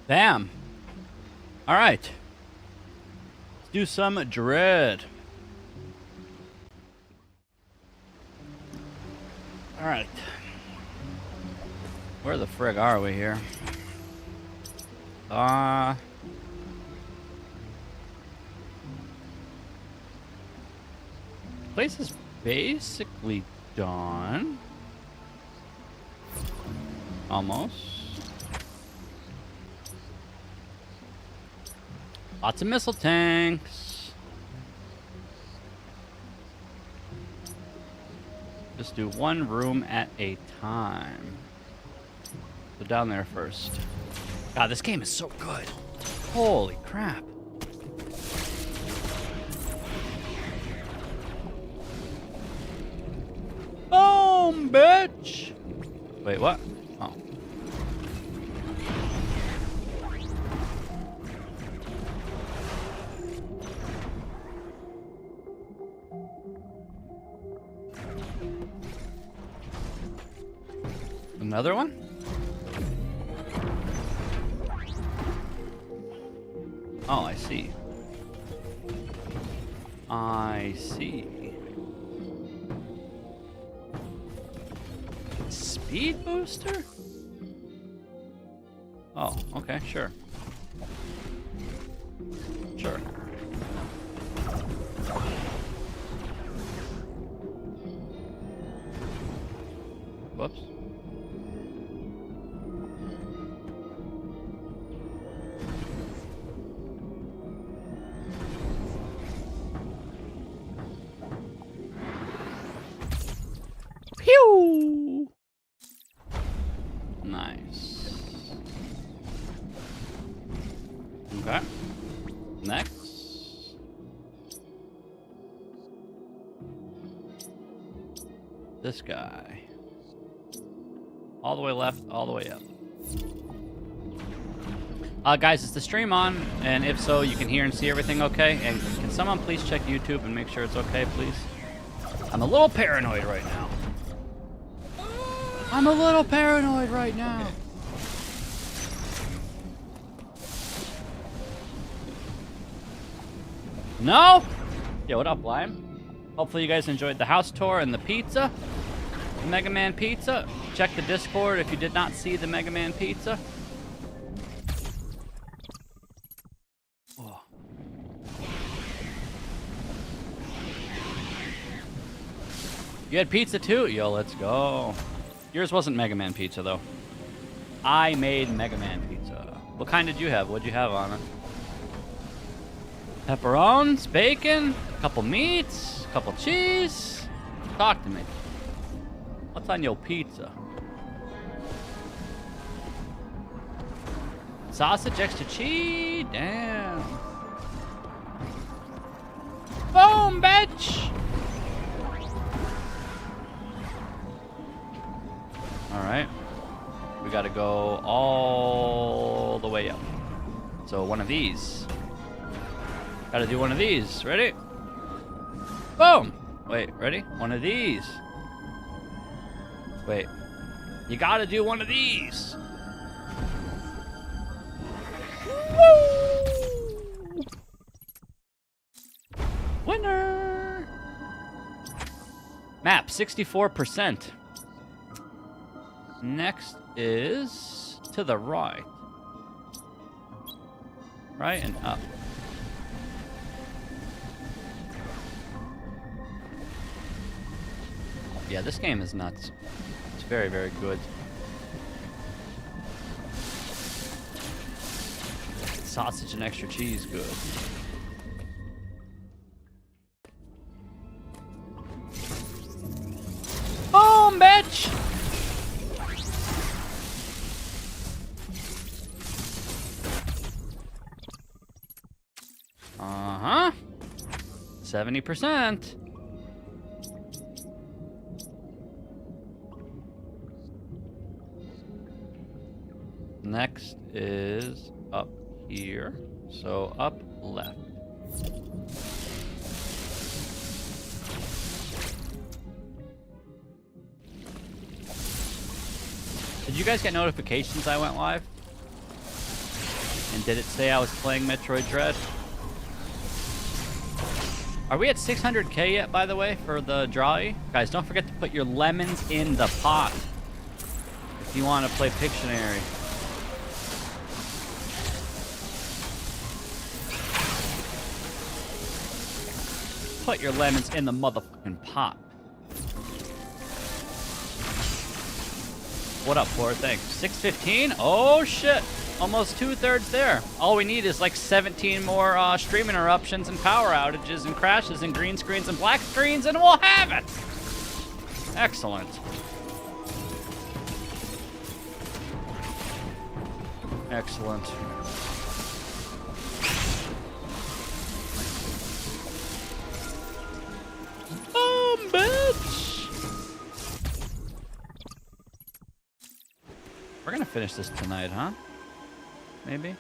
Bam. All right. Let's do some dread. All right. Where the frig are we here? Place is basically done. Almost. Lots of missile tanks. Just do one room at a time. So down there first. God, this game is so good. Holy crap. Boom, bitch! Wait, what? Oh. Another one? Oh, I see. I see. Speed booster? Oh, okay, sure. Sure. Whoops. Pew! Nice. Okay. Next. This guy. All the way left, all the way up. Guys, is the stream on? And if so, you can hear and see everything okay? And can someone please check YouTube and make sure it's okay, please? I'm a little paranoid right now. I'm a little paranoid right now. No? Yo, what up, Lime? Hopefully you guys enjoyed the house tour and the pizza. The Mega Man pizza. Check the Discord if you did not see the Mega Man pizza. Oh. You had pizza too? Yo, let's go. Yours wasn't Mega Man pizza, though. I made Mega Man pizza. What kind did you have? What'd you have on it? Pepperonis, bacon, a couple meats, a couple cheese. Talk to me. What's on your pizza? Sausage, extra cheese? Damn. Boom, bitch! Alright. We gotta go all the way up. So one of these. Gotta do one of these. Ready? Boom! Wait, ready? One of these. Wait. You gotta do one of these. Woo! Winner! Map, 64%. Next is to the right. Right and up. Yeah, this game is nuts. It's very, very good. Sausage and extra cheese, good. Boom, bitch! Uh-huh. 70%. Next is up here. So up left. Did you guys get notifications I went live? And did it say I was playing Metroid Dread? Are we at 600k yet, by the way, for the drawy? Guys, don't forget to put your lemons in the pot if you want to play Pictionary. Put your lemons in the motherfucking pot. What up, Floor? Thanks. 615? Oh, shit. Almost 2/3 there. All we need is like 17 more stream interruptions and power outages and crashes and green screens and black screens, and we'll have it. Excellent. Excellent. Boom, bitch. We're gonna finish this tonight, huh? Maybe.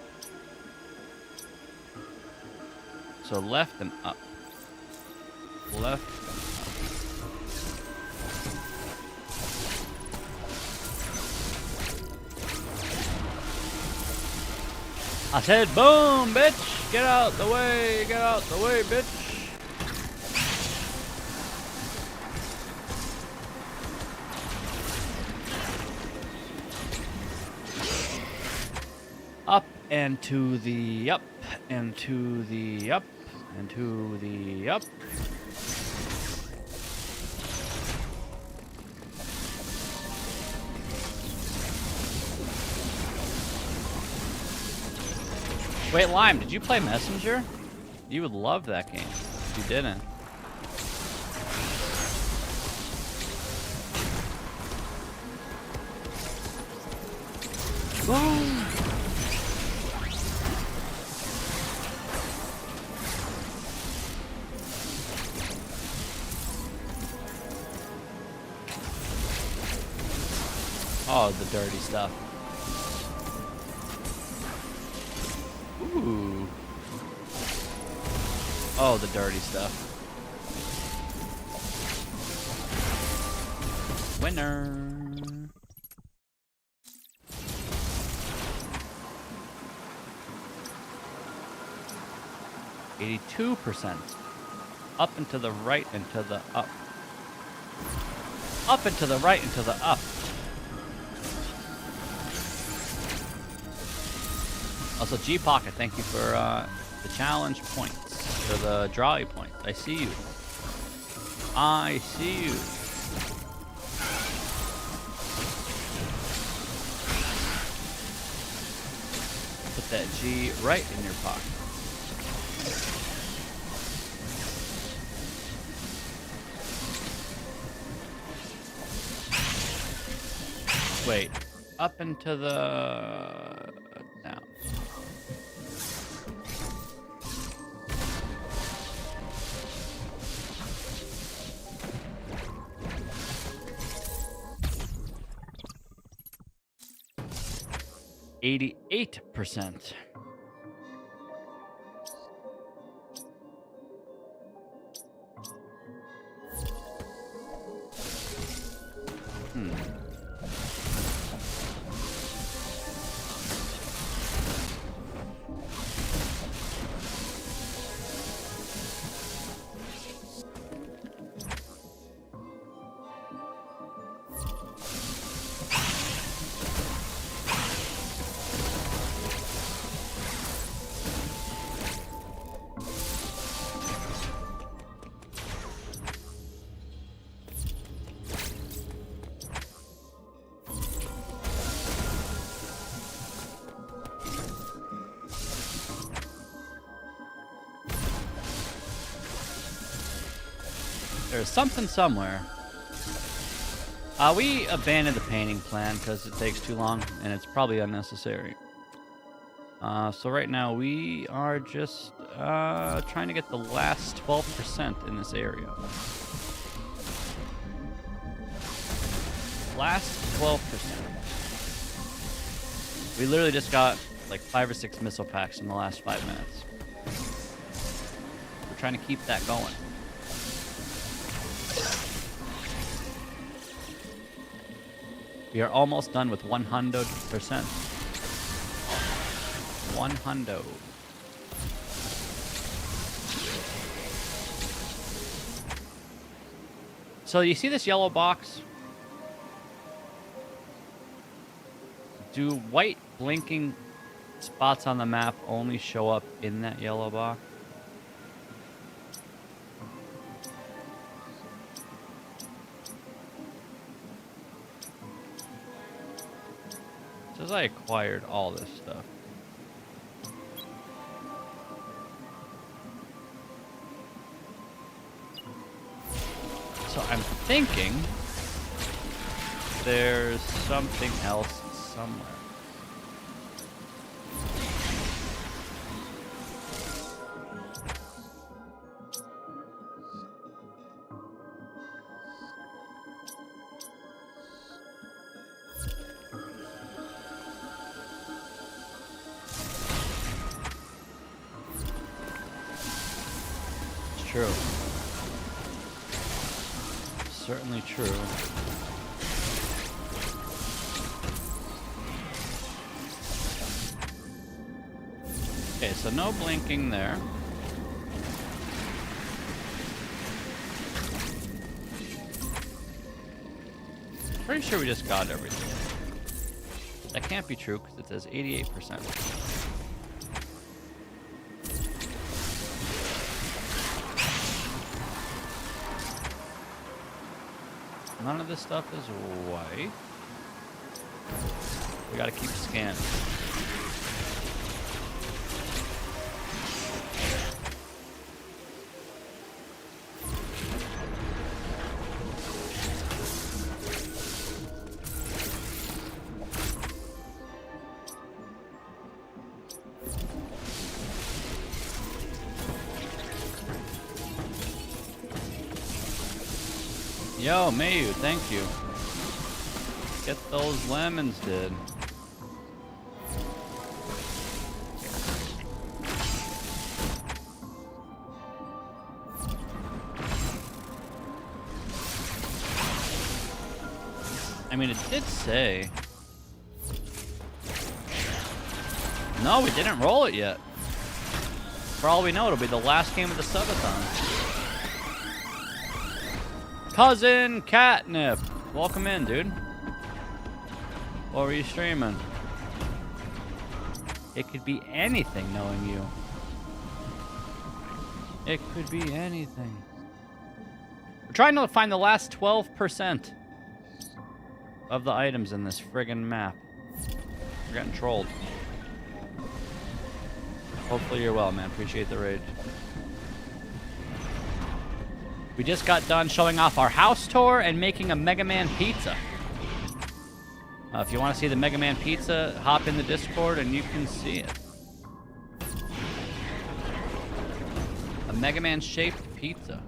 So left and up. Left and up. I said boom, bitch! Get out the way, bitch! Up and to the up, and to the up, and to the up. Wait, Lime, did you play Messenger? You would love that game if you didn't. Boom! Oh, the dirty stuff. Ooh. Oh, the dirty stuff. Winner. 82%. Up and to the right and to the up. Up and to the right and to the up. Also, G-Pocket, thank you for the challenge points, or the drawy points. I see you. I see you. Put that G right in your pocket. Wait, up into the... down. %. There's something somewhere. We abandoned the painting plan because it takes too long and it's probably unnecessary. So right now we are just trying to get the last 12% in this area. Last 12%. We literally just got like 5 or 6 missile packs in the last 5 minutes. We're trying to keep that going. We are almost done with 100%. One hundo. So you see this yellow box? Do white blinking spots on the map only show up in that yellow box? Says I acquired all this stuff. So I'm thinking there's something else somewhere. It's true. Certainly true. Okay, so no blinking there. Pretty sure we just got everything. That can't be true because it says 88%. None of this stuff is white. We gotta keep scanning. Yo, Mayu, thank you. Get those lemons, dude. I mean, it did say. No, we didn't roll it yet. For all we know, it'll be the last game of the subathon. Cousin Catnip, welcome in, dude. What were you streaming? It could be anything, knowing you. It could be anything. We're trying to find the last 12% of the items in this friggin' map. We're getting trolled. Hopefully you're well, man. Appreciate the raid. We just got done showing off our house tour and making a Mega Man pizza. If you want to see the Mega Man pizza, hop in the Discord and you can see it. A Mega Man shaped pizza.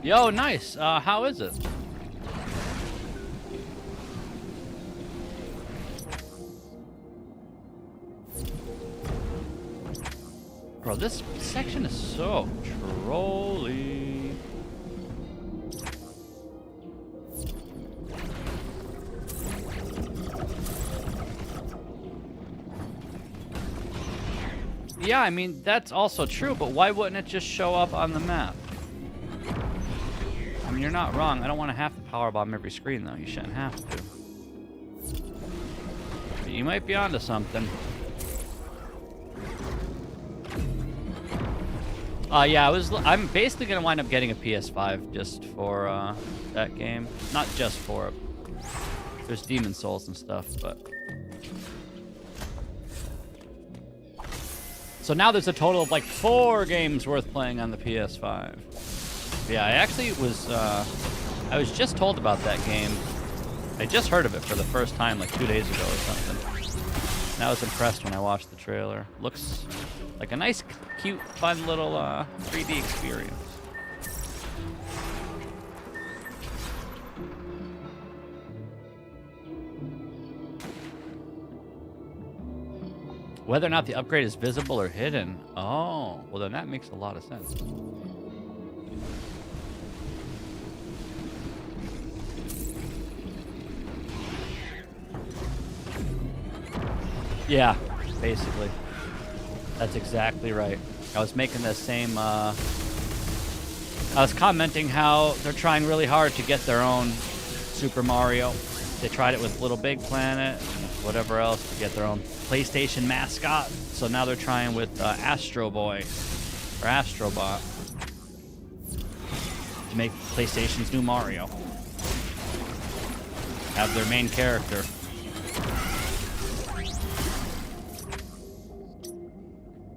Yo, nice. How is it? Bro, this section is so trolly. Yeah, I mean, that's also true, but why wouldn't it just show up on the map? I mean, you're not wrong. I don't want to have to powerbomb every screen, though. You shouldn't have to. But you might be onto something. Yeah, I'm basically gonna wind up getting a PS5 just for that game. Not just for it. There's Demon Souls and stuff, but. So now there's a total of like 4 games worth playing on the PS5. Yeah, I actually was. I was just told about that game. I just heard of it for the first time like 2 days ago or something. And I was impressed when I watched the trailer. Looks like a nice, cute, fun little 3D experience. Whether or not the upgrade is visible or hidden. Oh, well then that makes a lot of sense. Yeah, basically. That's exactly right. I was making the same, I was commenting how they're trying really hard to get their own Super Mario. They tried it with Little Big Planet and whatever else to get their own PlayStation mascot. So now they're trying with Astro Boy or Astrobot to make PlayStation's new Mario. Have their main character.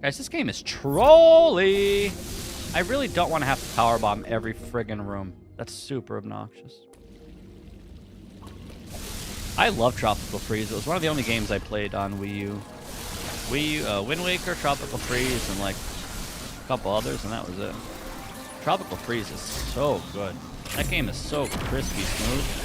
Guys, this game is trolly. I really don't want to have to powerbomb every friggin' room. That's super obnoxious. I love Tropical Freeze. It was one of the only games I played on Wii U. Wind Waker, Tropical Freeze, and like a couple others, and that was it. Tropical Freeze is so good. That game is so crispy smooth.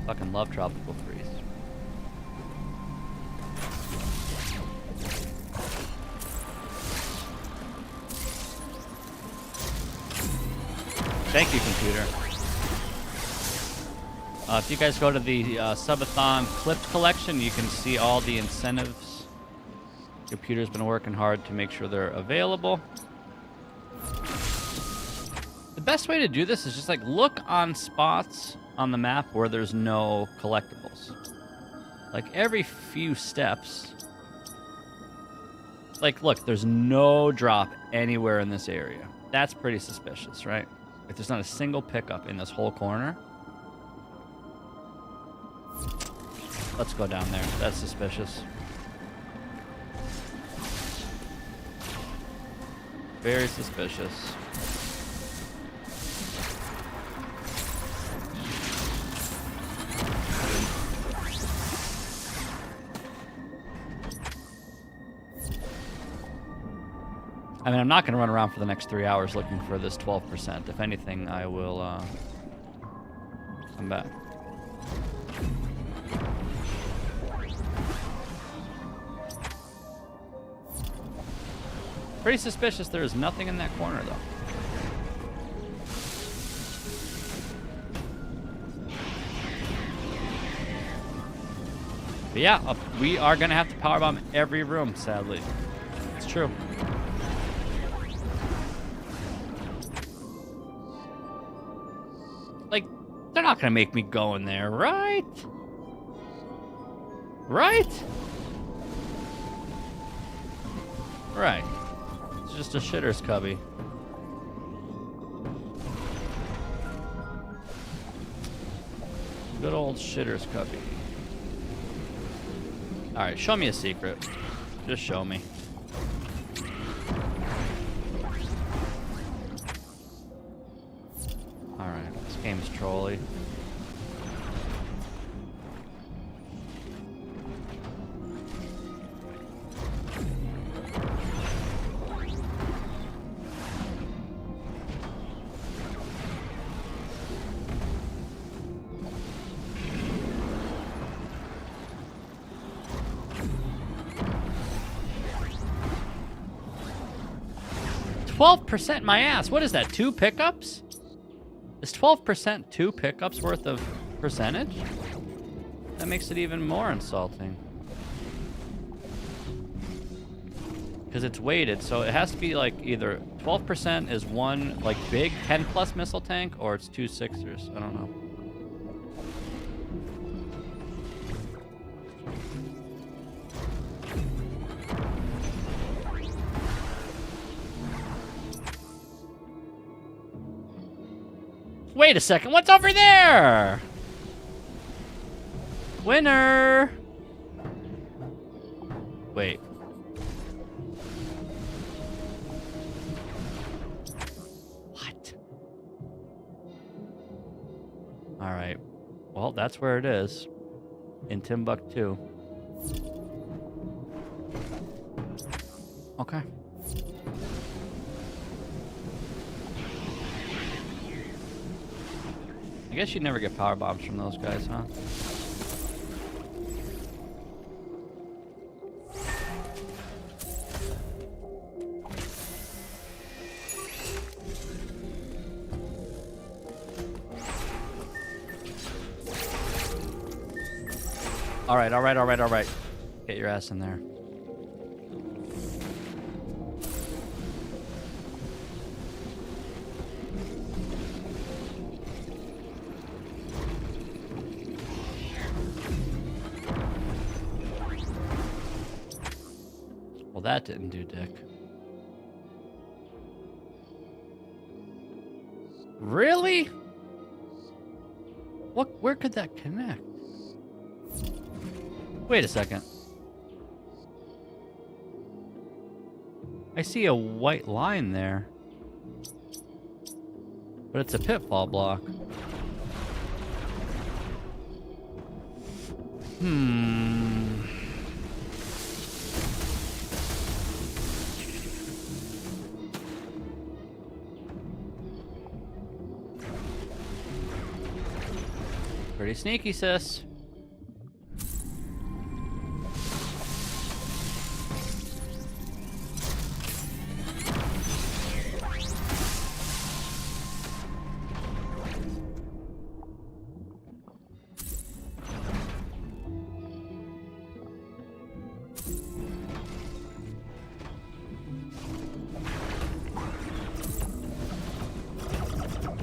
Fucking love Tropical Freeze. Thank you, computer. If you guys go to the Subathon Clipped collection, you can see all the incentives. Computer's been working hard to make sure they're available. The best way to do this is just like look on spots on the map where there's no collectibles. Like every few steps. Like, look, there's no drop anywhere in this area. That's pretty suspicious, right? If there's not a single pickup in this whole corner. Let's go down there. That's suspicious. Very suspicious. I mean, I'm not going to run around for the next 3 hours looking for this 12%. If anything, I will come back. Pretty suspicious there is nothing in that corner, though. But yeah, we are going to have to powerbomb every room, sadly. It's true. Like, they're not going to make me go in there, right? Right? Right. It's just a shitter's cubby. Good old shitter's cubby. Alright, show me a secret. Just show me. Alright, this game's trolly. %, my ass. What is that? 2 pickups? Is 12% 2 pickups worth of percentage? That makes it even more insulting. Because it's weighted, so it has to be like either 12% is one like big 10+ missile tank, or it's 2 6ers. I don't know. Wait a second, what's over there? Winner! Wait. What? Alright. Well, that's where it is. In Timbuktu. Okay. I guess you'd never get power bombs from those guys, huh? All right, all right, all right, all right. Get your ass in there. Well, that didn't do dick. Really? What? Where could that connect? Wait a second. I see a white line there. But it's a pitfall block. Pretty sneaky, sis.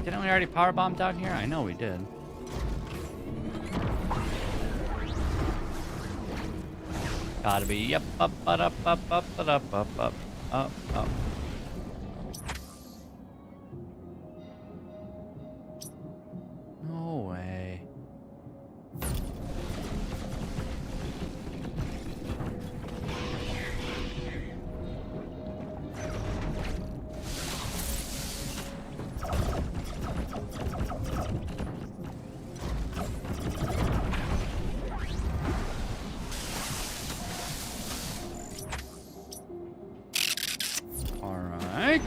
Didn't we already powerbomb down here? I know we did. Gotta be yep, up, up, up. No way. Alright.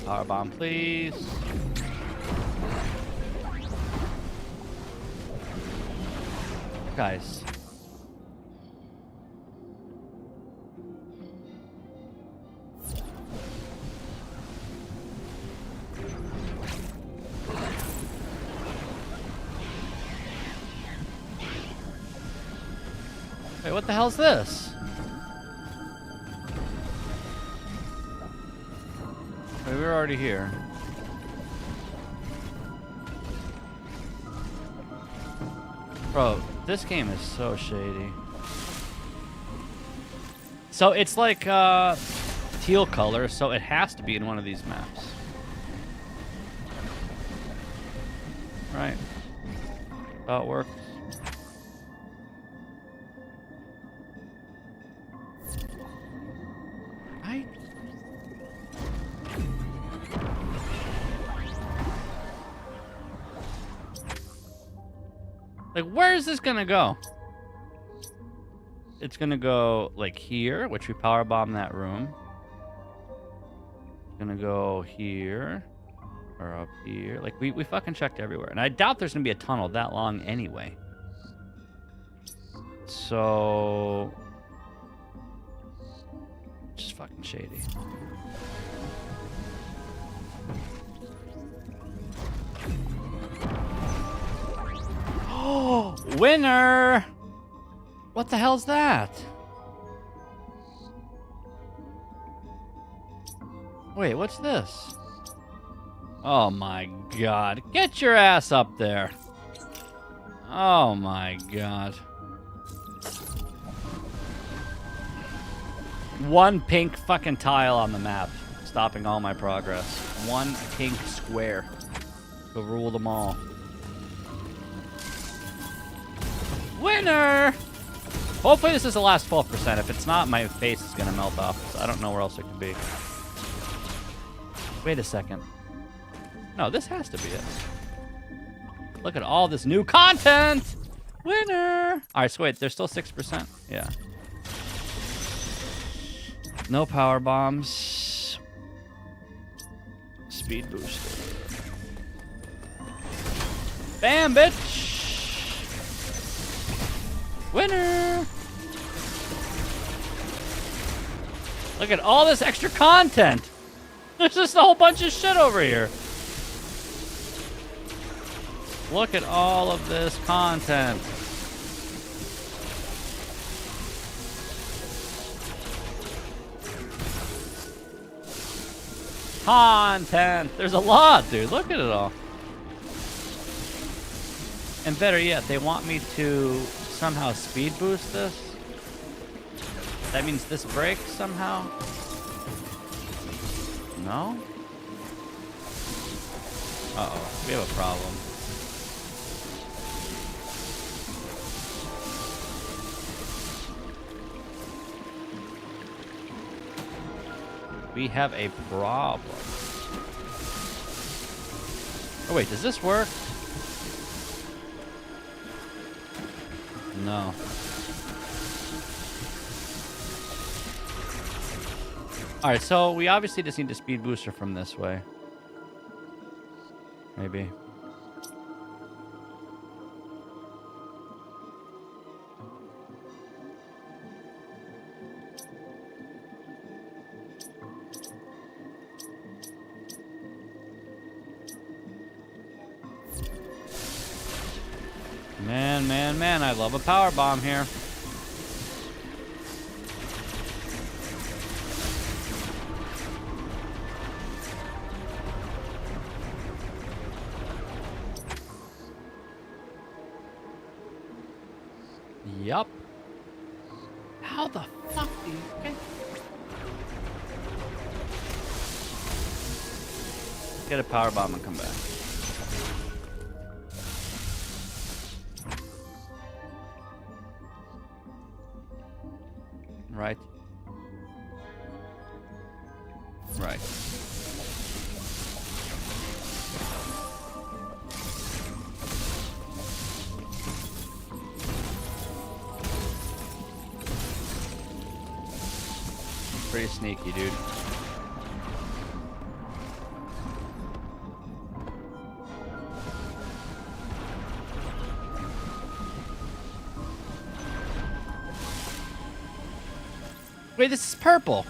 Power bomb, please. Guys. Wait, what the hell's this? Wait, we were already here. Bro, this game is so shady. So it's like teal color, so it has to be in one of these maps. Right? How it works. Like, where is this gonna go? It's gonna go, like, here, which we powerbomb that room. It's gonna go here. Or up here. Like, we fucking checked everywhere. And I doubt there's gonna be a tunnel that long anyway. So... just fucking shady. Oh, winner! What the hell's that? Wait, what's this? Oh my god. Get your ass up there. Oh my god. One pink fucking tile on the map, stopping all my progress. One pink square. Go rule them all. Winner! Hopefully this is the last 12%. If it's not, my face is gonna melt off. So I don't know where else it could be. Wait a second. No, this has to be it. Look at all this new content! Winner! Alright, so wait, there's still 6%? Yeah. No power bombs. Speed booster. Bam, bitch! Winner! Look at all this extra content. There's just a whole bunch of shit over here. Look at all of this content. Content. There's a lot, dude. Look at it all. And better yet, they want me to somehow speed boost this. That means this breaks somehow? No? Uh-oh. We have a problem. We have a problem. Oh wait, does this work? No. Alright, so we obviously just need a speed booster from this way. Maybe. Man, I love a power bomb here. Yup. How the fuck do you get a power bomb and come back? Right. Right. Pretty sneaky, dude. Wait, this is purple.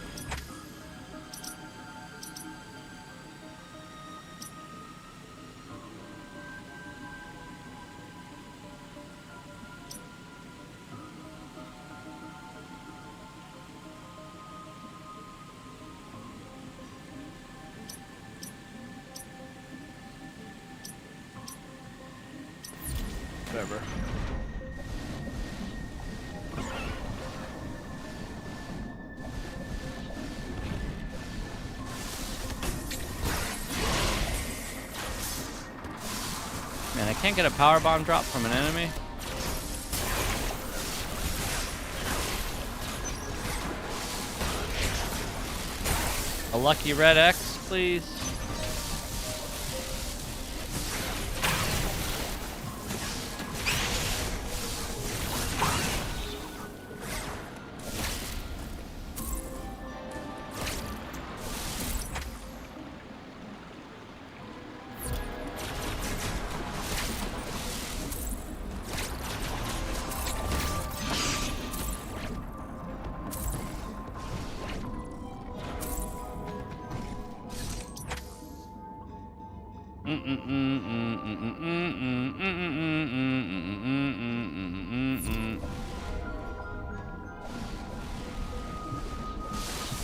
Whatever. Man, I can't get a power bomb drop from an enemy. A lucky red X, please.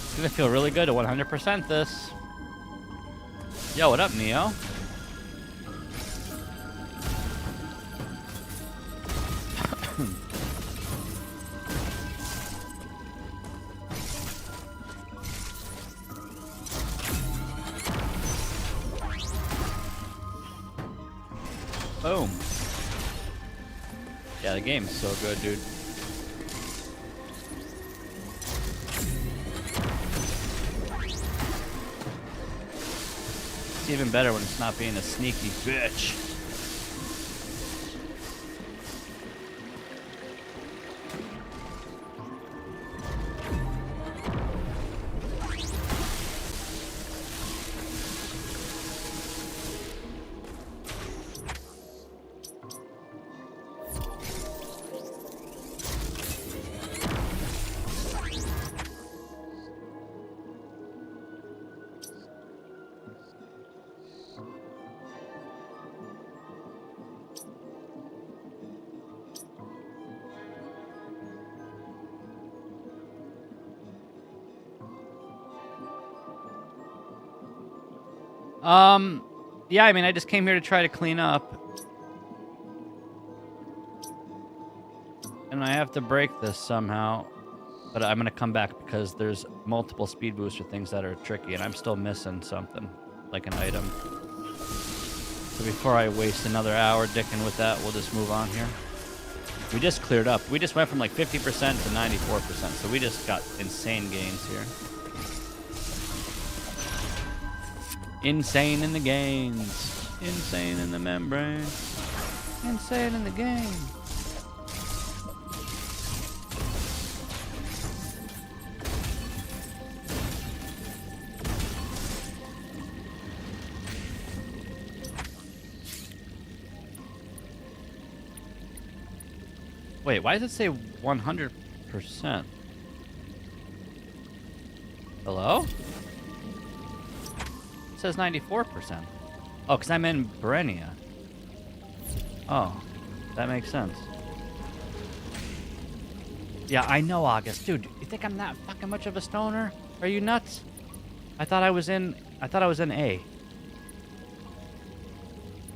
It's gonna feel really good to 100% this. Yo, what up, Neo? Boom. Yeah, the game's so good, dude. It's even better when it's not being a sneaky bitch. Yeah, I mean, I just came here to try to clean up. And I have to break this somehow. But I'm going to come back because there's multiple speed booster things that are tricky, and I'm still missing something, like an item. So before I waste another hour dicking with that, we'll just move on here. We just cleared up. We just went from like 50% to 94%, so we just got insane gains here. Insane in the gains. Insane in the membrane. Insane in the game. Wait, why does it say 100%? Hello? It says 94%. Oh, because I'm in Berenia. Oh, that makes sense. Yeah, I know, August. Dude, you think I'm that fucking much of a stoner? Are you nuts? I thought I was in A.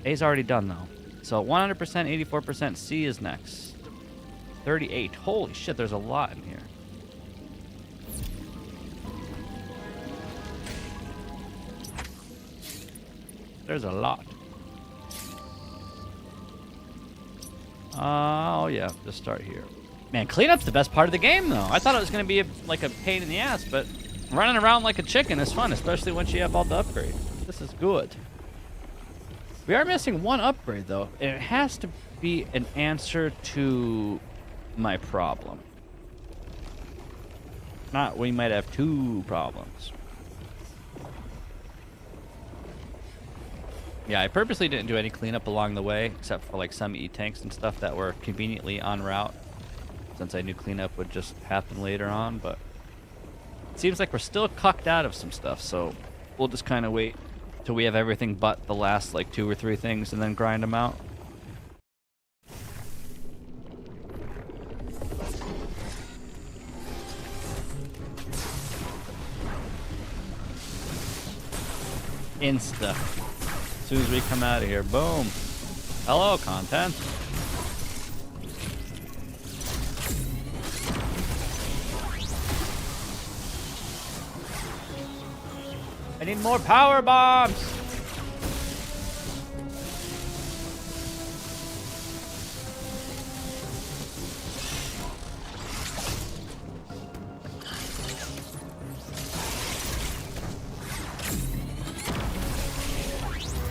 A's already done, though. So 100%, 84%, C is next. 38. Holy shit, there's a lot in here. There's a lot. Oh, yeah, just start here. Man, cleanup's the best part of the game, though. I thought it was going to be like a pain in the ass, but running around like a chicken is fun, especially once you have all the upgrades. This is good. We are missing one upgrade, though. And it has to be an answer to my problem. Not, we might have two problems. Yeah, I purposely didn't do any cleanup along the way, except for like some E-tanks and stuff that were conveniently en route, since I knew cleanup would just happen later on, but it seems like we're still cucked out of some stuff, so we'll just kind of wait till we have everything but the last like 2 or 3 things and then grind them out. Insta. As soon as we come out of here, boom. Hello, content. I need more power bombs.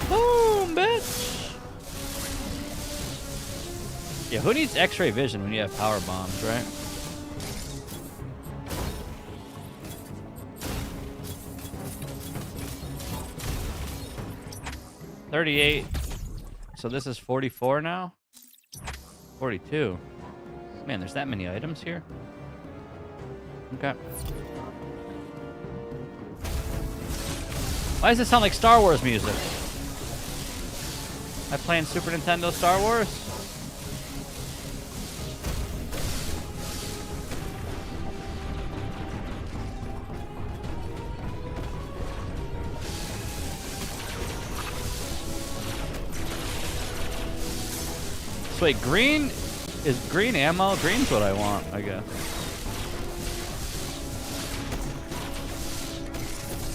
Boom, bitch! Yeah, who needs X-ray vision when you have power bombs, right? $38. So this is 44 now? 42. Man, there's that many items here. Okay. Why does it sound like Star Wars music? Am I playing Super Nintendo Star Wars? So wait, green is green ammo? Green's what I want, I guess.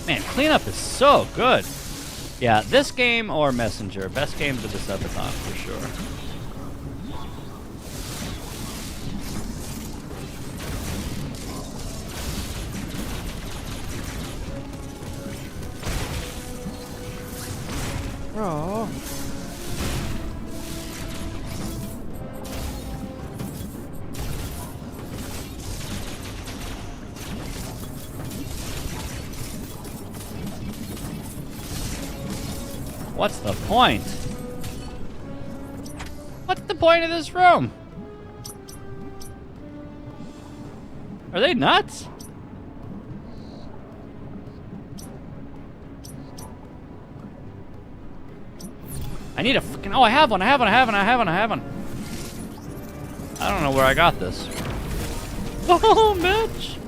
Man, cleanup is so good. Yeah, this game or Messenger. Best games of the SUBATHON for sure. Bro. What's the point? What's the point of this room? Are they nuts? I need a fucking... Oh, I have one. I don't know where I got this. Oh, bitch.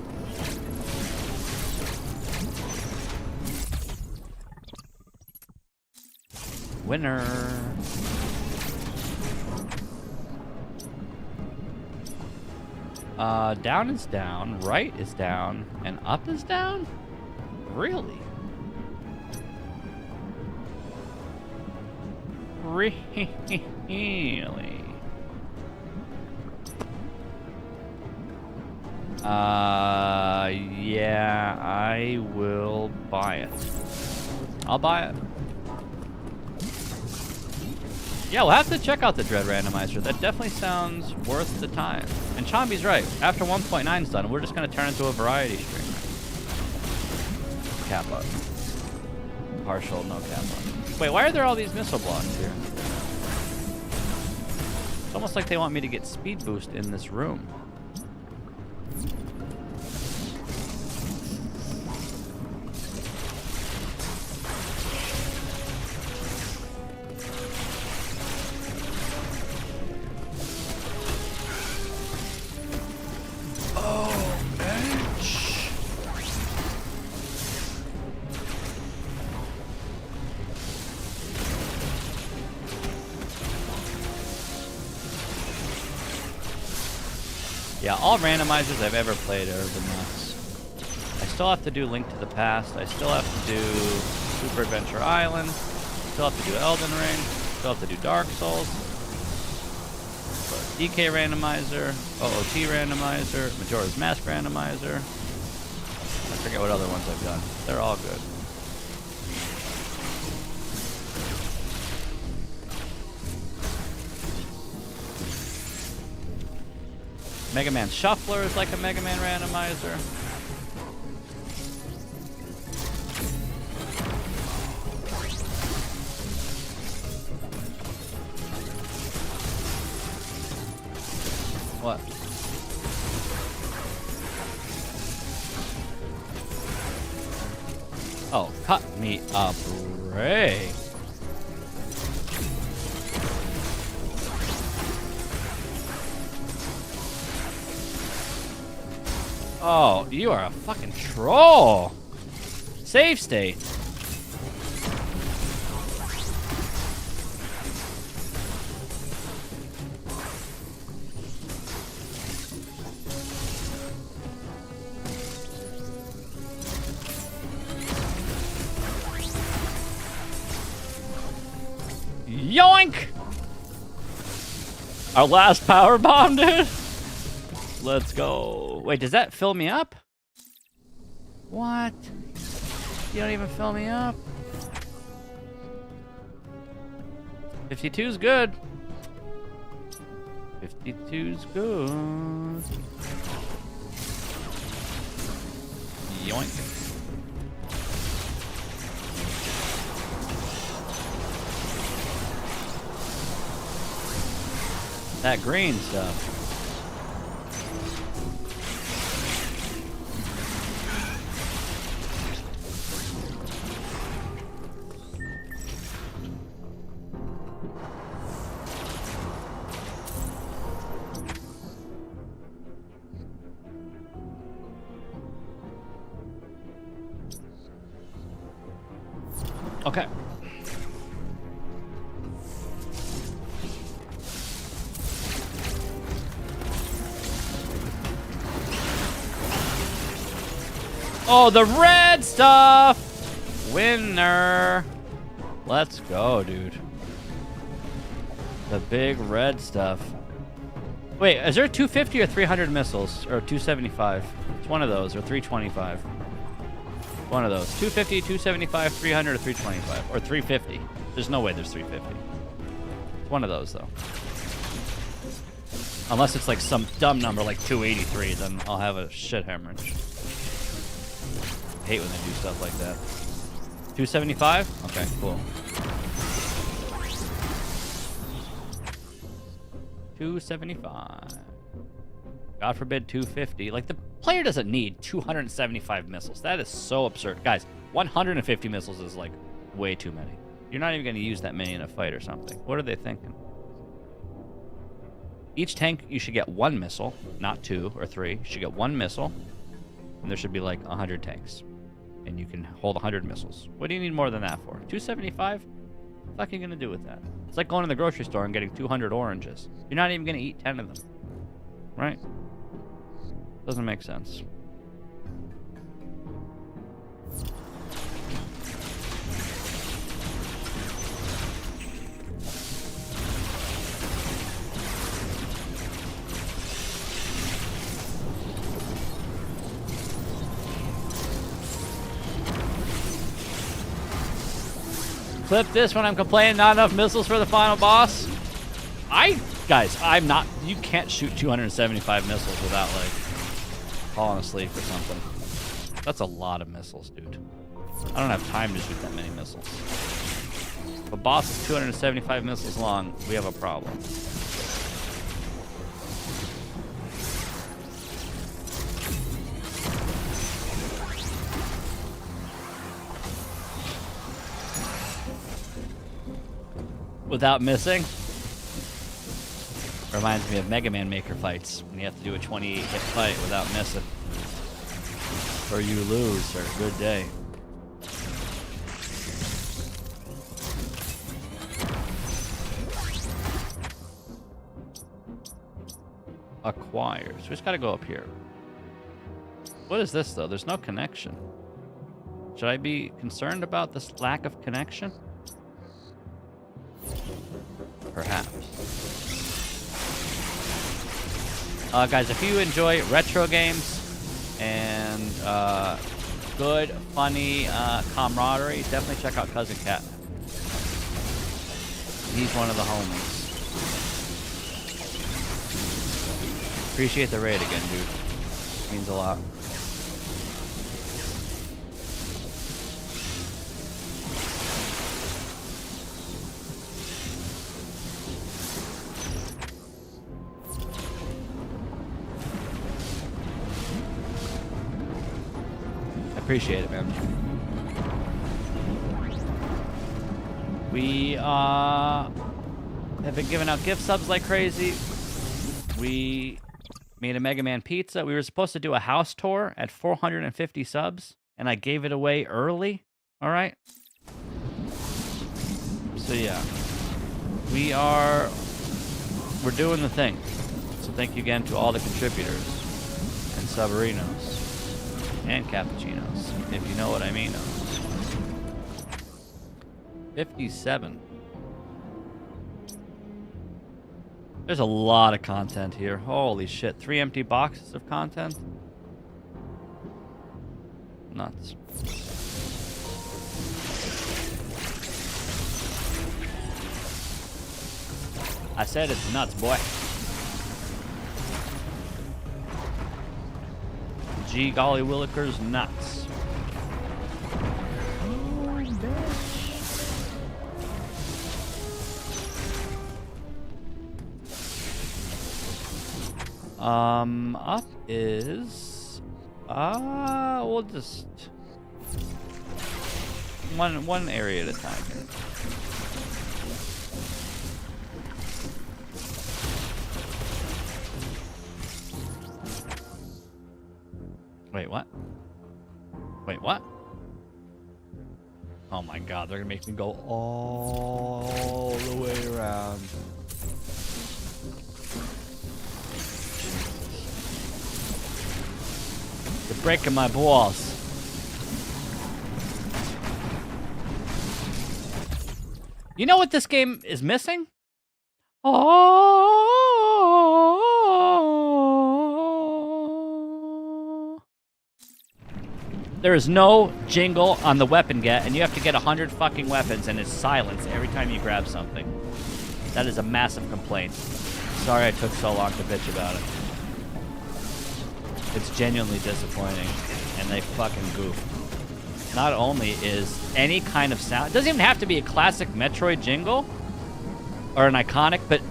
Winner. Down is down, right is down, and up is down? Really? Really? Yeah, I will buy it. I'll buy it. Yeah, we'll have to check out the Dread Randomizer. That definitely sounds worth the time. And Chomby's right. After 1.9's done, we're just going to turn into a variety stream. Kappa. Partial, no Kappa. Wait, why are there all these missile blocks here? It's almost like they want me to get speed boost in this room. Yeah, all randomizers I've ever played are the nuts. I still have to do Link to the Past. I still have to do Super Adventure Island. Still have to do Elden Ring. Still have to do Dark Souls. DK randomizer, OOT randomizer, Majora's Mask randomizer. I forget what other ones I've done. They're all good. Mega Man Shuffler is like a Mega Man randomizer. What? Oh, cut me a break. Oh, you are a fucking troll. Save state. Yoink! Our last power bomb, dude. Let's go. Wait, does that fill me up? What? You don't even fill me up? 52's good. 52's good. Yoink. That green stuff. Okay. Oh, the red stuff! Winner! Let's go, dude. The big red stuff. Wait, is there 250 or 300 missiles? Or 275? It's one of those, or 325. One of those. 250, 275, 300, or 325. Or 350. There's no way there's 350. It's one of those, though. Unless it's like some dumb number like 283, then I'll have a shit hemorrhage. I hate when they do stuff like that. 275? Okay, cool. 275. God forbid 250. Like, the player doesn't need 275 missiles. That is so absurd. Guys, 150 missiles is, like, way too many. You're not even going to use that many in a fight or something. What are they thinking? Each tank, you should get one missile, not 2 or 3. You should get one missile, and there should be, like, 100 tanks. And you can hold 100 missiles. What do you need more than that for? 275? What the fuck are you gonna do with that? It's like going to the grocery store and getting 200 oranges. You're not even gonna eat 10 of them. Right? Doesn't make sense. Clip this when I'm complaining not enough missiles for the final boss. Guys, I'm not, you can't shoot 275 missiles without like falling asleep or something. That's a lot of missiles, dude. I don't have time to shoot that many missiles. If a boss is 275 missiles long, we have a problem. Without missing? Reminds me of Mega Man Maker fights, when you have to do a 28-hit fight without missing. Or you lose, or good day. Acquire. So we just gotta go up here. What is this, though? There's no connection. Should I be concerned about this lack of connection? Perhaps. Guys, if you enjoy retro games and good, funny camaraderie, definitely check out Cousin Cat. He's one of the homies. Appreciate the raid again, dude. Means a lot. Appreciate it, man. We have been giving out gift subs like crazy. We made a Mega Man pizza. We were supposed to do a house tour at 450 subs, and I gave it away early. All right. So yeah, we're doing the thing. So thank you again to all the contributors and Subarinos. And cappuccinos, if you know what I mean. 57. There's a lot of content here. Holy shit. 3 empty boxes of content? Nuts. I said it's nuts, boy. Gee golly willikers nuts. Up is we'll just one area at a time here. Wait, what? Wait, what? Oh my god, they're gonna make me go all the way around. You're breaking my balls. You know what this game is missing? There is no jingle on the weapon get, and you have to get 100 fucking weapons, and it's silence every time you grab something. That is a massive complaint. Sorry I took so long to bitch about it. It's genuinely disappointing, and they fucking goof. Not only is any kind of sound, it doesn't even have to be a classic Metroid jingle, or an iconic, but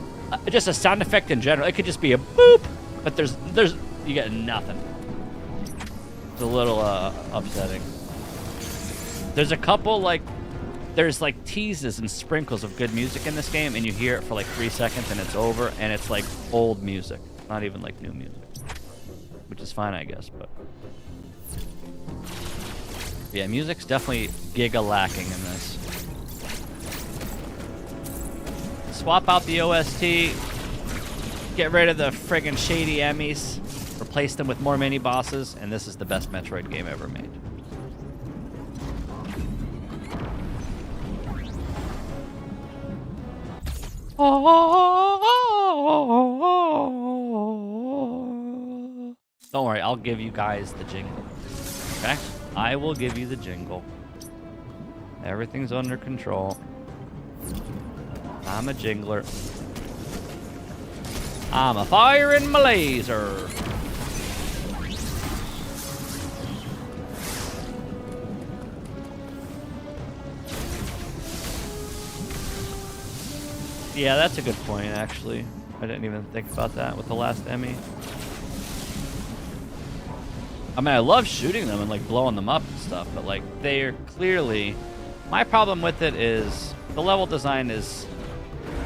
just a sound effect in general. It could just be a boop, but you get nothing. It's a little upsetting. There's a couple there's like teases and sprinkles of good music in this game, and you hear it for like 3 seconds and it's over, and it's like old music, not even like new music, which is fine, I guess. But yeah, music's definitely giga lacking in this. swap out the OST, get rid of the friggin' shady Emmys, replace them with more mini bosses, and this is the best Metroid game ever made. Don't worry, I'll give you guys the jingle. Okay? I will give you the jingle. Everything's under control. I'm a jingler. I'm a firing my laser. Yeah, that's a good point, actually. I didn't even think about that with the last Emmy. I mean, I love shooting them and, like, blowing them up and stuff, but, like, they're clearly... My problem with it is the level design is...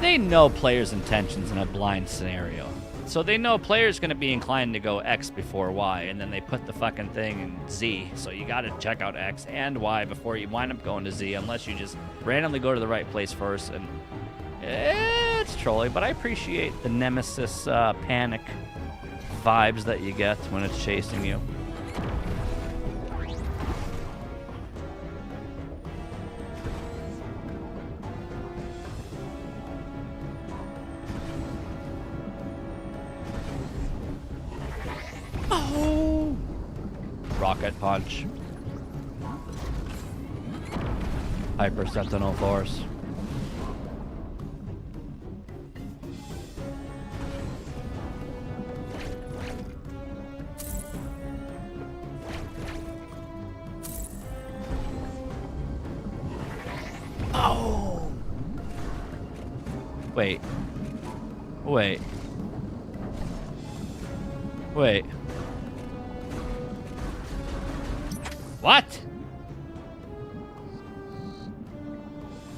They know players' intentions in a blind scenario. So they know players going to be inclined to go X before Y, and then they put the fucking thing in Z. So you got to check out X and Y before you wind up going to Z, unless you just randomly go to the right place first. And it's trolling, but I appreciate the Nemesis panic vibes that you get when it's chasing you. Oh! Rocket punch. Hyper Sentinel Force. Oh! Wait. Wait. Wait. What?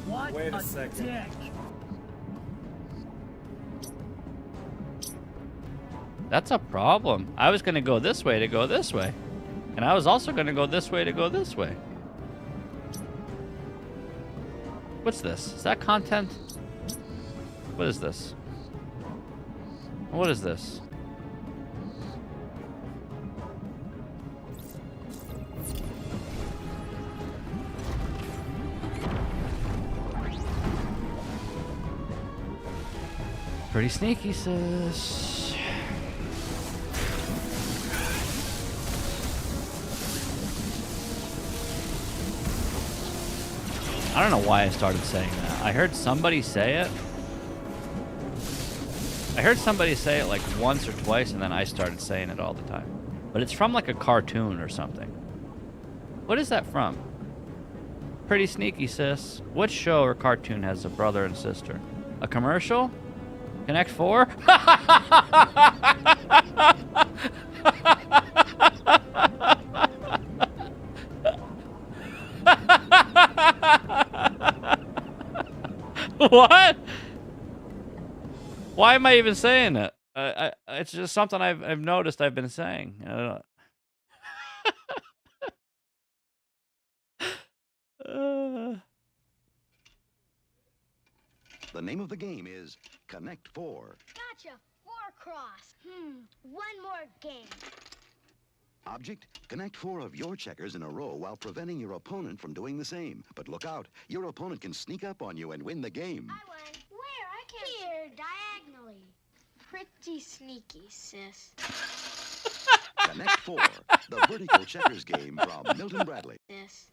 What? Wait a second. Dick. That's a problem. I was gonna go this way to go this way. And I was also gonna go this way to go this way. What's this? Is that content? What is this? What is this? Pretty sneaky, sis. I don't know why I started saying that. I heard somebody say it. I heard somebody say it like once or twice, and then I started saying it all the time. But it's from like a cartoon or something. What is that from? Pretty sneaky, sis. What show or cartoon has a brother and sister? A commercial? Connect 4? What? Why am I even saying it? It's just something I've noticed I've been saying. I don't know. The name of the game is Connect 4. Gotcha. 4 cross. One more game. Object, connect 4 of your checkers in a row while preventing your opponent from doing the same. But look out, your opponent can sneak up on you and win the game. I won. Where? I can't. Here, diagonally. Pretty sneaky, sis. Connect 4, the vertical checkers game from Milton Bradley. Sis.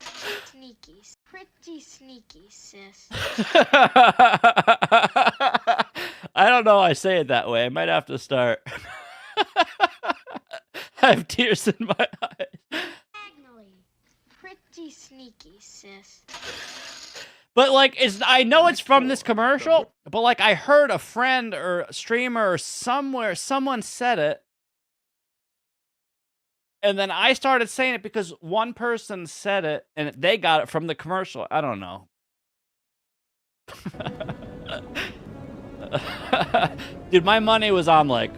Sneaky. Pretty sneaky, sis. I don't know. I say it that way. I might have to start. I have tears in my eyes. Diagonally. Pretty sneaky, sis. But like, I know it's from this commercial, but like I heard a friend or a streamer or somewhere, someone said it. And then I started saying it because one person said it and they got it from the commercial. I don't know. Dude, my money was on like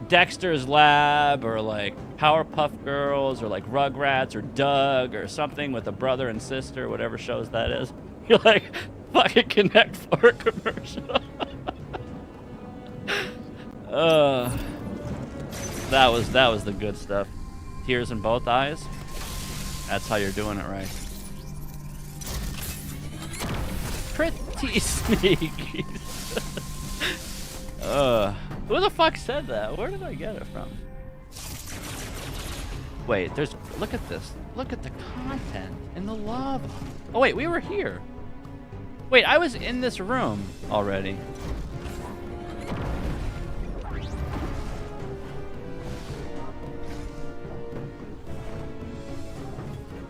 Dexter's Lab or like Powerpuff Girls or like Rugrats or Doug or something with a brother and sister, whatever shows that is. You're like, fucking Connect 4 commercial. That was the good stuff. Tears in both eyes. That's how you're doing it right. Pretty sneaky. Who the fuck said that? Where did I get it from? Wait, look at this. Look at the content in the lava. Oh wait, we were here. Wait, I was in this room already.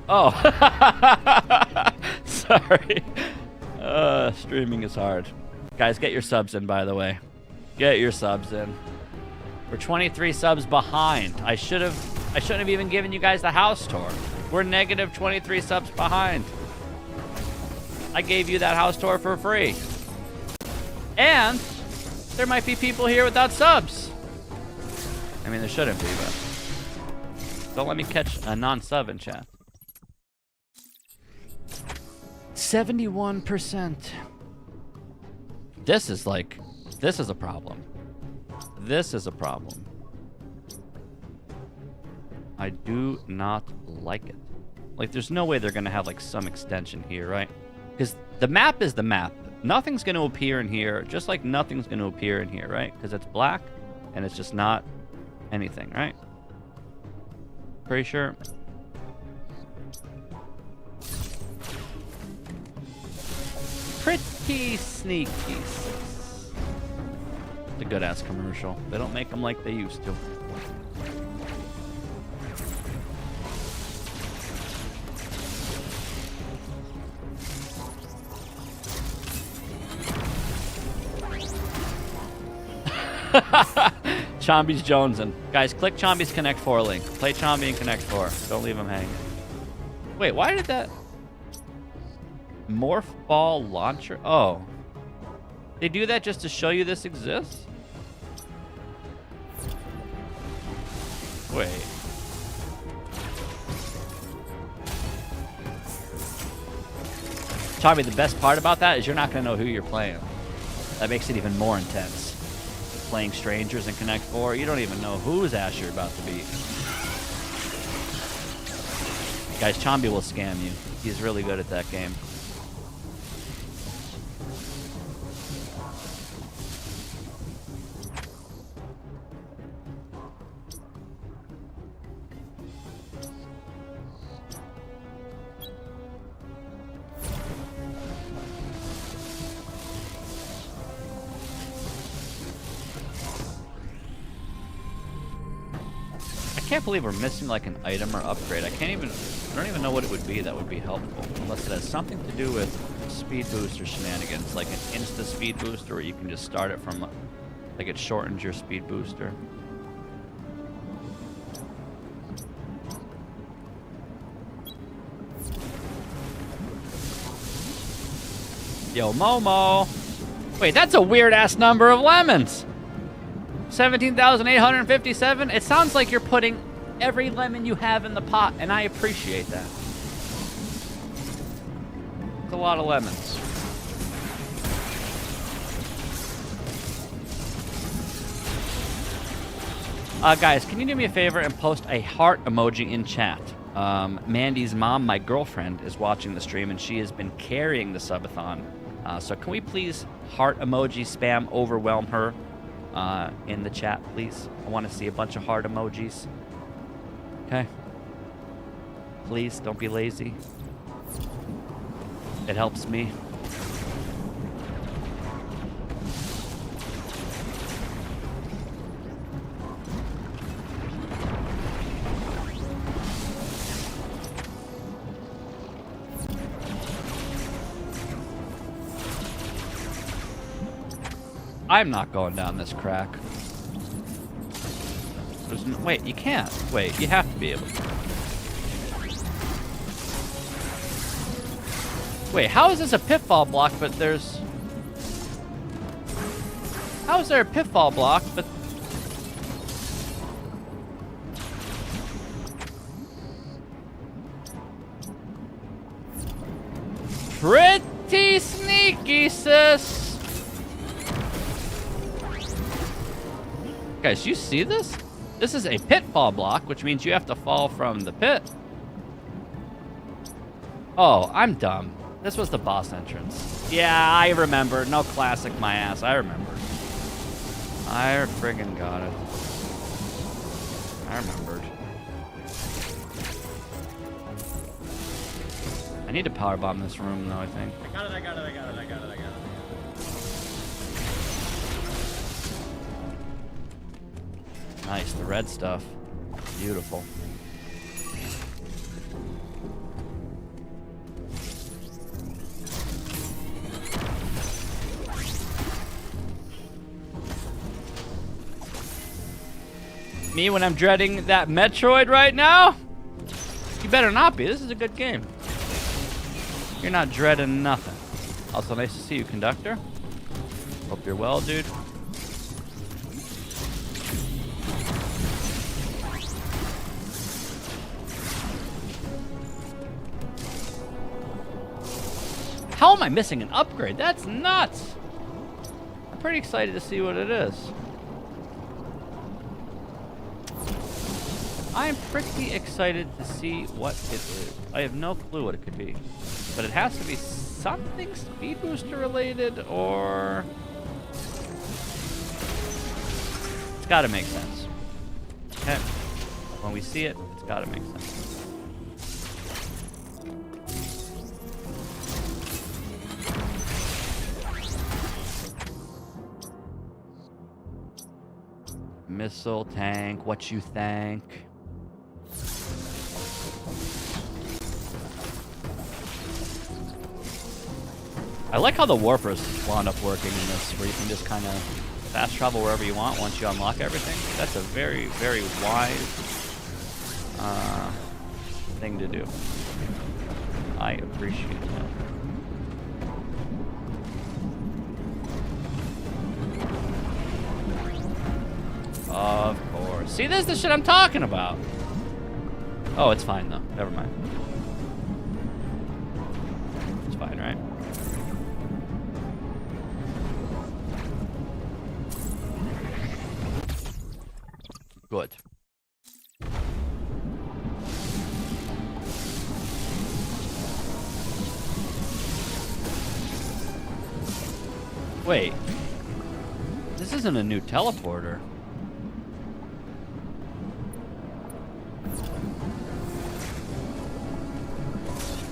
Oh. Sorry. Streaming is hard. Guys, get your subs in, by the way. Get your subs in. We're 23 subs behind. I shouldn't have even given you guys the house tour. We're negative 23 subs behind. I gave you that house tour for free. And there might be people here without subs. I mean, there shouldn't be, but don't let me catch a non-sub in chat. 71%. This is a problem. This is a problem. I do not like it. Like, there's no way they're gonna have like some extension here, right? Because the map is the map. Nothing's gonna appear in here, just like nothing's gonna appear in here, right? Because it's black and it's just not anything, right? Pretty sure. Pretty sneaky. It's a good ass commercial. They don't make them like they used to. Chomby's jonesing. Guys, click Chomby's Connect 4 link. Play Chomby and Connect 4. Don't leave him hanging. Wait, why did that... Morph ball launcher? Oh. They do that just to show you this exists? Wait. Chomby, the best part about that is you're not going to know who you're playing. That makes it even more intense. Playing strangers in Connect 4, you don't even know whose ass you're about to beat. Guys, Chomby will scam you. He's really good at that game. I can't believe we're missing like an item or upgrade. I don't even know what it would be that would be helpful, unless it has something to do with speed booster shenanigans, like an insta speed booster where you can just start it from, like it shortens your speed booster. Yo, Momo. Wait, that's a weird ass number of lemons. 17,857. It sounds like you're putting every lemon you have in the pot, and I appreciate that. It's a lot of lemons. Guys, can you do me a favor and post a heart emoji in chat? Mandy's mom, my girlfriend, is watching the stream, and she has been carrying the subathon. So can we please heart emoji spam overwhelm her? In the chat, please. I want to see a bunch of heart emojis. Okay. Please, don't be lazy. It helps me. I'm not going down this crack. Wait, you can't. Wait, you have to be able to. Wait, how is this a pitfall block, but there's... How is there a pitfall block, but... Pretty sneaky, sis! Guys, you see this? This is a pitfall block, which means you have to fall from the pit. Oh, I'm dumb. This was the boss entrance. Yeah, I remember. No classic my ass. I remember. I friggin' got it. I remembered. I need to powerbomb this room, though, I think. I got it. Nice, the red stuff. Beautiful. Me when I'm dreading that Metroid right now? You better not be. This is a good game. You're not dreading nothing. Also, nice to see you, Conductor. Hope you're well, dude. How am I missing an upgrade? That's nuts. I'm pretty excited to see what it is. I'm pretty excited to see what it is. I have no clue what it could be. But it has to be something speed booster related, or... It's gotta make sense. Okay. When we see it, it's gotta make sense. Missile tank, what you think? I like how the warpers wound up working in this, where you can just kind of fast travel wherever you want once you unlock everything. That's a very, very wise thing to do. I appreciate that. Of course. See, this is the shit I'm talking about. Oh, it's fine, though. Never mind. It's fine, right? Good. Wait. This isn't a new teleporter.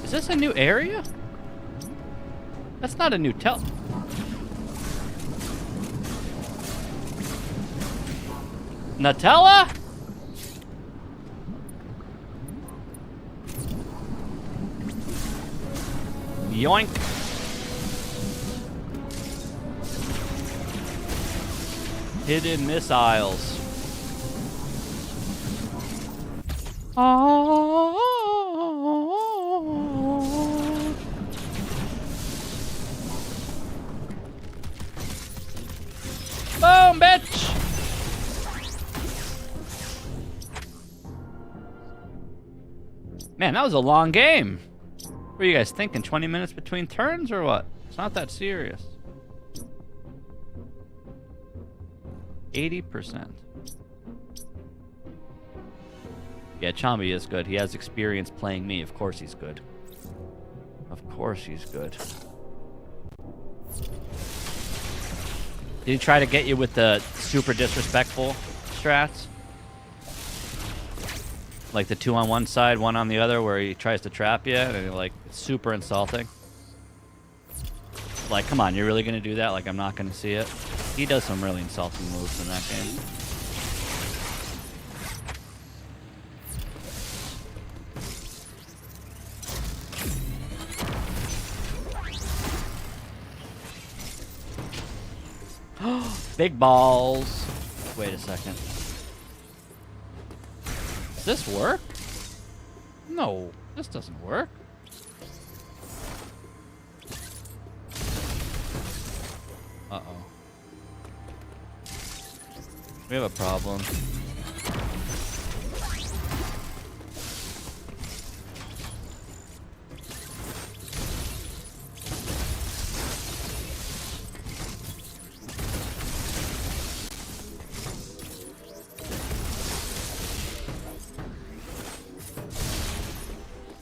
Is this a new area? That's not a new Nutella? Yoink. Hidden missiles. Oh. Boom, bitch! Man, that was a long game. What are you guys thinking? 20 minutes between turns or what? It's not that serious. 80%. Yeah, Chambi is good. He has experience playing me. Of course he's good. Of course he's good. Did he try to get you with the super disrespectful strats? Like the 2 on one side, 1 on the other, where he tries to trap you, and like it's super insulting. Like, come on, you're really gonna do that? Like, I'm not gonna see it. He does some really insulting moves in that game. Big balls. Wait a second. Does this work? No, this doesn't work. Uh-oh. We have a problem.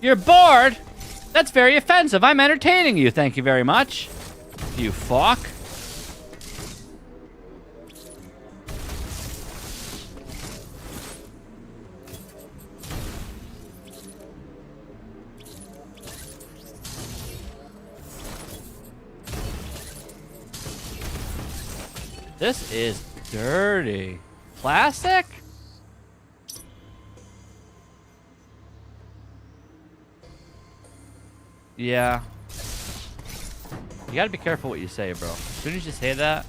You're bored? That's very offensive. I'm entertaining you. Thank you very much. You fuck. This is dirty. Plastic? Yeah. You gotta be careful what you say, bro. As soon as you say that,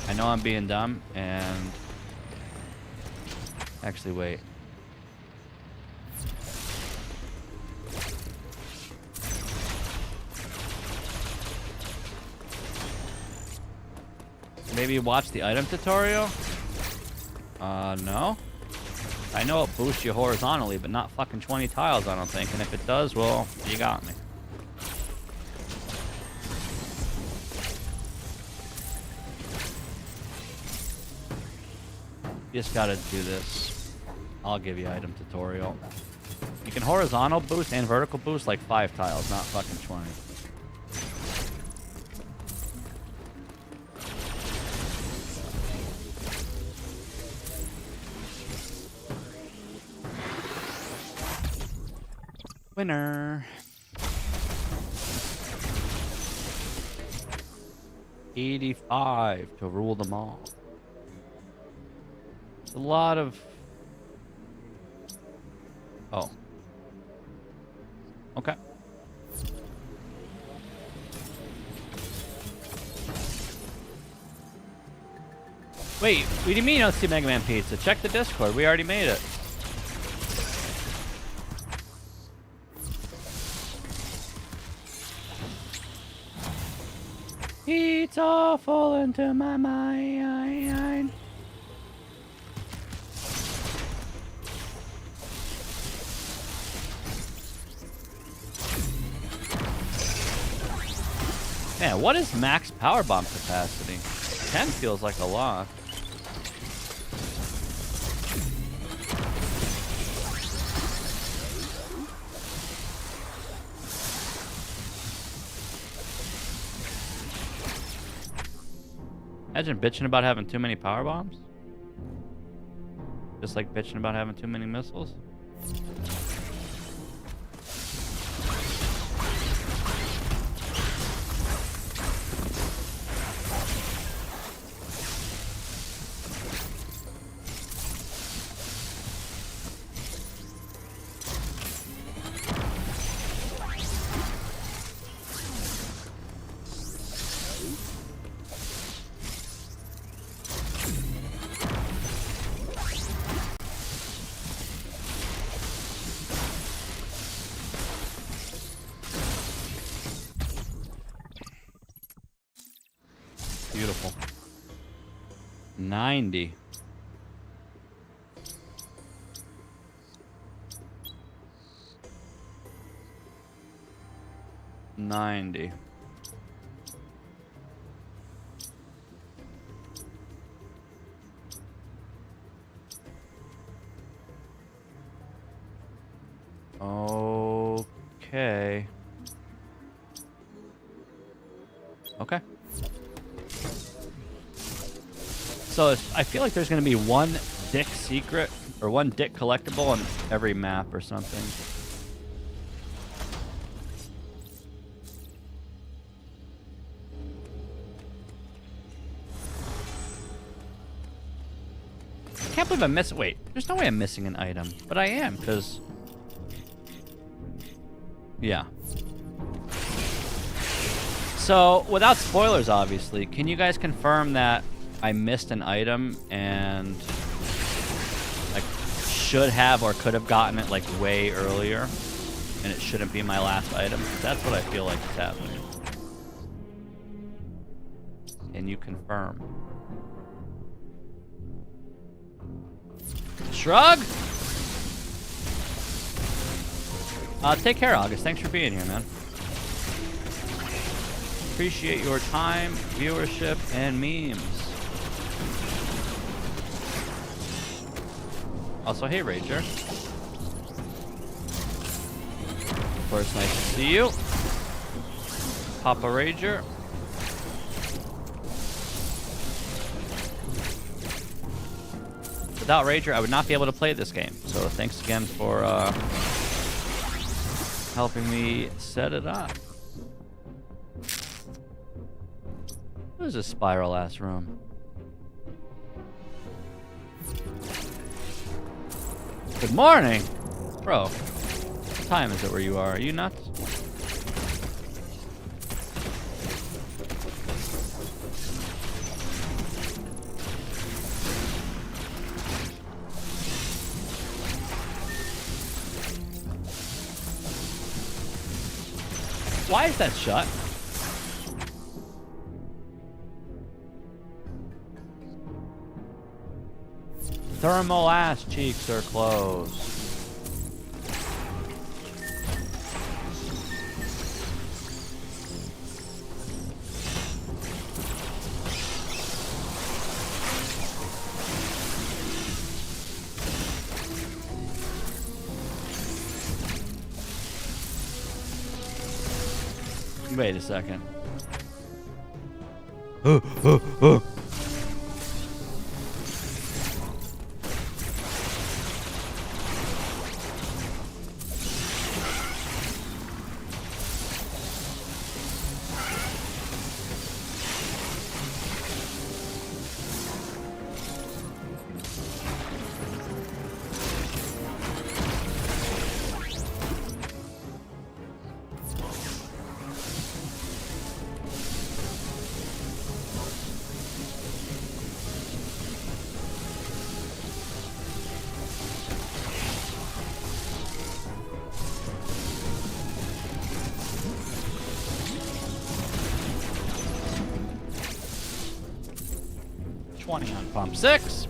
I know I'm being dumb, and... Actually, wait. Maybe watch the item tutorial? No. I know it boosts you horizontally, but not fucking 20 tiles, I don't think. And if it does, well, you got me. You just gotta do this. I'll give you item tutorial. You can horizontal boost and vertical boost like 5 tiles, not fucking 20. Winner. 85 to rule them all. It's a lot of... Oh. Okay. Wait, what do you mean you don't see Mega Man Pizza? Check the Discord. We already made it. It's all falling to my mind. Man, what is max power bomb capacity? 10 feels like a lot. Imagine bitching about having too many power bombs. Just like bitching about having too many missiles. Beautiful. 90. Okay. Okay. So I feel like there's going to be one dick secret or one dick collectible on every map or something. I can't believe I'm missing. Wait, there's no way I'm missing an item, but I am because. Yeah. So without spoilers, obviously, can you guys confirm that I missed an item and I should have or could have gotten it like way earlier and it shouldn't be my last item? That's what I feel like is happening. Can you confirm? Shrug? Take care, August. Thanks for being here, man. Appreciate your time, viewership, and memes. Also, hey, Rager. First, nice to see you. Papa Rager. Without Rager, I would not be able to play this game. So thanks again for helping me set it up. What is this spiral ass room? Good morning! Bro, what time is it where you are? Are you nuts? Why is that shut? Thermal ass cheeks are closed. Wait a second. On pump 6.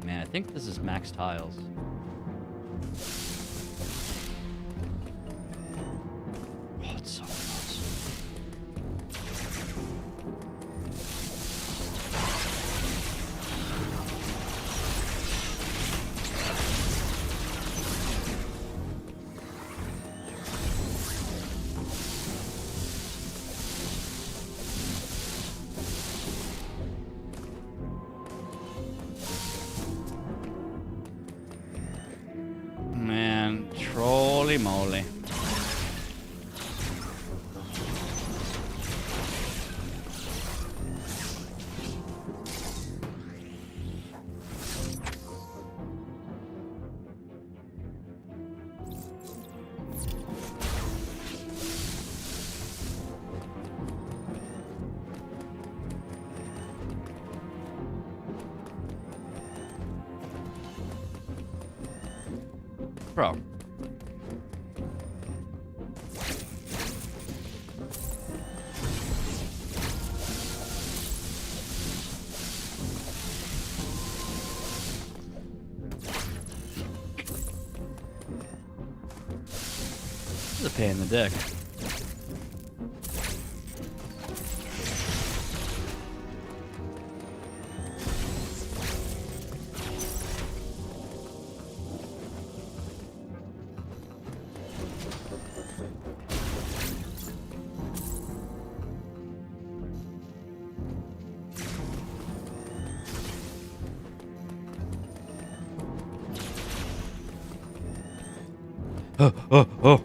I think this is max tiles. Oh, it's so close. Man, trolley moly. Bro. This is a pain in the dick. Oh.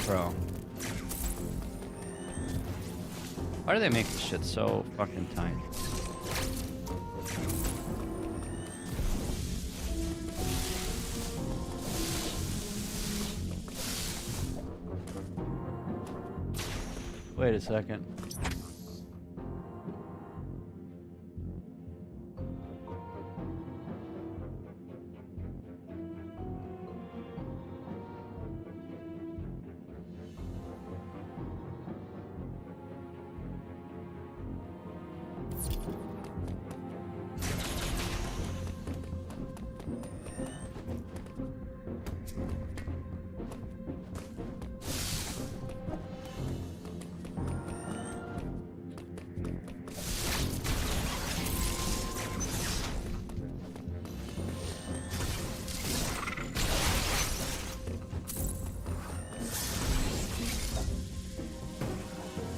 Bro. Why do they make this shit so fucking tight? Wait a second.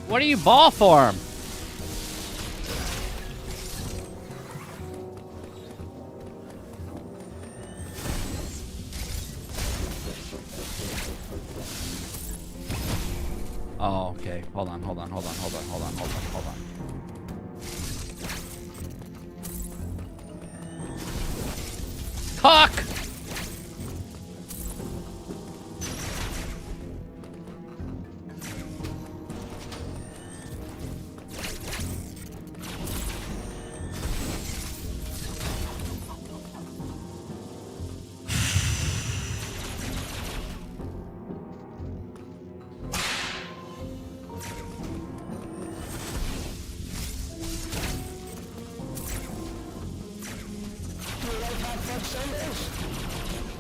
What do you ball for him? Oh, okay. Hold on. Cock!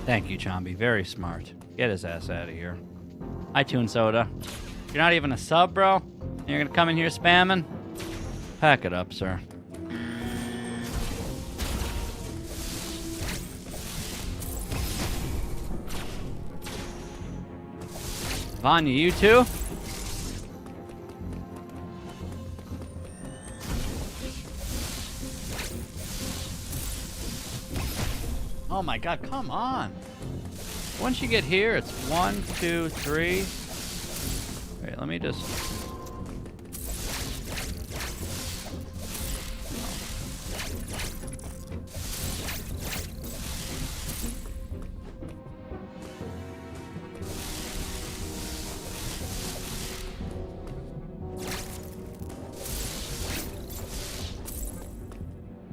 Thank you, Chomby. Very smart. Get his ass out of here. iTunes Soda. You're not even a sub, bro? And you're gonna come in here spamming? Pack it up, sir. Vanya, you too? Oh my god, come on. Once you get here, it's 1, 2, 3. Wait, let me just...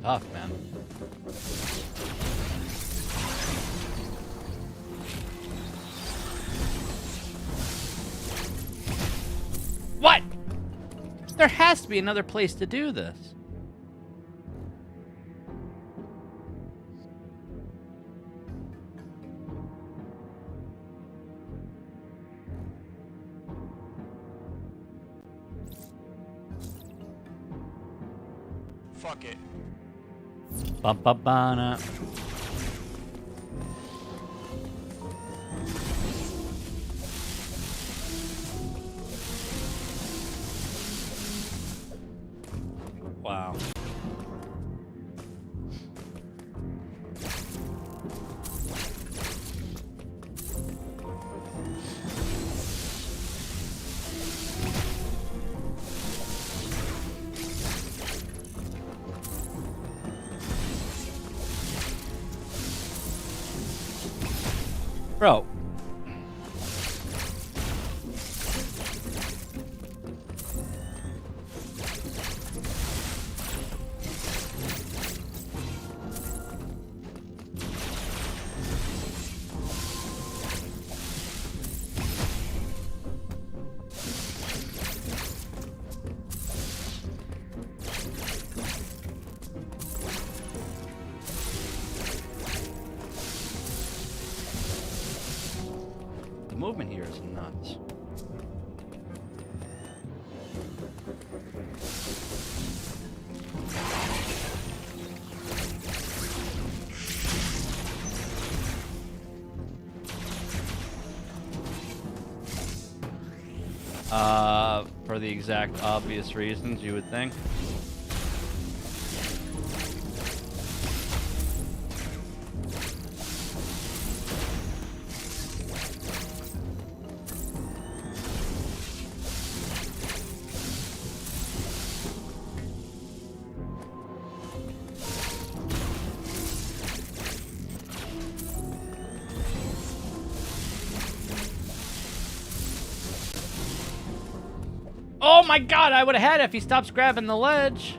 Tough, man. What? There has to be another place to do this. Fuck it. Ba-ba-ba-na. Wow. Bro. The movement here is nuts. For the exact obvious reasons, you would think. Oh my god, I would have had it if he stops grabbing the ledge.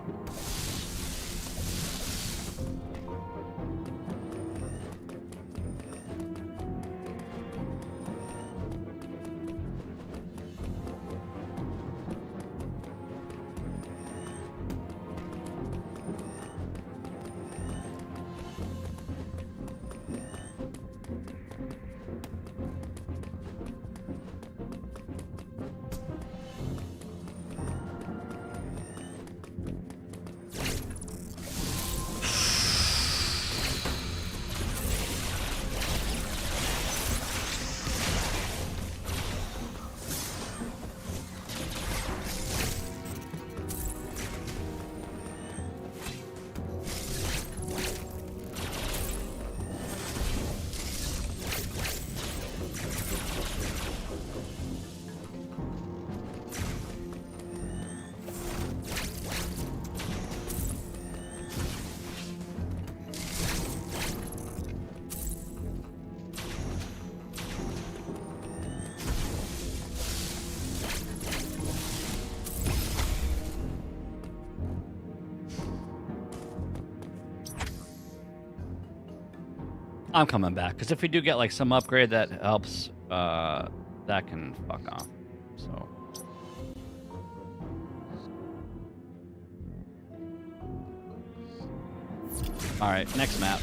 I'm coming back, because if we do get like some upgrade that helps, that can fuck off. So. Alright, next map.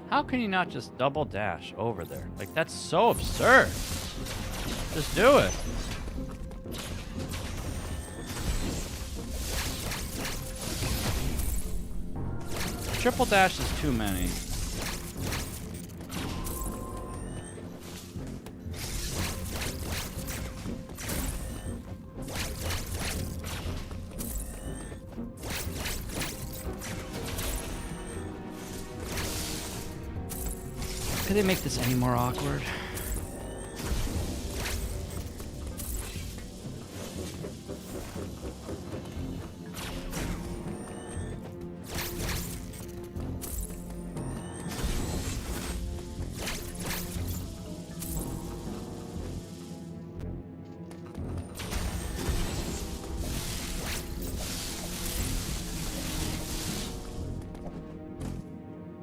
How can you not just double dash over there? Like, that's so absurd. Just do it. Triple dash is too many. Could they make this any more awkward?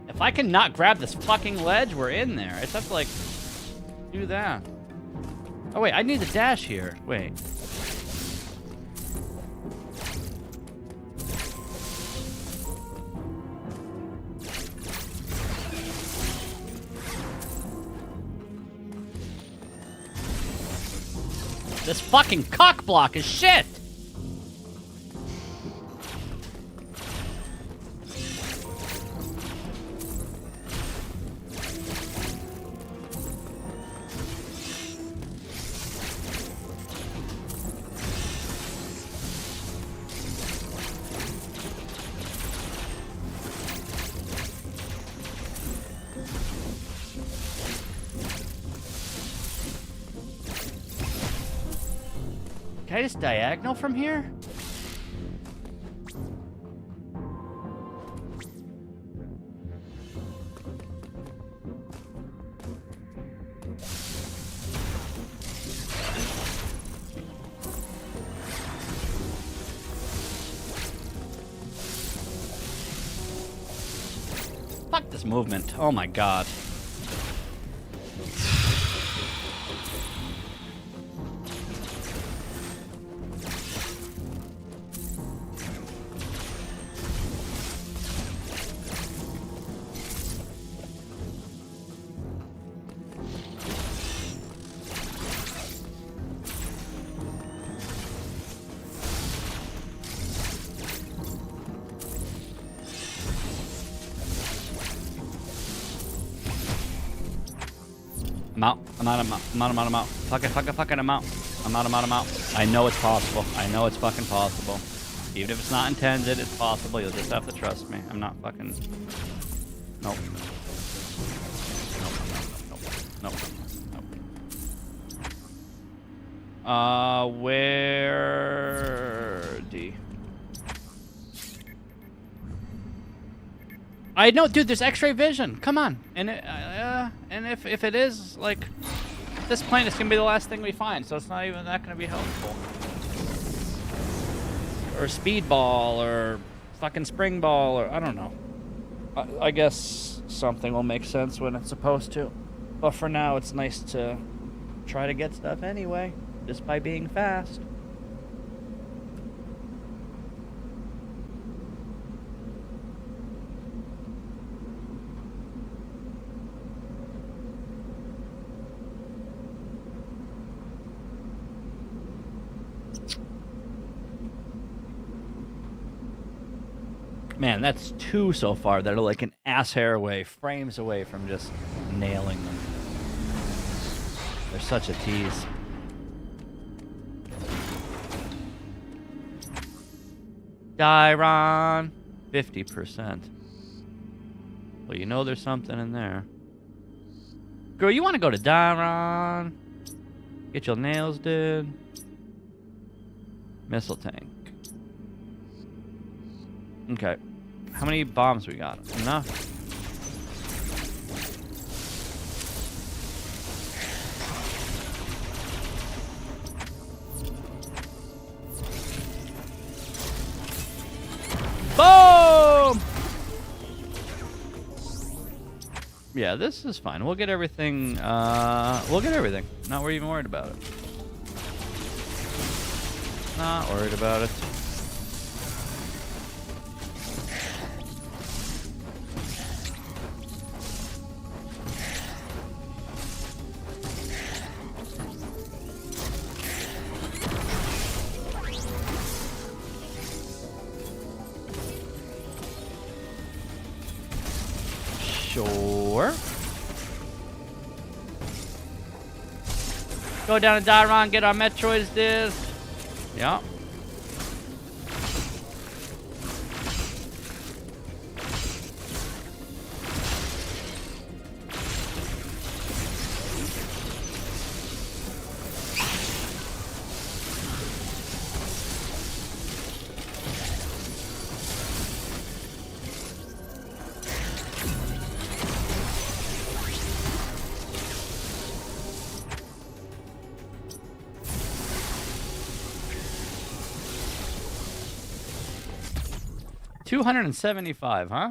If I can not grab this fucking ledge, we're in there. I just have to, like, do that. Oh, wait, I need the dash here. Wait. This fucking cock block is shit! Can I just diagonal from here? Fuck this movement. Oh my god. I'm out. Fucking, I'm out. I'm out. I know it's possible. I know it's fucking possible. Even if it's not intended, it's possible. You'll just have to trust me. I'm not fucking... Nope. Where D? I know, dude. There's X-ray vision. Come on, and if it is like this plane, it's gonna be the last thing we find, so it's not even that gonna be helpful. Or speedball, or fucking spring ball, or I don't know. I guess something will make sense when it's supposed to, but for now, it's nice to try to get stuff anyway, just by being fast. Man, that's 2 so far that are like an ass hair away, frames away from just nailing them. They're such a tease. Dairon, 50%. Well, you know there's something in there. Girl, you want to go to Dairon? Get your nails did. Missile tank. Okay. How many bombs we got? Enough. Boom! Yeah, this is fine. We'll get everything. We'll get everything. Not even worried about it. Not worried about it. Sure. Go down to Dairon, get our Metroids this. Yeah. $275, huh?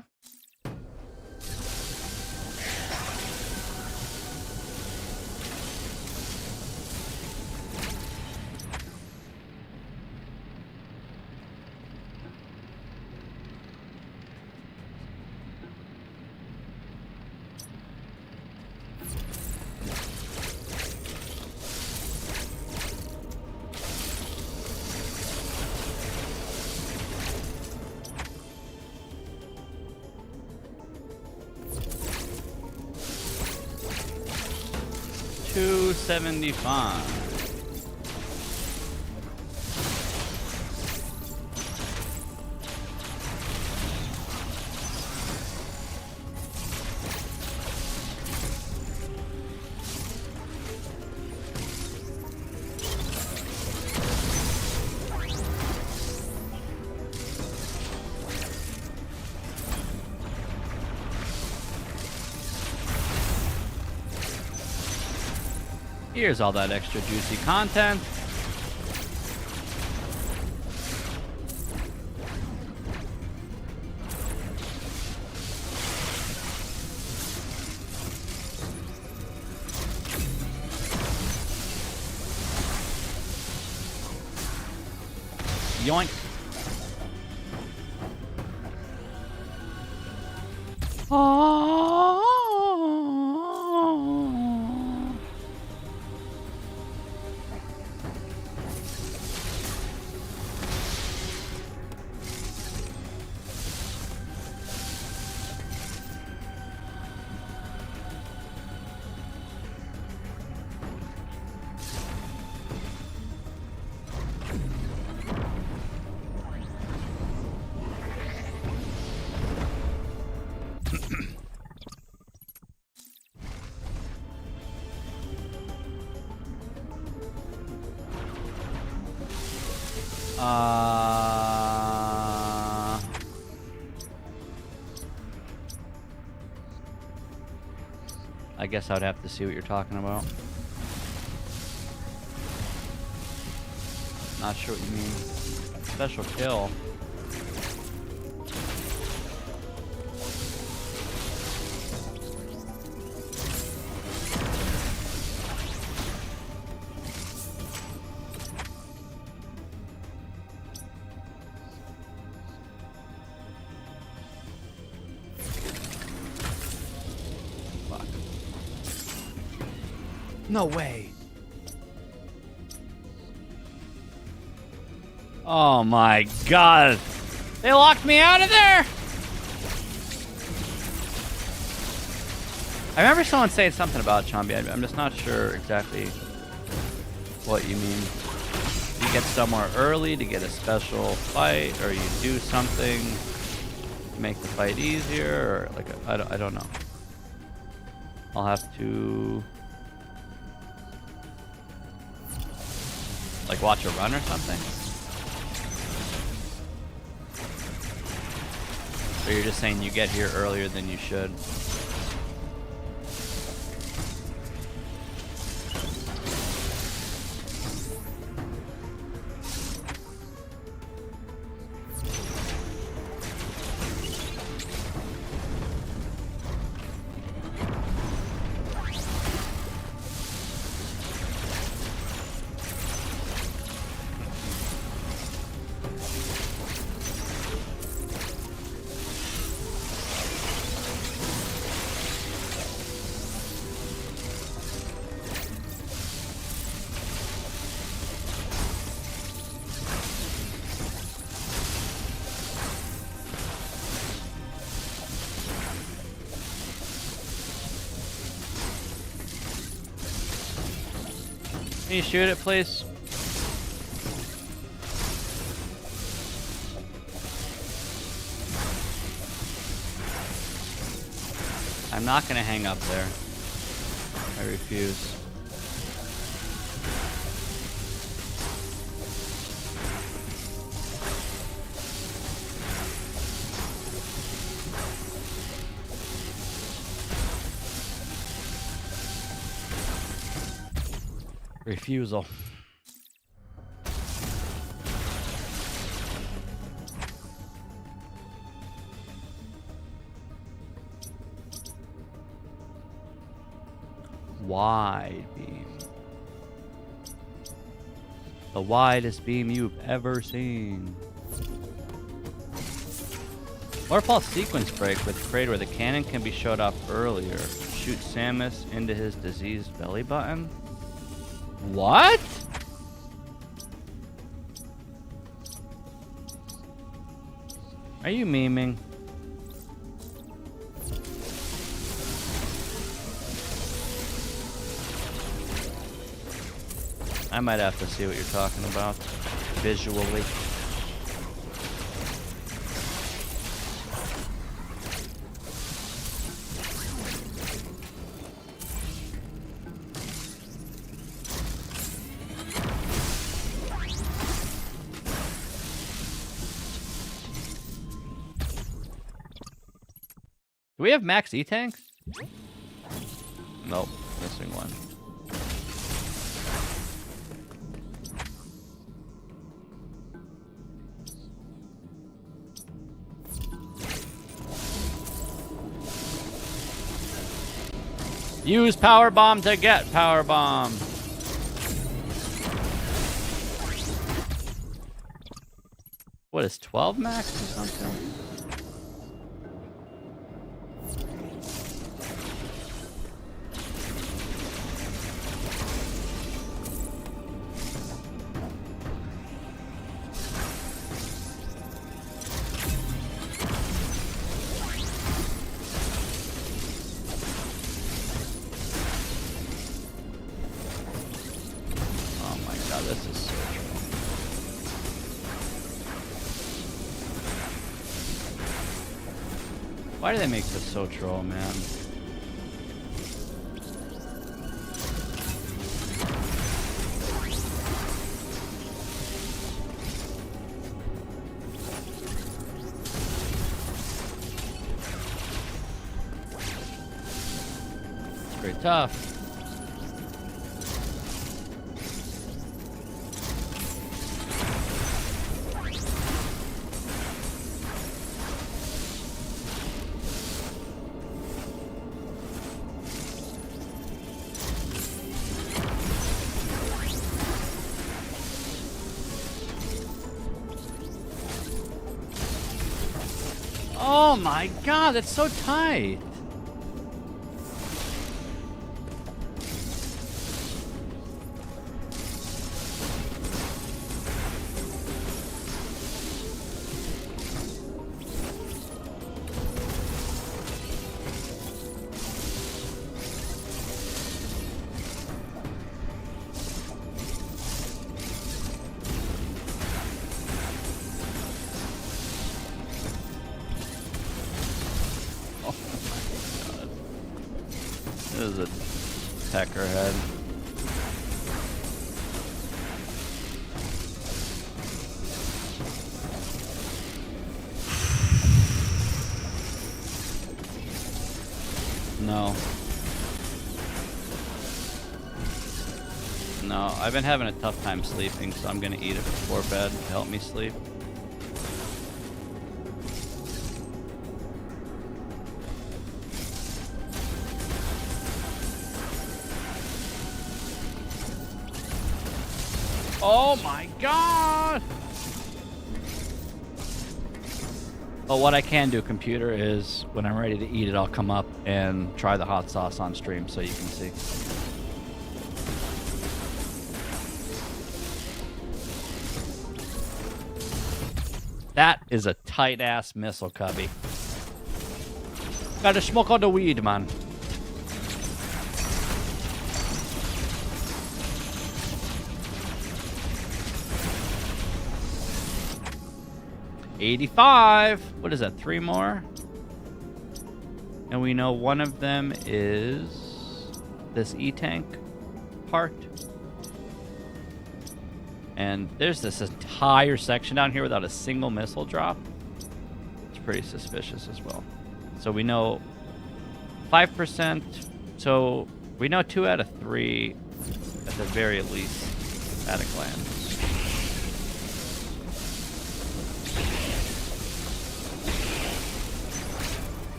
$275. Here's all that extra juicy content. Yoink. Oh. I guess I would have to see what you're talking about. Not sure what you mean. Special kill. Fuck. No way. Oh my god. They locked me out of there? I remember someone saying something about Chombi. I'm just not sure exactly what you mean. You get somewhere early to get a special fight, or you do something to make the fight easier, or like I don't know. I'll have to like watch a run or something. Or you're just saying you get here earlier than you should. Can you shoot it, please? I'm not gonna hang up there. I refuse. Refusal. Wide beam. The widest beam you've ever seen. Waterfall sequence break with Kraid where the cannon can be showed up earlier. Shoot Samus into his diseased belly button. What? Are you memeing? I might have to see what you're talking about visually. Do we have max E-tanks? Nope, missing one. Use power bomb to get power bomb. What is 12 max or something? This is so troll. Why do they make this so troll, man? Pretty tough. Oh my god, that's so tight. This is a pecker head. No. No, I've been having a tough time sleeping, so I'm gonna eat it before bed to help me sleep. Oh my god! But what I can do, computer, is when I'm ready to eat it, I'll come up and try the hot sauce on stream so you can see. That is a tight-ass missile, Cubby. Gotta smoke all the weed, man. $85. What is that? 3 more? And we know one of them is this E-tank part. And there's this entire section down here without a single missile drop. It's pretty suspicious as well. So we know 5%. So we know 2 out of 3 at the very least at a glance.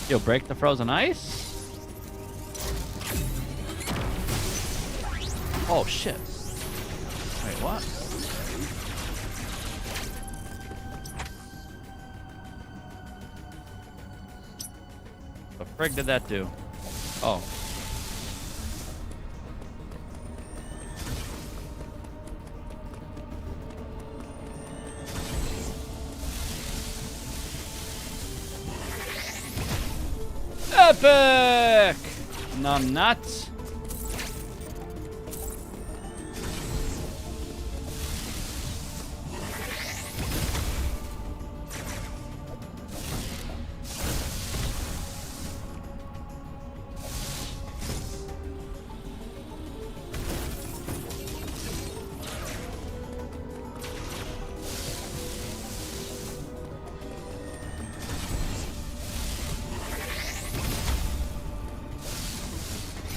Yo, break the frozen ice? Oh, shit. Wait, what? The frig did that do? Oh. Epic! Numb nuts.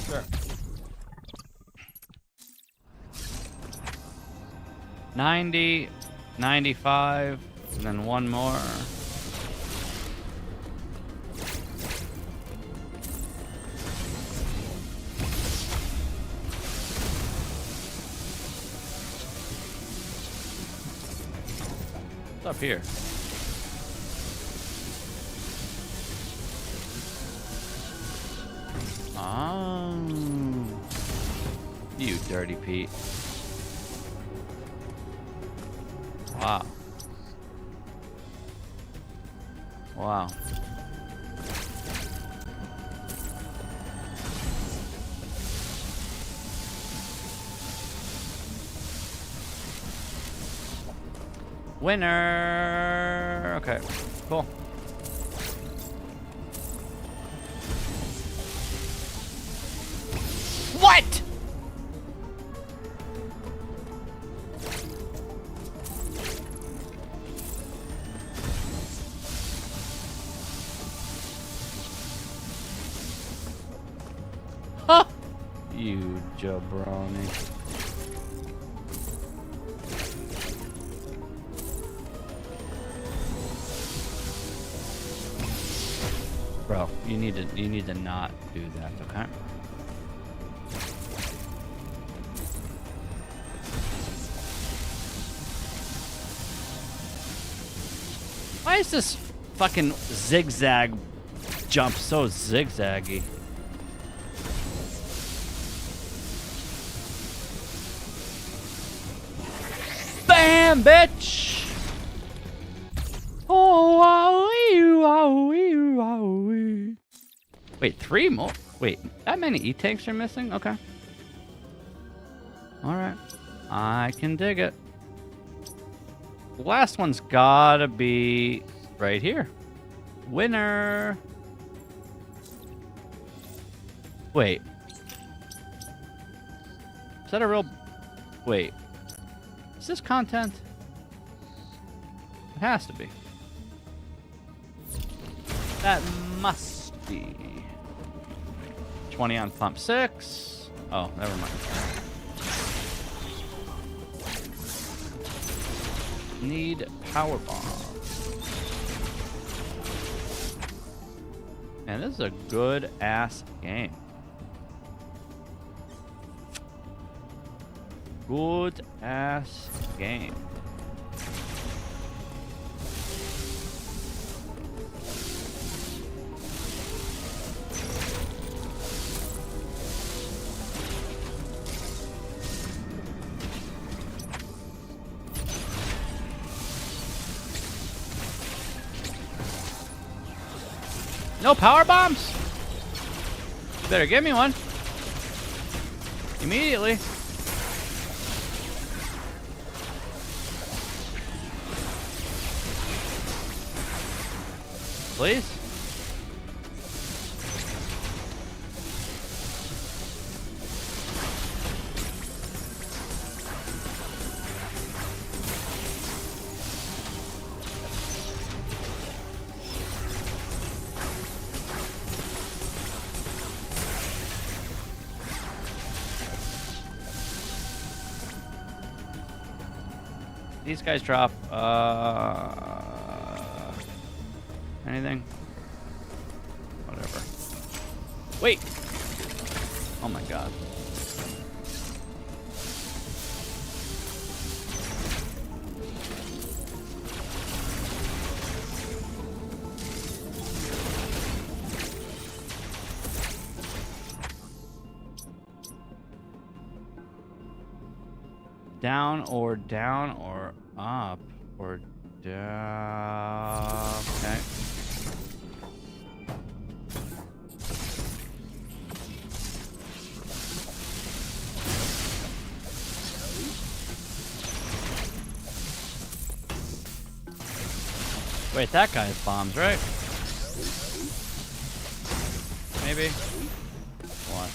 Sure. 90, 95, and then one more. What's up here? You dirty Pete. Wow. Wow. Winner. Okay, cool. What? You jabroni. Bro, you need to not do that, okay? Why is this fucking zigzag jump so zigzaggy? Bam, bitch! Oh, wowie. Wait, 3 more? Wait, that many E-tanks are missing? Okay. Alright. I can dig it. The last one's gotta be right here. Winner! Wait. Is that a real... Wait. Is this content? It has to be. That must be. 20 on pump 6. Oh, never mind. Need power bomb. Man, this is a good ass game. Good ass game. No power bombs? You better give me one. Immediately. Please? These guys drop, anything? Whatever. Wait! Oh my god. Down or up or down. Okay. Wait, that guy has bombs, right? Maybe. What?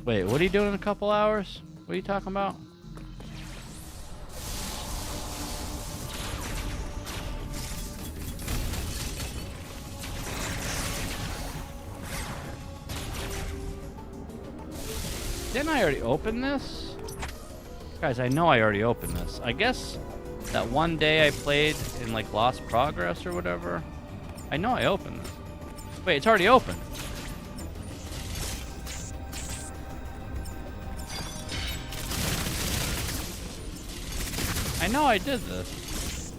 Wait, what are you doing in a couple hours? What are you talking about? Didn't I already open this? Guys, I know I already opened this. I guess that one day I played in like Lost Progress or whatever. I know I opened this. Wait, it's already open. I know I did this.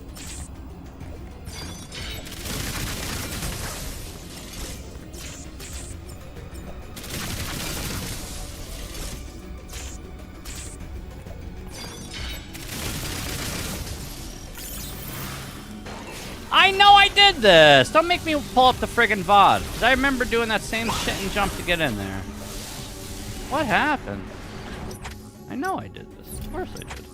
I know I did this! Don't make me pull up the friggin' VOD. Because I remember doing that same shit and jump to get in there. What happened? I know I did this. Of course I did.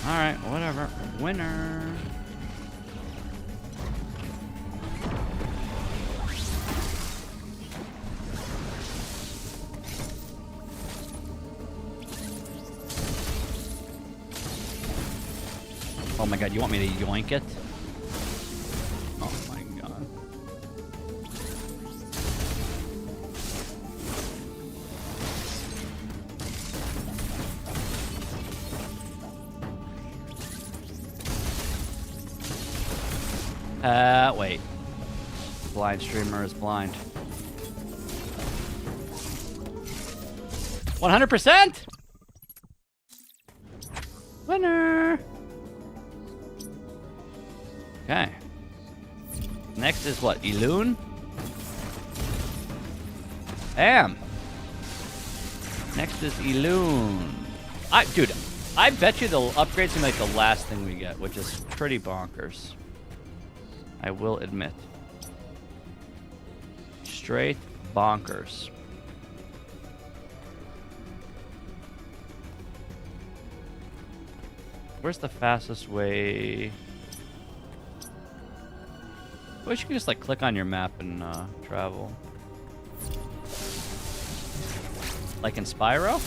Alright, whatever. Winner. Oh my god, you want me to yoink it? Oh my god. Wait. Blind streamer is blind. 100%? Winner! Okay. Next is what? Elune? Bam! Next is Elune. Dude, I bet you the upgrade's gonna be like the last thing we get, which is pretty bonkers. I will admit. Straight bonkers. Where's the fastest way? I wish you could just like click on your map and travel. Like in Spyro?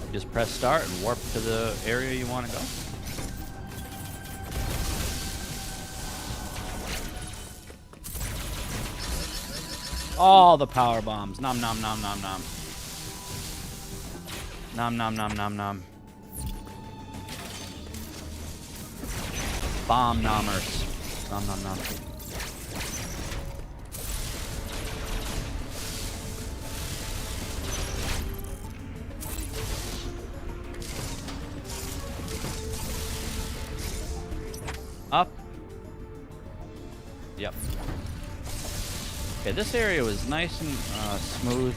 You just press start and warp to the area you want to go. All the power bombs. Nom nom nom nom nom. Nom nom nom nom nom. Bomb nommers. Nom nom nom. Up. Yep. Okay, this area was nice and smooth.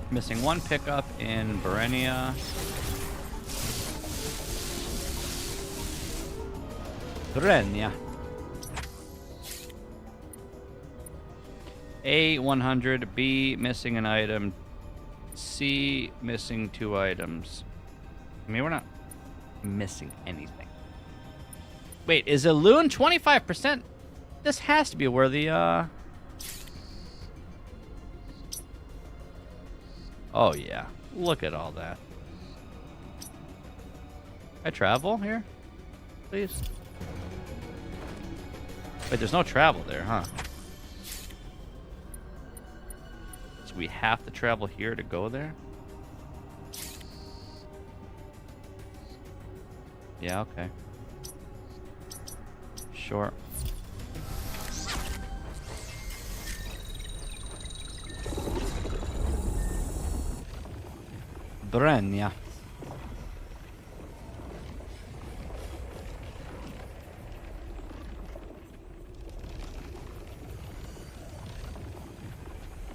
Missing one pickup in Berenia. Berenia. A 100, B missing an item, C missing 2 items. I mean, we're not missing anything. Wait, is Elune 25%? This has to be where the oh yeah, look at all that. I travel here, please. Wait, there's no travel there, huh? So we have to travel here to go there? Yeah, okay. Sure. Brenya.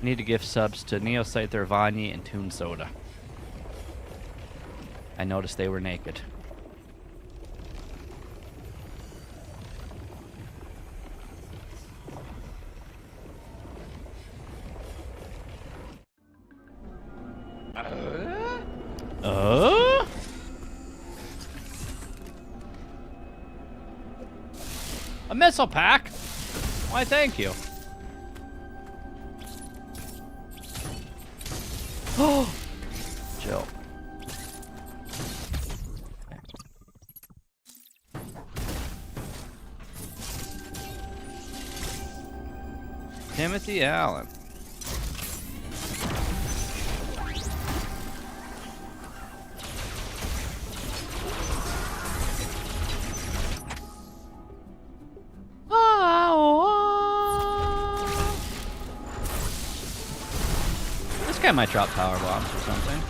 Need to give subs to Neoscyther, Vani, and Toon Soda. I noticed they were naked. A missile pack? Why, thank you. Oh, chill. Timothy Allen. This guy might drop power bombs or something.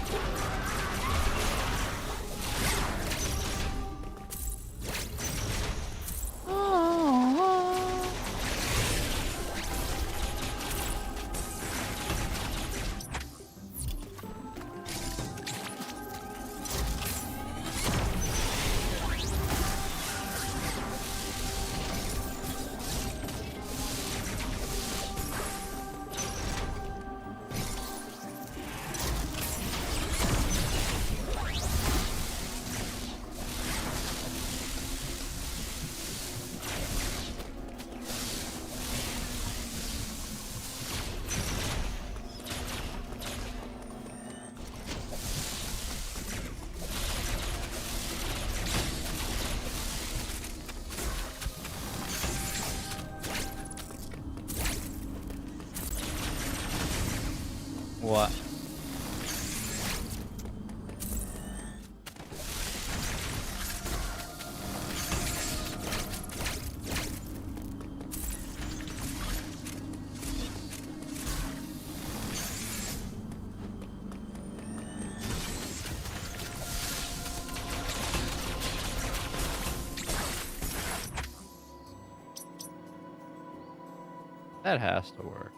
What? That has to work.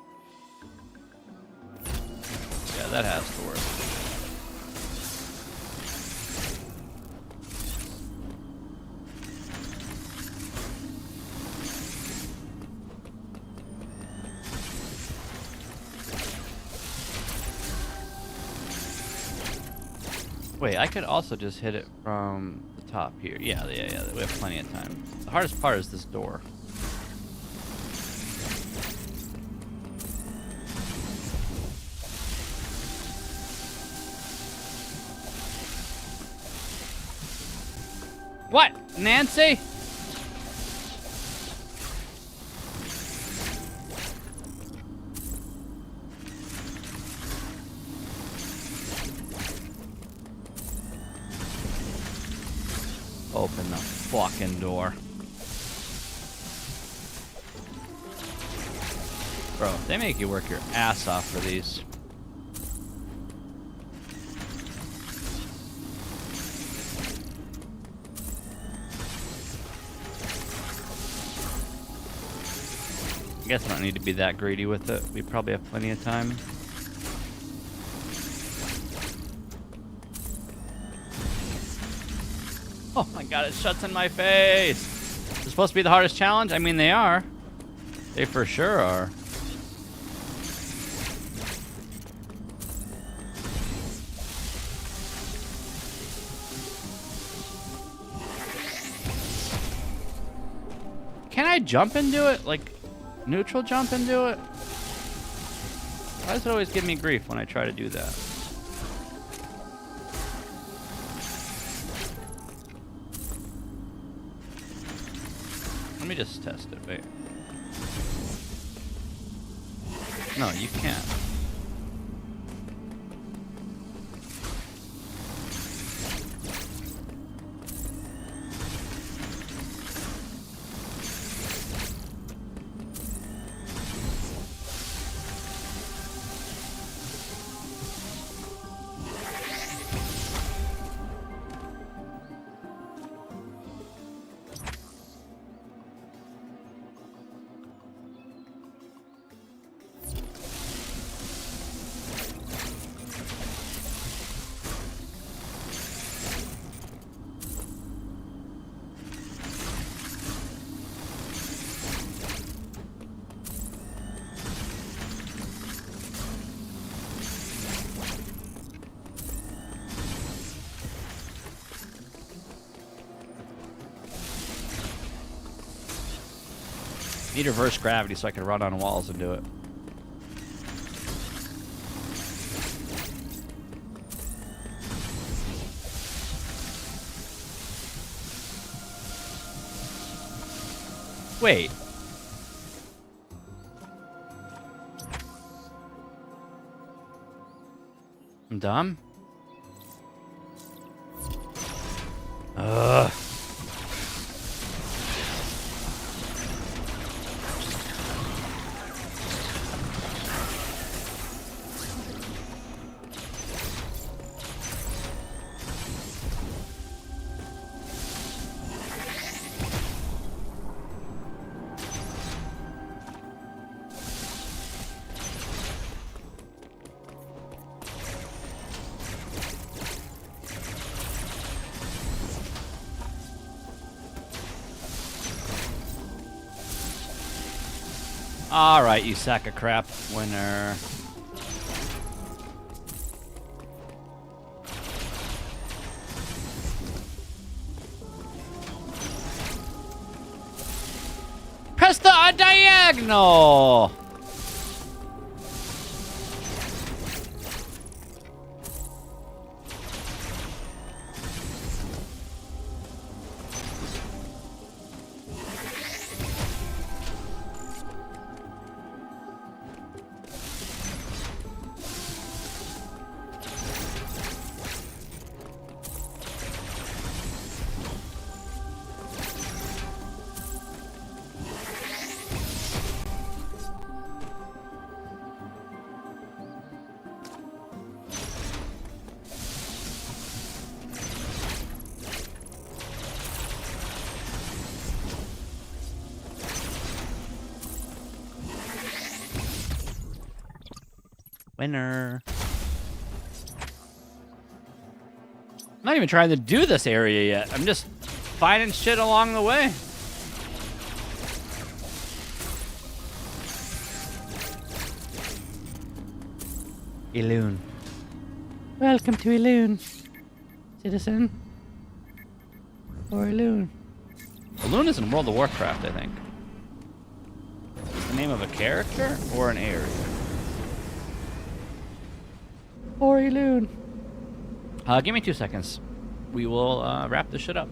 Yeah, that has to work. Wait, I could also just hit it from the top here. Yeah, we have plenty of time. The hardest part is this door. What, Nancy? Open the fucking door. Bro, they make you work your ass off for these. I guess I don't need to be that greedy with it. We probably have plenty of time. Oh my god, it shuts in my face! Is it supposed to be the hardest challenge? I mean, they are. They for sure are. Can I jump into it? Like, neutral jump into it? Why does it always give me grief when I try to do that? Let me just test it, wait. No, you can't. Need reverse gravity so I can run on walls and do it. Wait. I'm dumb? Ugh. Alright, you sack of crap, winner. Press the diagonal! Winner. I'm not even trying to do this area yet. I'm just finding shit along the way. Elune. Welcome to Elune, citizen. Or Elune. Elune is in World of Warcraft, I think. It's the name of a character or an area? Or Elune. Give me 2 seconds. We will wrap this shit up.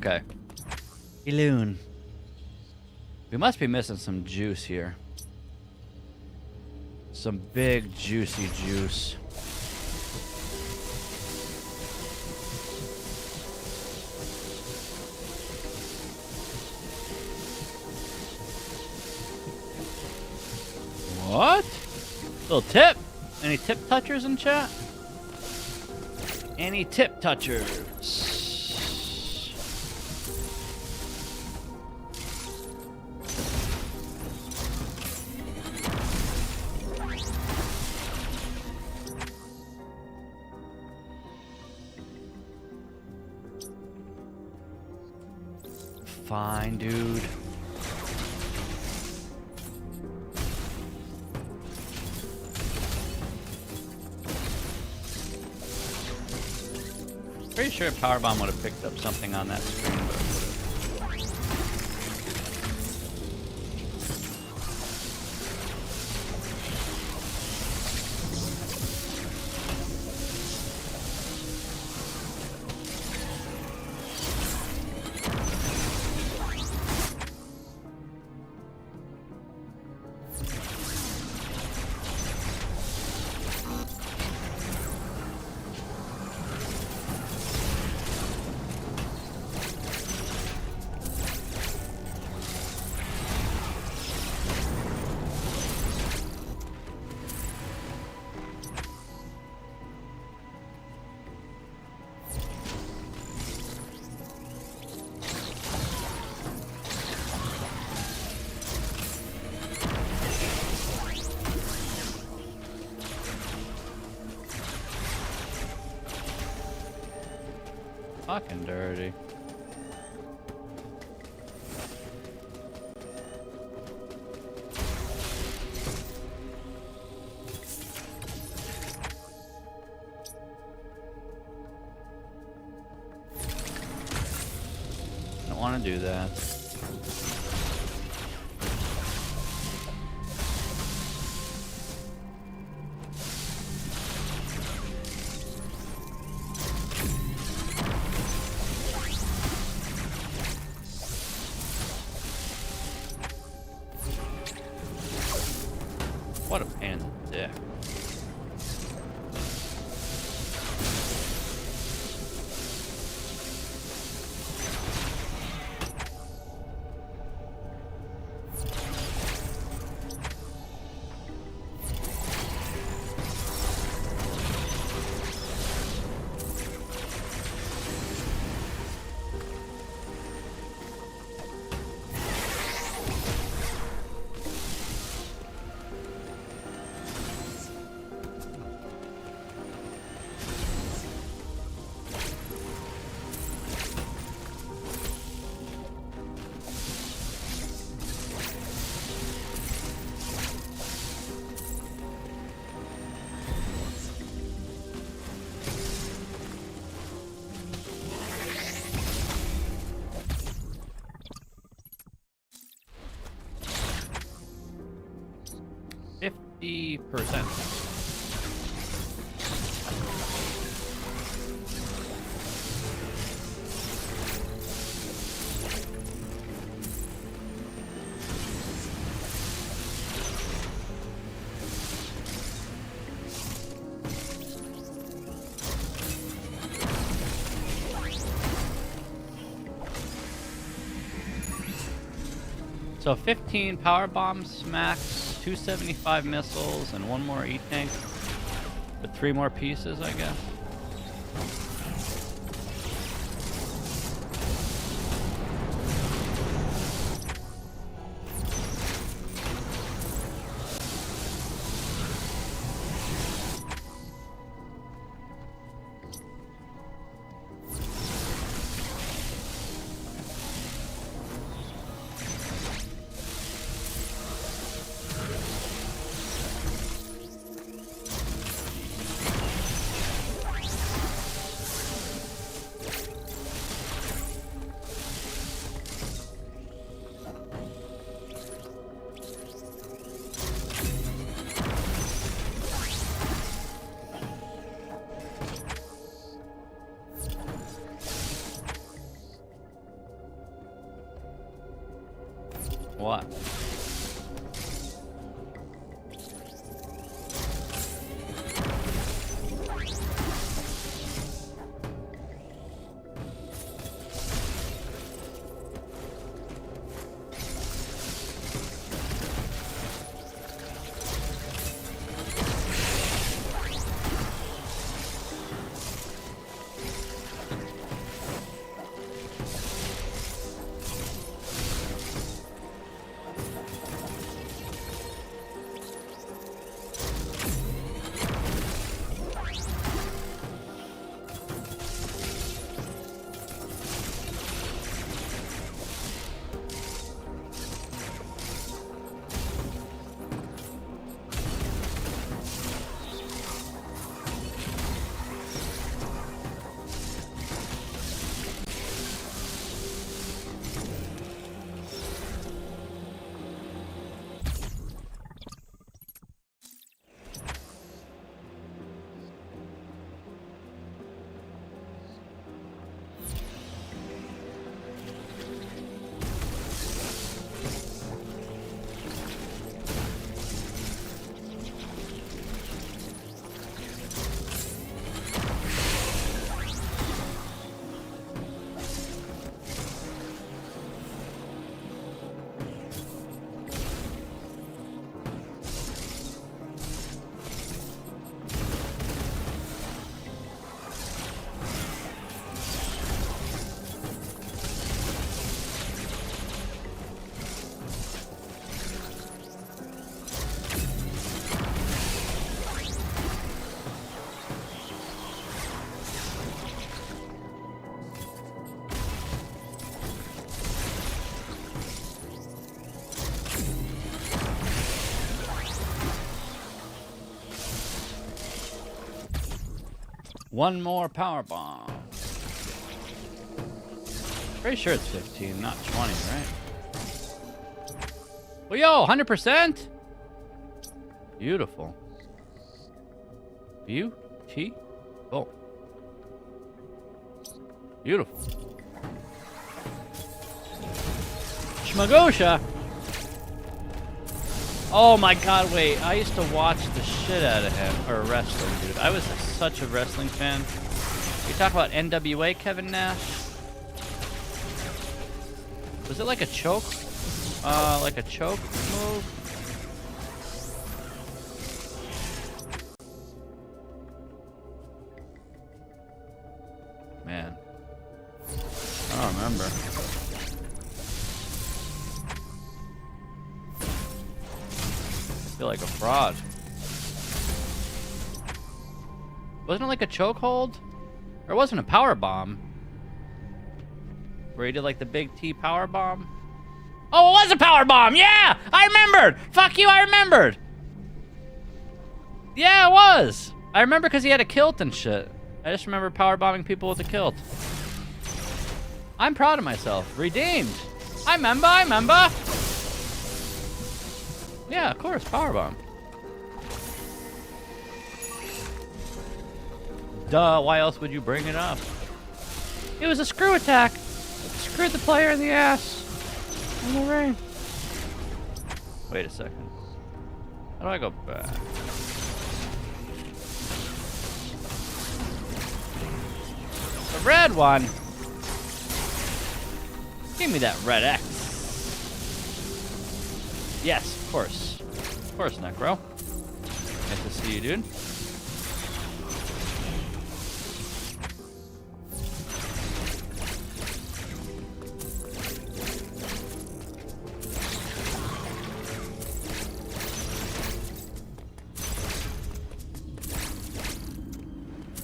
Okay. Balloon. We must be missing some juice here. Some big juicy juice. What? Little tip? Any tip touchers in chat? Any tip touchers? Fine, dude. Pretty sure Powerbomb would have picked up something on that screen, but fucking dirty. Don't want to do that. What a pain in the dick. %. So 15 power bombs max, 275 missiles, and one more E-tank. With 3 more pieces, I guess. What? One more power bomb. Pretty sure it's 15, not 20, right? Well, yo, 100%? Beautiful. Beautiful. Beautiful. Shmagosha. Oh my god, wait. I used to watch the shit out of him. Or wrestling, dude. I was such a wrestling fan. You talk about NWA, Kevin Nash? Was it like a choke? Like a choke move? Man. I don't remember. I feel like a fraud. Wasn't it like a chokehold? Or it wasn't a power bomb? Where he did like the big T power bomb? Oh, it was a power bomb! Yeah! I remembered! Fuck you, I remembered! Yeah, it was! I remember because he had a kilt and shit. I just remember power bombing people with a kilt. I'm proud of myself. Redeemed. I remember. Yeah, of course, power bomb. Duh, why else would you bring it up? It was a screw attack. It screwed the player in the ass. In the ring. Wait a second. How do I go back? The red one. Give me that red X. Yes, of course. Of course, Necro. Nice to see you, dude.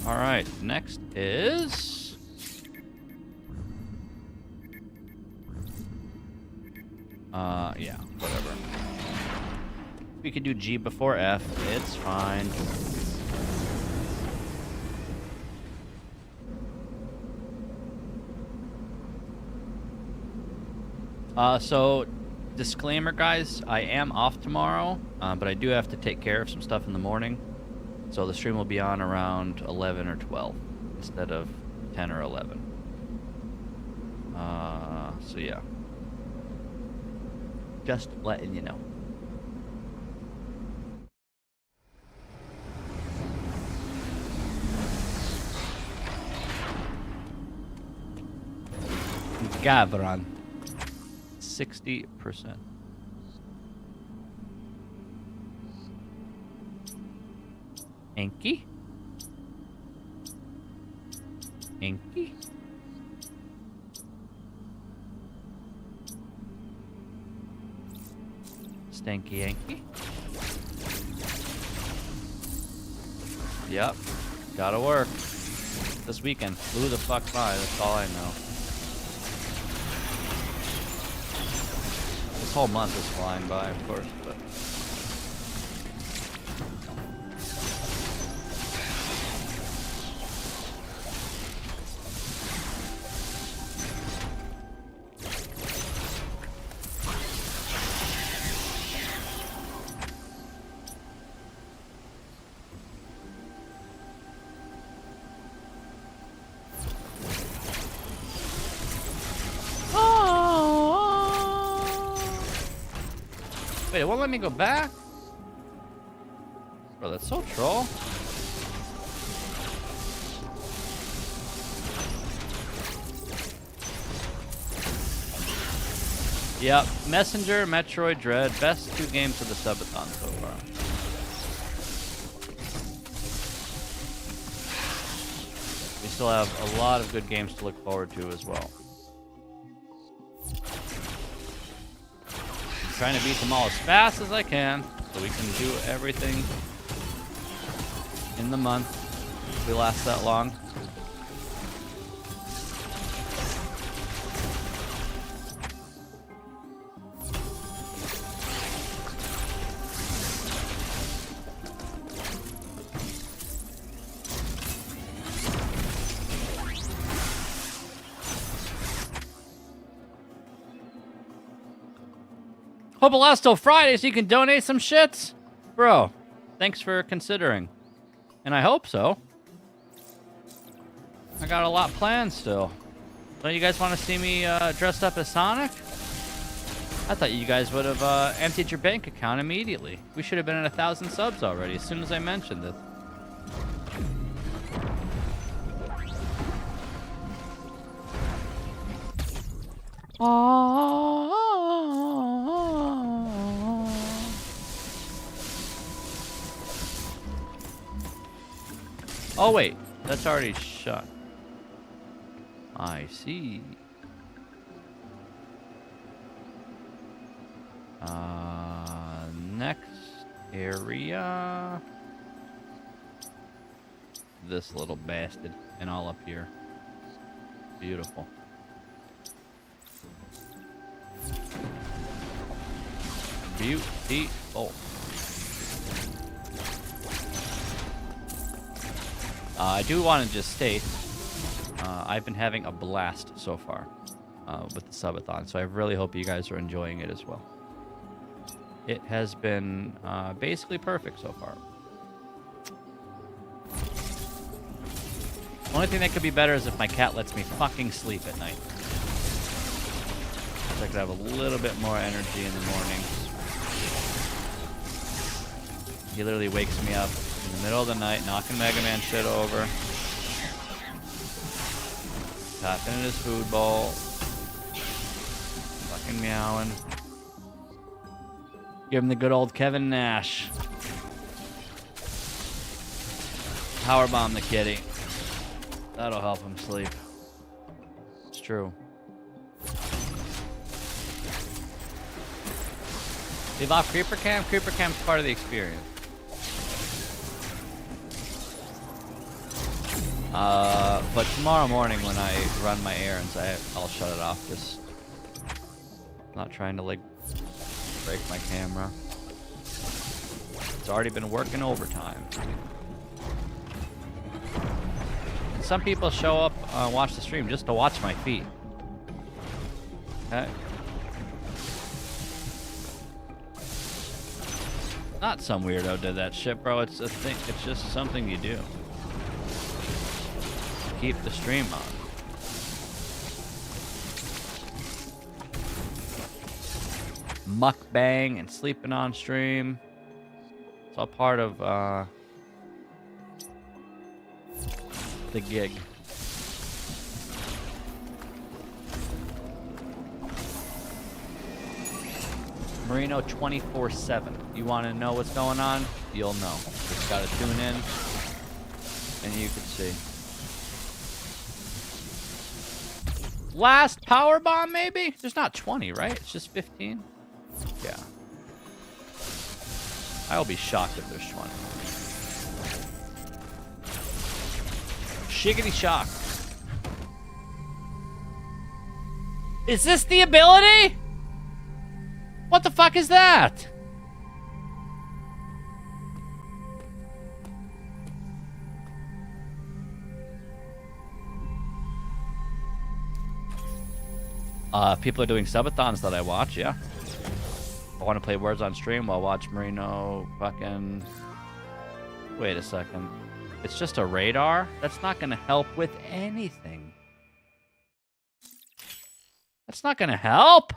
All right, next is yeah, whatever. We could do G before F. It's fine. So disclaimer, guys, I am off tomorrow, but I do have to take care of some stuff in the morning. So the stream will be on around 11 or 12 instead of 10 or 11. So yeah. Just letting you know. Gavron. 60%. Inky? Inky? Stanky Yankee? Yep. Gotta work. This weekend. Flew the fuck by, that's all I know. This whole month is flying by, of course, but... Wait, it won't let me go back? Bro, that's so troll. Yep, Messenger, Metroid Dread, best 2 games of the subathon so far. We still have a lot of good games to look forward to as well. Trying to beat them all as fast as I can so we can do everything in the month if we last that long. Hope it lasts till Friday so you can donate some shits. Bro, thanks for considering. And I hope so. I got a lot planned still. Don't you guys want to see me dressed up as Sonic? I thought you guys would have emptied your bank account immediately. We should have been at 1,000 subs already as soon as I mentioned it. Oh wait, that's already shut. I see. Next area. This little bastard, and all up here. Beautiful. Beautiful. I do want to just state, I've been having a blast so far with the subathon, so I really hope you guys are enjoying it as well. It has been basically perfect so far. Only thing that could be better is if my cat lets me fucking sleep at night. So I could have a little bit more energy in the mornings. He literally wakes me up in the middle of the night, knocking Mega Man shit over. Tapping in his food bowl. Fucking meowing. Give him the good old Kevin Nash. Powerbomb the kitty. That'll help him sleep. It's true. Leave off Creeper Cam? Creeper Cam's part of the experience. But tomorrow morning when I run my errands, I'll shut it off. Just not trying to like break my camera. It's already been working overtime. And some people show up, watch the stream just to watch my feet. Okay. Not some weirdo did that shit, bro. It's a thing. It's just something you do. Keep the stream on. mukbang and sleeping on stream. It's all part of the gig. Marino 24/7. You want to know what's going on? You'll know. Just gotta tune in, and you can see. Last power bomb, maybe? There's not 20, right? It's just 15. Yeah. I'll be shocked if there's 20. Shiggity shocked. Is this the ability? What the fuck is that? People are doing subathons that I watch, yeah. I want to play words on stream while watch Marino fucking... Wait a second. It's just a radar? That's not gonna help with anything. That's not gonna help!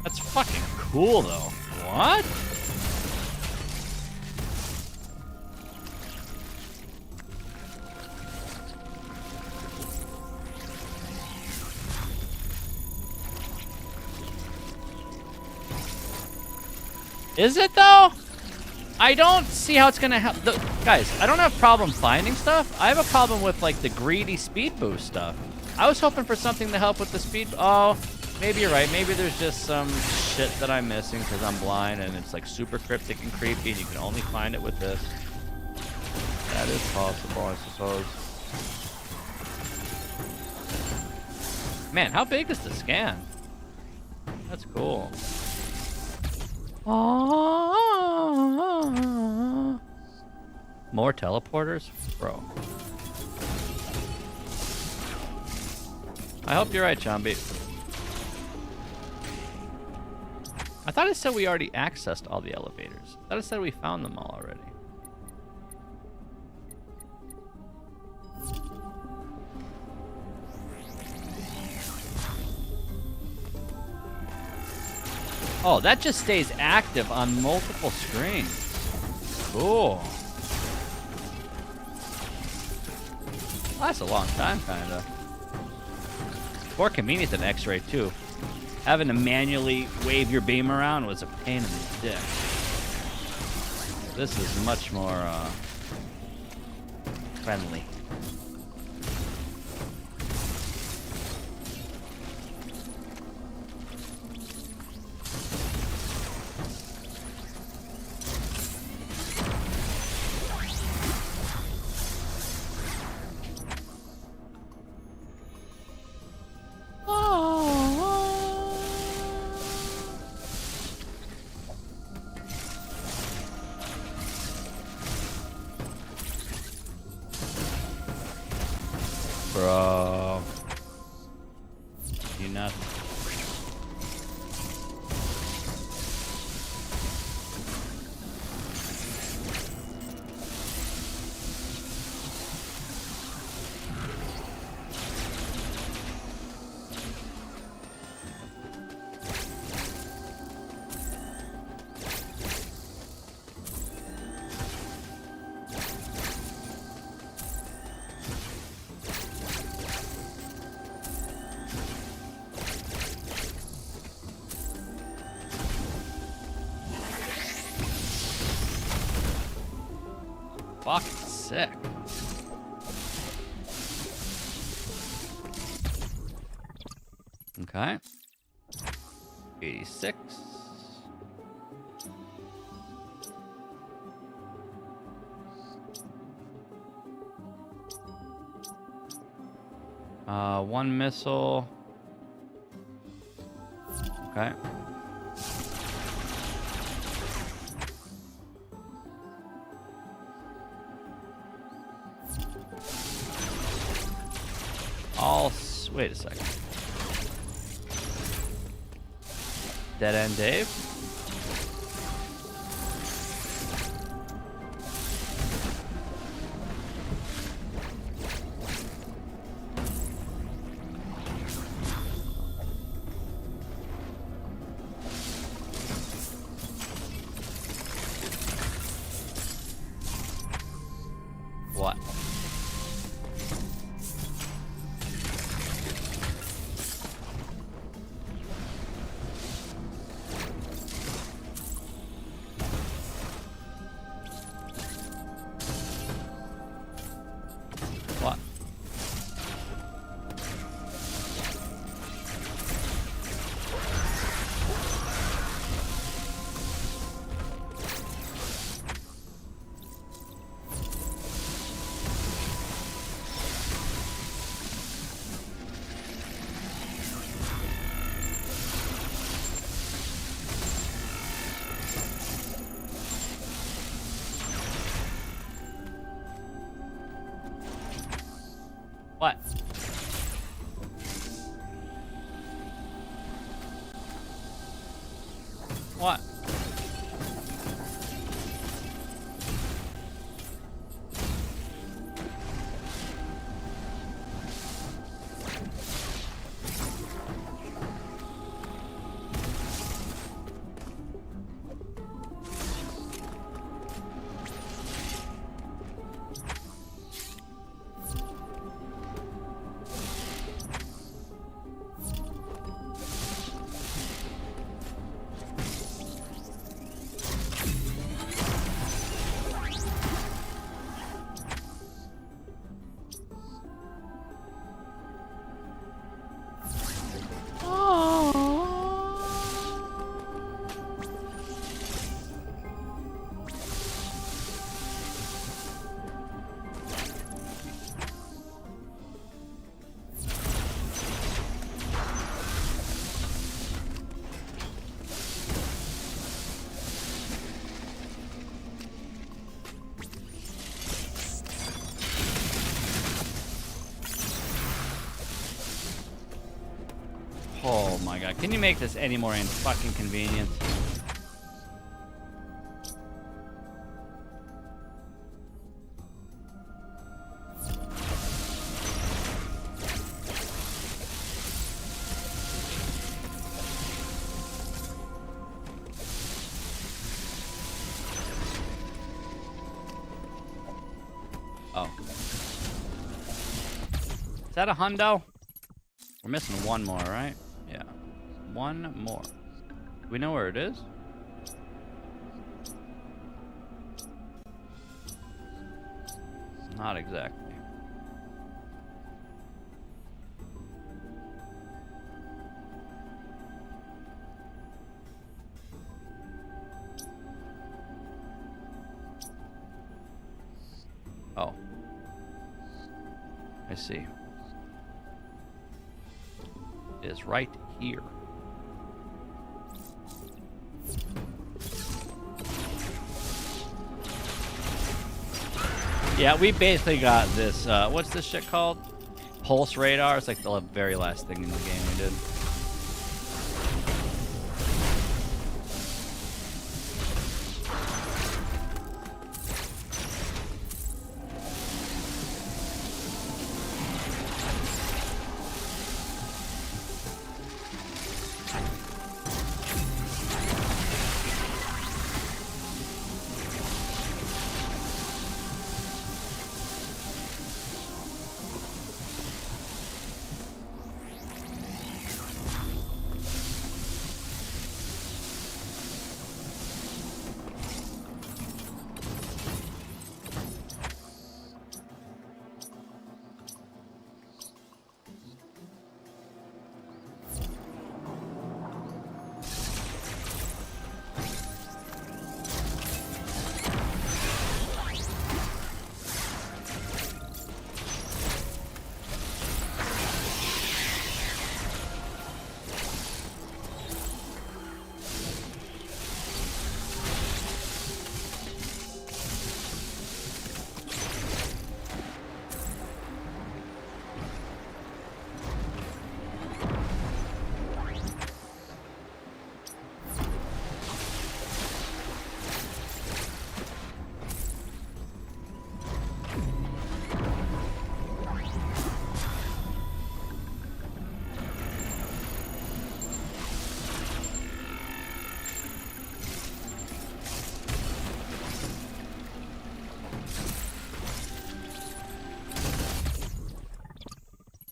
That's fucking cool, though. What? Is it, though? I don't see how it's gonna help. Guys, I don't have a problem finding stuff. I have a problem with, like, the greedy speed boost stuff. I was hoping for something to help with the speed... Oh... Maybe you're right. Maybe there's just some shit that I'm missing because I'm blind and it's like super cryptic and creepy and you can only find it with this. That is possible, I suppose. Man, how big is the scan? That's cool. More teleporters? Bro. I hope you're right, Chombi. I thought it said we already accessed all the elevators. I thought it said we found them all already. Oh, that just stays active on multiple screens. Cool. Well, that's a long time, kinda. More convenient than X-ray, too. Having to manually wave your beam around was a pain in the dick. This is much more friendly. Bro. You nuts. Fucking sick. Okay. 86. One missile. Okay. Wait a second. Dead end Dave? What? Oh my god, can you make this any more fucking convenient? Oh. Is that a hundo? We're missing one more, right? Yeah. One more. Do we know where it is? Not exactly. Oh. I see. It is right here. Yeah, we basically got this, what's this shit called? Pulse radar. It's like the very last thing in the game we did.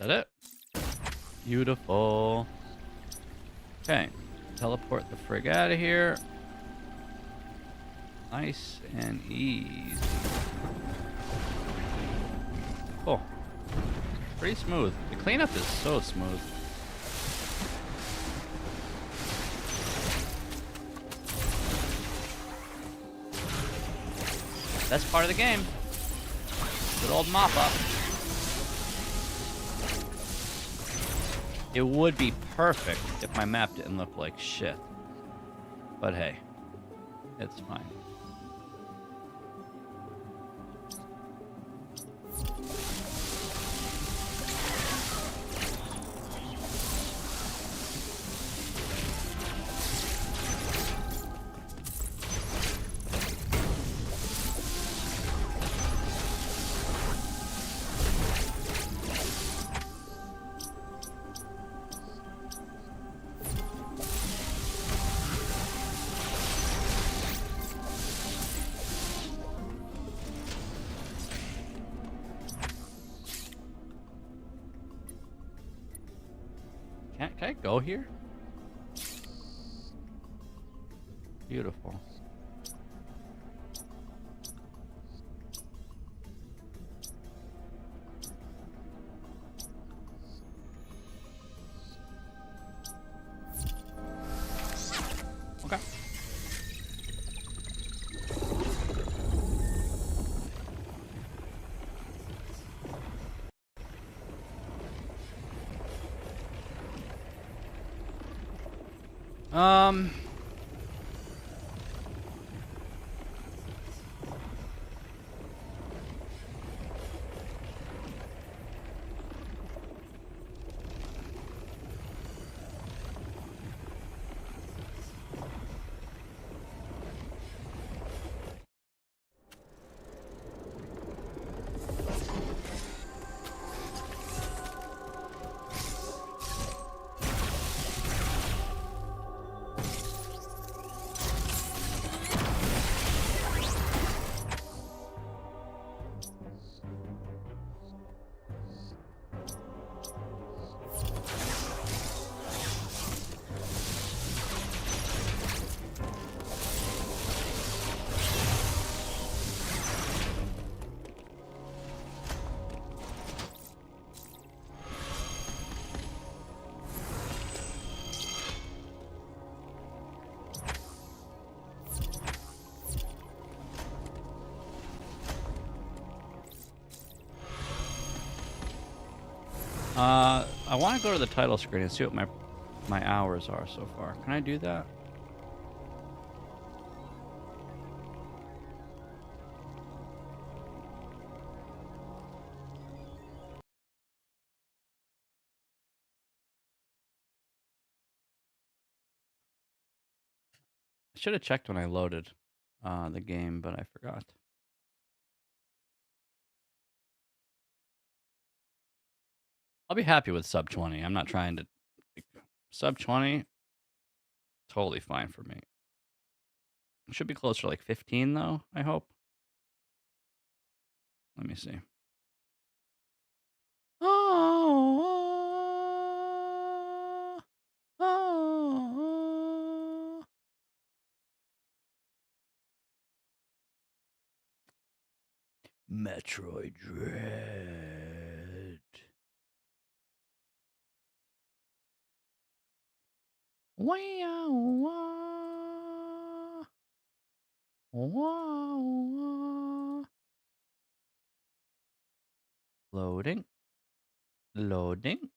Is that it? Beautiful. Okay. Teleport the frig out of here. Nice and easy. Cool. Pretty smooth. The cleanup is so smooth. That's part of the game. Good old mop up. It would be perfect if my map didn't look like shit. But hey, it's fine. Can I go here? Beautiful. Okay. Um. I want to go to the title screen and see what my hours are so far. Can I do that? I should have checked when I loaded the game, but I forgot. I'll be happy with sub 20. I'm not trying to... Sub 20, totally fine for me. It should be closer to like 15, though, I hope. Let me see. Metroid Dread. Wow. Wow. Loading. Loading.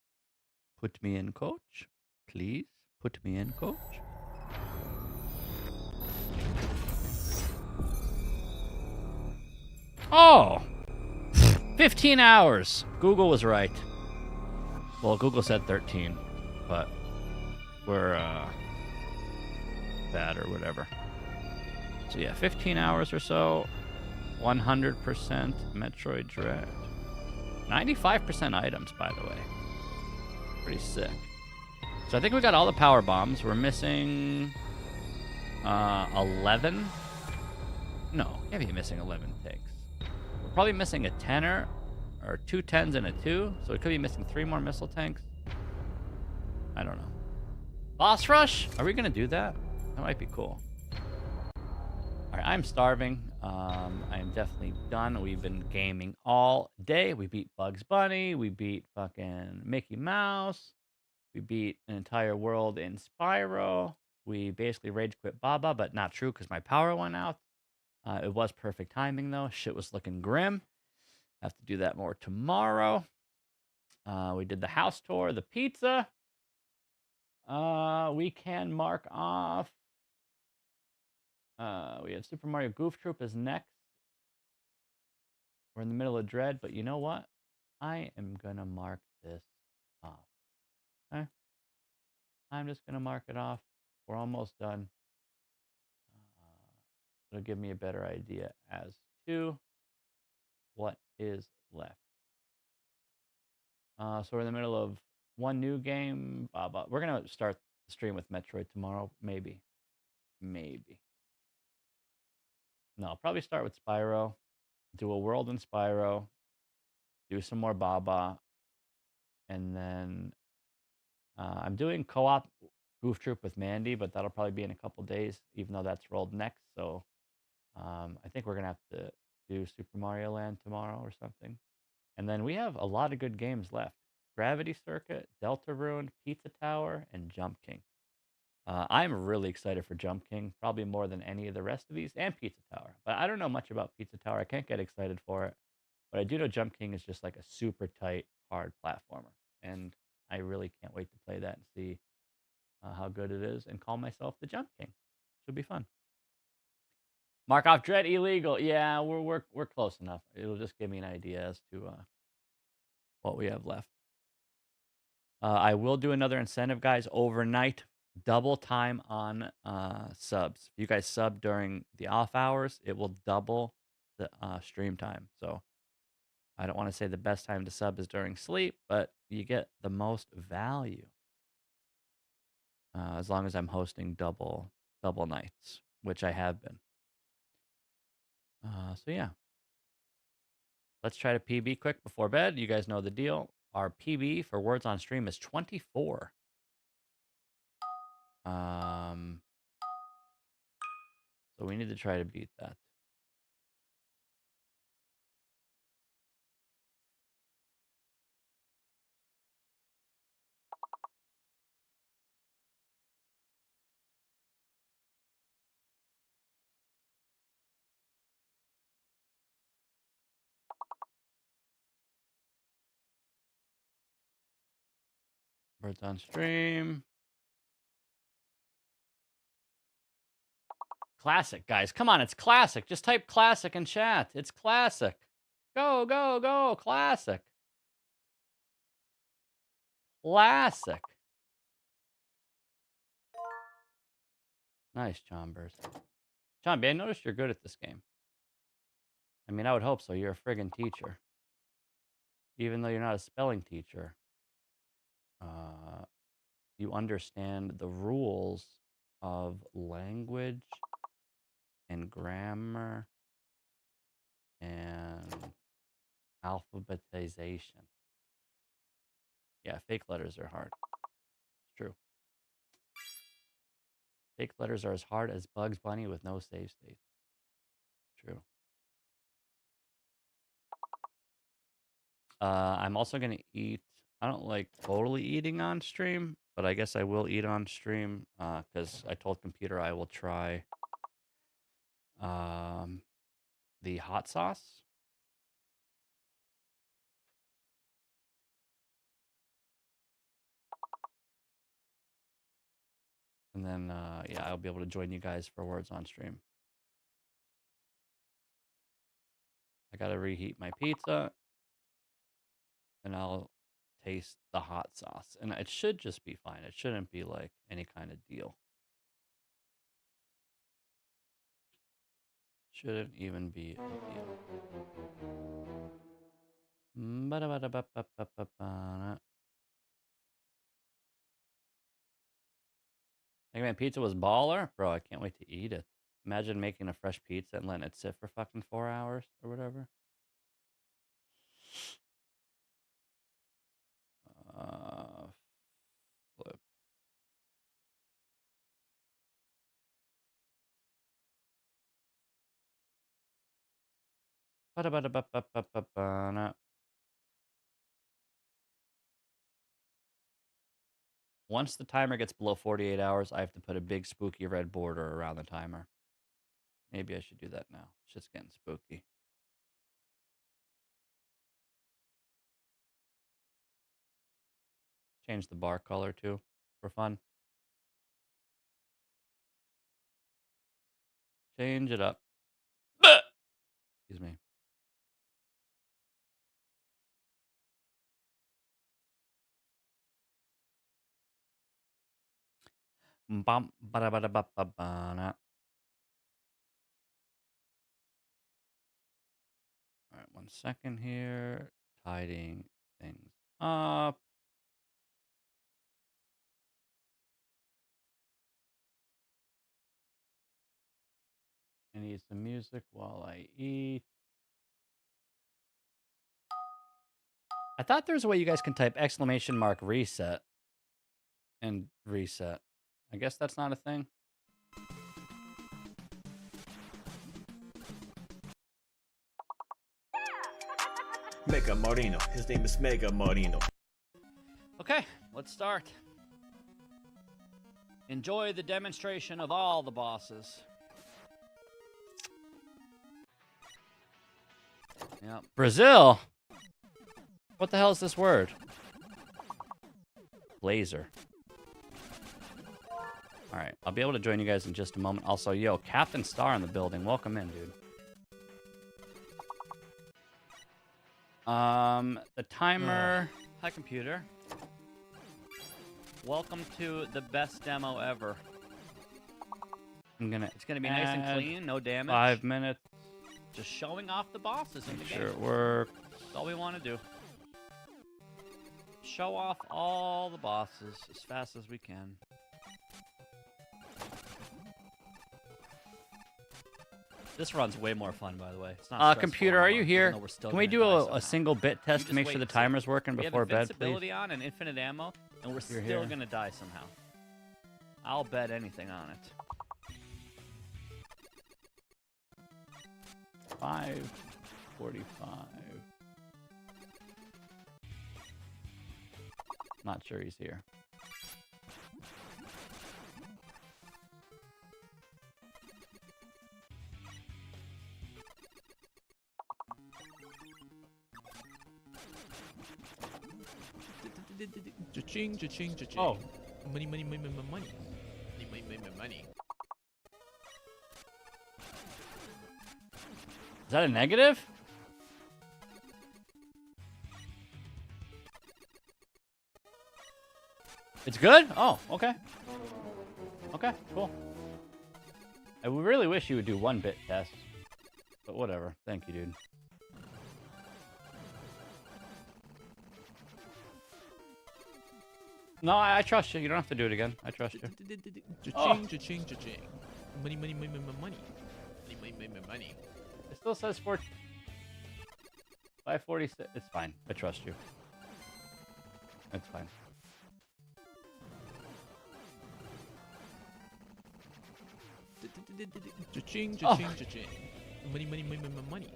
Put me in, coach. Please, put me in, coach. Oh! 15 hours. Google was right. Well, Google said 13, but we're bad or whatever. So yeah, 15 hours or so. 100% Metroid Dread. 95% items, by the way. Pretty sick. So I think we got all the power bombs. We're missing 11. No, can't be missing 11 tanks. We're probably missing a 10er or 2 10s and a 2. So it could be missing 3 more missile tanks. I don't know. Boss rush? Are we gonna do that? That might be cool. All right, I'm starving. I am definitely done. We've been gaming all day. We beat Bugs Bunny. We beat fucking Mickey Mouse. We beat an entire world in Spyro. We basically rage quit Baba, but not true because my power went out. It was perfect timing though. Shit was looking grim. Have to do that more tomorrow. We did the house tour, the pizza. We can mark off. We have Super Mario Goof Troop is next. We're in the middle of Dread, but you know what? I am gonna mark this off. Okay? I'm just gonna mark it off. We're almost done. It'll give me a better idea as to what is left. So we're in the middle of one new game. We're gonna start the stream with Metroid tomorrow, maybe. Maybe. No, I'll probably start with Spyro. Do a world in Spyro. Do some more Baba. And then I'm doing co-op Goof Troop with Mandy, but that'll probably be in a couple days, even though that's rolled next. So I think we're gonna have to do Super Mario Land tomorrow or something. And then we have a lot of good games left: Gravity Circuit, Deltarune, Pizza Tower, and Jump King. I'm really excited for Jump King, probably more than any of the rest of these, and Pizza Tower. But I don't know much about Pizza Tower. I can't get excited for it. But I do know Jump King is just like a super tight, hard platformer. And I really can't wait to play that and see how good it is and call myself the Jump King. Should be fun. Mark off Dread illegal. Yeah, we're close enough. It'll just give me an idea as to what we have left. I will do another incentive, guys, overnight. Double time on subs. If you guys sub during the off hours, it will double the stream time. So I don't want to say the best time to sub is during sleep, but you get the most value as long as I'm hosting double nights, which I have been. So yeah, let's try to PB quick before bed. You guys know the deal. Our PB for words on stream is 24. So we need to try to beat that. Words on stream. Classic, guys. Come on, it's classic. Just type classic in chat. It's classic. Go, go, go. Classic. Classic. Nice, Chombers. Chomby, I noticed you're good at this game. I mean, I would hope so. You're a friggin' teacher. Even though you're not a spelling teacher, you understand the rules of language and grammar and alphabetization. Yeah, fake letters are hard. It's true. Fake letters are as hard as Bugs Bunny with no save states. True. I'm also going to eat. I don't like totally eating on stream, but I guess I will eat on stream because I told computer I will try the hot sauce. And then, yeah, I'll be able to join you guys for words on stream. I got to reheat my pizza. And I'll taste the hot sauce. And it should just be fine. It shouldn't be like any kind of deal. Shouldn't even be a deal. Eggman pizza was baller? Bro, I can't wait to eat it. Imagine making a fresh pizza and letting it sit for fucking 4 hours or whatever. Flip. Once the timer gets below 48 hours, I have to put a big spooky red border around the timer. Maybe I should do that now. Shit's getting spooky. Change the bar color too, for fun. Change it up. Excuse me. All right, 1 second here. Tidying things up. I need some music while I eat. I thought there was a way you guys can type !reset. and reset. I guess that's not a thing. Mega Marino. His name is Mega Marino. Okay, let's start. Enjoy the demonstration of all the bosses. Yeah, Brazil. What the hell is this word? Laser. All right, I'll be able to join you guys in just a moment. Also, yo, Captain Star in the building. Welcome in, dude. The timer. Hi, computer. Welcome to the best demo ever. It's gonna be nice and clean, no damage. 5 minutes. Just showing off the bosses in the game. Sure it works. That's all we want to do. Show off all the bosses as fast as we can. This run's way more fun, by the way. It's not computer, are you here? Can we do a single bit test to make sure the timer's working before bed, please? We have invincibility on and infinite ammo, and we're still gonna die somehow. I'll bet anything on it. 5:45. Not sure he's here. Cha-ching, cha-ching, cha-ching. Oh. Money, money, money, money, money. Money, money, money, money. Is that a negative? It's good? Oh, okay. Okay, cool. I really wish you would do 1-bit tests. But whatever. Thank you, dude. No, I trust you. You don't have to do it again. I trust you. Cha-ching, cha-ching, cha-ching. Money, money, money, money, money. Money, money, money, money. It still says 546. It's fine. I trust you. It's fine. Cha-ching, cha-ching, cha-ching. Money, money, money, money, money.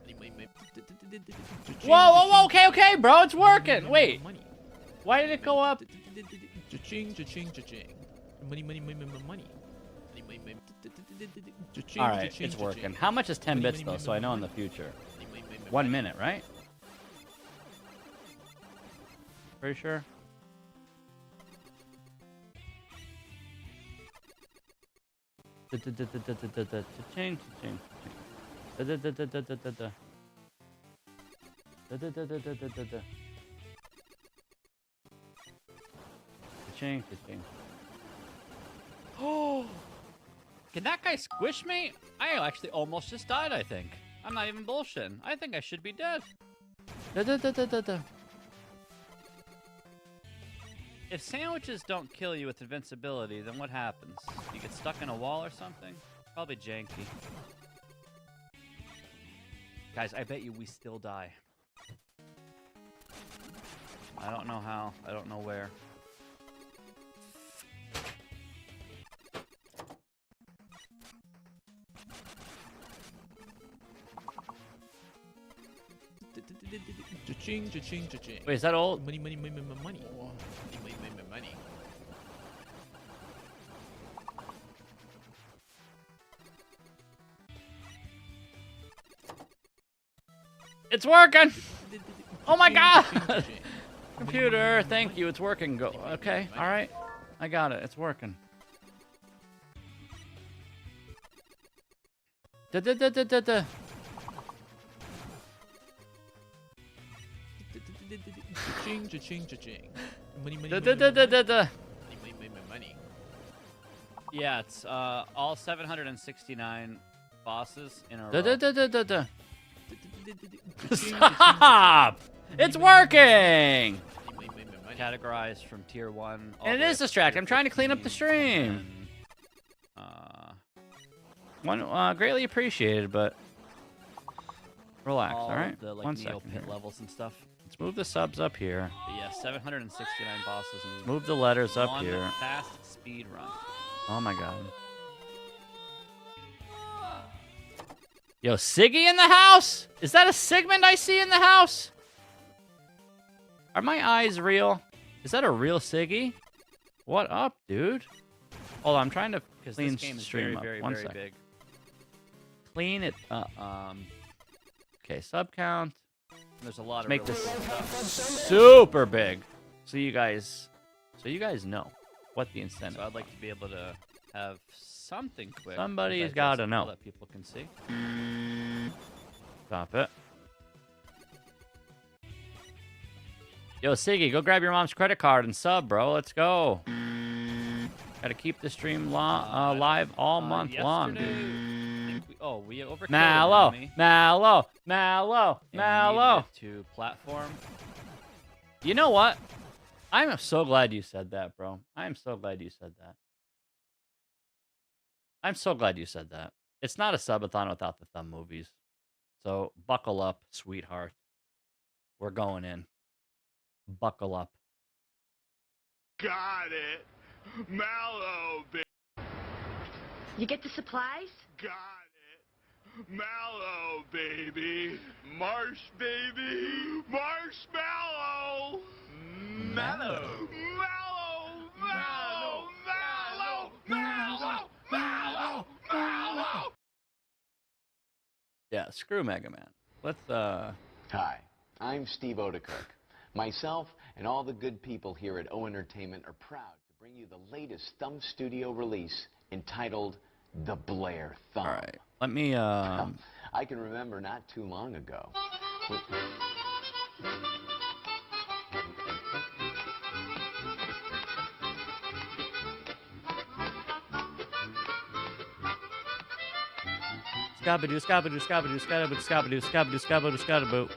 Money, money, money. Whoa, okay, bro. It's working. Wait. Why did it go up? Cha-ching, cha-ching, cha-ching. Money, money, money, money, money. All right, it's working. How much is 10 bits, though, so I know in the future? 1 minute, right? Pretty sure? Cha-ching, cha-ching. Cha-ching, cha-ching. Oh! Can that guy squish me? I actually almost just died, I think. I'm not even bullshitting. I think I should be dead. If sandwiches don't kill you with invincibility, then what happens? You get stuck in a wall or something? Probably janky. Guys, I bet you we still die. I don't know how. I don't know where. Cha-ching, cha-ching, cha-ching. Wait, is that old? Money, money, money, money, money. Money, money, money, money. It's working! Oh my god! Computer, thank you. It's working. Go. Okay, alright. I got it. It's working. Da-da-da-da-da-da. Cha-ching, cha-ching, cha-ching. Money, money, Da-da-da-da-da-da. money, money, money. Yeah, it's all 769 bosses in a row. Da-da-da-da-da-da. Stop! It's working! Categorized from tier 1. Oh, And it is distracting. I'm trying to clean up the stream. Greatly appreciated, but relax, all right? The, like, 1 second Neopit here. levels and stuff. It's Move the subs up here. But yeah, 769 bosses. And Move the letters up one here. fast speed run. Oh my god. Yo, Siggy in the house? Is that a Sigmund I see in the house? Are my eyes real? Is that a real Siggy? What up, dude? Hold on, I'm trying to Because clean this game is stream very, up. very, One very sec. big. Clean it. Okay, sub count. There's a lot of Make really this cool stuff. super big, so you guys know what the incentive. So I'd like to be able to have something quick. Somebody's that gotta just- know. that people can see. Stop it. Yo, Siggy, go grab your mom's credit card and sub, bro. Let's go. Gotta keep the stream live all month long, dude. Yesterday, we overkilled Mallow, an enemy, Mallow, and we Mallow. needed it to platform. You know what? I'm so glad you said that, bro. I'm so glad you said that. I'm so glad you said that. It's not a subathon without the thumb movies. So buckle up, sweetheart. We're going in. Buckle up. Got it. Mallow, baby. You get the supplies? Got it. Mallow, baby. Marsh, baby. Marshmallow. Mallow. Mallow. Mallow. Mallow. Mallow. Mallow. Mallow. Yeah, screw Mega Man. Let's Hi, I'm Steve Odekirk. Myself and all the good people here at O Entertainment are proud to bring you the latest Thumb Studio release entitled The Blair Thumb. all right. Let me I can remember not too long ago. Scabadoo, scabadoo, scabadoo, scabadoo, scabadoo, scabadoo, scabadoo, scabadoo.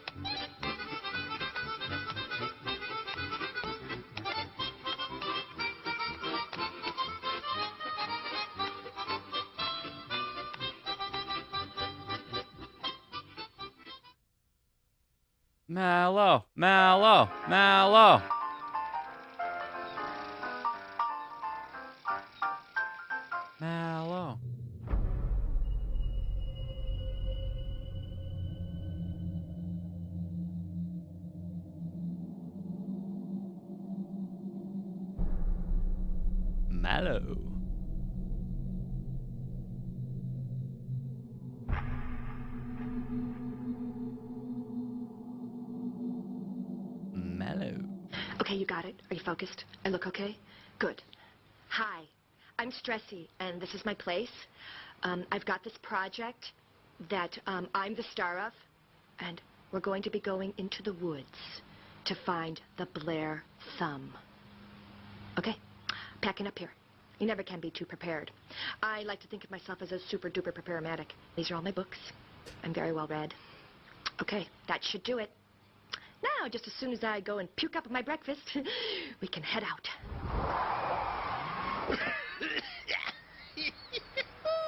Mallow, Mallow, Mallow. Mallow. Mallow. Mallow. Okay, you got it. Are you focused? I look okay? Good. Hi, I'm Stressy, and this is my place. I've got this project that I'm the star of, and we're going to be going into the woods to find the Blair Thumb. Okay? Packing up here. You never can be too prepared. I like to think of myself as a super-duper preparamedic. These are all my books. I'm very well read. Okay, that should do it. Now, just as soon as I go and puke up my breakfast, we can head out.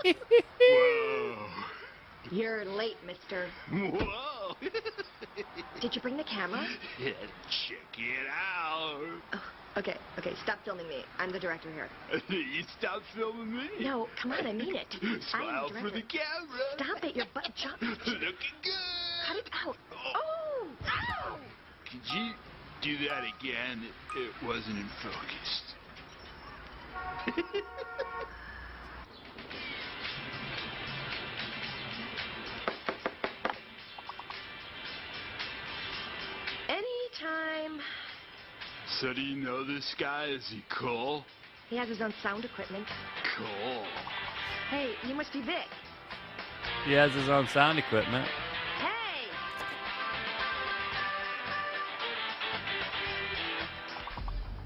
Whoa. You're late, mister. Whoa. Did you bring the camera? Yeah, check it out. Oh, okay, stop filming me. I'm the director here. You stop filming me? No, come on, I mean it. Smile I'm the for the director. camera. Stop it, your butt jumped. Looking good. Cut it out. Oh! Ow! Could you do that again? It wasn't in focus. Anytime. So do you know this guy? Is he cool? He has his own sound equipment. Cool. Hey, you must be Vic. He has his own sound equipment. Hey!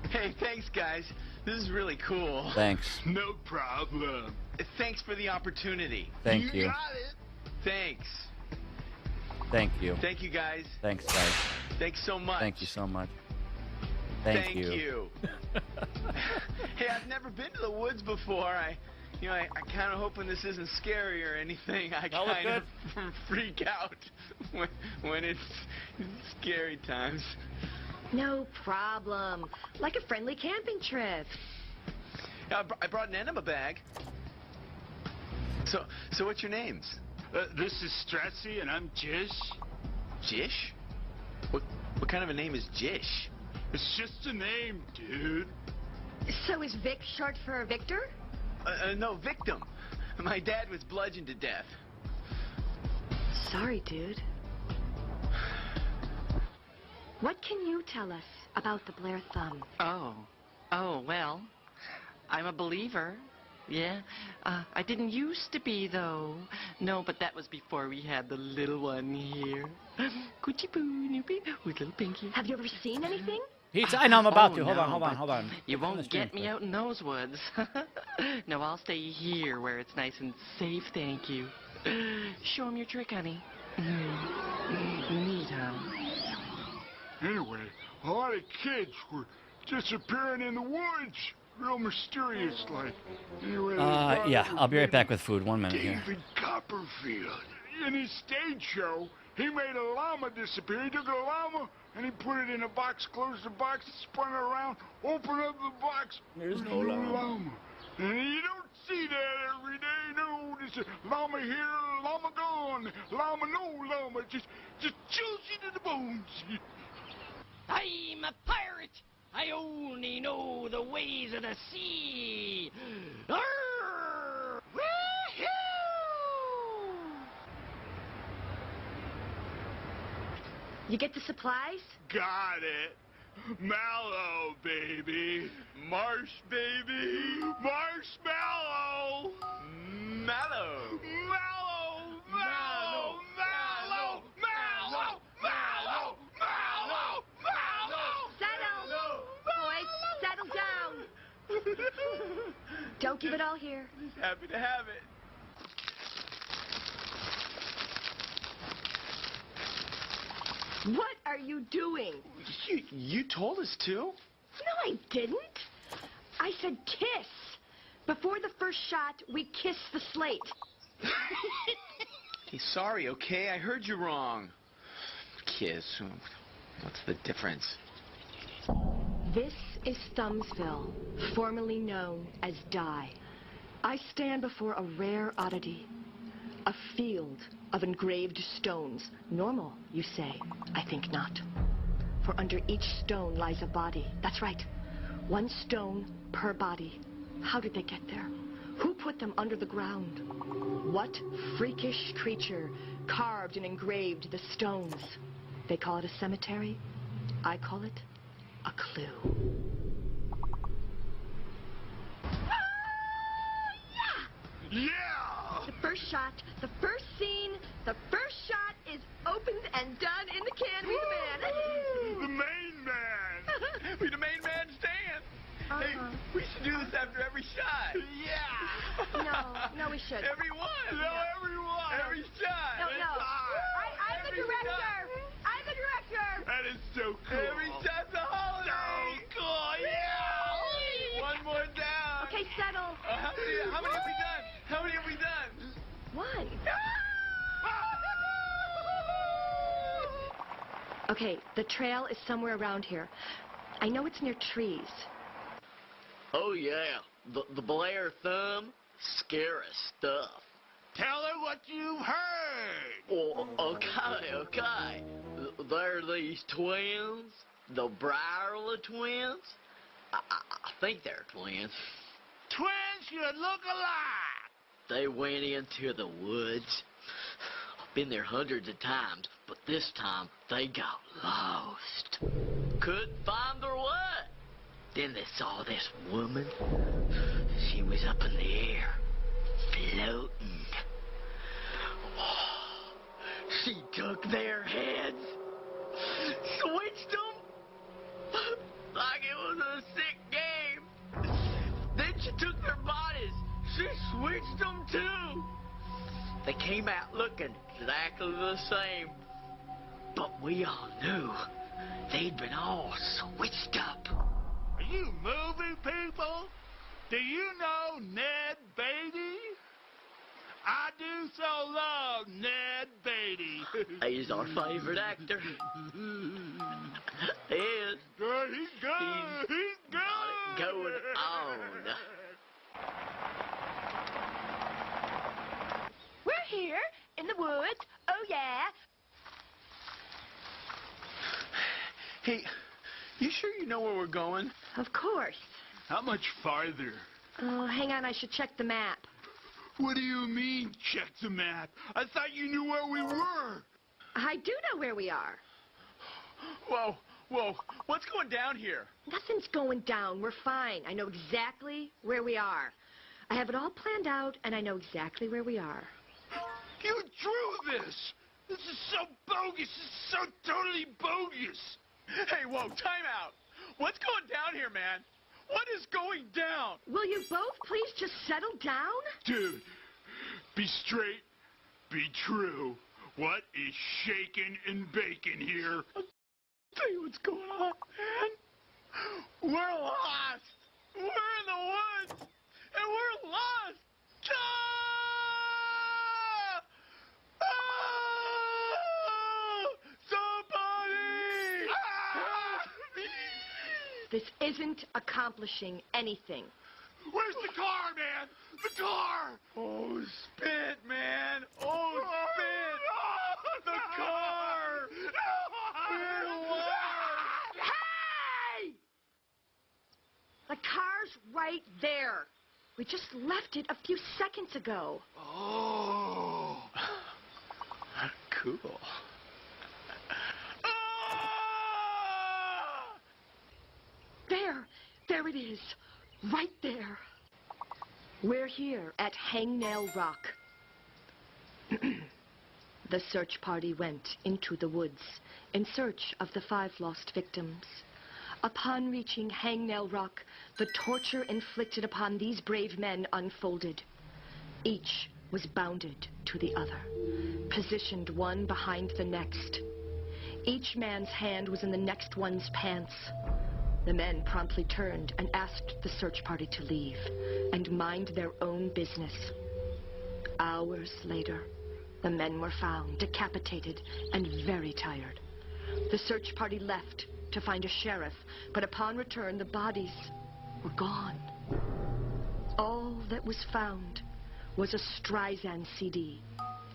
Hey, thanks, guys. This is really cool. Thanks. No problem. Thanks for the opportunity. Thank you. got it. Thanks. Thank you. Thank you, guys. Thanks, guys. Thanks so much. Thank you so much. Thank you. Hey, I've never been to the woods before. I You know, I kind of hoping this isn't scary or anything. I That look kind of freak out when it's scary times. No problem. Like a friendly camping trip. I brought an enema bag. So what's your names? This is Stressy, and I'm Jish. Jish? What kind of a name is Jish? It's just a name, dude. So is Vic short for Victor? No, victim. My dad was bludgeoned to death. Sorry, dude. What can you tell us about the Blair Thumb? Oh, well, I'm a believer. Yeah, I didn't used to be, though. No, but that was before we had the little one here. Coochie poo, noopy, with little Pinky. Have you ever seen anything? I know I'm about Oh, to. Hold no, on. but You won't get me out in those woods. No, I'll stay here where it's nice and safe, thank you. Show 'em your trick, honey. Neat, huh? Anyway, a lot of kids were disappearing in the woods. Real mysterious, like. Anyway, Yeah, I'll be right back with food. 1 minute here. David Copperfield. In his stage show, he made a llama disappear. He took a llama and he put it in a box, closed the box, spun it around, opened up the box. There's no llama. And you don't see that every day. No, there's a llama here, llama gone, llama no llama. Just chills you to the bones. I'm a pirate. I only know the ways of the sea. Arr! Woohoo! You get the supplies? Got it. Mallow, baby. Marsh, baby. Marshmallow. Mallow. Mallow. Mallow. Mallow. Mallow. Mallow. Mallow. Mallow. Settle! Boys, settle down. Don't give it all here. Just happy to have it. What are you doing? You told us to. No, I didn't. I said kiss. Before the first shot, we kiss the slate. Hey, sorry, okay? I heard you wrong. Kiss. What's the difference? This is Thumbsville, formerly known as Dye. I stand before a rare oddity. A field of engraved stones. Normal, you say. I think not. For under each stone lies a body. That's right. 1 stone per body. How did they get there? Who put them under the ground? What freakish creature carved and engraved the stones? They call it a cemetery. I call it a clue. Yeah! The first shot, the first scene, the first shot is opened and done in the can. Be the man. The main man. Be the main man stand. Hey, we should do this after every shot. Yeah! No, we should. Every one. No, everyone. Every shot. No. I'm the Every director. shot. I'm the director. That is so cool. Every shot's a holiday. So cool, yeah! One more down. Okay, settle. How many have we done? How many have we done? 1. Okay, the trail is somewhere around here. I know it's near trees. Oh, yeah. The Blair Thumb? Scary stuff. Tell her what you've heard. Oh, okay. They're these twins. The Brierly twins. I think they're twins. Twins should look alike. They went into the woods. Been there hundreds of times, but this time they got lost. Couldn't find their way. Then they saw this woman. She was up in the air, floating. She took their heads, switched them like it was a sick game. Then she took their bodies. She switched them too. They came out looking exactly the same. But we all knew they'd been all switched up. Are you movie people? Do you know Ned Beatty? about Ned Beatty? He's our favorite actor. He is. He's good. He's good. Got it going on. We're here in the woods. Oh, yeah. Hey, you sure you know where we're going? Of course. How much farther? Oh, hang on. I should check the map. What do you mean, check the map? I thought you knew where we were. I do know where we are. Whoa, whoa, what's going down here? Nothing's going down. We're fine. I know exactly where we are. I have it all planned out, and I know exactly where we are. You drew this. This is so bogus. This is so totally bogus. Hey, whoa, time out. What's going down here, man? What is going down? Will you both please just settle down? Dude, be straight, be true. What is shaking and baking here? I'll tell you what's going on, man. We're lost. We're in the woods, and we're lost. Ah! Ah! Somebody! Ah! This isn't accomplishing anything. Where's the car, man? The car! Oh, spit, man. Oh, spit. The car. We're lost. Hey! The car's right there. We just left it a few seconds ago. Oh. Cool. Ah! There it is. Right there. We're here at Hangnail Rock. The search party went into the woods in search of the 5 lost victims. Upon reaching Hangnail Rock, the torture inflicted upon these brave men unfolded. Each was bounded to the other, positioned one behind the next. Each man's hand was in the next one's pants. The men promptly turned and asked the search party to leave and mind their own business. Hours later, the men were found, decapitated and very tired. The search party left to find a sheriff, but upon return, the bodies were gone. All that was found was a Streisand CD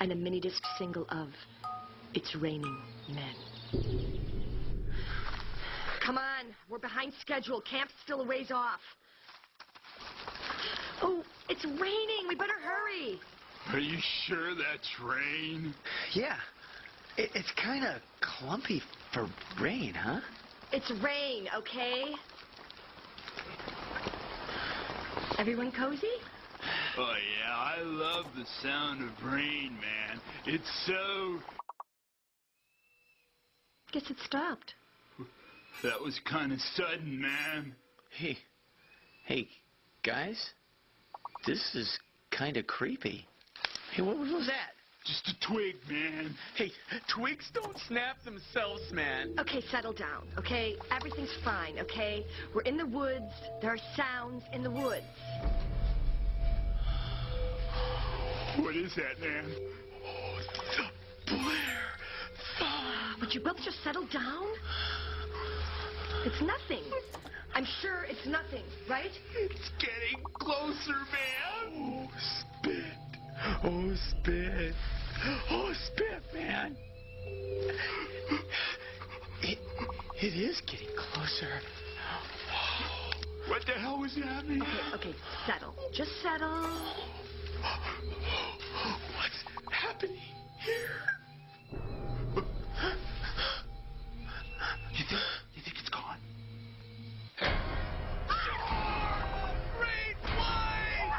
and a mini-disc single of It's Raining Men. Come on, we're behind schedule. Camp's still a ways off. Oh, it's raining. We better hurry. Are you sure that's rain? Yeah. It's kind of clumpy for rain, huh? It's rain, okay? Everyone cozy? Oh, yeah, I love the sound of rain, man. It's so... Guess it stopped. That was kind of sudden, man. Hey, guys, this is kind of creepy. Hey, what was that? Just a twig, man. Hey, twigs don't snap themselves, man. Okay, settle down, okay? Everything's fine, okay? We're in the woods. There are sounds in the woods. What is that, man? Oh, the Blair Thumb. Would you both just settle down? It's nothing. I'm sure it's nothing, right? It's getting closer, man. Oh, spit. Oh, spit. Oh, spit, man. It is getting closer. What the hell was that, man? Okay, settle. Just settle. What's happening here? You think it's gone? Great flight!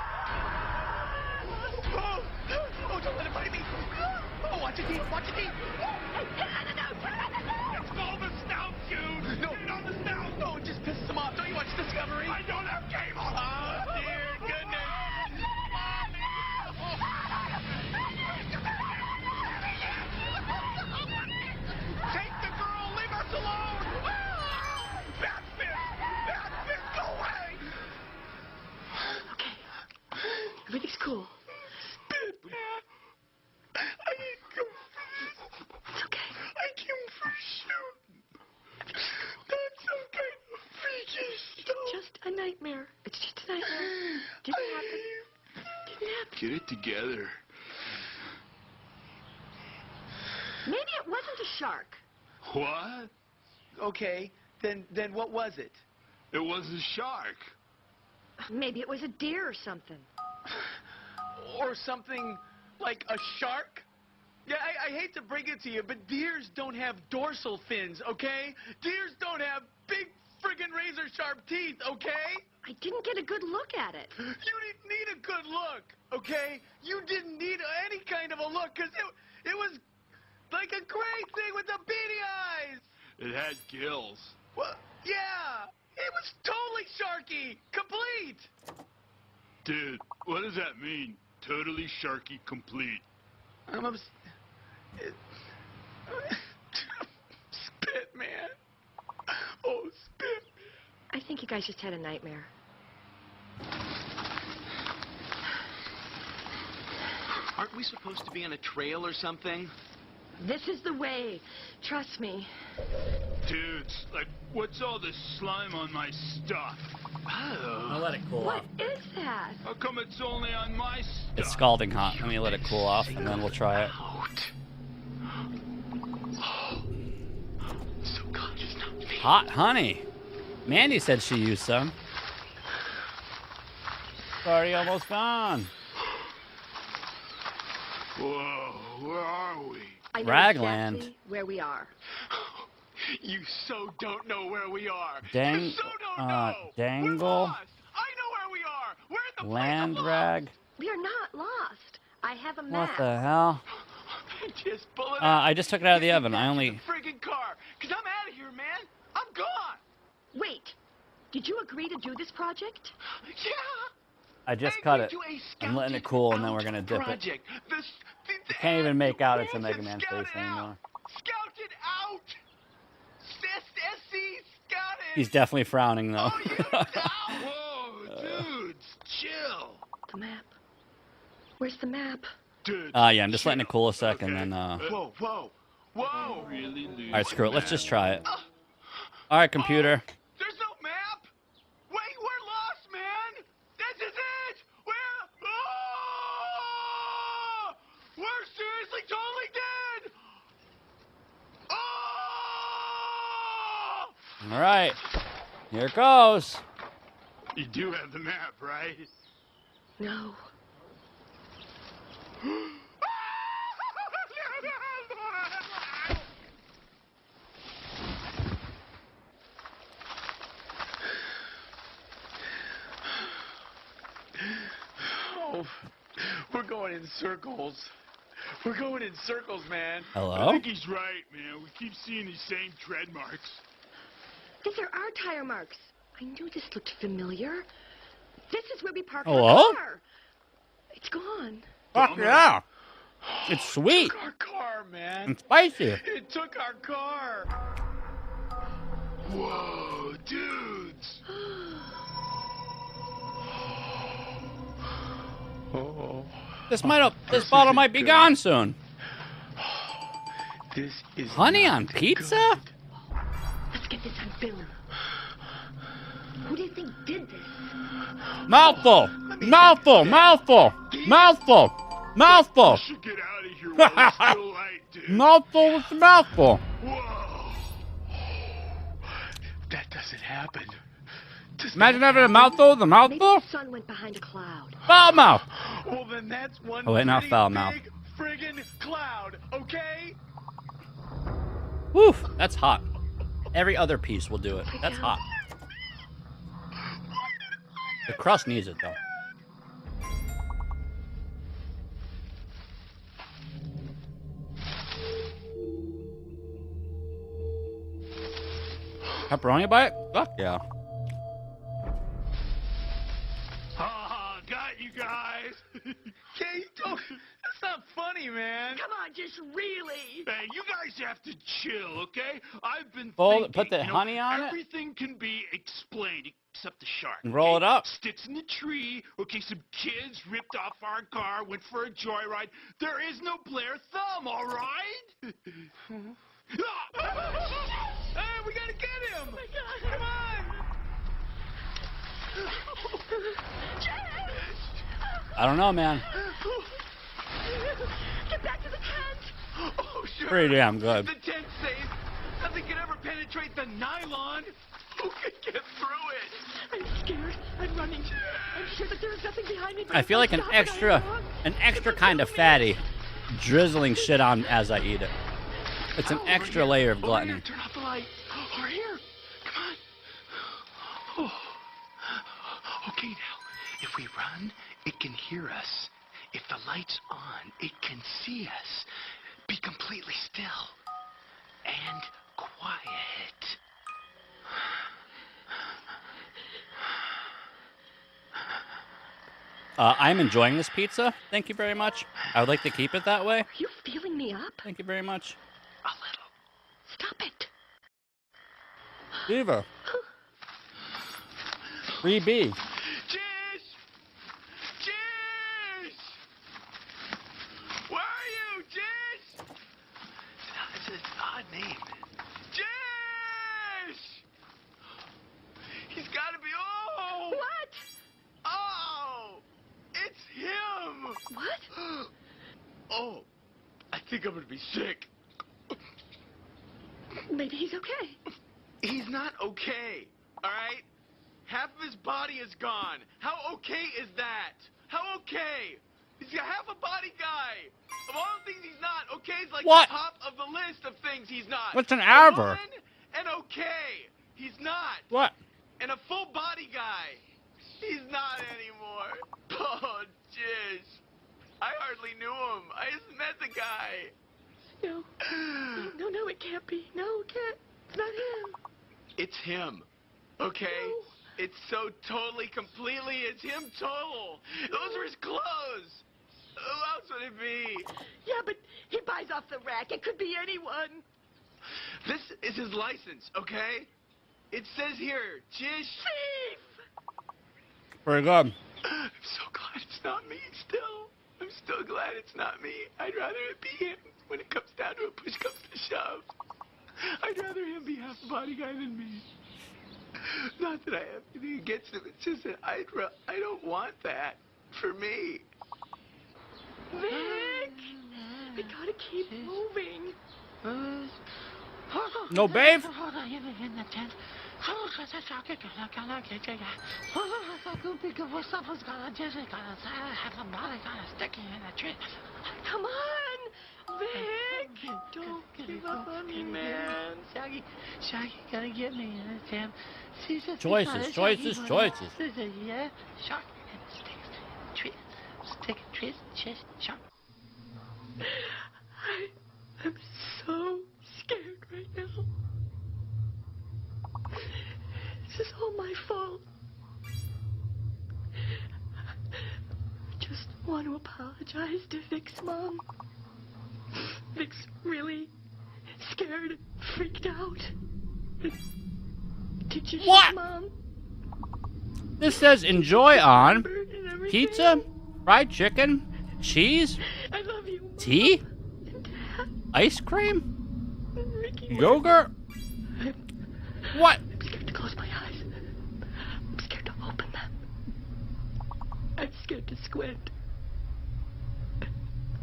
Oh, don't let it bite me. Oh, watch it, Dean. Watch it, Dean. It's called the snout, dude. No. Get it on the snout. No, it just pisses them off. Don't you watch Discovery? I don't have cable. Oh, dear goodness. Take the girl. Leave us alone. Bad fish, go away. Okay. Everything's cool. Spit, man. I nightmare. It's just a nightmare. Didn't happen. Didn't happen. Get it together. Maybe it wasn't a shark. What? Okay, then what was it? It was a shark. Maybe it was a deer or something. Or something like a shark? Yeah, I hate to break it to you, but deers don't have dorsal fins, okay? Deers don't have big friggin' razor-sharp teeth, okay? I didn't get a good look at it. You didn't need a good look, okay? You didn't need any kind of a look, because it was like a gray thing with the beady eyes. It had gills. Well, yeah, it was totally sharky, complete. Dude, what does that mean? Totally sharky complete. Spit, man. Oh, spit. I think you guys just had a nightmare. Aren't we supposed to be on a trail or something? This is the way. Trust me. Dudes, like, what's all this slime on my stuff? I'll let it cool What off. is that? How come it's only on my stuff? It's scalding hot. Let me let it cool off, and then we'll try it. Hot honey. Mandy said she used some. It's already almost gone. Whoa, where are we? I know Ragland. exactly where we are. You so don't know where we are. Dang, You so don't know. We're dangle, lost. I know where we are. We're in the land place of rag. We are not lost. I have a map. What the hell? Just pull it out. I just took it out of the oven. I only. Friggin' car. Cause I'm out of here, man. I'm gone. Wait. Did you agree to do this project? Yeah. I just cut it. To a I'm letting it scouted cool, and then we're out gonna dip it. project. You can't even make out it's a Mega Scouted Man face out. anymore. Scouted out. SC scouted. He's definitely frowning though. Whoa, dudes, chill. The map. Where's the map? Dude. Yeah, I'm just letting it cool a second, Okay. and Whoa, whoa, whoa. Really lose All right, screw it. Let's my just try it. All right, computer. There's no map. Wait, we're lost, man. This is it. We're seriously totally dead. Oh! All right, here it goes. You do have the map, right? No. Oh, we're going in circles. We're going in circles, man. I Hello? think he's right, man. We keep seeing these same tread marks. These are our tire marks. I knew this looked familiar. This is where we parked Hello? our car. It's gone. Fuck yeah! It's sweet It took our car, man. and spicy. It took our car. Whoa, dudes. Oh, This bottle might be gone soon. this is Honey not on pizza? good. Let's get this on film. Who do you think did this? Mouthful! Mouthful! Mouthful! Mouthful! Mouthful! We should get out of here while it's still light, dude. Mouthful with the mouthful. Whoa. That doesn't happen. Imagine having a mouthful with a Maybe mouthful. the sun went behind a cloud. Foul mouth. Well, then that's one Oh, wait, not pretty foul mouth. big friggin' cloud, okay? Woo, that's hot. Every other piece will do it. That's hot. The crust needs it though. Pepperoni bite? Fuck yeah. Ah, got you guys. Okay, don't. That's not funny, man. Come on, just really. Hey, you guys have to chill, okay? I've been Fold- thinking, put the you know, honey on it? Everything can be explained except the shark. And roll okay? it up. Sticks in the tree. Okay, some kids ripped off our car, went for a joyride. There is no Blair Thumb, all right? Hey, we gotta get him! Come on! I don't know, man. Get back to the tent. Oh, sure. Pretty damn good. The tent's safe. Nothing can ever penetrate the nylon. Who could get through it? I'm scared. I'm running. I'm sure that there's nothing behind me. I feel like an extra kind of fatty, drizzling shit on as I eat it. It's an extra layer of gluttony. Over here. Turn off the light. Over here. Come on. Oh. Okay, now, if we run, it can hear us. If the light's on, it can see us. Be completely still and quiet. I'm enjoying this pizza. Thank you very much. I would like to keep it that way. Are you feeling me up? Thank you very much. A little. Stop it. Diva. 3B. Jish! Jish! Where are you, Jish? It's an odd name. Jish! He's got to be. Oh! What? Oh! It's him! What? Oh, I think I'm gonna be sick. Maybe he's okay. He's not okay, all right? Half of his body is gone. How okay is that? How okay? He's got half a body guy. Of all the things he's not, okay is like What? the top of the list of things he's not. What's an arbor? One and okay, he's not. What? And a full body guy, he's not anymore. Oh, jeez. I hardly knew him. I just met the guy. No, it can't be. No, it can't. It's not him. It's him, okay? No. It's so totally, completely, it's him total. Those are his clothes. Who else would it be? Yeah, but he buys off the rack. It could be anyone. This is his license, okay? It says here, Jish. Thief! Pretty good. I'm so glad it's not me still. I'm still glad it's not me. I'd rather it be him when it comes down to it, push comes to shove. I'd rather him be half a body guy than me. Not that I have anything against him. It's just that I don't want that for me. Vic! We gotta keep moving. No, babe. Come on, Vic! Don't give up on me, man. Shaggy gotta get me, Sam. Choices. Yeah, shark and stick trees, shark. I'm so scared right now. This is all my fault. I just want to apologize to Vic's mom. Vic's really scared, freaked out. Did you What? Mom? This says enjoy on And everything. pizza, fried chicken, cheese, I love you, Mom. tea, And Dad. ice cream, And Ricky. yogurt. What? I'm scared to close my eyes. I'm scared to open them. I'm scared to squint.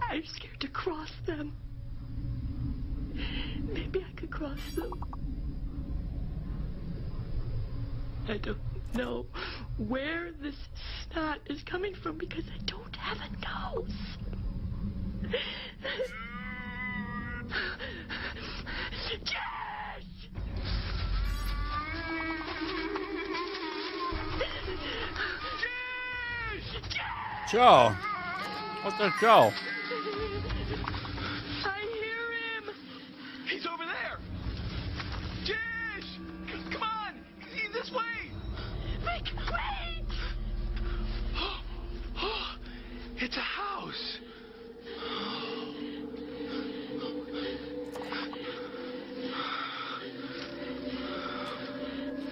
I'm scared to cross them. Maybe I could cross them. I don't know where this snot is coming from because I don't have a nose. Yes! Joe. What's the Joe? I hear him! He's over there! Jish! Come on! He's this way! Vic, wait! It's a house!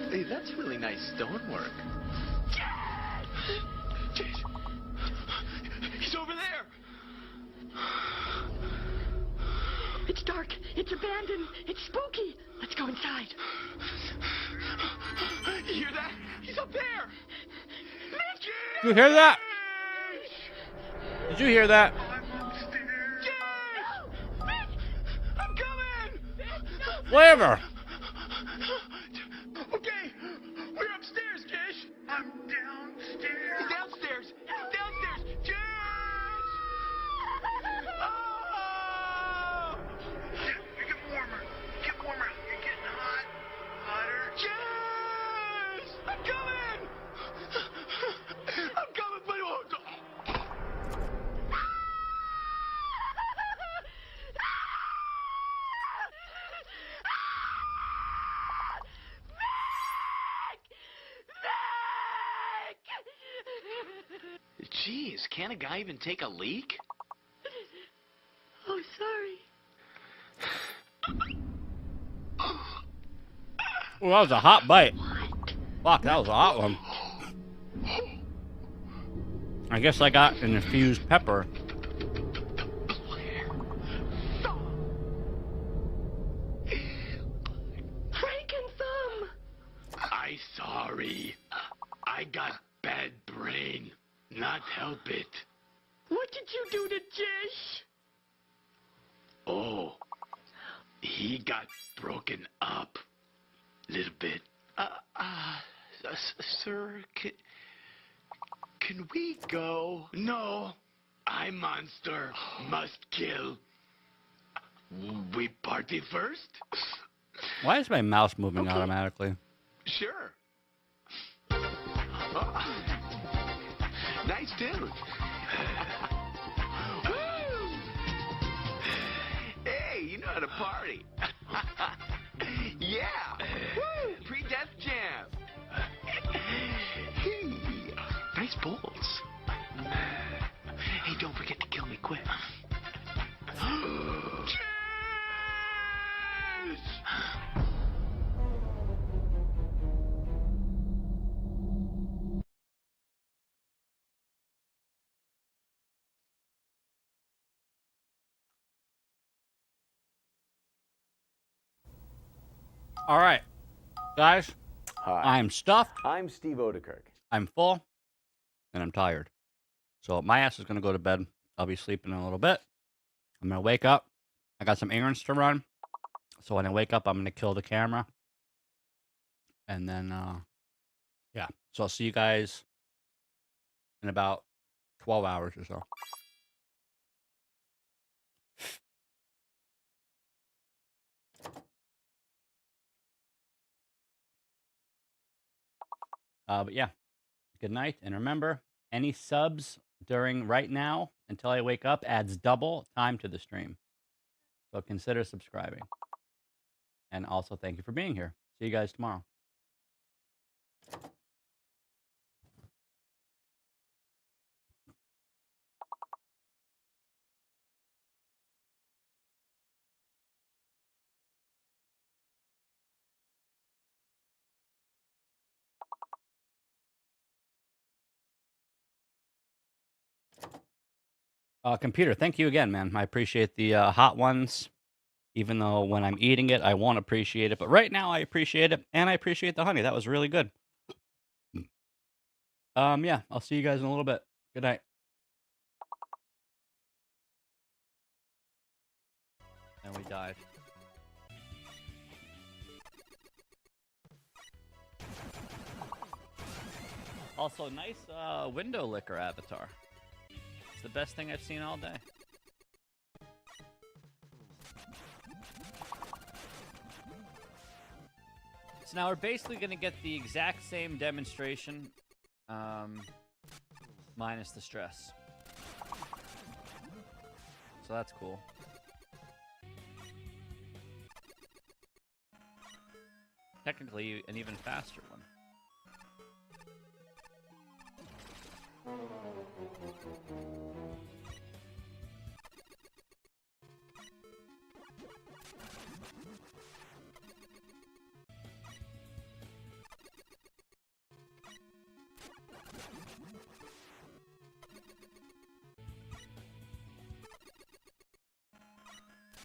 Hey, that's really nice stonework. Jish! He's over there! It's dark. It's abandoned. It's spooky. Let's go inside. You hear that? He's up there! Did you hear that? Did you hear that? I'm coming! Flavor! Okay, we're upstairs, Jish. I'm downstairs. He's downstairs. He's downstairs. Jish! Oh! You're getting warmer. Get warmer. You're getting hot. Hotter. Jish! I'm coming! I'm coming, but it won't go. Jeez, can't a guy even take a leak? Oh, sorry. Oh, that was a hot bite. Fuck, that was a hot one. I guess I got an infused pepper. Franken-thumb! I sorry. I got bad brain. Not help it. What did you do to Jish? Oh, he got broken up. Little bit. Sir, can we go? No, I monster must kill. We party first? Why is my mouse moving automatically? Sure. Nice tune. Hey, you know how to party. Yeah. Woo. Pre-death jam. Hey, nice balls. Hey, don't forget to kill me quick. All right, guys. Hi. I'm stuffed. I'm Steve Odekirk. I'm full. And I'm tired. So my ass is going to go to bed. I'll be sleeping in a little bit. I'm going to wake up. I got some errands to run. So when I wake up, I'm going to kill the camera. And then, yeah. So I'll see you guys in about 12 hours or so. But yeah, good night. And remember, any subs during right now until I wake up adds double time to the stream. So consider subscribing. And also thank you for being here. See you guys tomorrow. Computer, thank you again, man. I appreciate the hot ones. Even though when I'm eating it, I won't appreciate it. But right now, I appreciate it. And I appreciate the honey. That was really good. Yeah, I'll see you guys in a little bit. Good night. And we died. Also, nice window licker avatar. It's the best thing I've seen all day. So now we're basically going to get the exact same demonstration, minus the stress. So that's cool. Technically, an even faster one.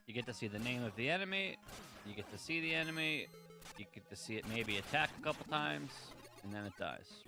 You get to see the name of the enemy, you get to see the enemy, you get to see it maybe attack a couple times, and then it dies.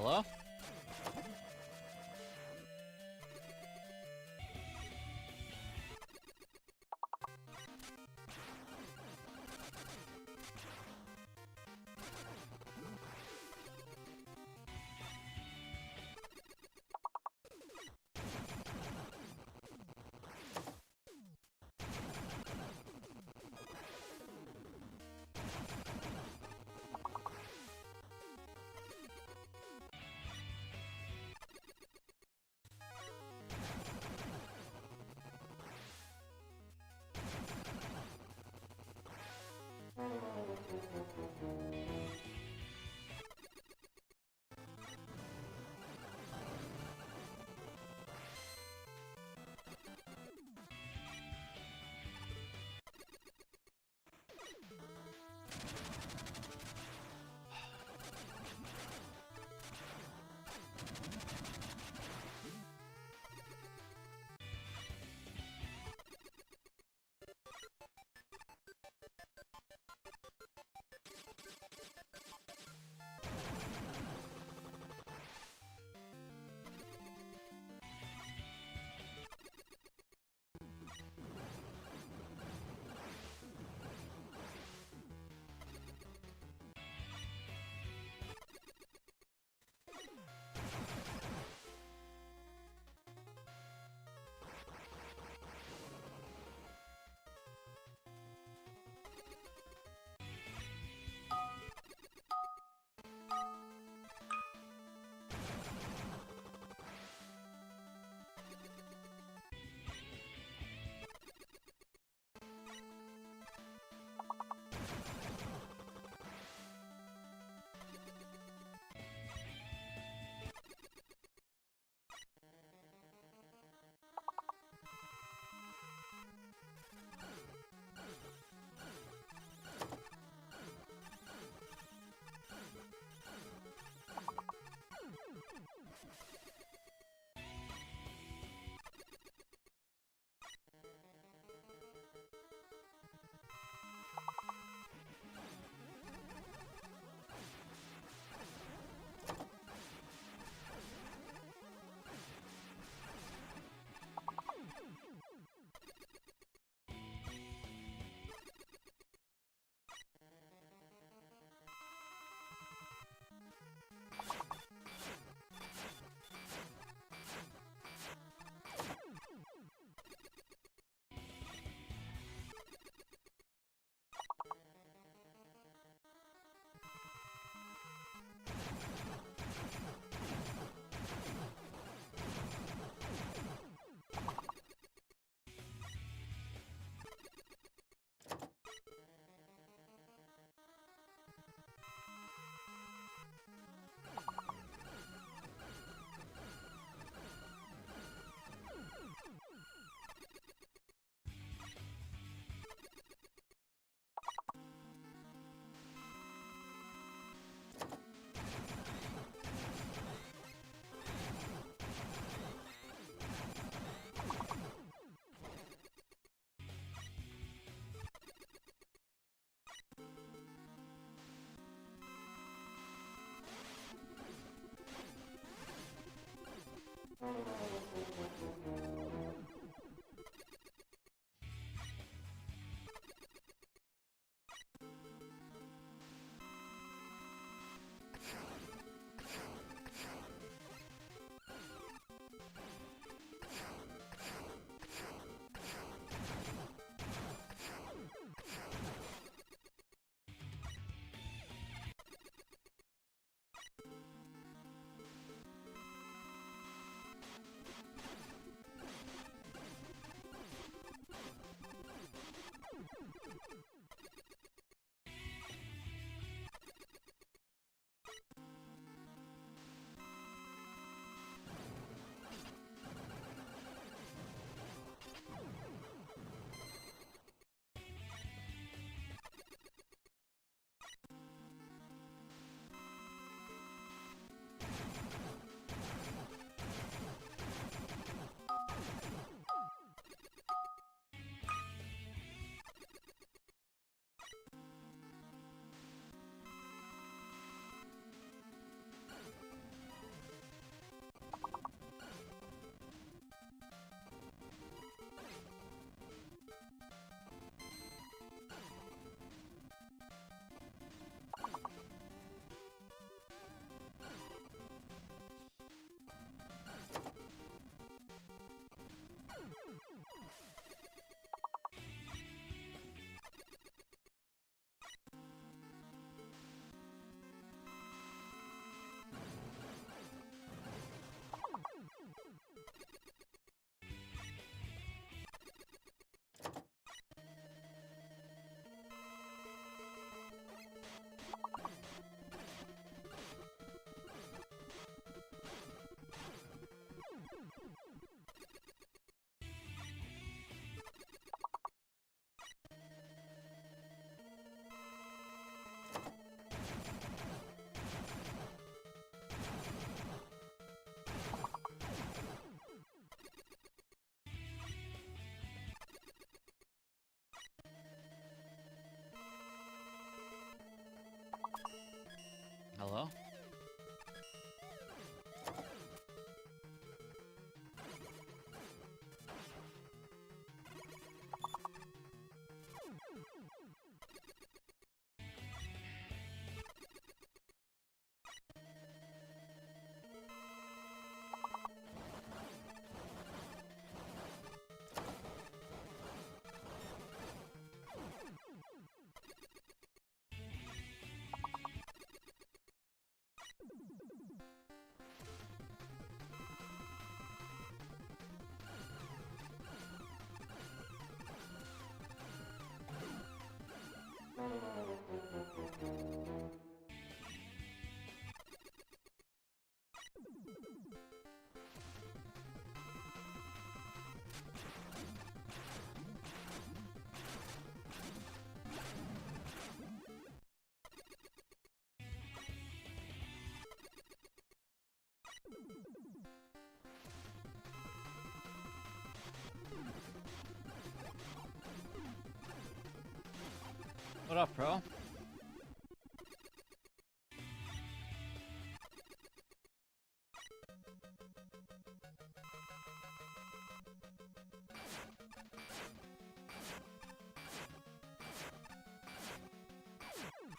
Hello? What up, bro?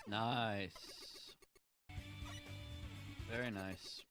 Nice. Very nice.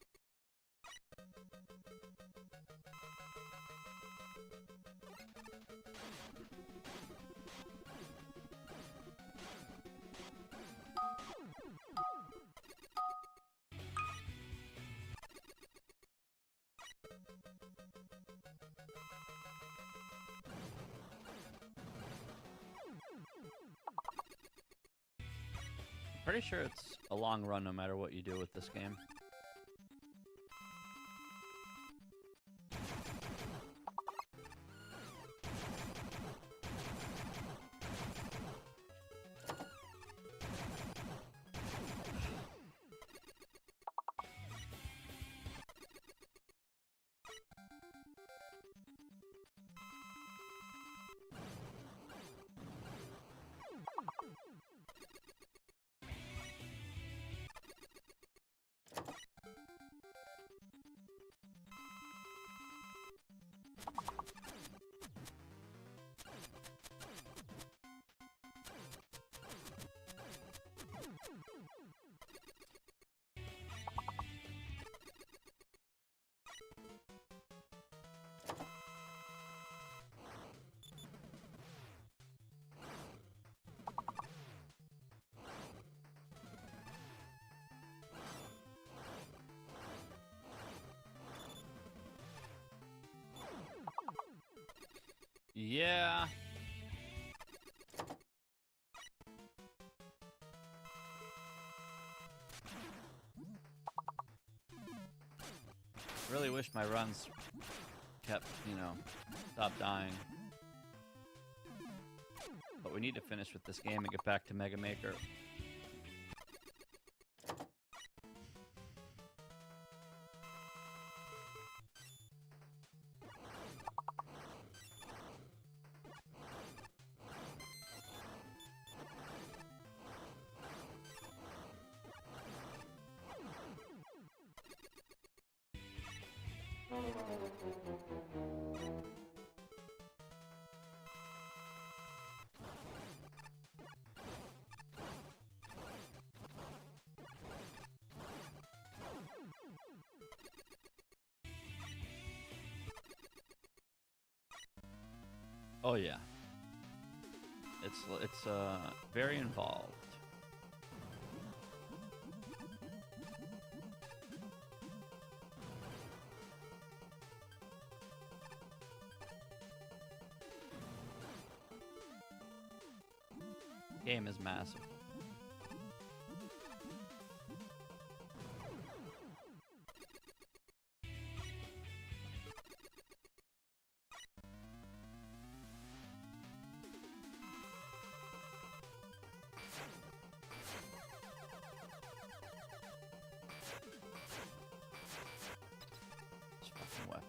Pretty sure it's a long run no matter what you do with this game. Yeah. Really wish my runs kept, you know, stopped dying. But we need to finish with this game and get back to Mega Maker. Oh yeah. It's very involved. Game is massive. This fucking weapon.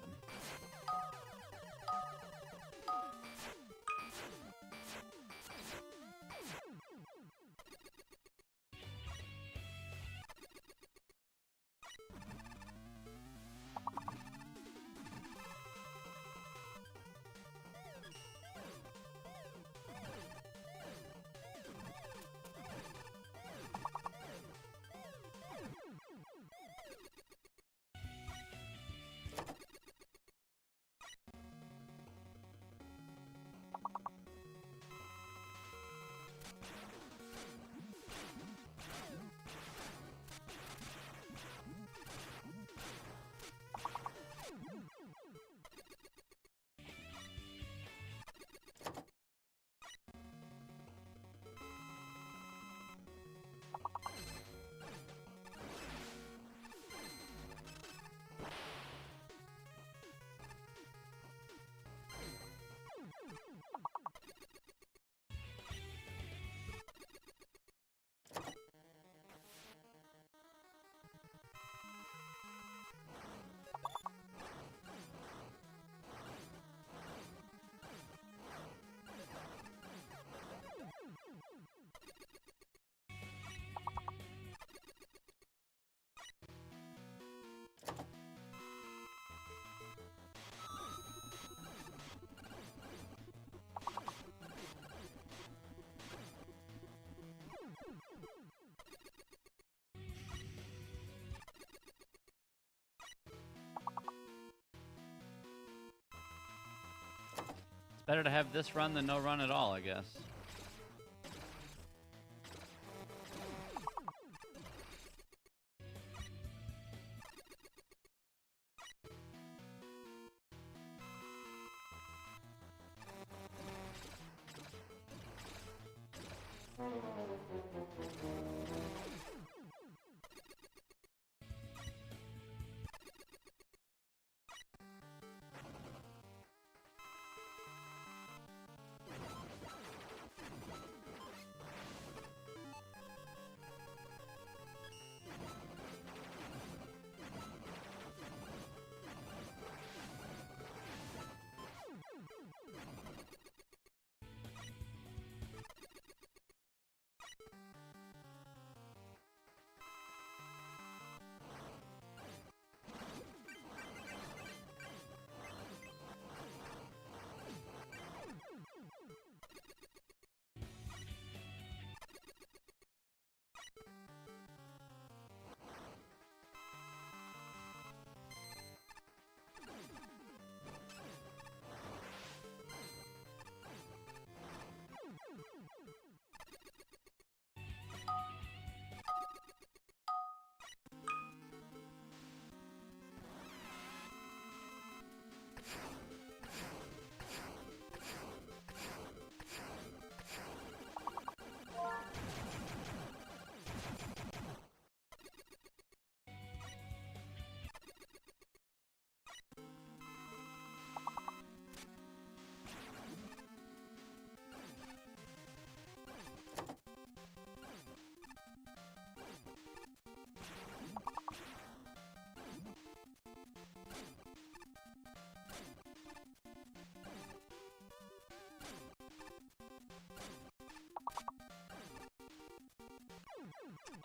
Better to have this run than no run at all, I guess.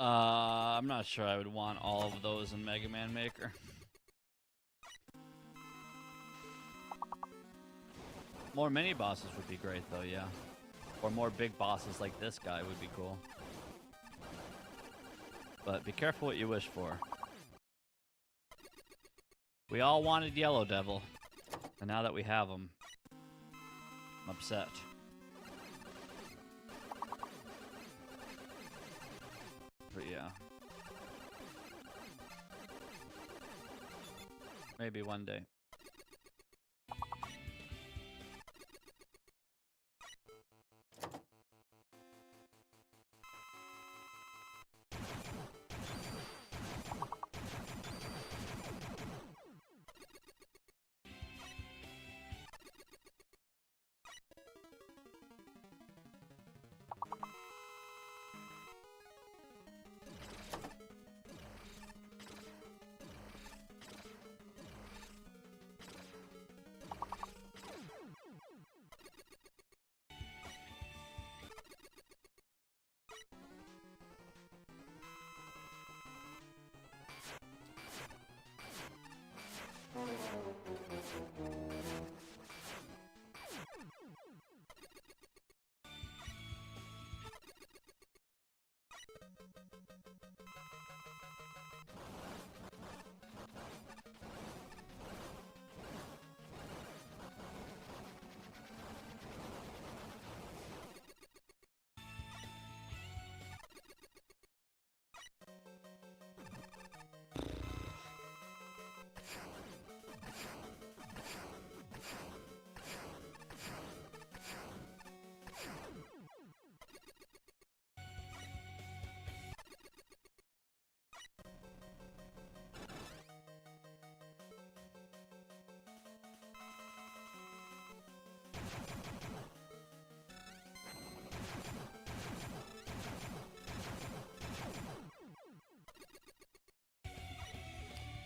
I'm not sure I would want all of those in Mega Man Maker. More mini bosses would be great though, yeah. Or more big bosses like this guy would be cool. But be careful what you wish for. We all wanted Yellow Devil, and now that we have him, I'm upset. But yeah. Maybe one day.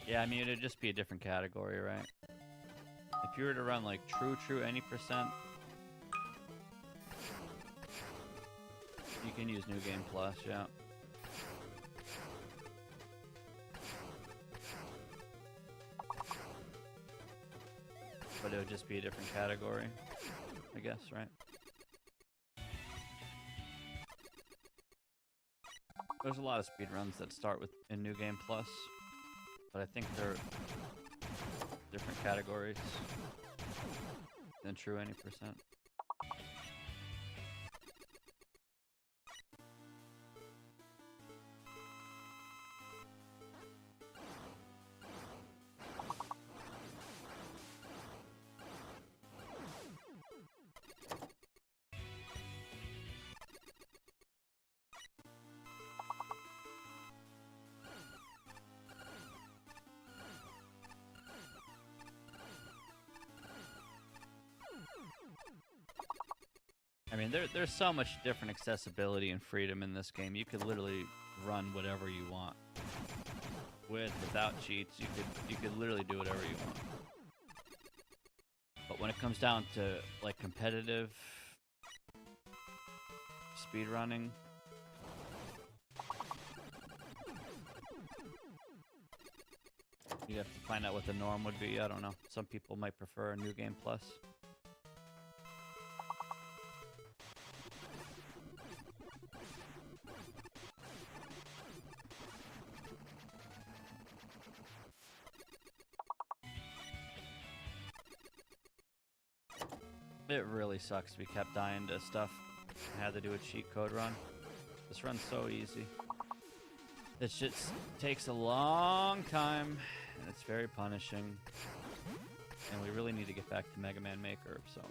Yeah, I mean, it'd just be a different category, right? If you were to run like true any percent, you can use New Game Plus, yeah. But it would just be a different category, I guess, right? There's a lot of speedruns that start with in New Game Plus, but I think they're different categories. than true any percent. I mean, there's so much different accessibility and freedom in this game. You could literally run whatever you want. With, without cheats, you could literally do whatever you want. But when it comes down to like competitive speedrunning, you have to find out what the norm would be. I don't know. Some people might prefer a New Game Plus. It really sucks we kept dying to stuff. I had to do a cheat code run. This run's so easy. It just takes a long time, and it's very punishing. And we really need to get back to Mega Man Maker, so...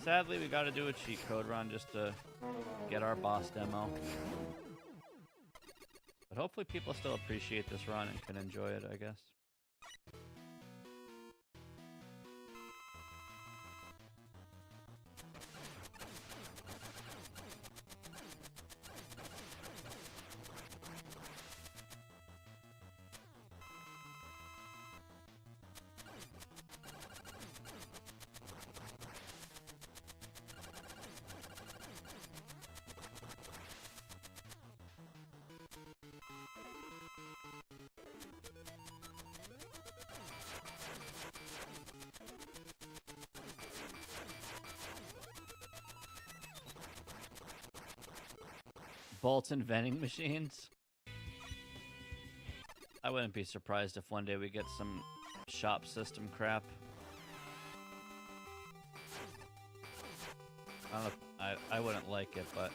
Sadly, we gotta do a cheat code run just to get our boss demo. But hopefully people still appreciate this run and can enjoy it, I guess. Bolts and vending machines. I wouldn't be surprised if one day we get some shop system crap. I don't know, I wouldn't like it, but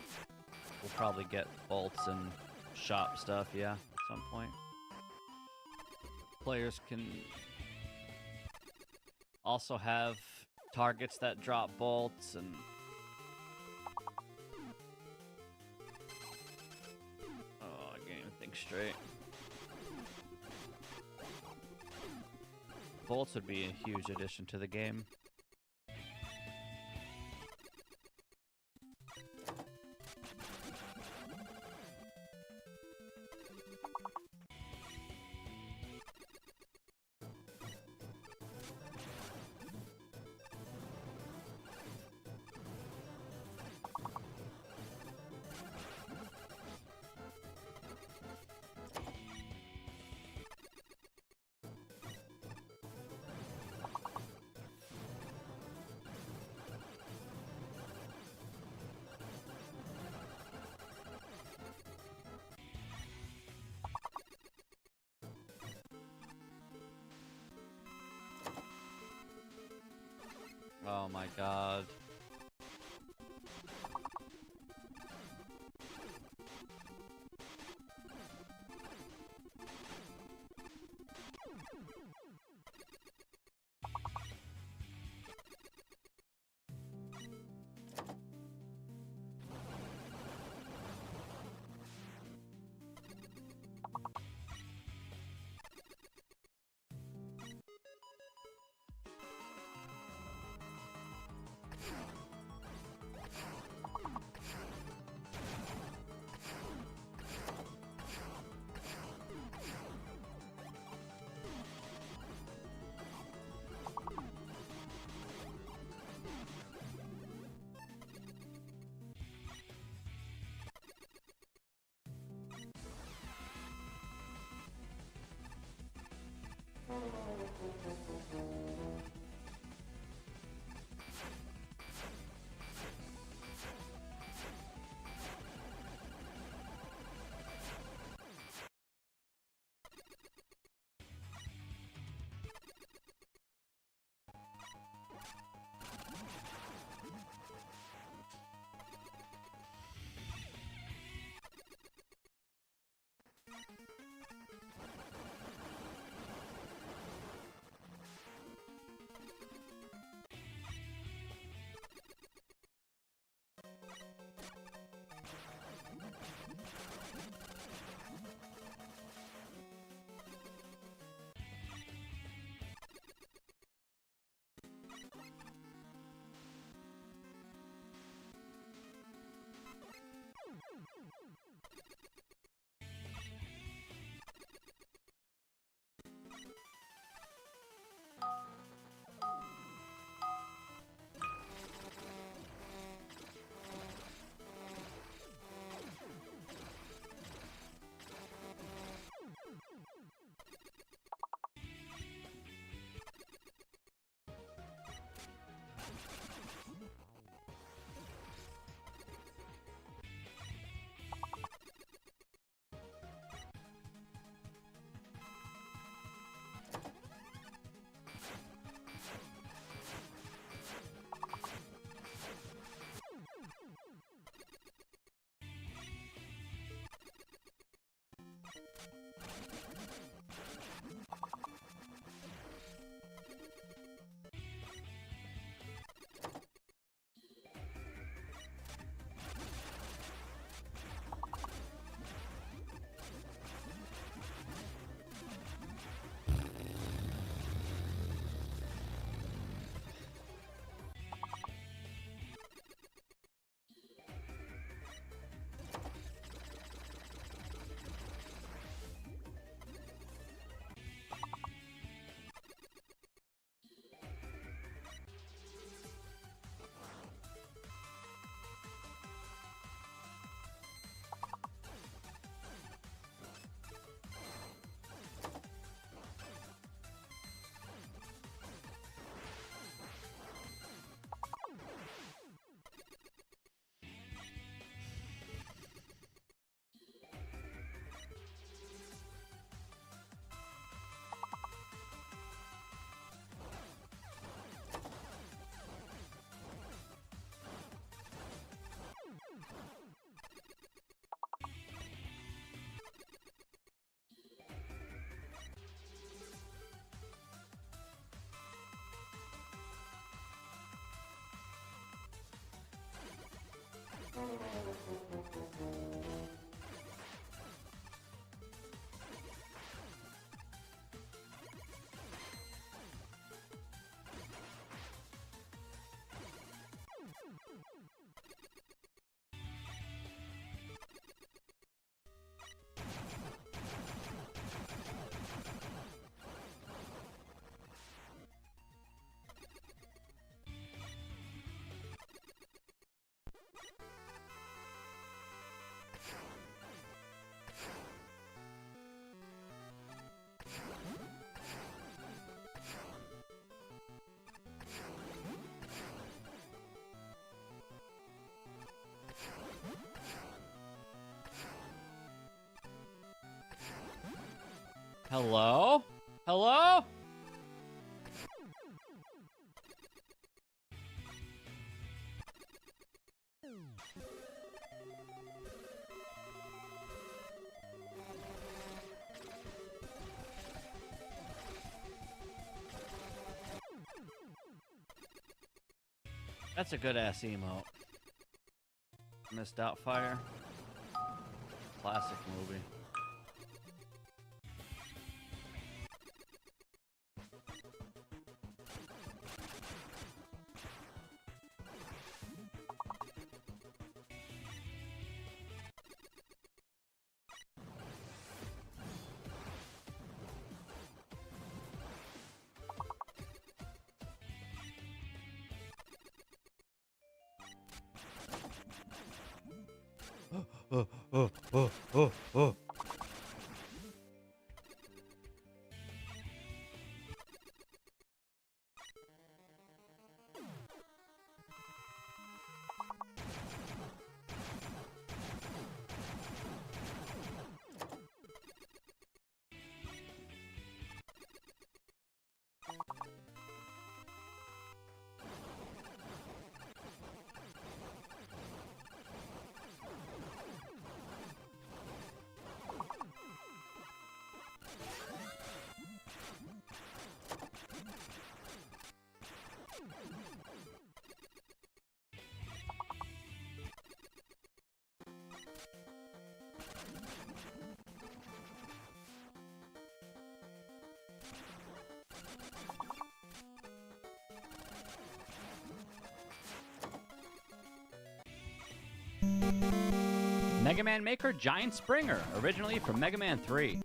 we'll probably get bolts and shop stuff, yeah, at some point. Players can also have targets that drop bolts and... straight. Bolts would be a huge addition to the game. Oh my god. Hello? Hello? That's a good ass emote. Missed out fire. Classic movie. Oh. Mega Man Maker Giant Springer, originally from Mega Man 3.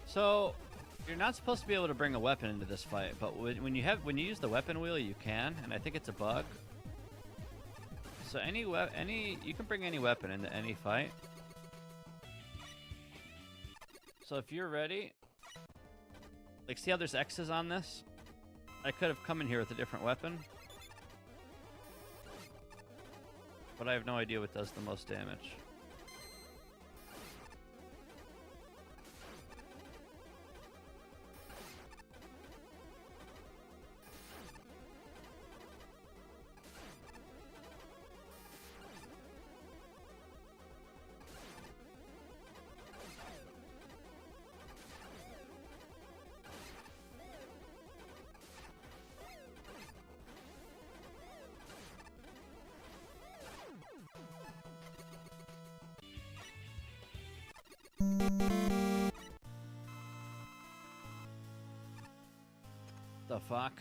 So, you're not supposed to be able to bring a weapon into this fight, but when you use the weapon wheel, you can, and I think it's a bug. So you can bring any weapon into any fight. So if you're ready, like, see how there's X's on this? I could have come in here with a different weapon, but I have no idea what does the most damage. The fuck?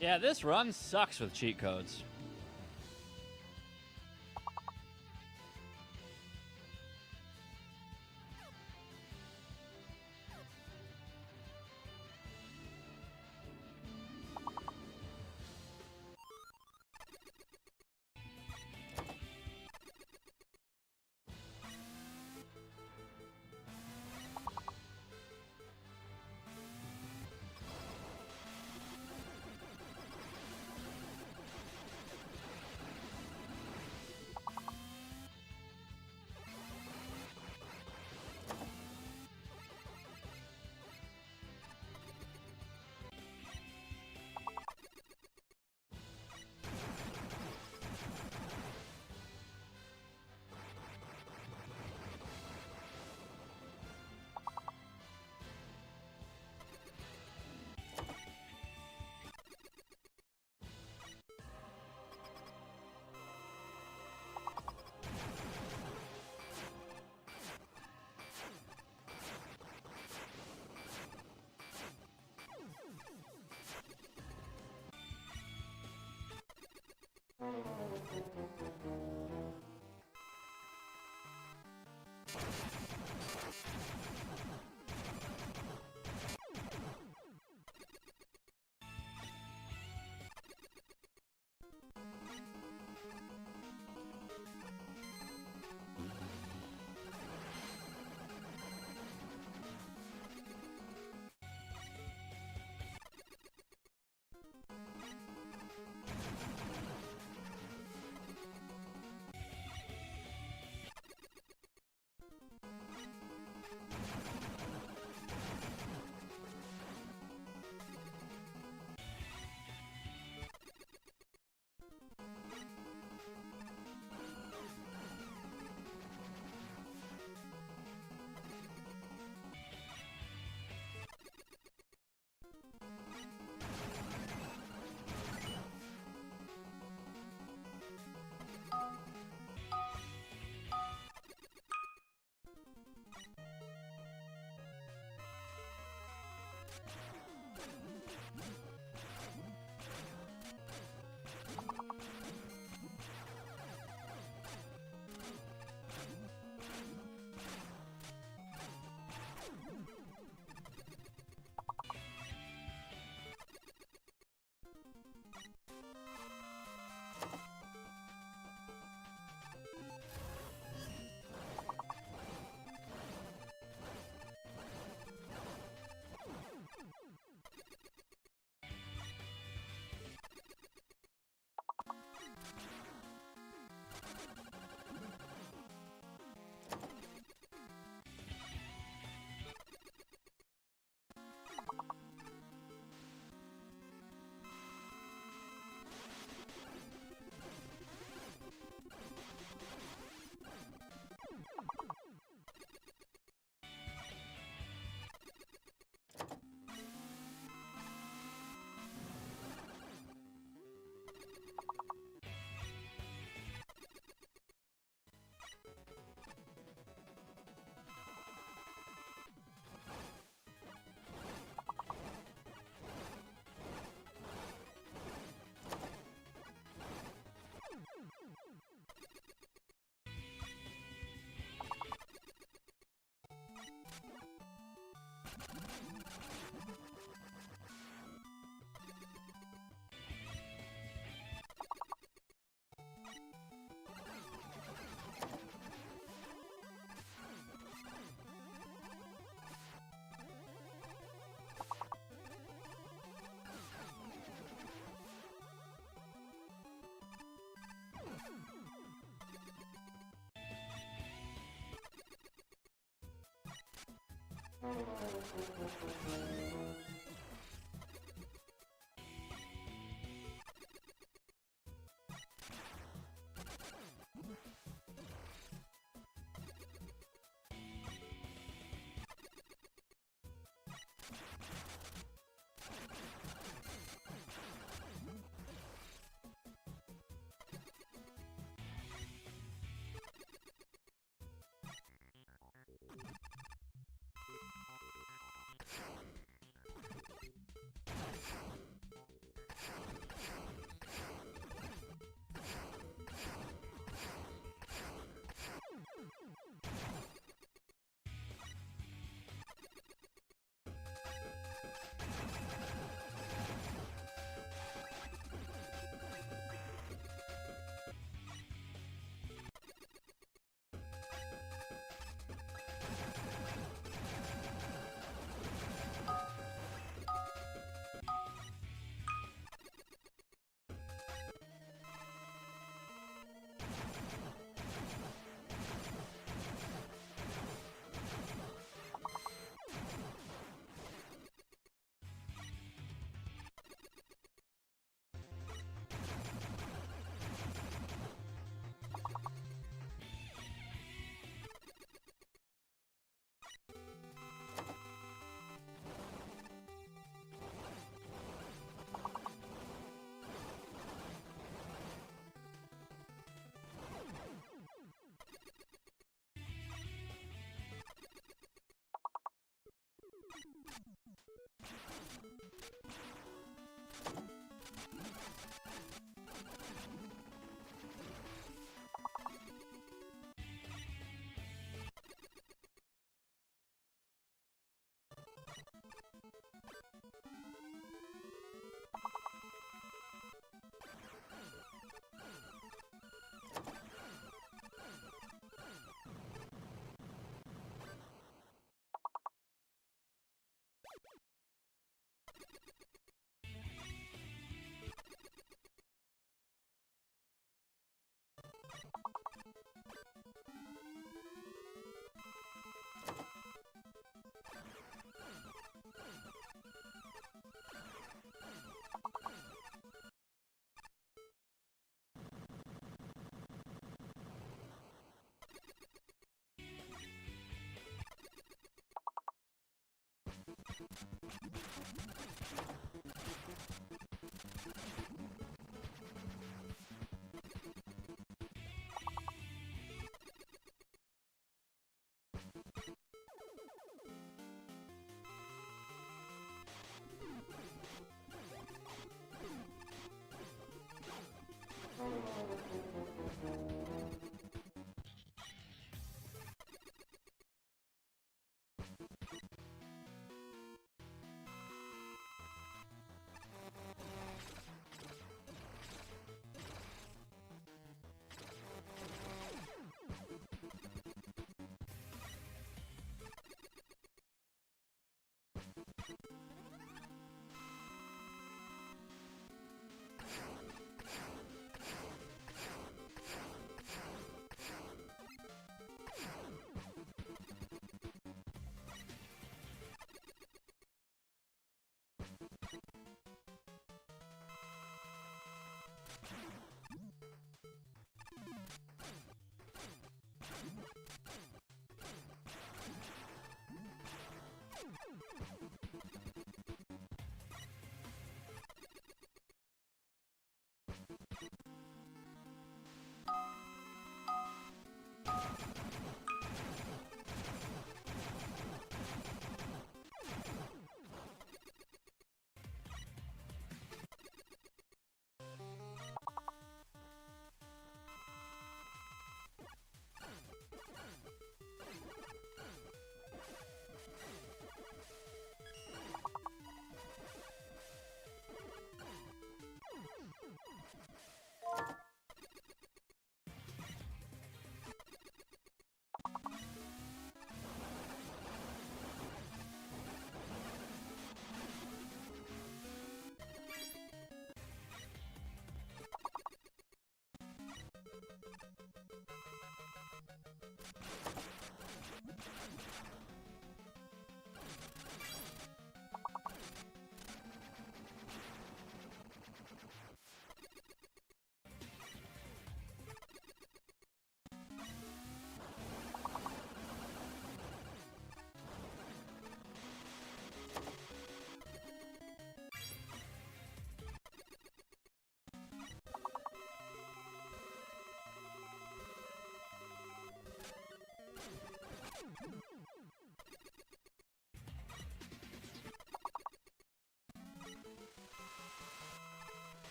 Yeah, this run sucks with cheat codes.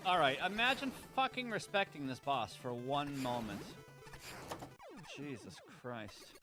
Alright, imagine fucking respecting this boss for one moment. Jesus Christ.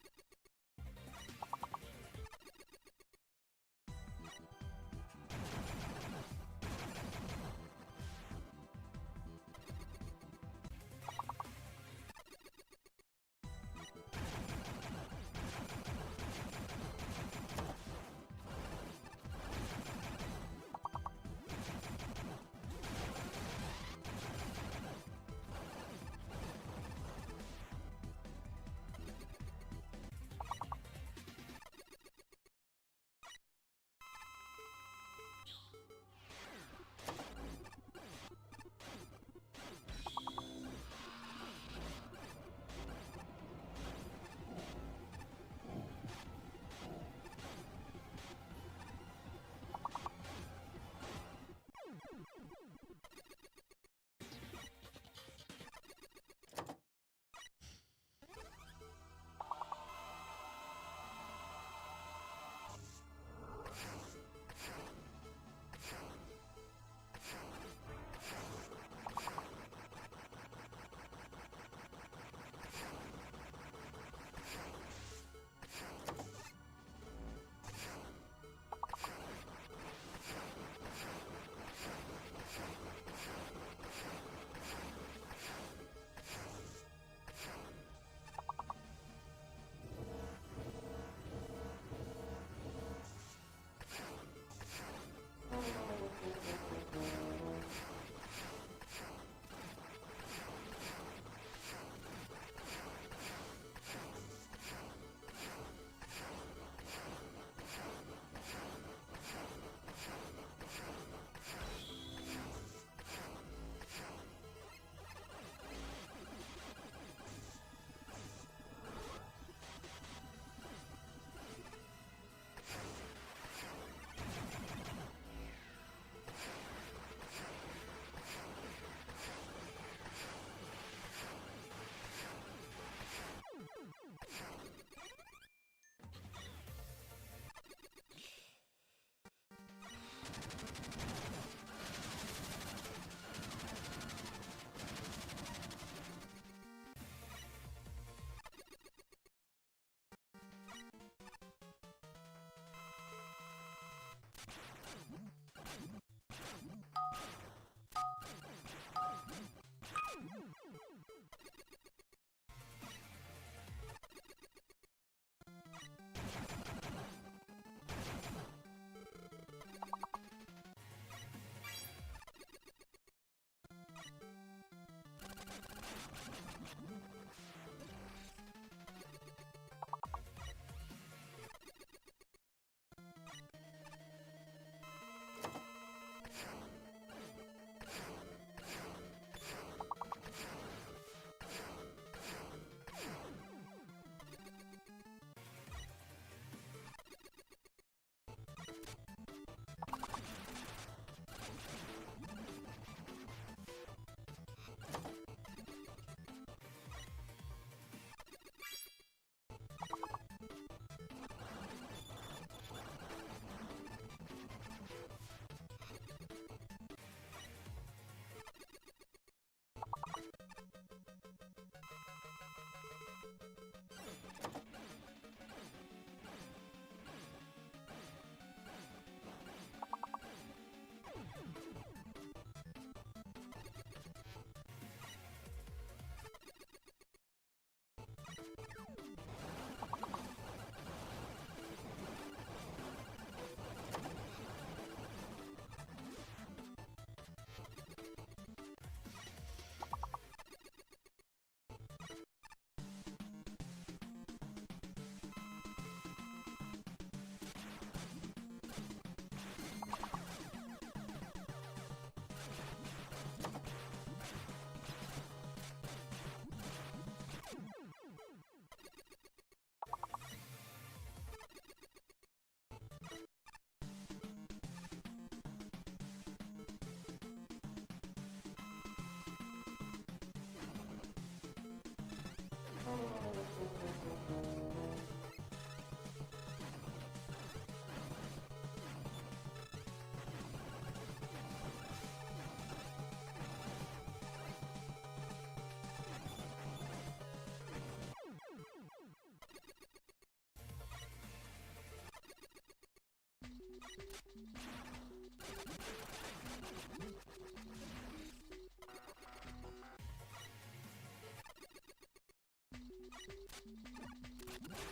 What?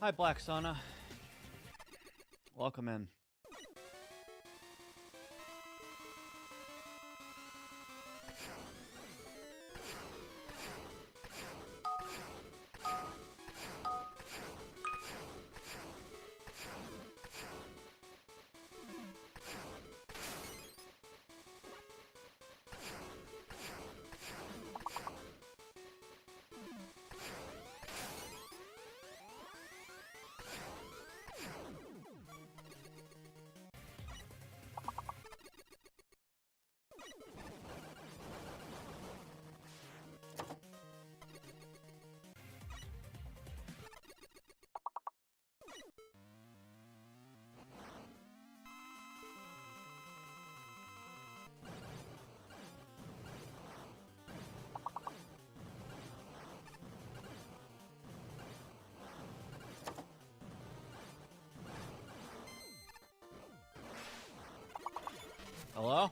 Hi, Black Sauna. Welcome in. Hello?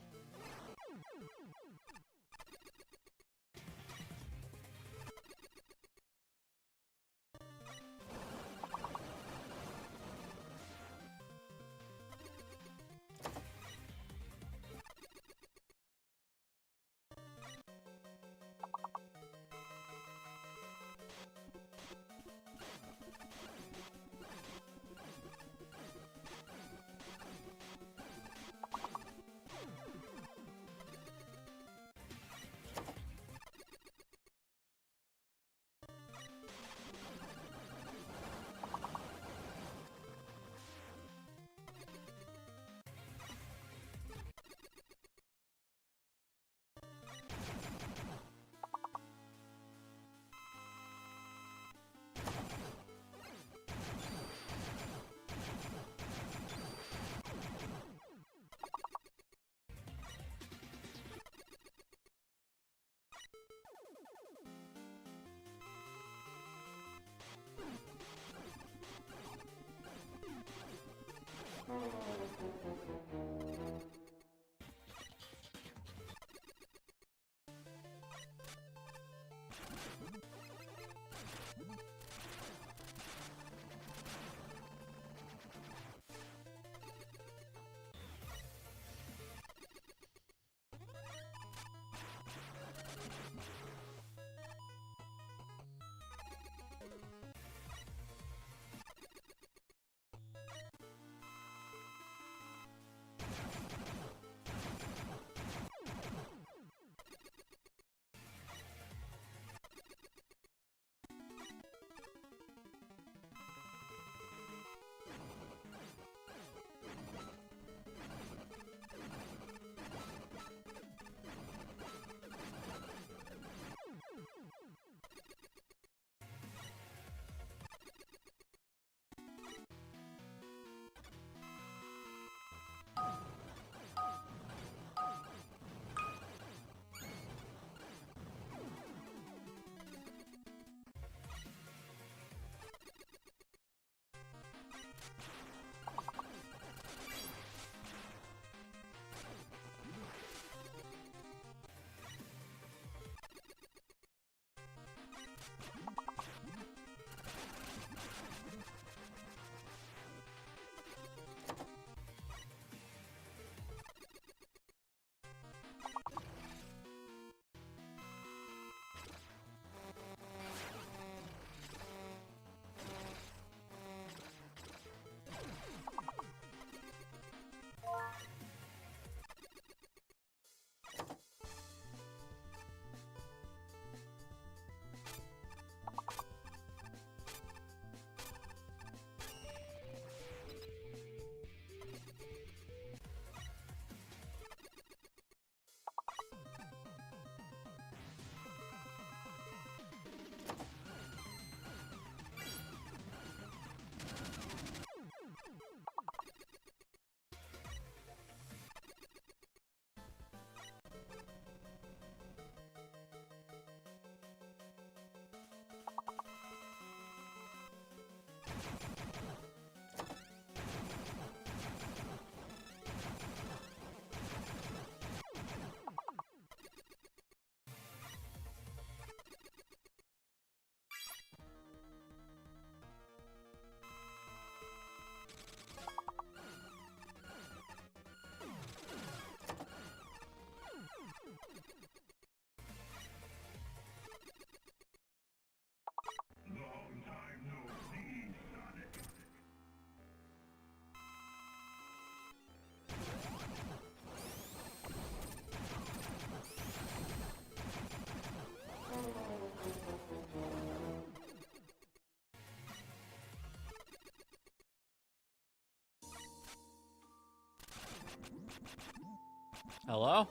Hello?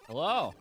Hello?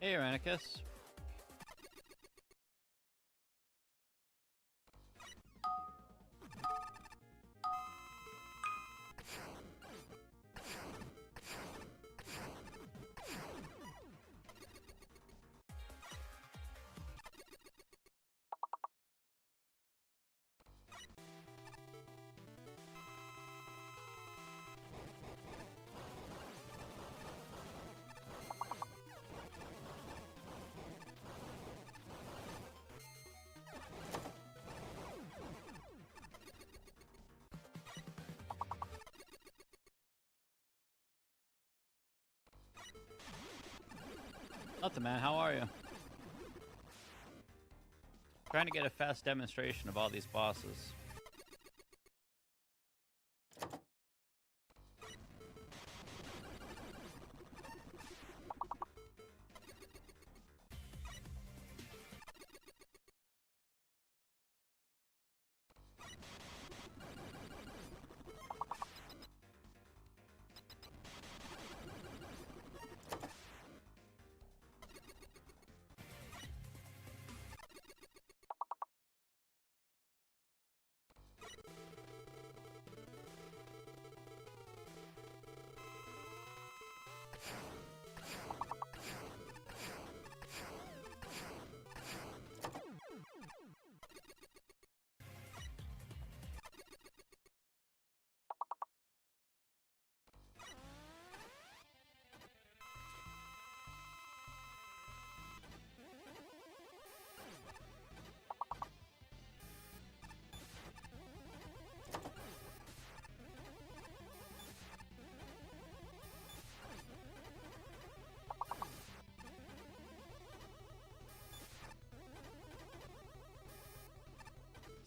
Hey, Iranicus. Nothing, man. How are you? Trying to get a fast demonstration of all these bosses.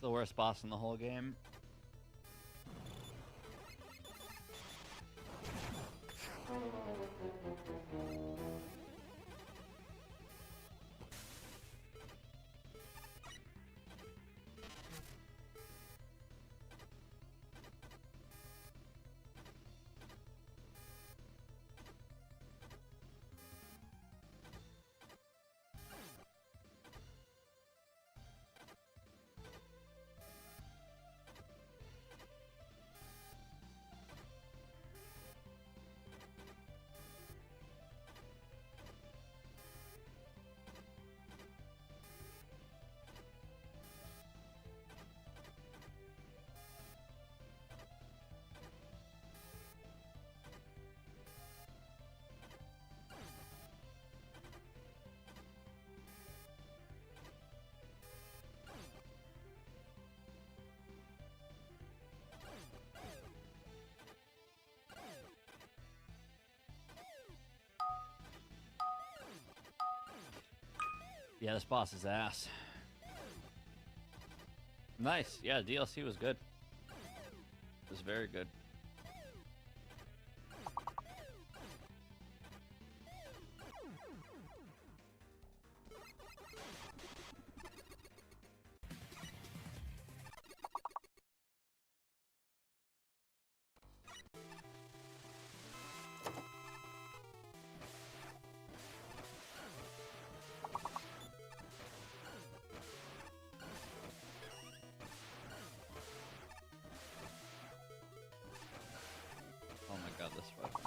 the worst boss in the whole game. Yeah, this boss is ass. Nice. Yeah, DLC was good. It was very good. Oh my god, this weapon.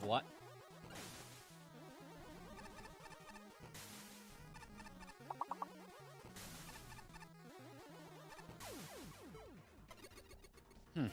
What? Hmm.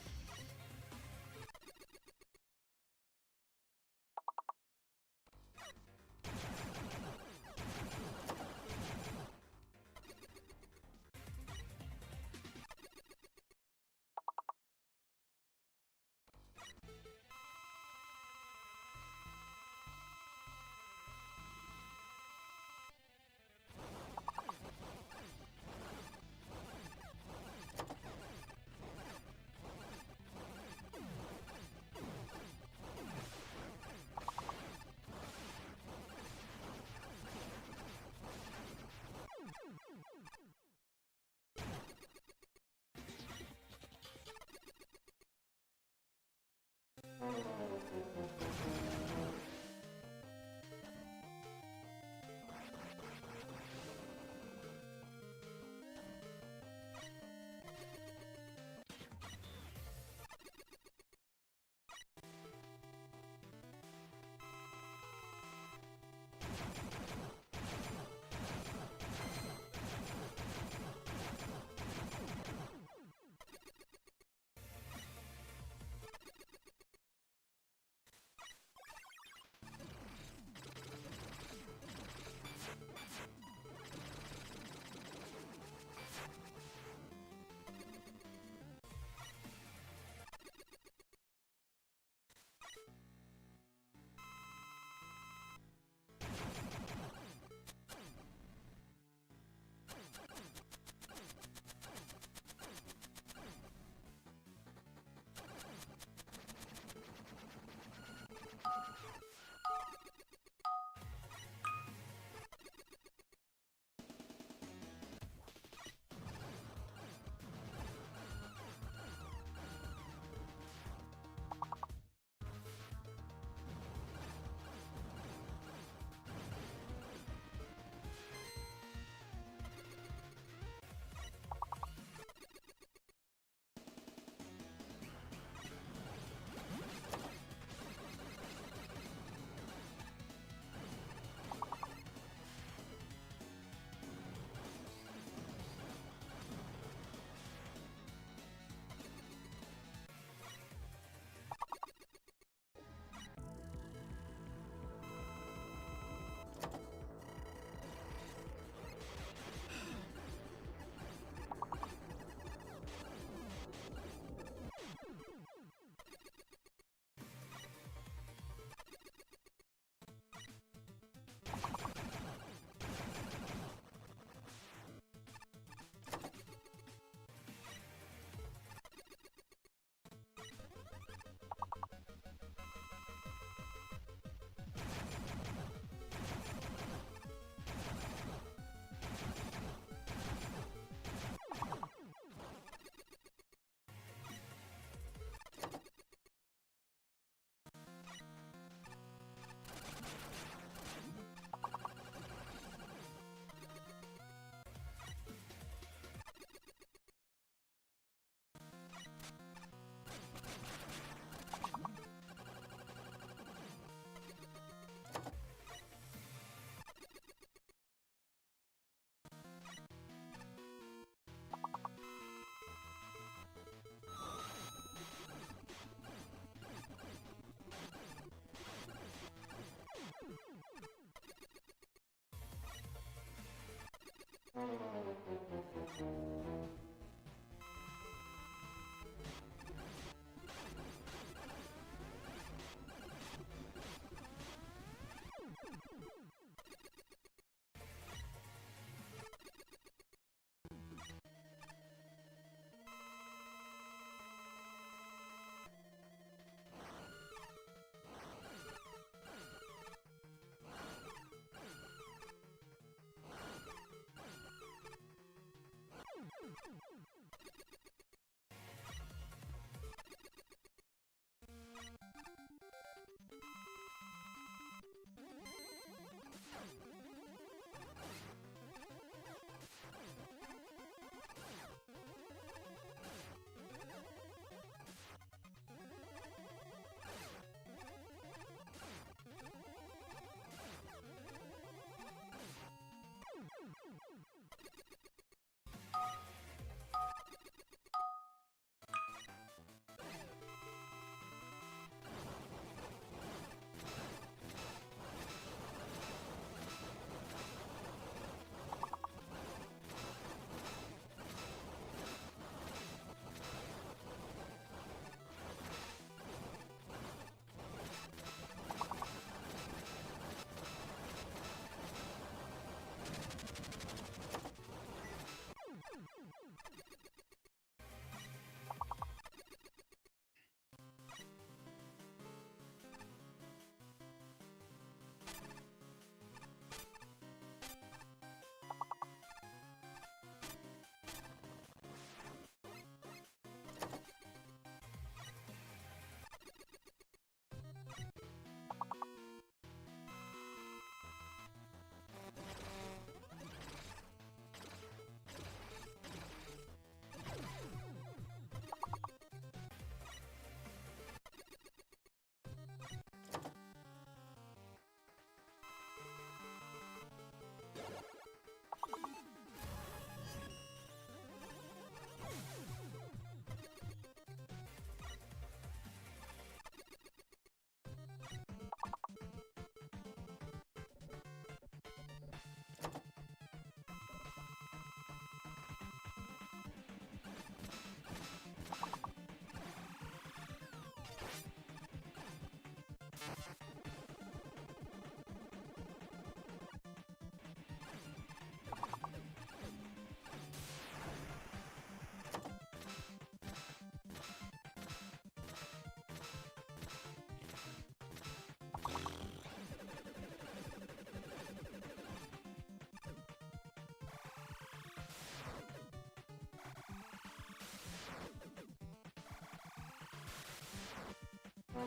Oh,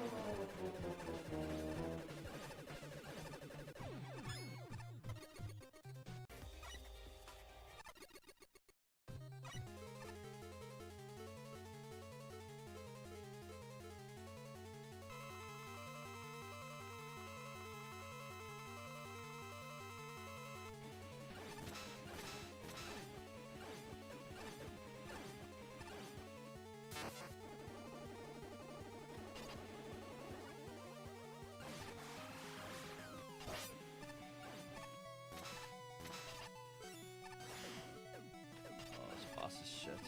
this boss is shit.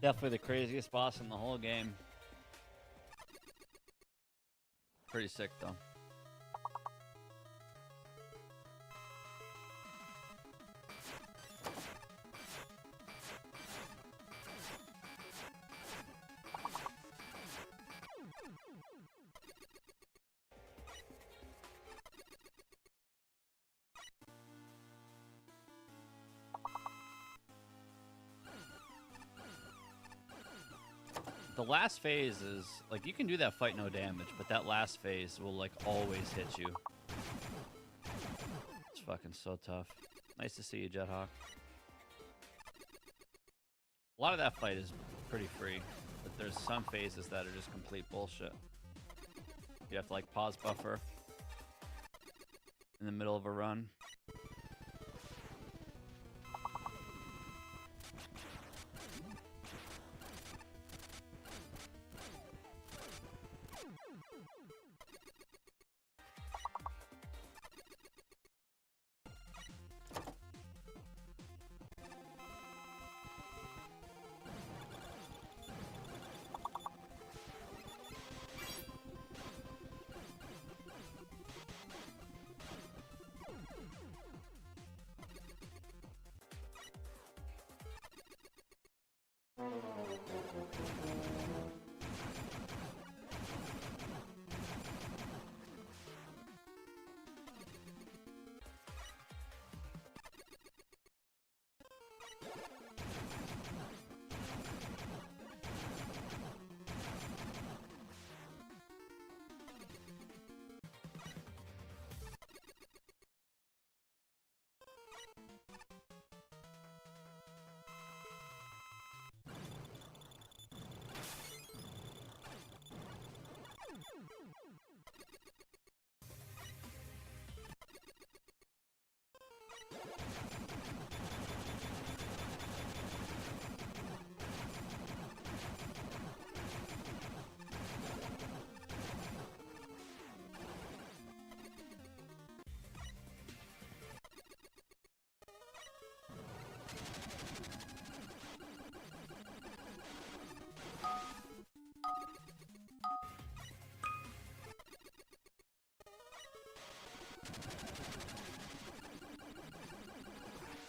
Definitely the craziest boss in the whole game. Pretty sick though. The last phase is like you can do that fight no damage, but that last phase will like always hit you. It's fucking so tough. Nice to see you, Jethawk. A lot of that fight is pretty free, but there's some phases that are just complete bullshit. You have to like pause buffer in the middle of a run.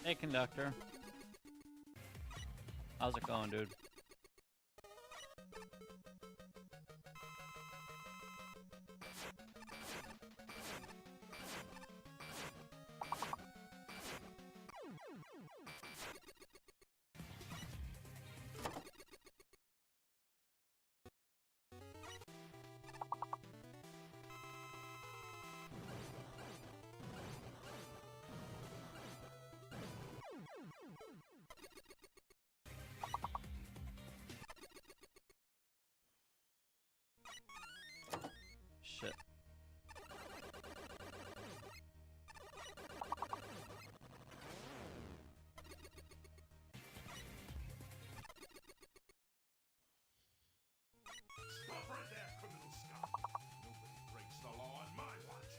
Hey, Conductor. How's it going, dude? Shit. Stop right there, criminal scum. Nobody breaks the law on my watch.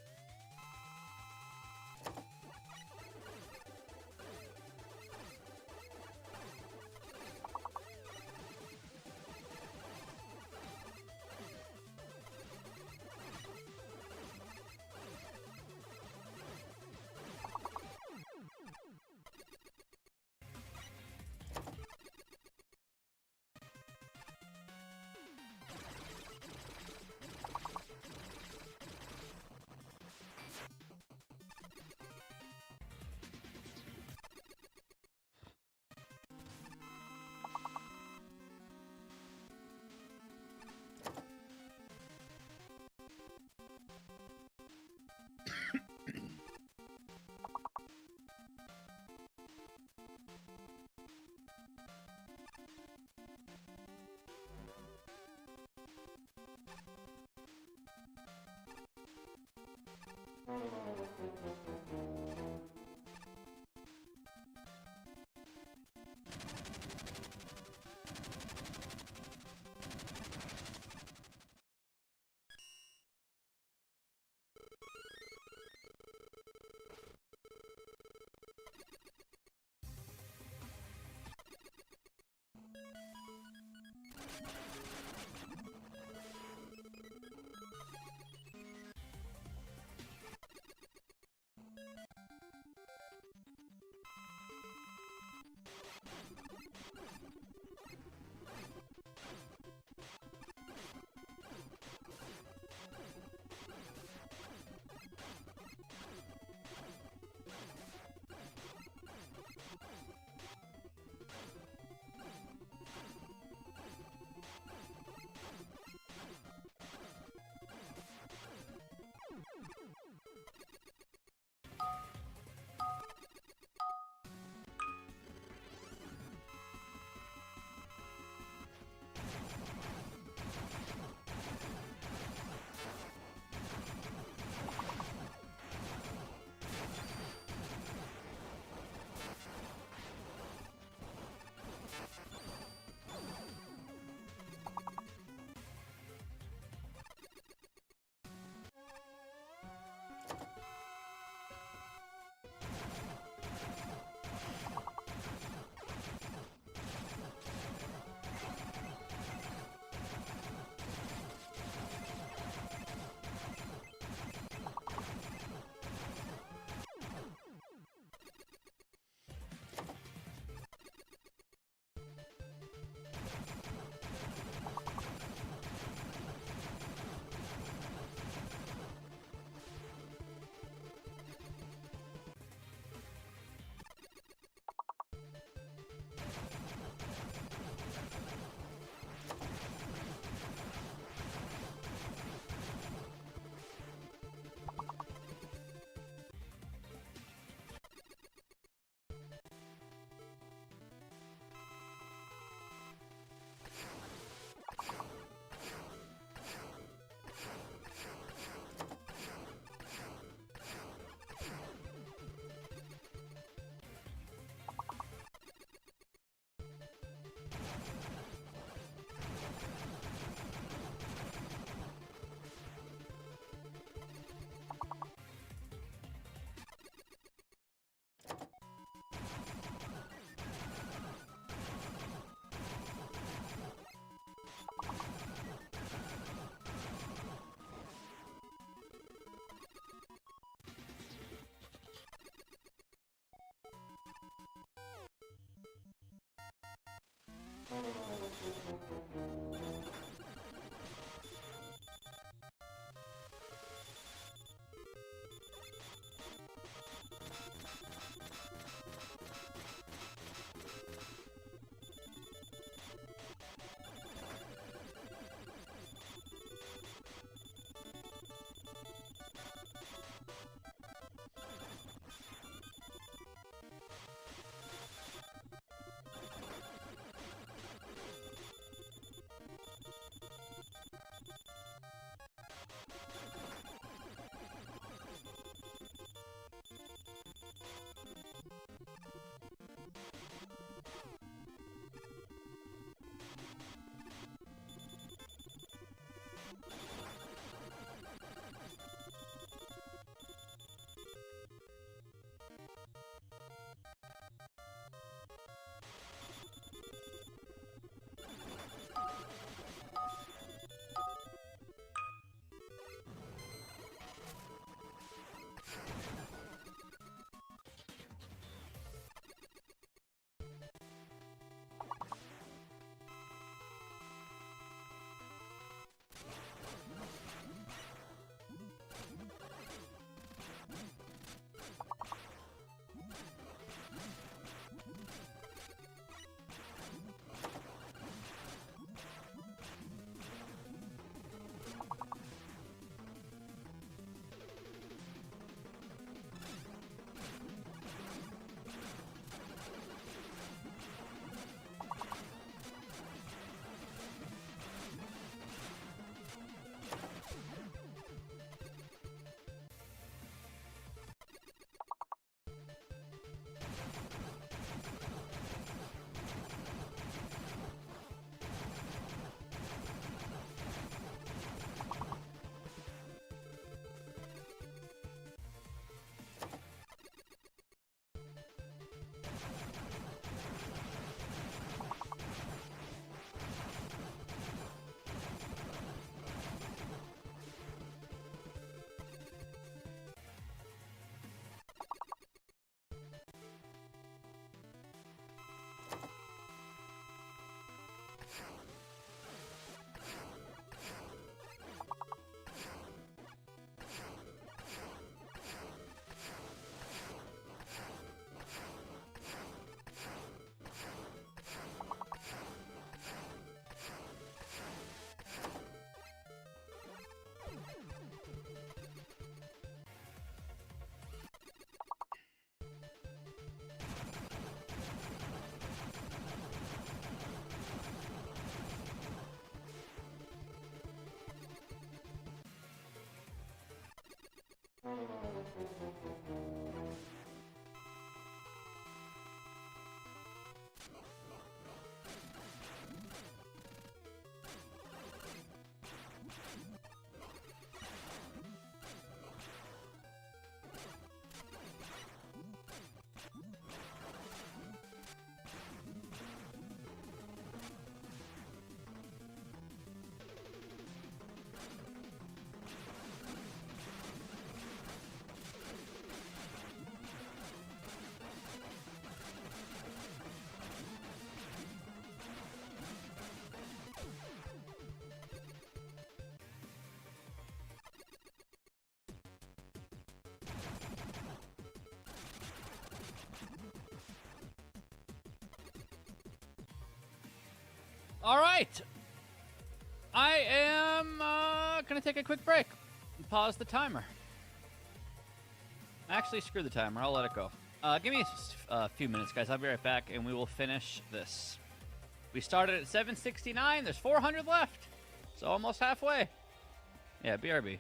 All right. I am going to take a quick break and pause the timer. Actually, screw the timer. I'll let it go. Give me a few minutes, guys. I'll be right back, and we will finish this. We started at 769. There's 400 left. So almost halfway. Yeah, BRB.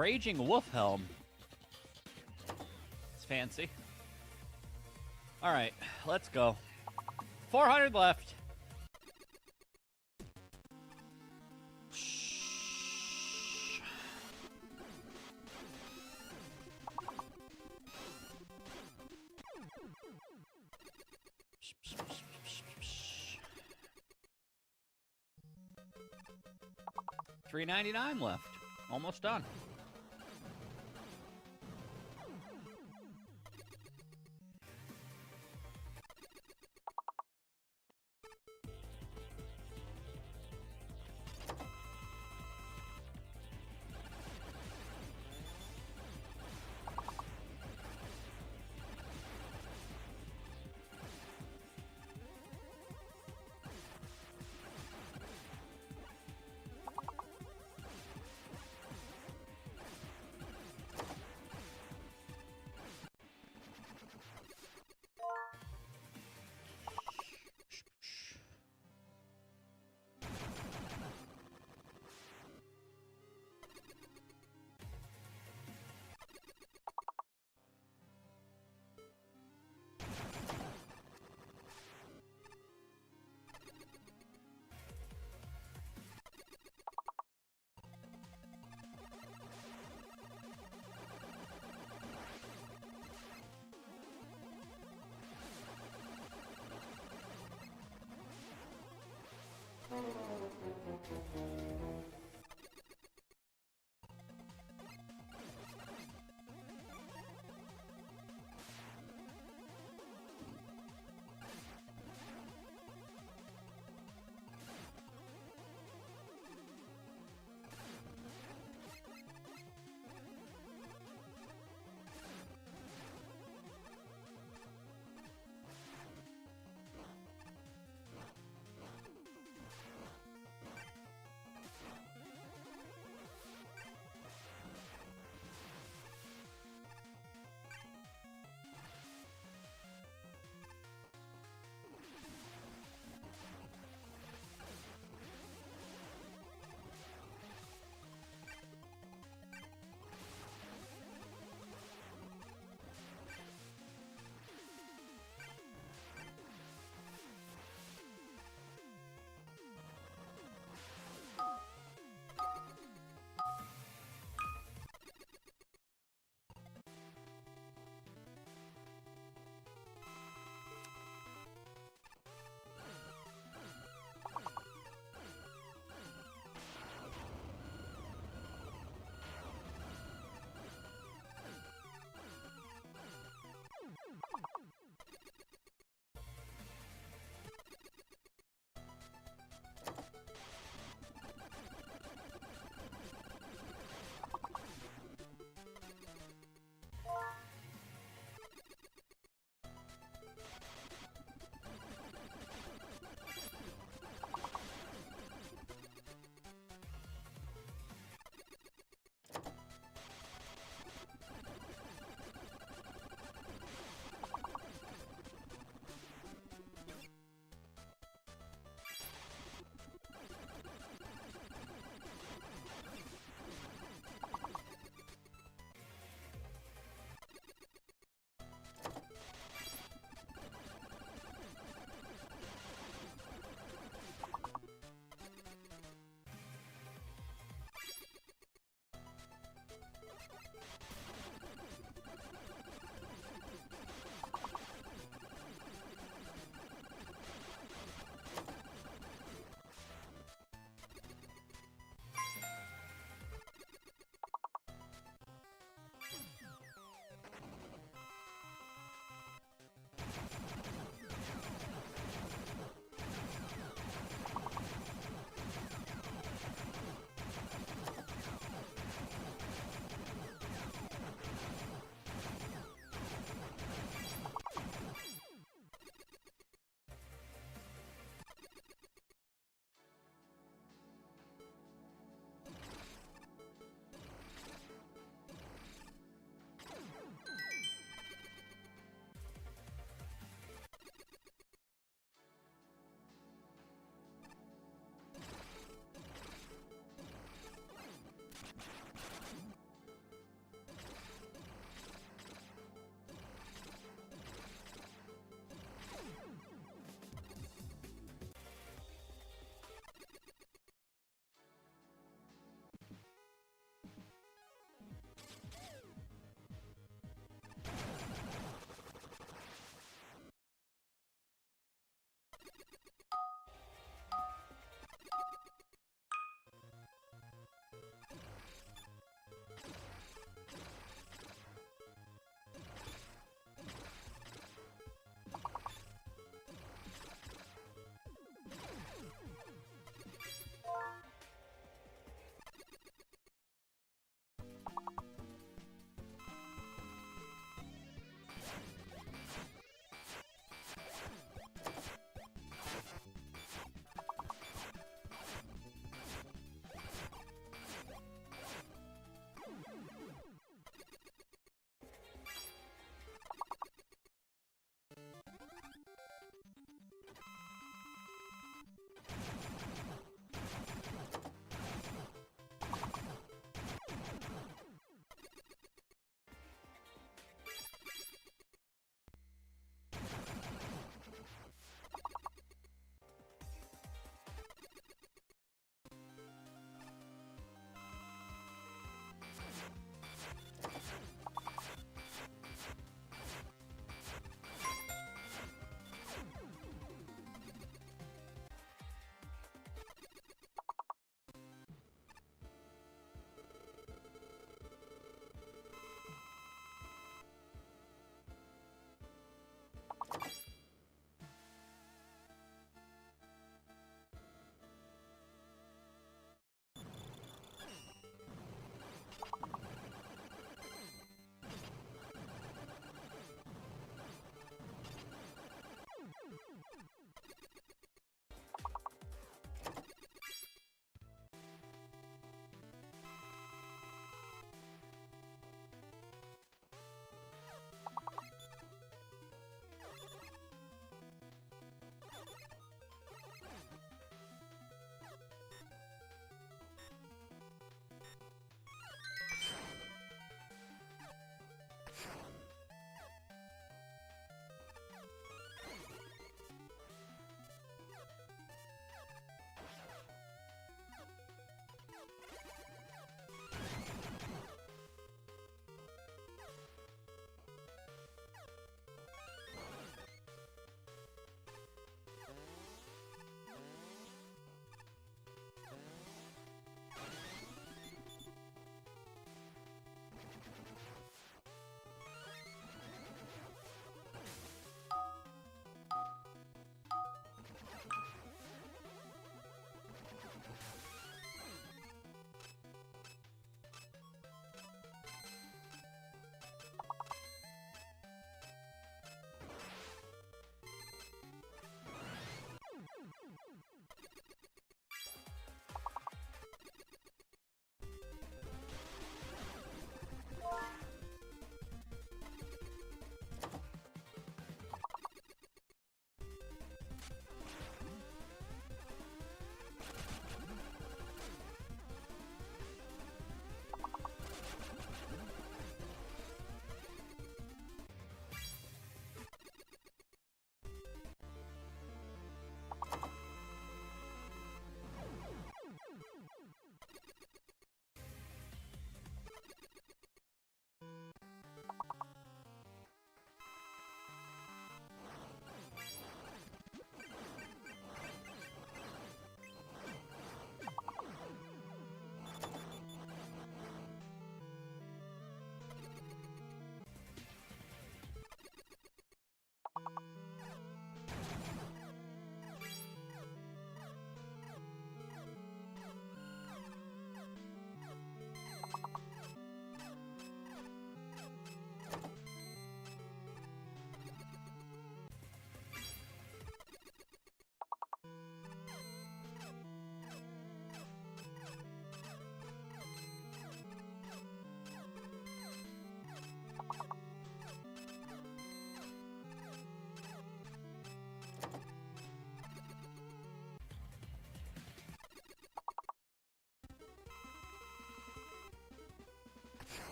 Raging Wolf Helm. It's fancy. Alright, let's go. 400 left. $3.99 left. Almost done.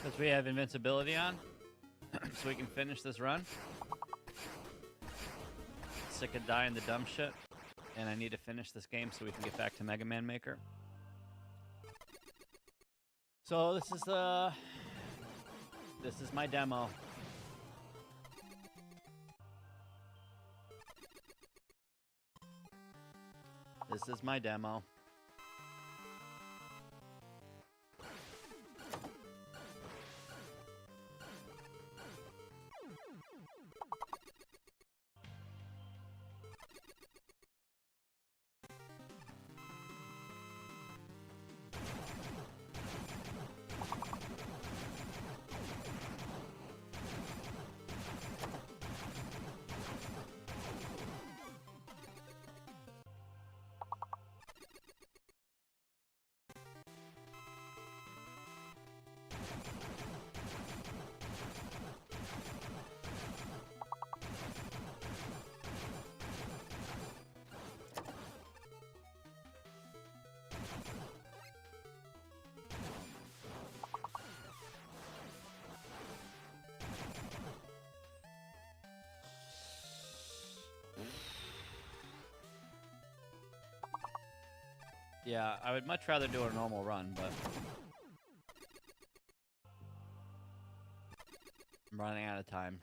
Because we have invincibility on. So we can finish this run. Sick of dying the dumb shit. And I need to finish this game so we can get back to Mega Man Maker. So this is my demo. This is my demo. Yeah, I would much rather do a normal run, but I'm running out of time.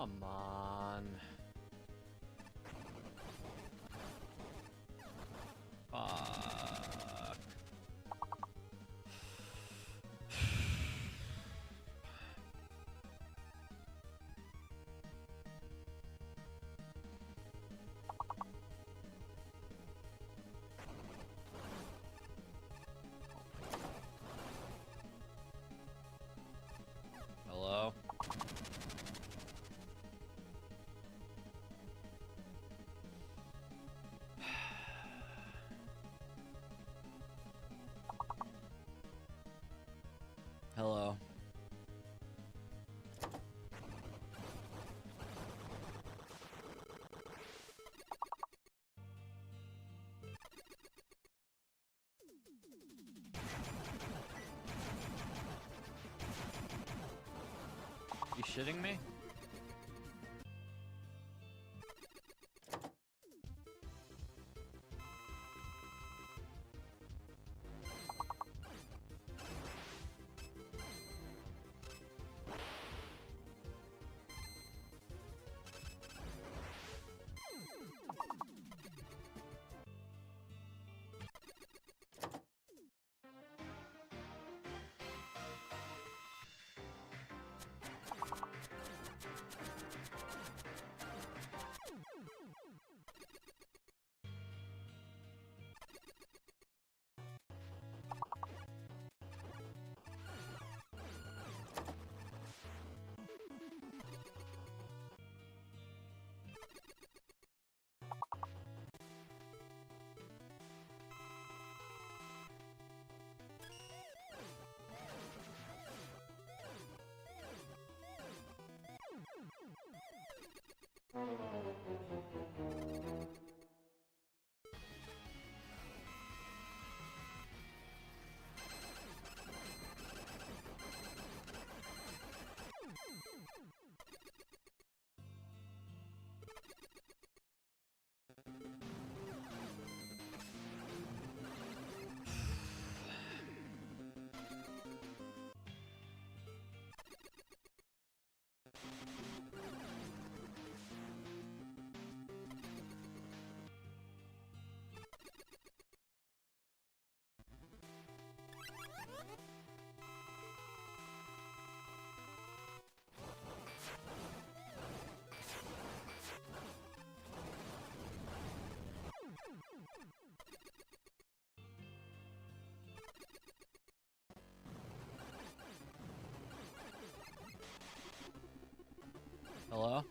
Come on. Fuck. Hello? Hello. You shitting me? Hello?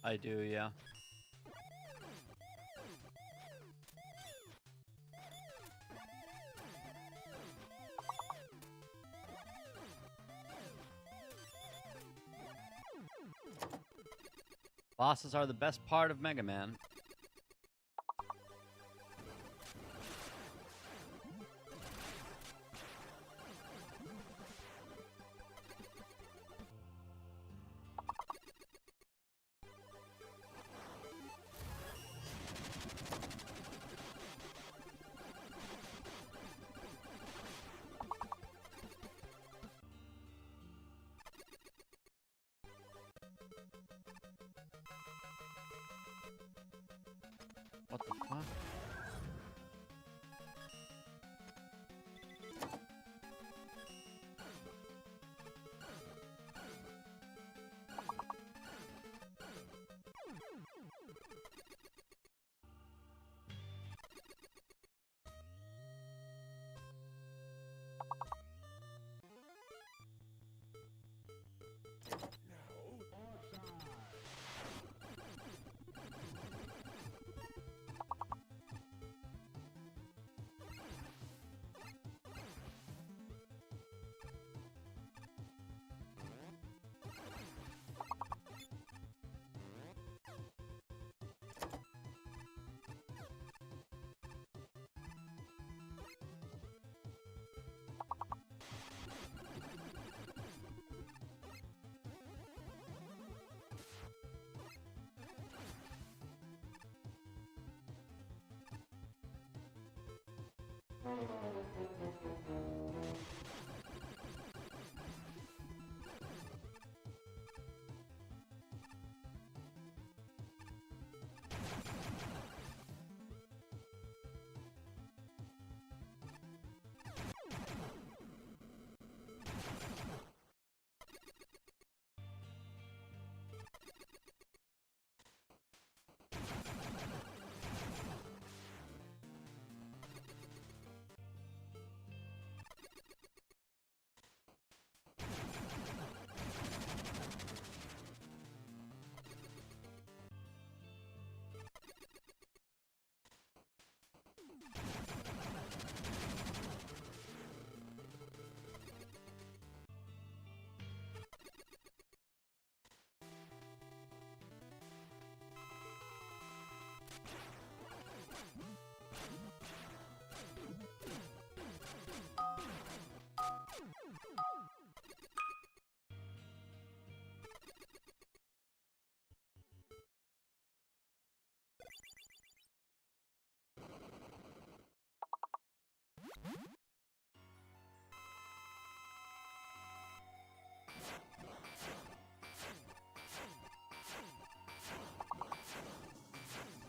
I do, yeah. Bosses are the best part of Mega Man. What the fuck?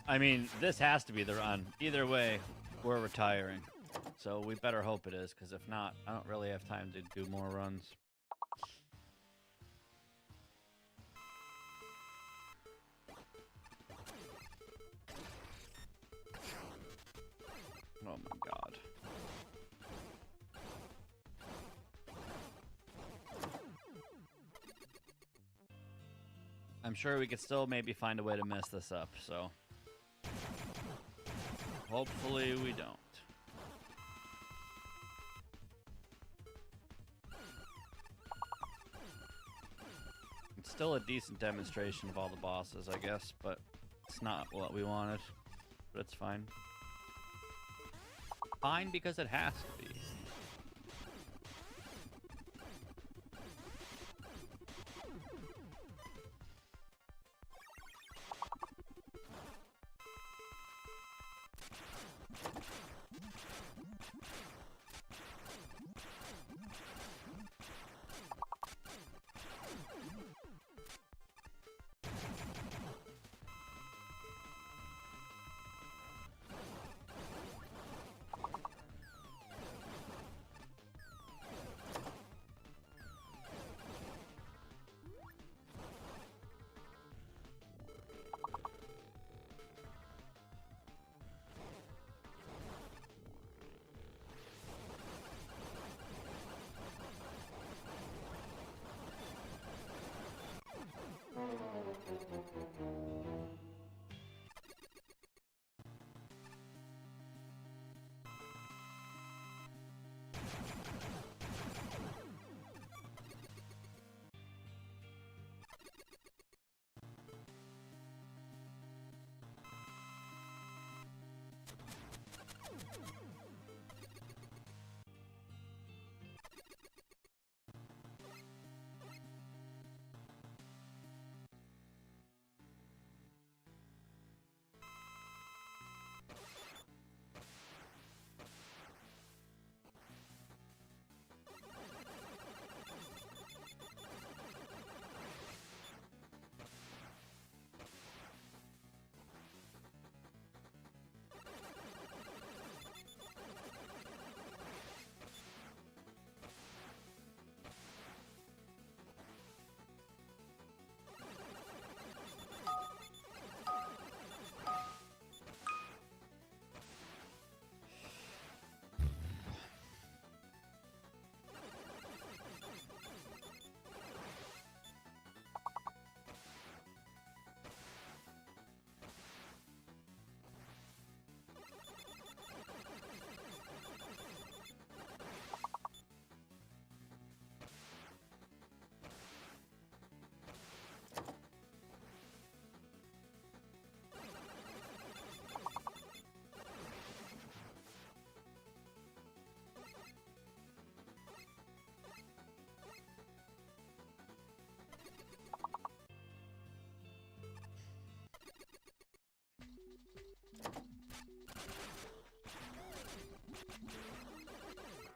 I mean, this has to be the run. Either way, we're retiring. So we better hope it is, because if not, I don't really have time to do more runs. Oh my god. I'm sure we could still maybe find a way to mess this up, so hopefully we don't. It's still a decent demonstration of all the bosses, I guess, but it's not what we wanted. But it's fine. Fine because it has to be.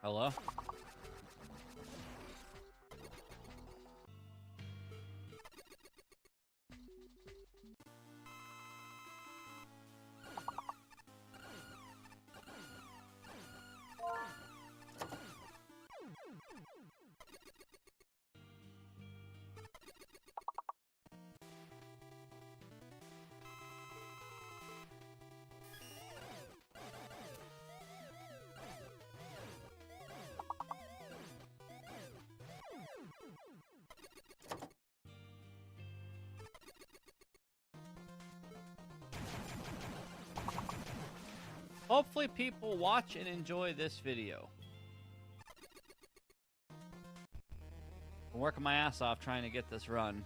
Hello? Hopefully people watch and enjoy this video. I'm working my ass off trying to get this run.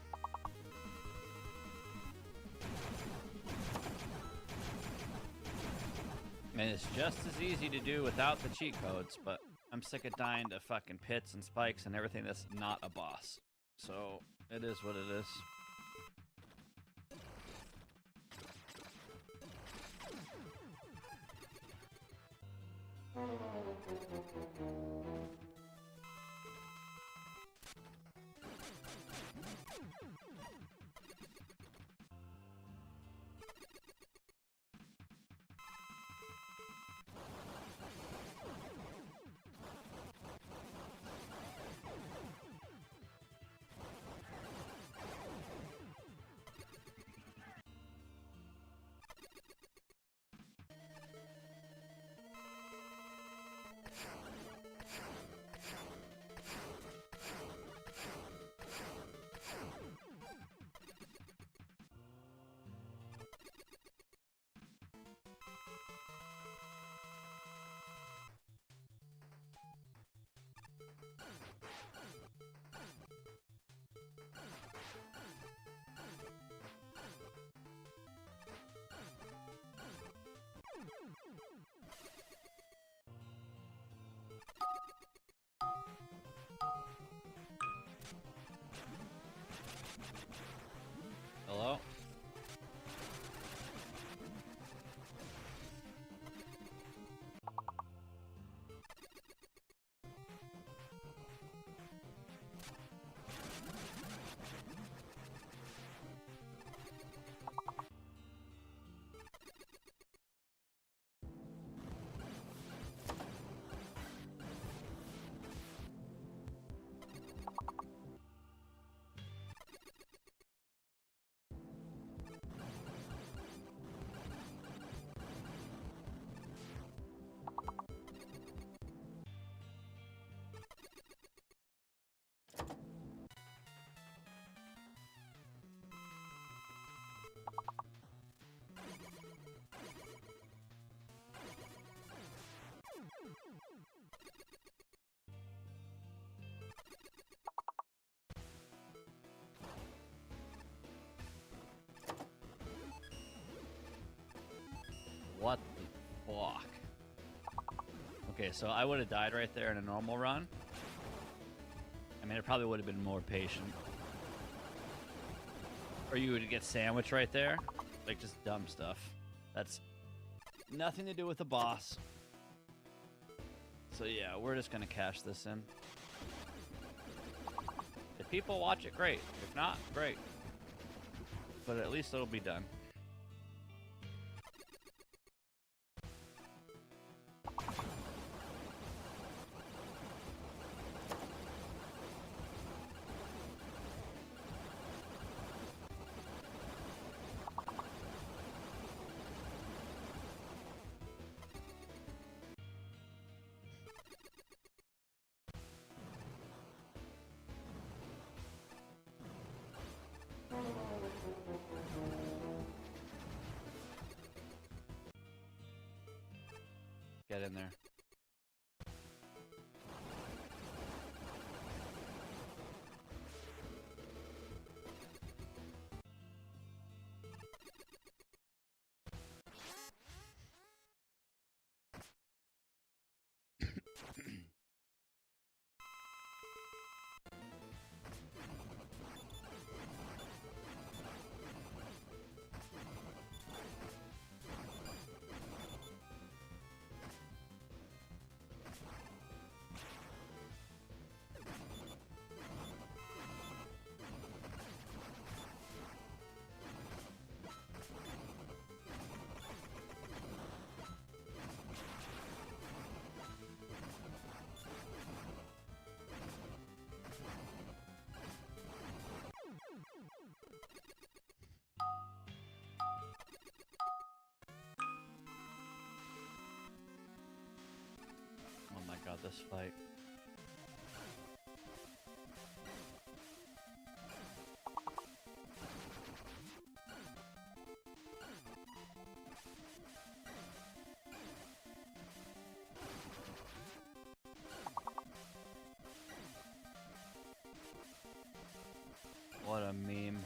And it's just as easy to do without the cheat codes, but I'm sick of dying to fucking pits and spikes and everything that's not a boss. So, it is what it is. Hello? What the fuck? Okay, so I would have died right there in a normal run. I mean, it probably would have been more patient. Or you would get sandwiched right there. Like, just dumb stuff. That's nothing to do with the boss. So yeah, we're just gonna cash this in. If people watch it, great. If not, great. But at least it'll be done. Get in there. God, this fight. What a meme.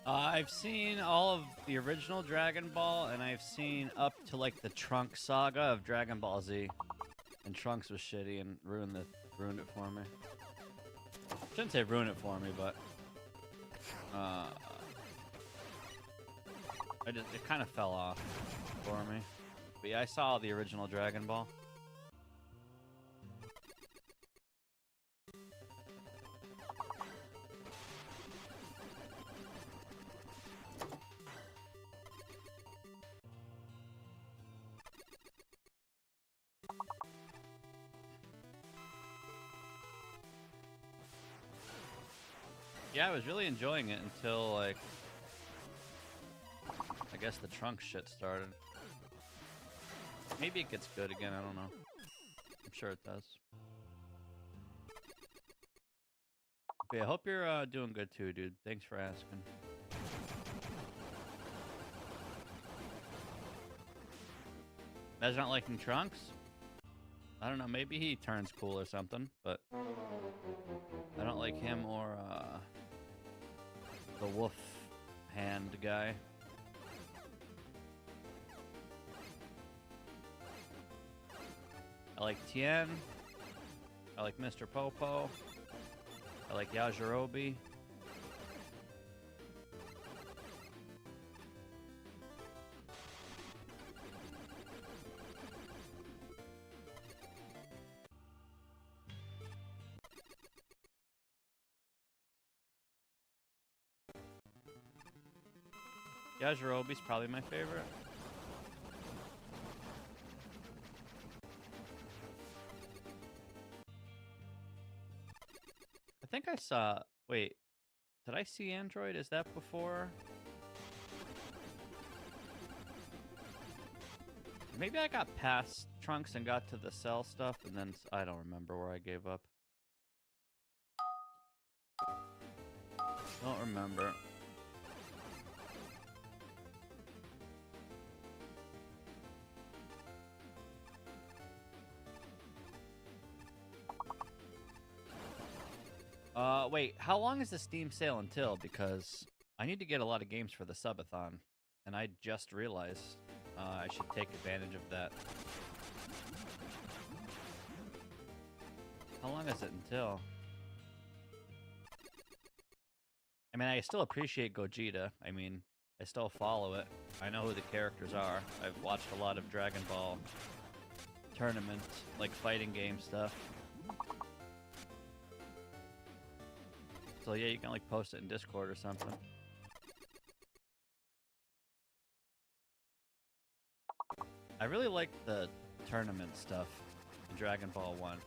I've seen all of the original Dragon Ball, and I've seen up to like the Trunks saga of Dragon Ball Z. And Trunks was shitty and ruined it for me. Shouldn't say ruin it for me, but it kind of fell off for me. But yeah, I saw the original Dragon Ball. Yeah, I was really enjoying it until, like, I guess the Trunks shit started. Maybe it gets good again, I don't know. I'm sure it does. Okay, I hope you're doing good too, dude. Thanks for asking. Guys not liking Trunks? I don't know, maybe he turns cool or something, but I don't like him or the wolf hand guy. I like Tien. I like Mr. Popo. I like Yajirobe. Yajirobe's probably my favorite. I think I saw... Wait. Did I see Android? Is that before? Maybe I got past Trunks and got to the Cell stuff, and then I don't remember where I gave up. Don't remember. Wait, how long is the Steam sale until? Because I need to get a lot of games for the subathon, and I just realized I should take advantage of that. How long is it until? I mean, I still appreciate Gogeta. I mean, I still follow it. I know who the characters are. I've watched a lot of Dragon Ball tournament, like fighting game stuff. So yeah, you can like post it in Discord or something. I really like the tournament stuff in Dragon Ball 1.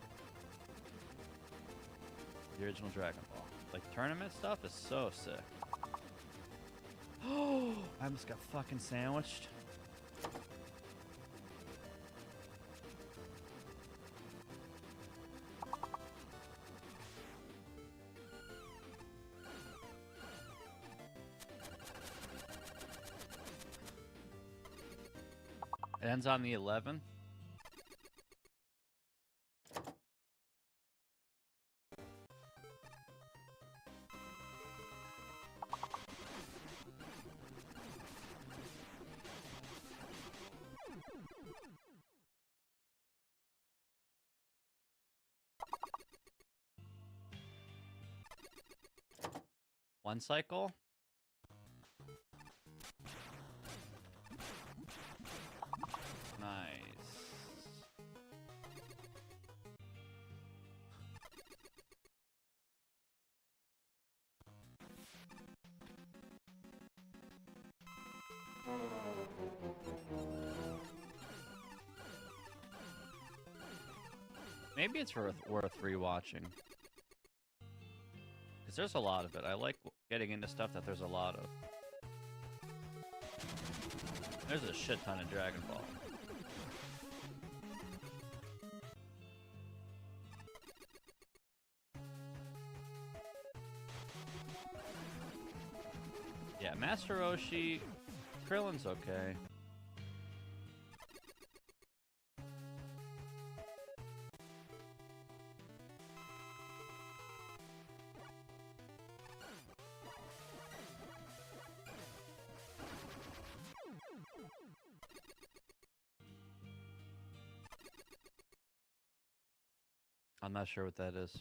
The original Dragon Ball. Like, tournament stuff is so sick. Oh, I almost got fucking sandwiched. It ends on the 11th. One cycle? Nice. Maybe it's worth rewatching. Because there's a lot of it. I like getting into stuff that there's a lot of. There's a shit ton of Dragon Ball. Yeah, Master Roshi, Krillin's okay. I'm not sure what that is.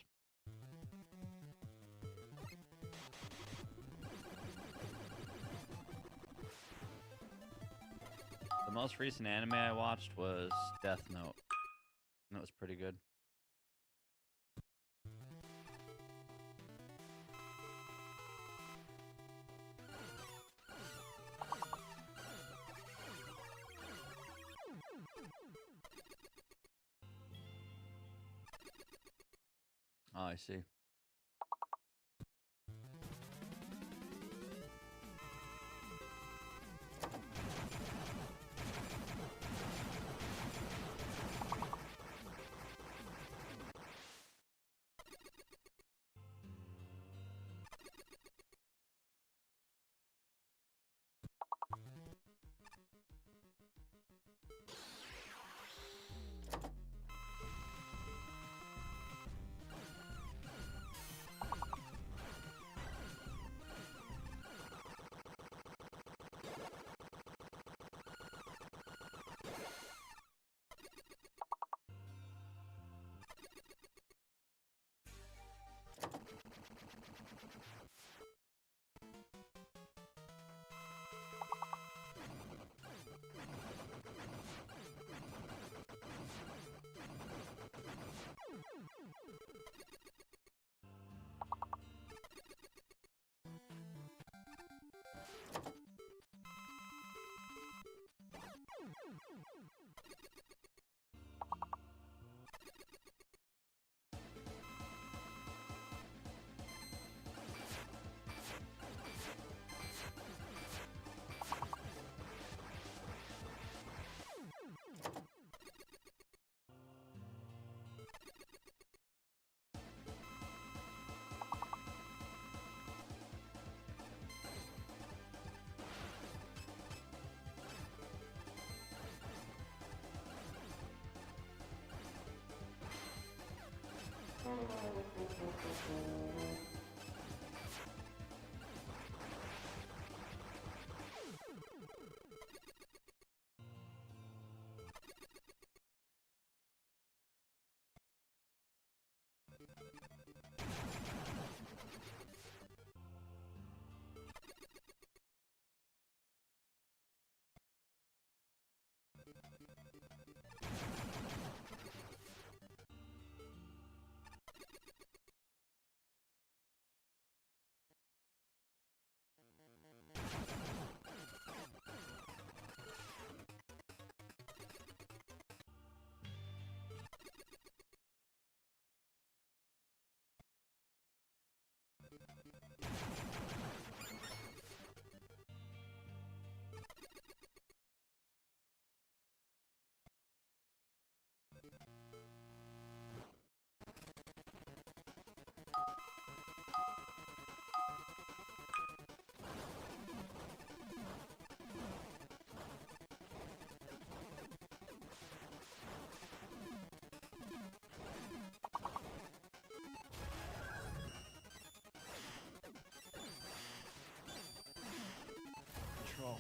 The most recent anime I watched was Death Note. That was pretty good. Oh, I see. Control.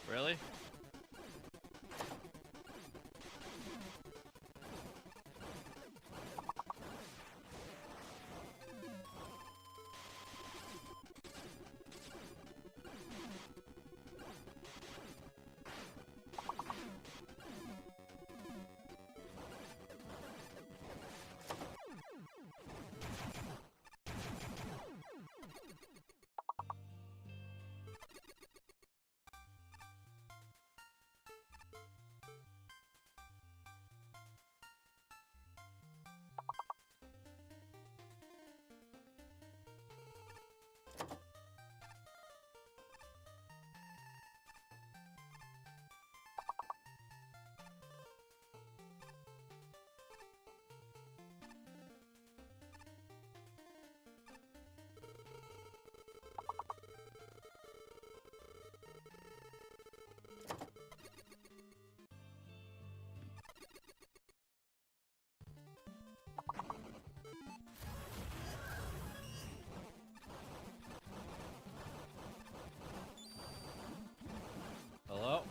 Really? Hello?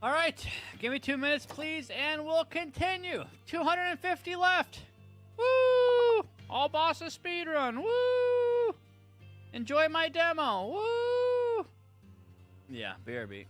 All right, give me 2 minutes, please, and we'll continue. 250 left. Woo! All bosses speedrun. Woo! Enjoy my demo. Woo! Yeah, BRB.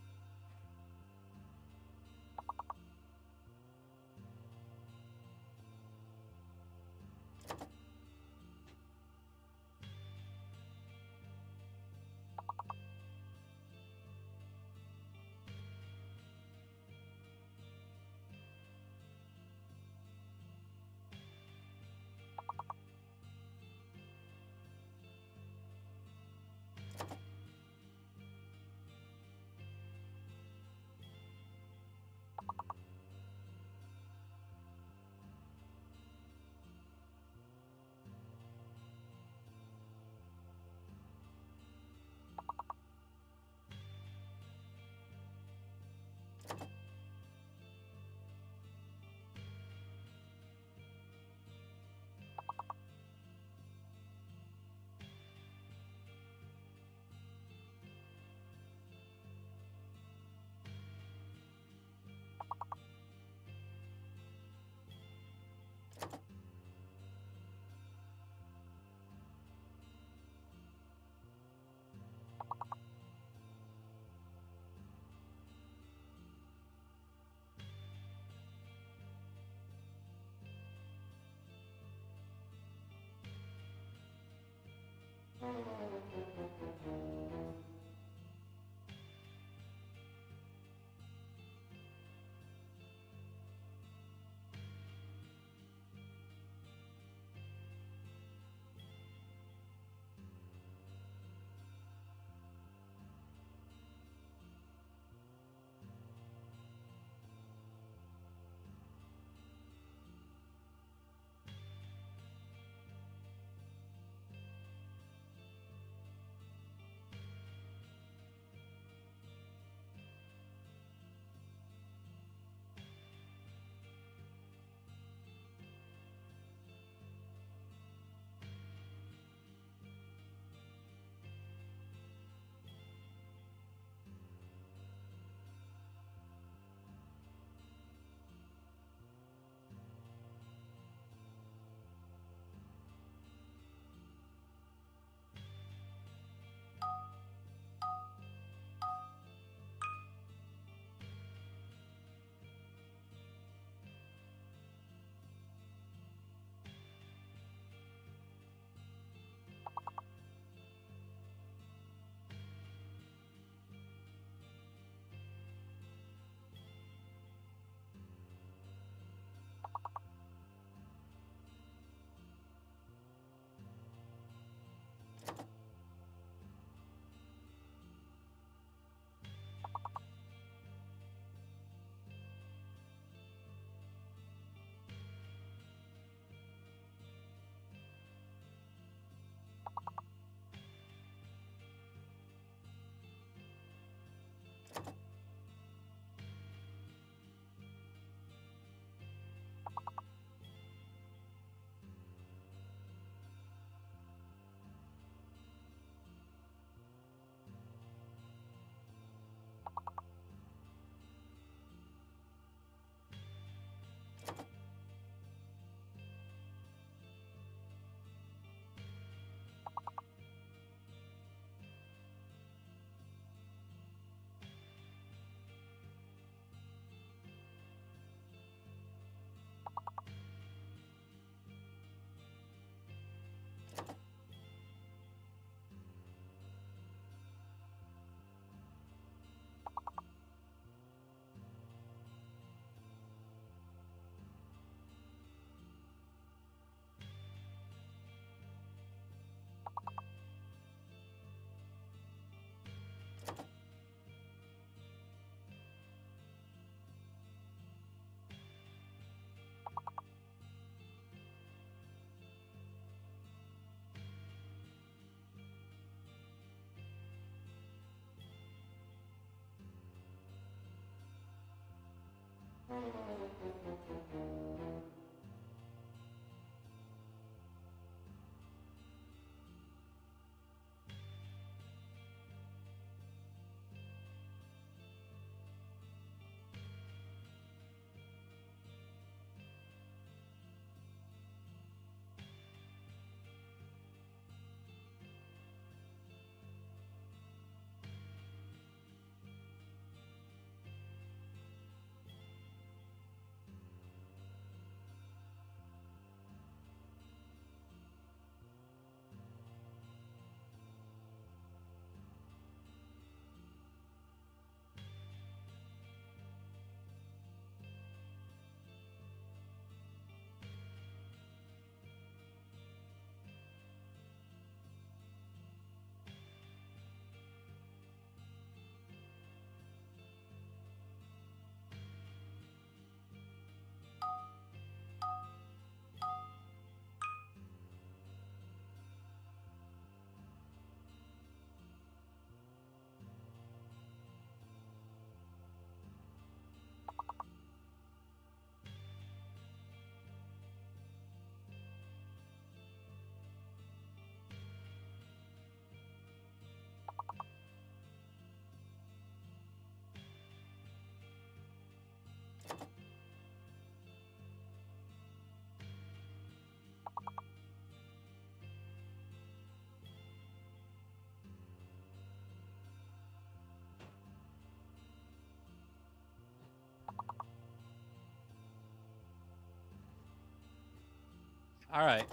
All right.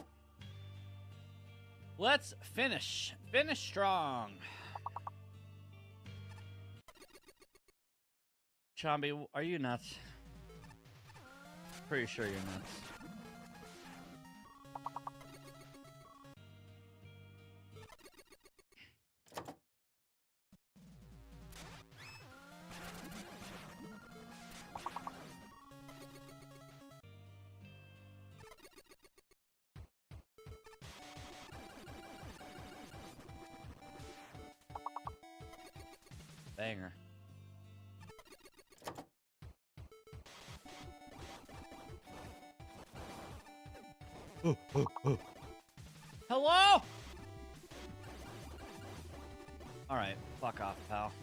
Let's finish. Finish strong. Chomby, are you nuts? Pretty sure you're nuts. Banger. Hello? Alright, fuck off, pal.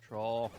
Troll.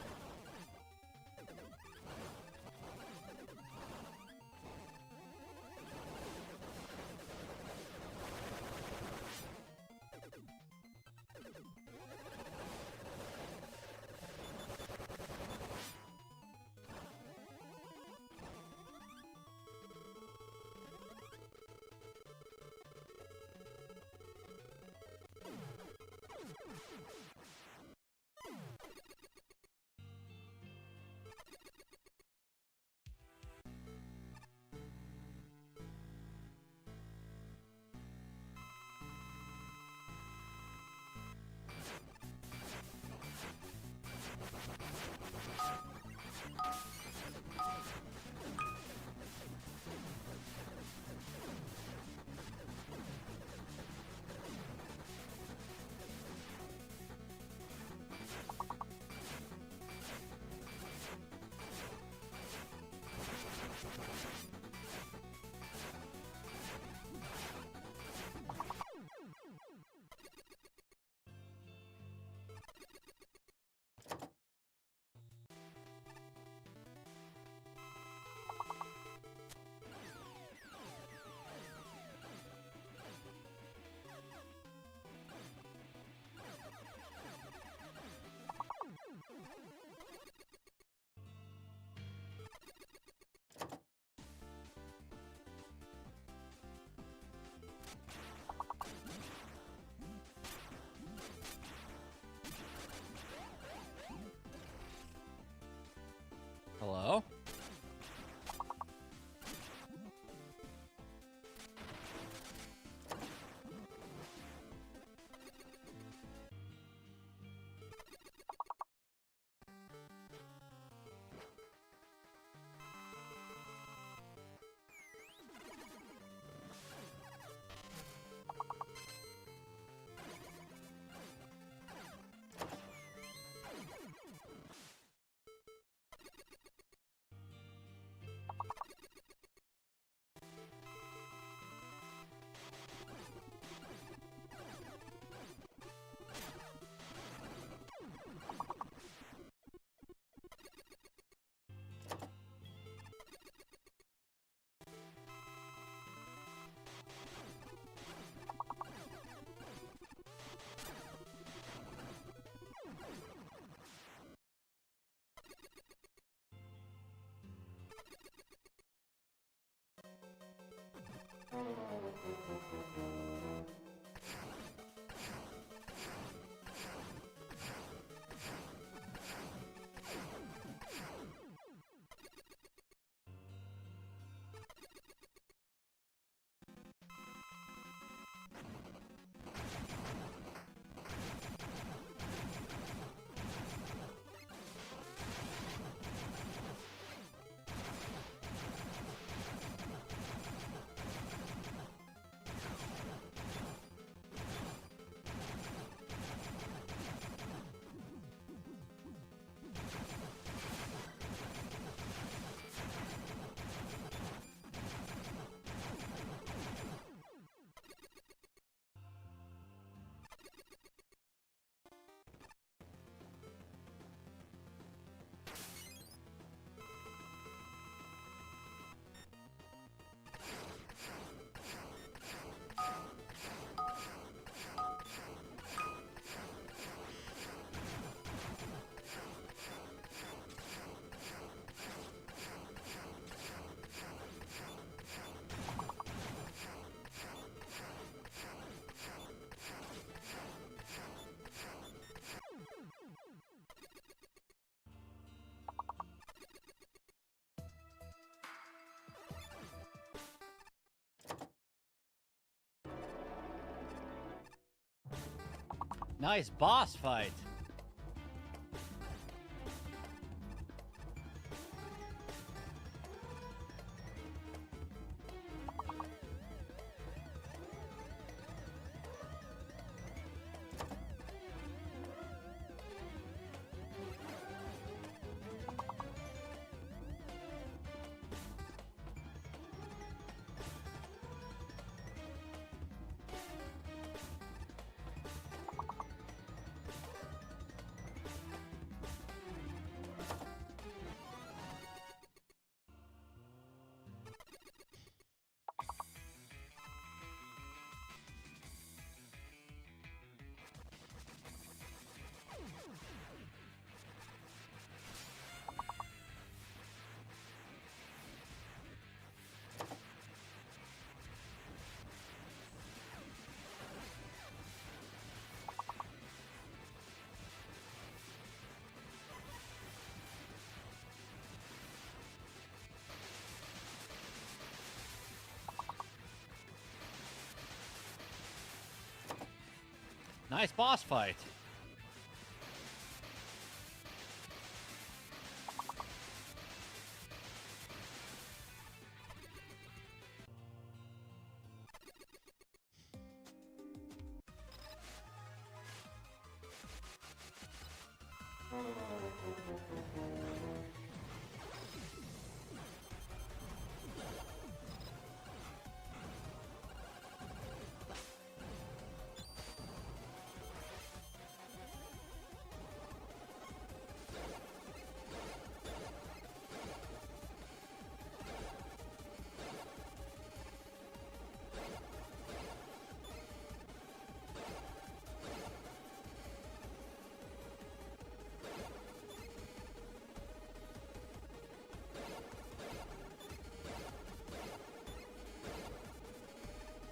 Hello? Nice boss fight. Nice boss fight.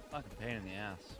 Fucking pain in the ass.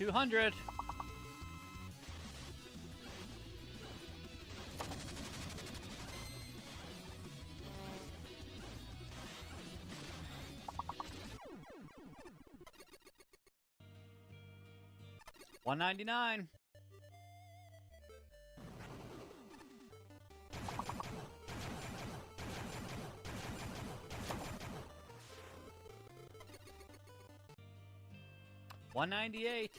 200. $199. $198.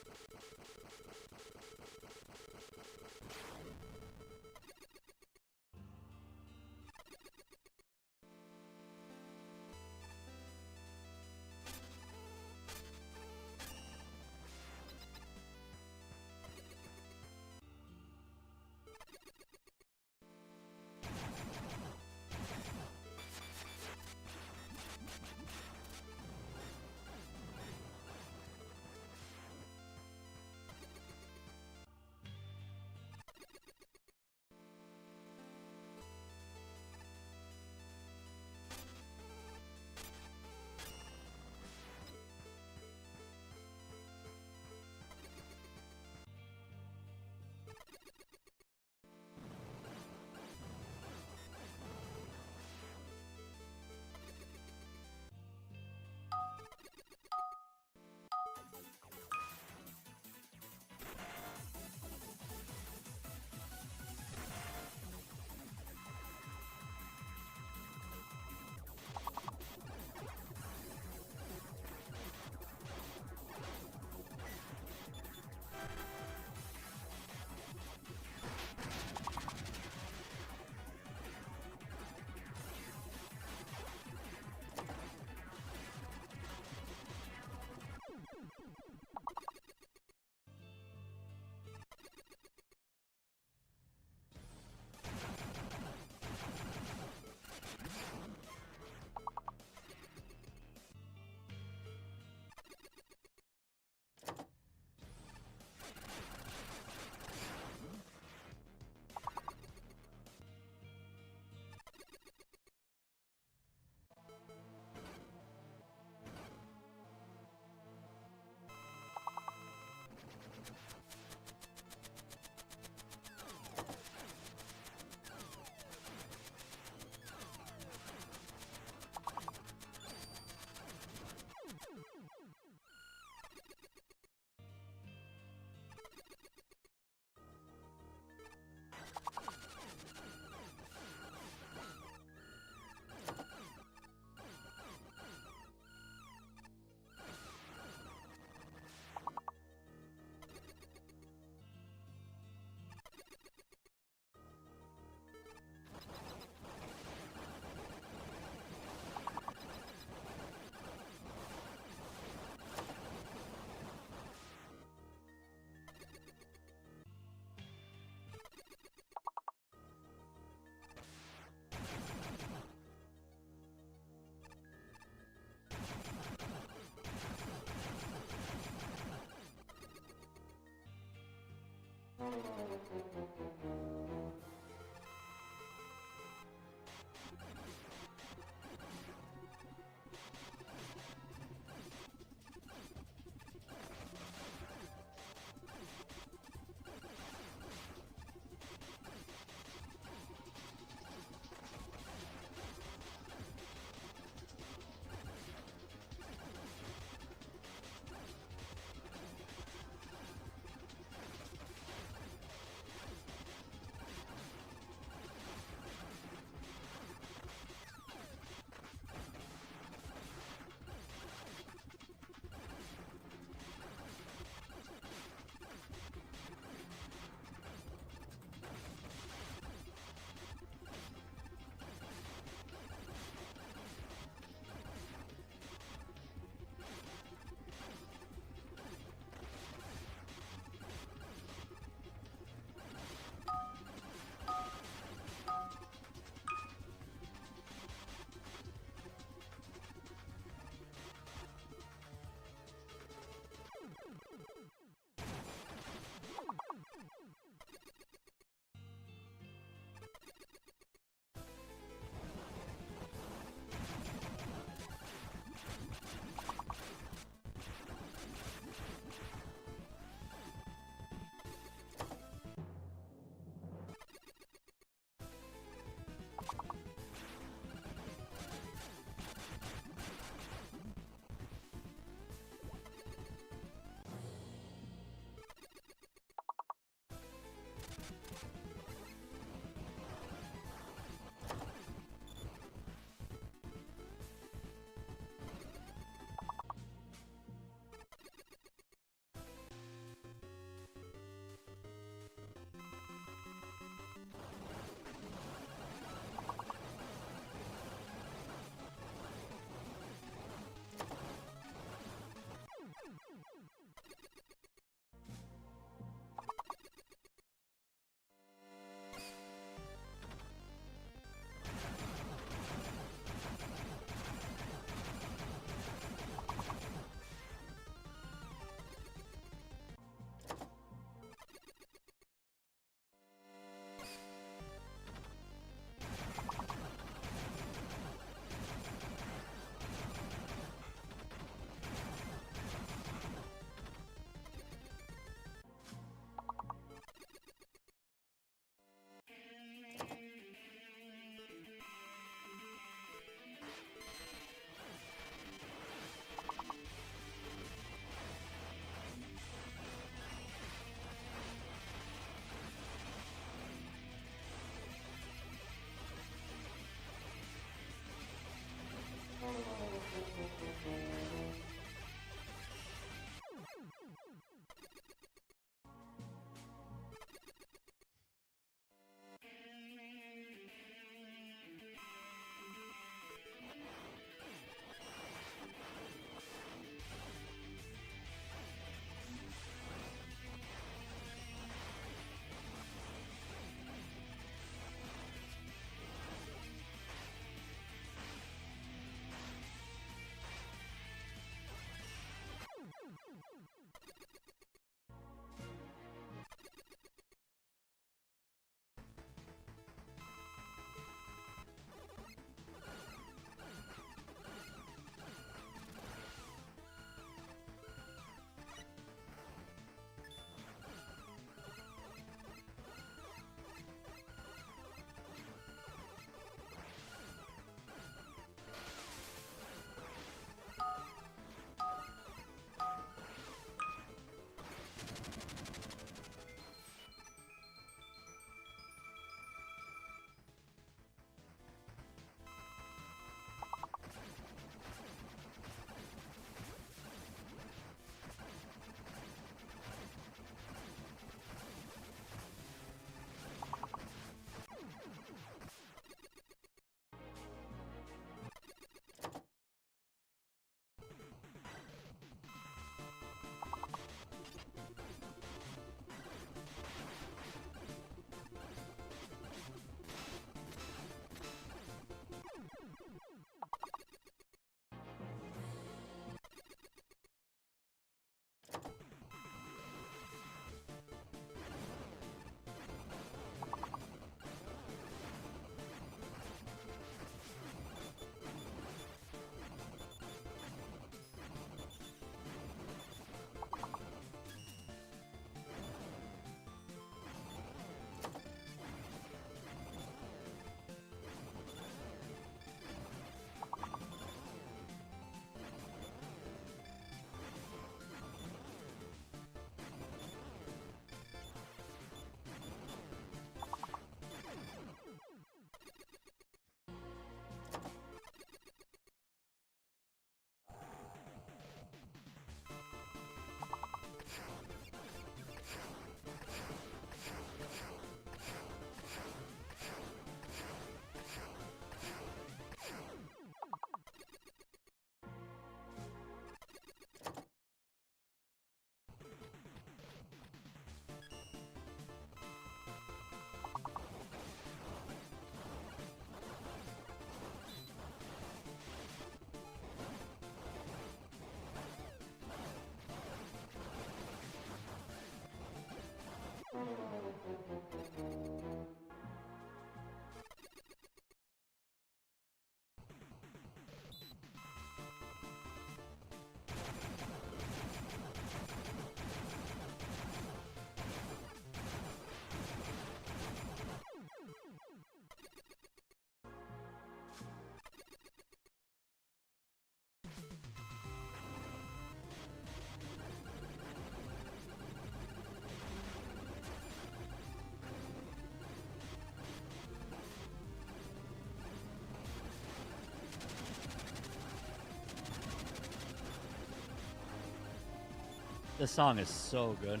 This song is so good.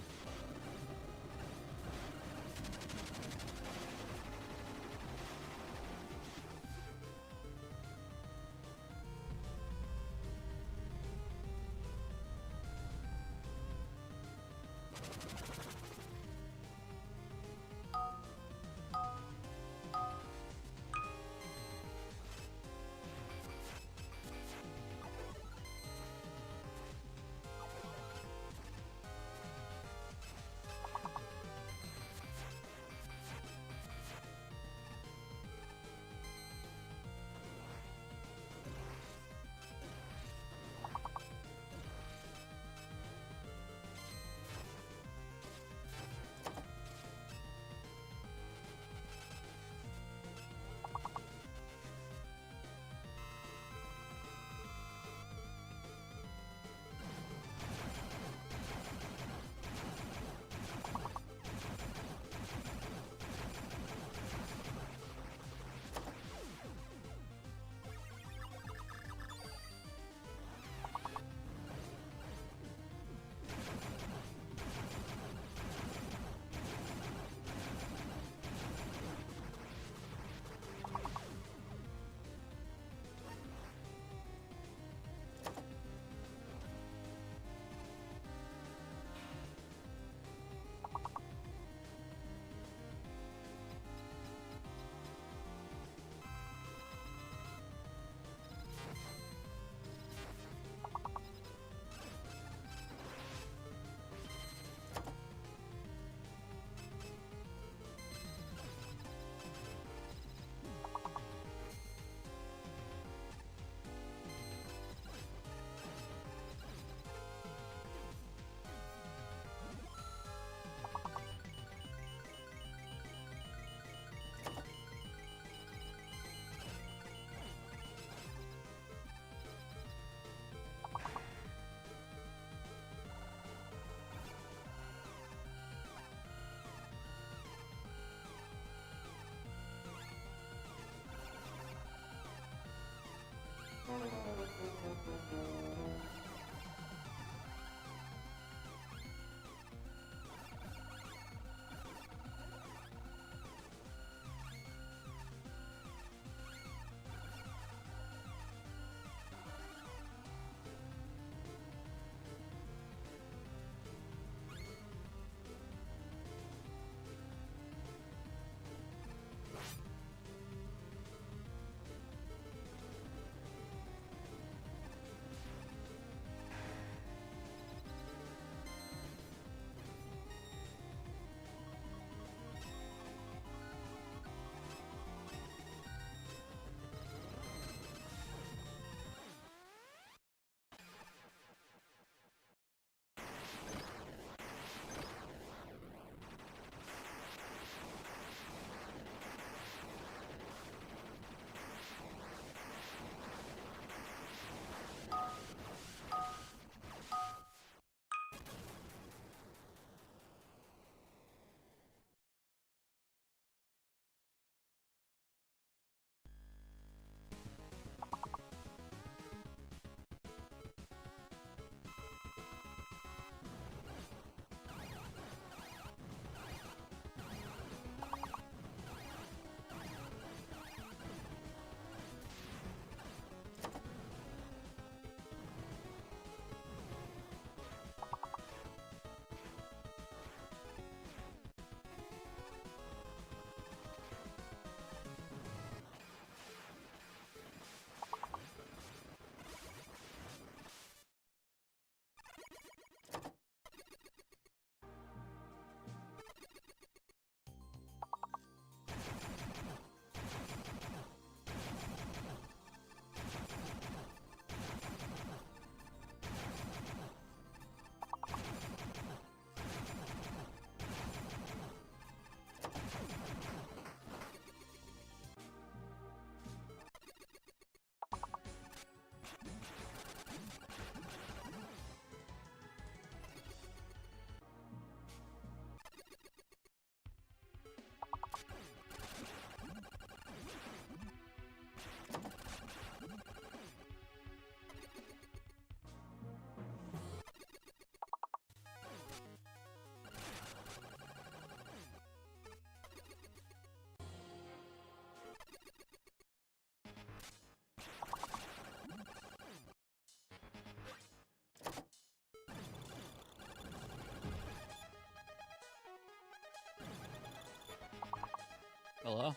Hello?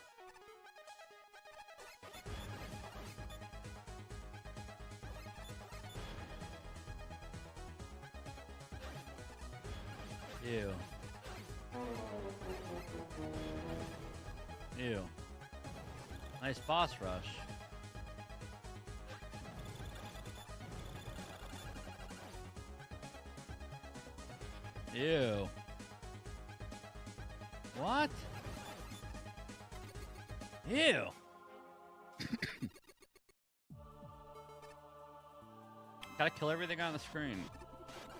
Ew. Ew. Nice boss rush. Ew. What? Ew. Gotta kill everything on the screen,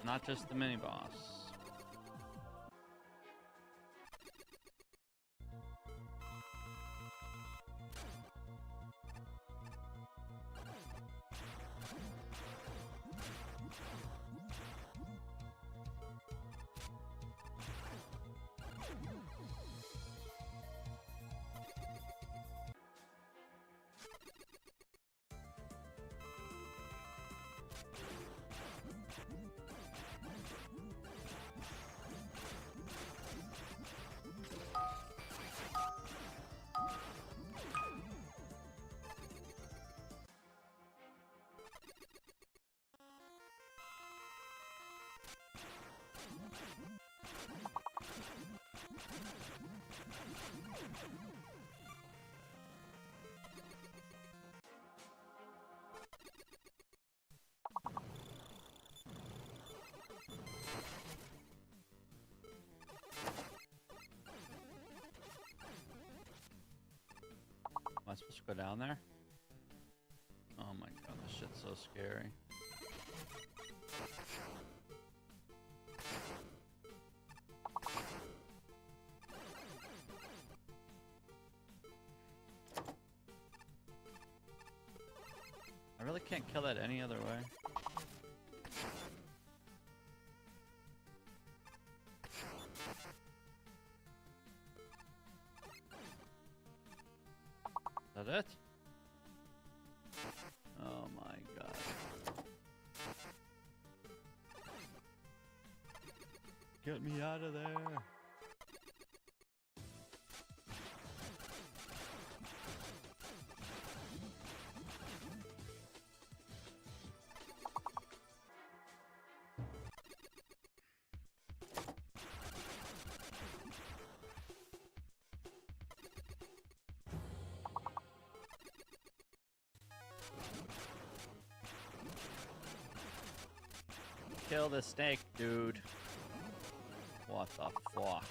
not just the mini boss. Am I supposed to go down there? Oh my god, this shit's so scary. I really can't kill that any other way. Is that it? Oh my god. Get me out of there. Kill the snake, dude. What the fuck?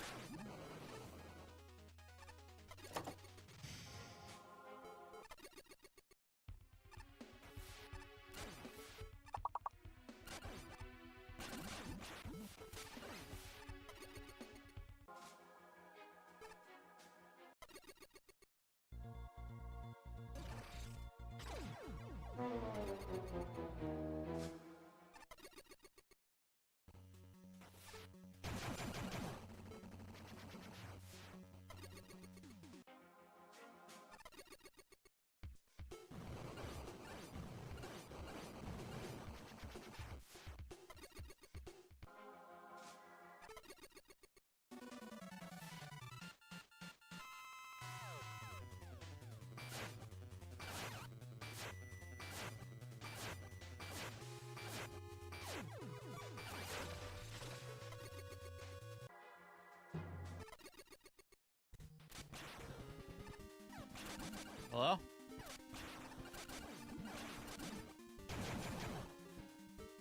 Hello?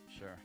Sure.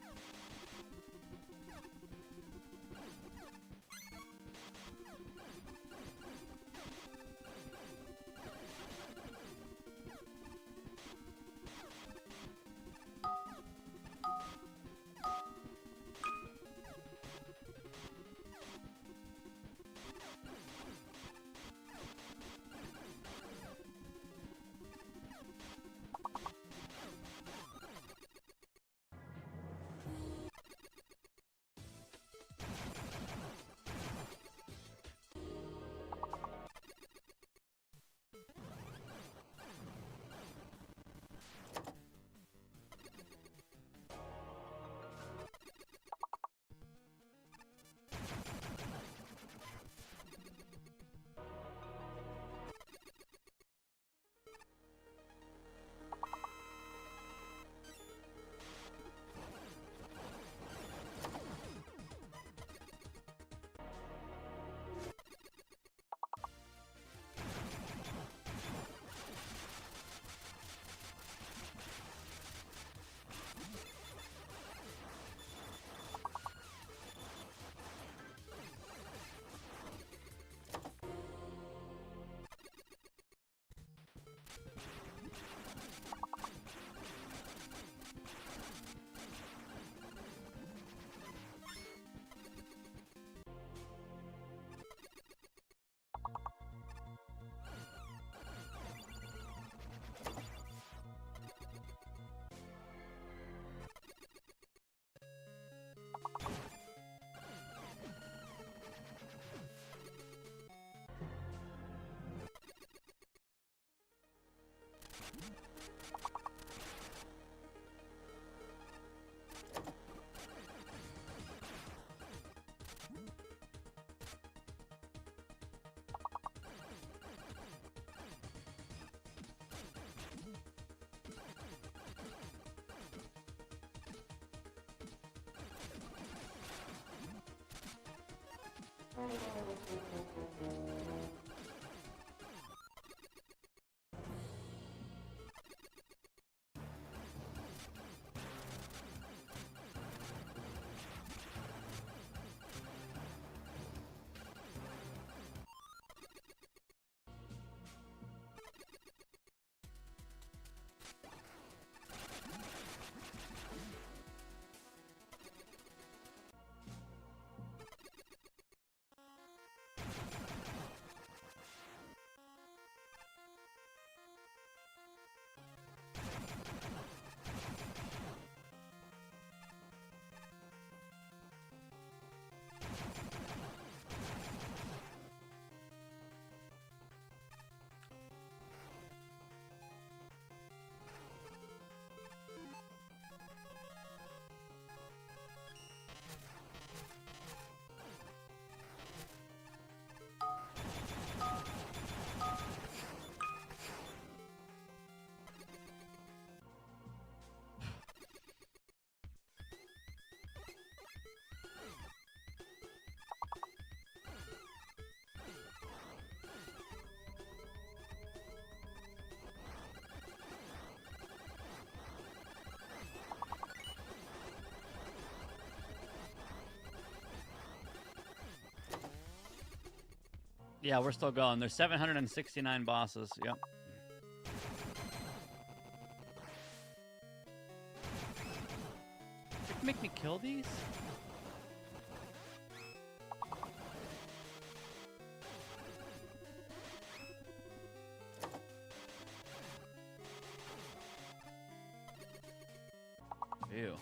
Yeah, we're still going. There's 769 bosses. Yep. Did you make me kill these? Ew.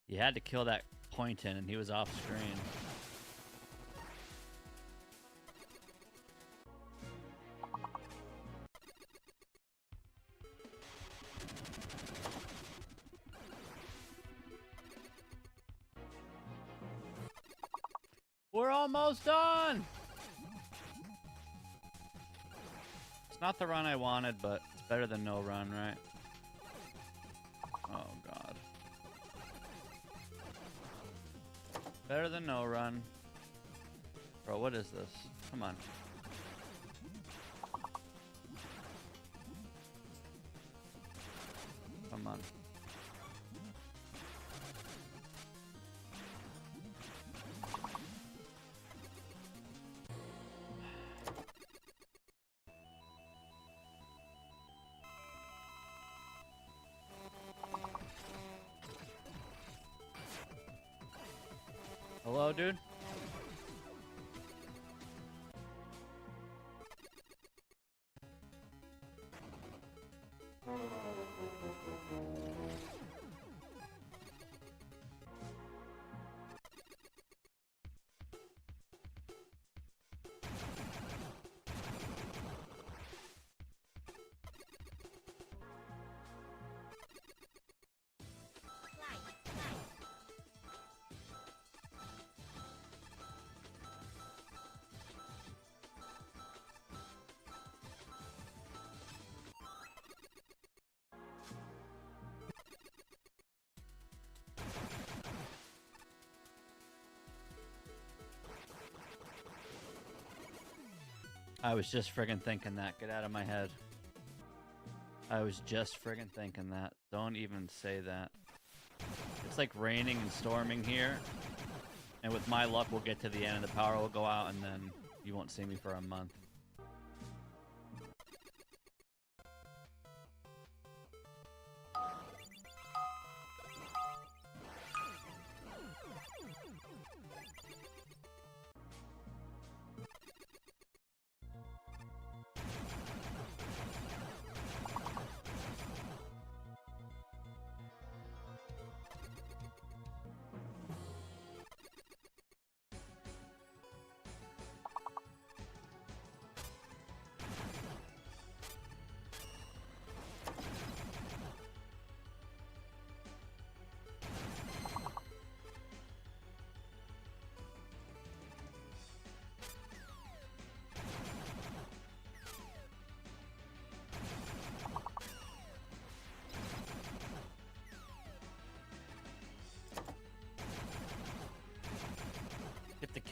You had to kill that Poynton and he was off screen. We're almost done! It's not the run I wanted, but it's better than no run, right? Oh, God. Better than no run. Bro, what is this? Come on. Come on. Hello, dude? I was just friggin' thinking that. Get out of my head. I was just friggin' thinking that. Don't even say that. It's like raining and storming here. And with my luck, we'll get to the end and the power will go out and then you won't see me for a month.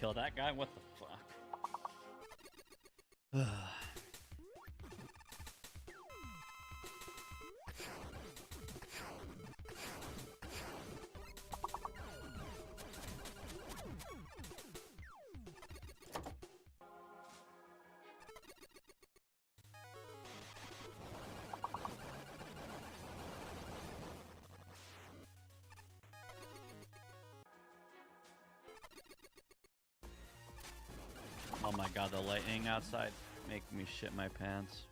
kill that guy? What the fuck? Oh my god, the lightning outside making me shit my pants.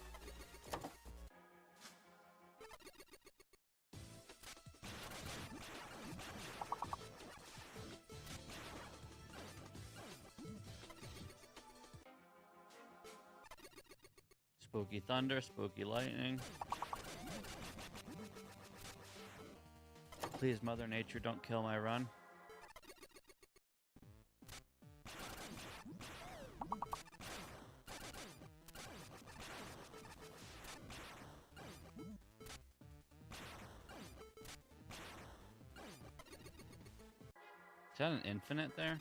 Spooky thunder, spooky lightning. Please, Mother Nature, don't kill my run. Is that an infinite there?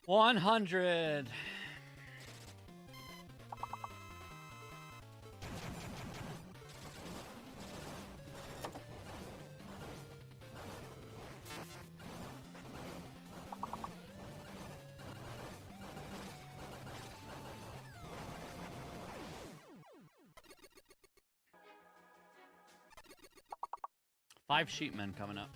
$100. Five sheepmen coming up.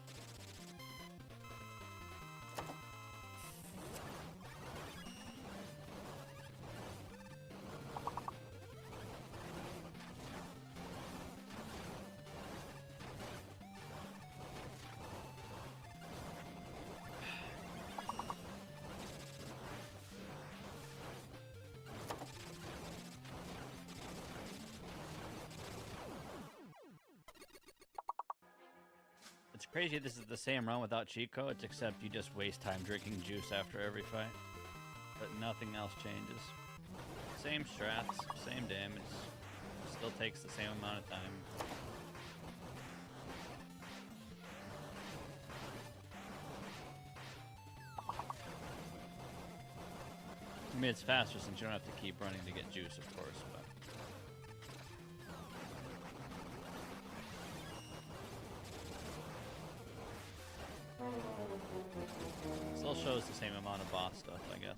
It's crazy this is the same run without cheat codes, except you just waste time drinking juice after every fight. But nothing else changes. Same strats, same damage. Still takes the same amount of time. I mean, it's faster since you don't have to keep running to get juice, of course, but... Still shows the same amount of boss stuff, I guess.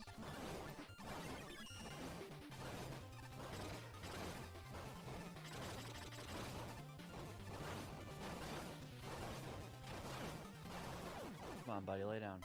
Come on, buddy, lay down.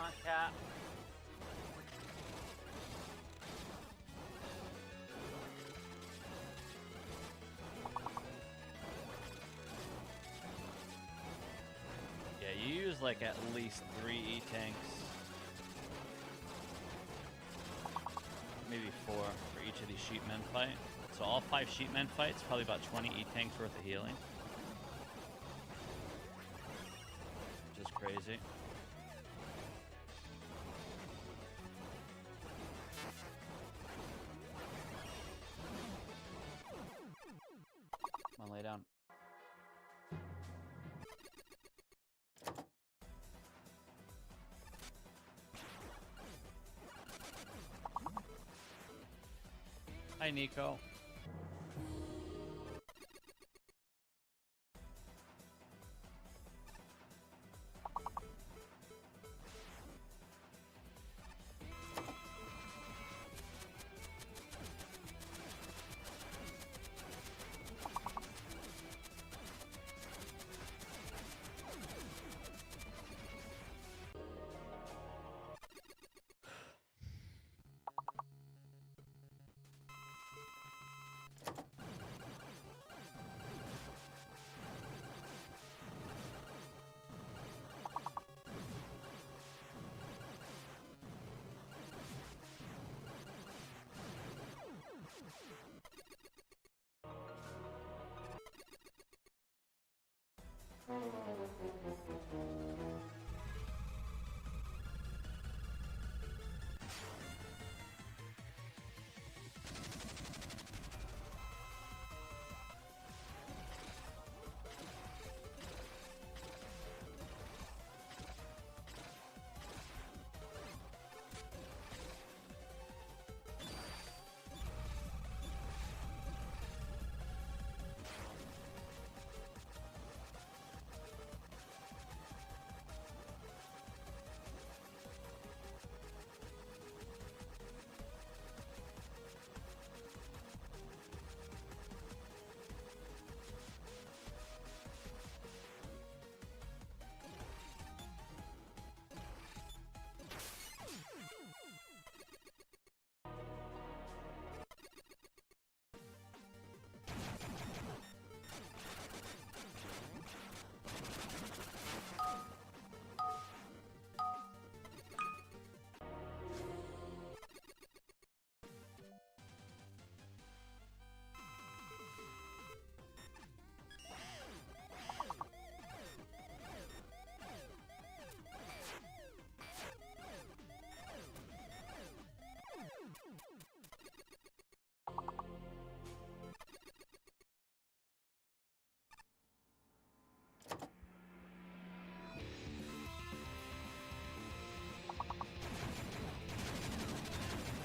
on, cat. Yeah, you use like at least 3 E-tanks. Maybe 4 for each of these sheepmen fight. So all 5 sheepmen fights, probably about 20 E-tanks worth of healing. Which is crazy. Come on, lay down. Hi, Nico.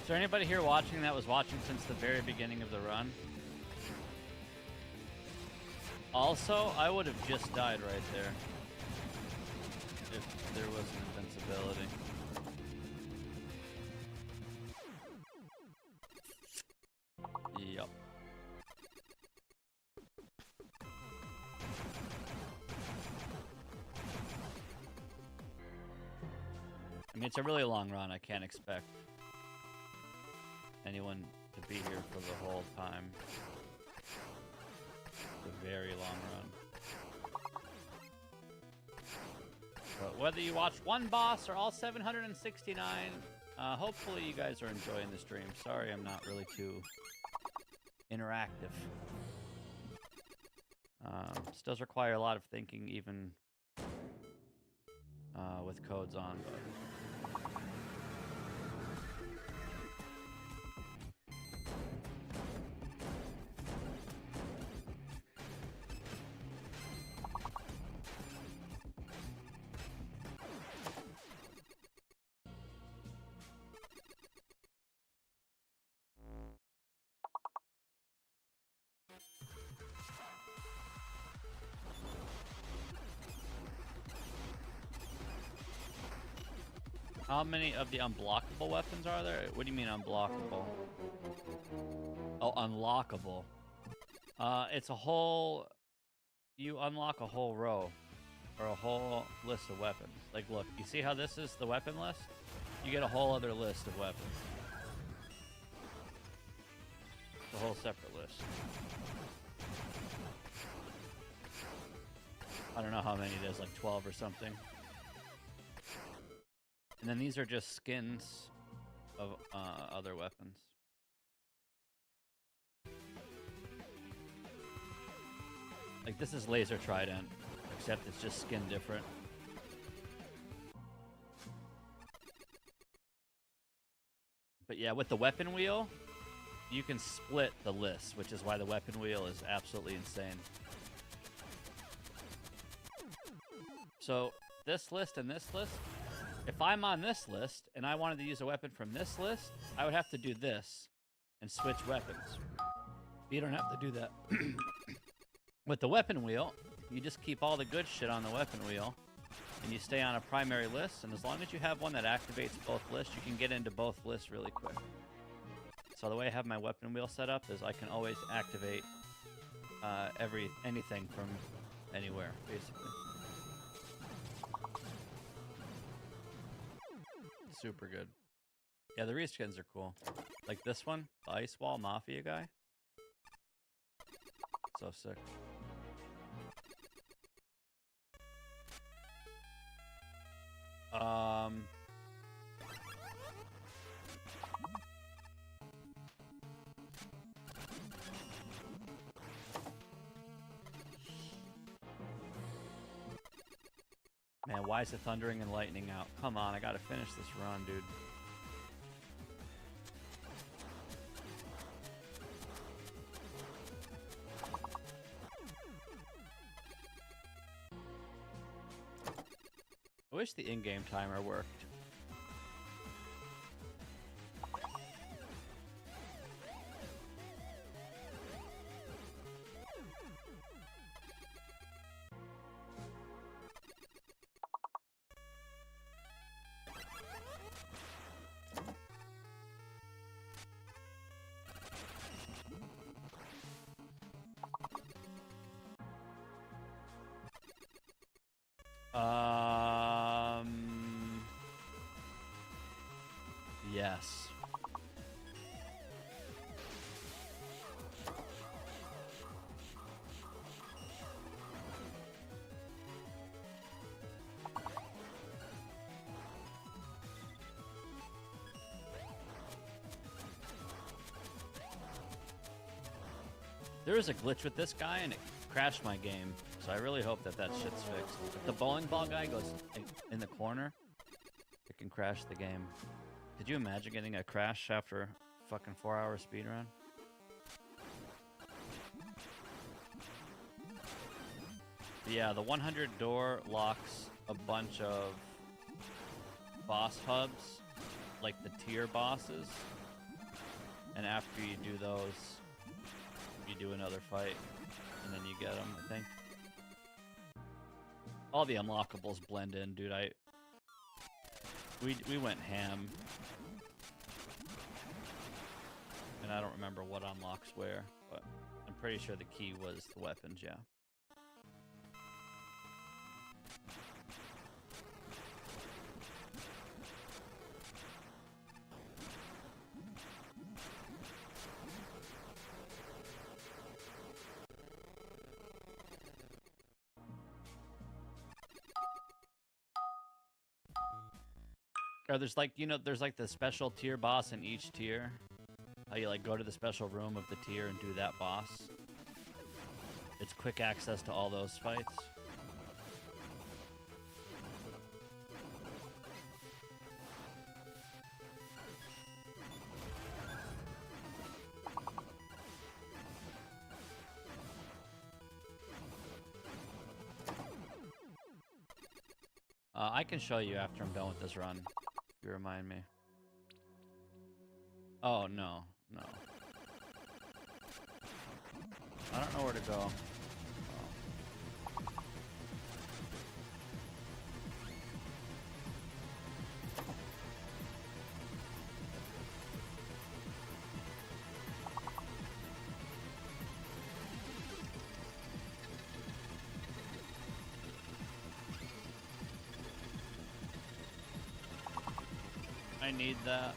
Is there anybody here watching that was watching since the very beginning of the run? Also, I would have just died right there if there was an invincibility. Yup. I mean, it's a really long run. I can't expect anyone to be here for the whole time. It's a very long run. But whether you watch one boss or all 769, hopefully you guys are enjoying the stream. Sorry I'm not really too interactive. This does require a lot of thinking even with codes on, but how many of the unblockable weapons are there? What do you mean unblockable? Oh, unlockable. It's a whole... You unlock a whole row or a whole list of weapons. Like, look, you see how this is the weapon list? You get a whole other list of weapons. It's a whole separate list. I don't know how many it is, like 12 or something. And then these are just skins of other weapons. Like this is laser trident, except it's just skin different. But yeah, with the weapon wheel, you can split the list, which is why the weapon wheel is absolutely insane. So this list and this list, if I'm on this list and I wanted to use a weapon from this list, I would have to do this and switch weapons. You don't have to do that. With the weapon wheel, you just keep all the good shit on the weapon wheel and you stay on a primary list, and as long as you have one that activates both lists, you can get into both lists really quick. So the way I have my weapon wheel set up is I can always activate anything from anywhere, basically. Super good. Yeah, the reskins are cool. Like this one, the Ice Wall Mafia guy. So sick. Man, why is it thundering and lightning out? Come on, I gotta finish this run, dude. I wish the in-game timer worked. Yes. There was a glitch with this guy and it crashed my game, so I really hope that that shit's fixed. If the bowling ball guy goes in the corner, it can crash the game. Could you imagine getting a crash after a fucking 4-hour speedrun? Yeah, the 100 door locks a bunch of boss hubs, like the tier bosses. And after you do those, you do another fight, and then you get them, I think. All the unlockables blend in, dude. We went ham. And I don't remember what unlocks where, but I'm pretty sure the key was the weapons, yeah. Or there's like, you know, there's like the special tier boss in each tier. How you like go to the special room of the tier and do that boss. It's quick access to all those fights. I can show you after I'm done with this run, if you remind me. Oh, no. No. I don't know where to go. I need that.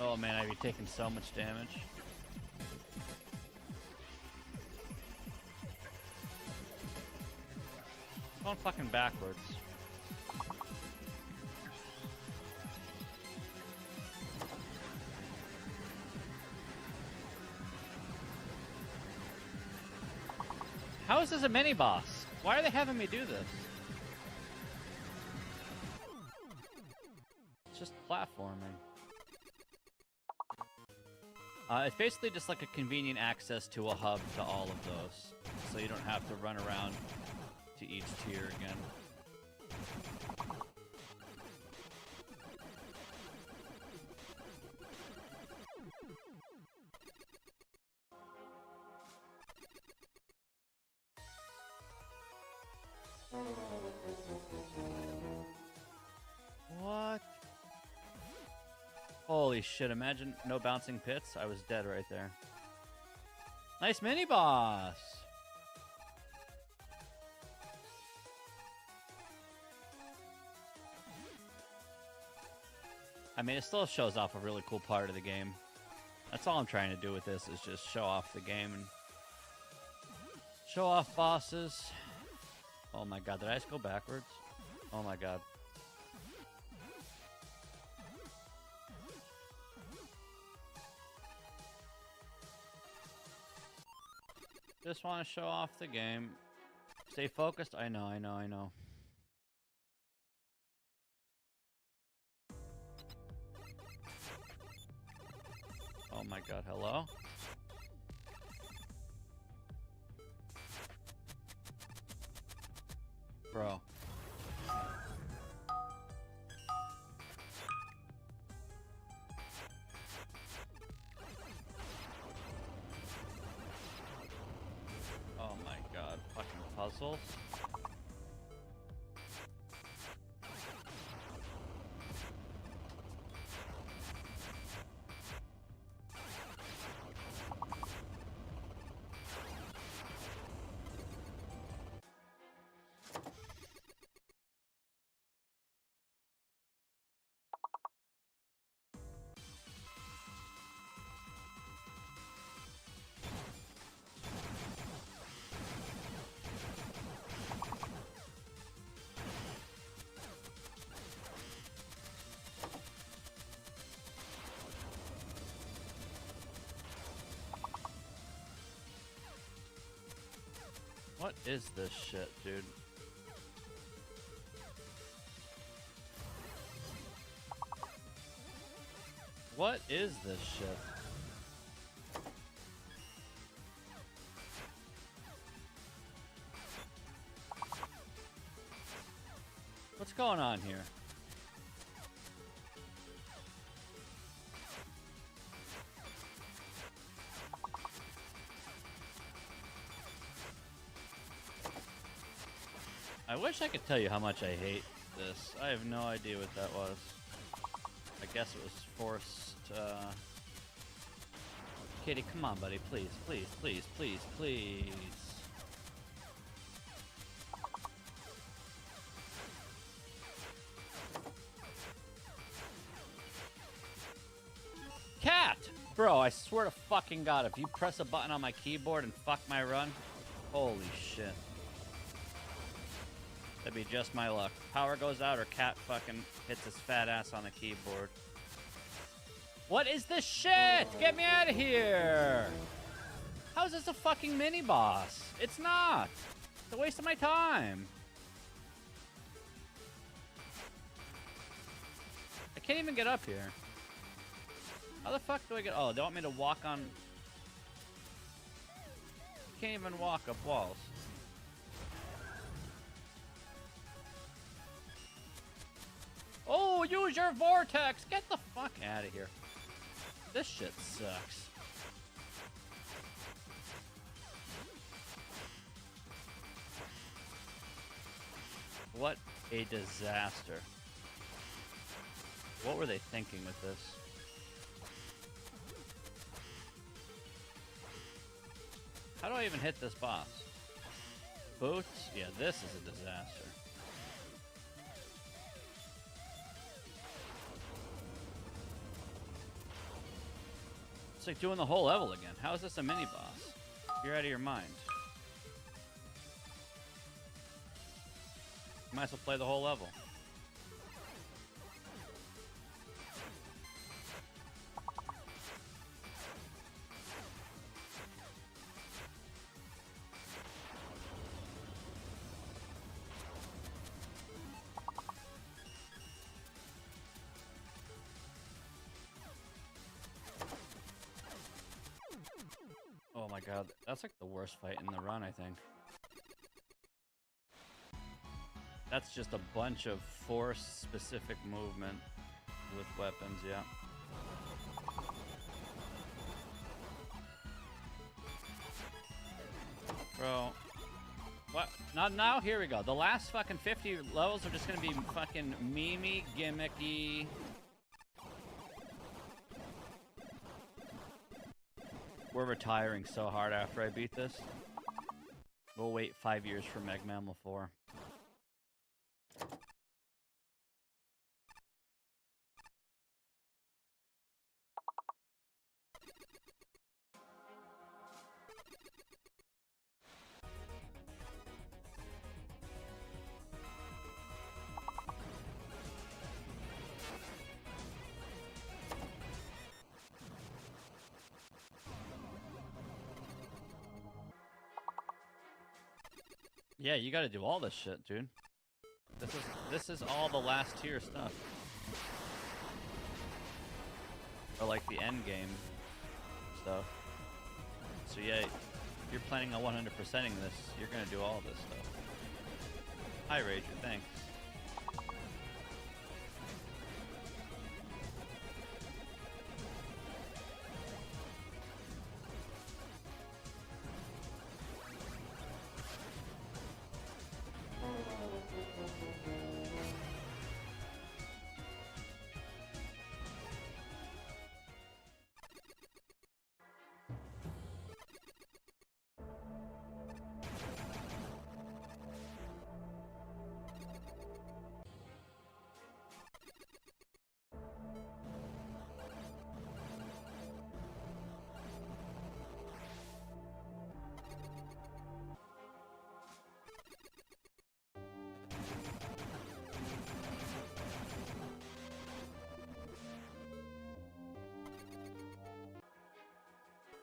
Oh man, I'd be taking so much damage. Going fucking backwards. How is this a mini boss? Why are they having me do this? It's just platforming. It's basically just like a convenient access to a hub to all of those. So you don't have to run around to each tier again. What? Holy shit, imagine no bouncing pits. I was dead right there. Nice mini boss. I mean, it still shows off a really cool part of the game. That's all I'm trying to do with this, is just show off the game and show off bosses. Oh my god, did I just go backwards? Oh my god. Just want to show off the game. Stay focused. I know. Oh my god, hello? Bro. Oh my god, fucking puzzles. What is this shit, dude? What is this shit? What's going on here? I wish I could tell you how much I hate this. I have no idea what that was. I guess it was forced, Kitty, come on, buddy. Please, please, please, please, please. Cat! Bro, I swear to fucking God, if you press a button on my keyboard and fuck my run, holy shit. That'd be just my luck. Power goes out or Cat fucking hits his fat ass on the keyboard. What is this shit? Get me out of here! How is this a fucking mini-boss? It's not! It's a waste of my time. I can't even get up here. How the fuck do I get... Oh, they want me to walk on... You can't even walk up walls. Oh, use your vortex! Get the fuck out of here. This shit sucks. What a disaster. What were they thinking with this? How do I even hit this boss? Boots? Yeah, this is a disaster. It's like doing the whole level again. How is this a mini boss? You're out of your mind. Might as well play the whole level. Oh my god, that's like the worst fight in the run, I think. That's just a bunch of force-specific movement with weapons, yeah. Bro. What? Not now? Here we go. The last fucking 50 levels are just gonna be fucking memey, gimmicky. We're retiring so hard after I beat this. We'll wait 5 years for Meg Mammal 4. Yeah, you gotta do all this shit, dude. This is all the last tier stuff. Or like the end game stuff. So yeah, if you're planning on 100%ing this, you're gonna do all this stuff. Hi Rager, thanks.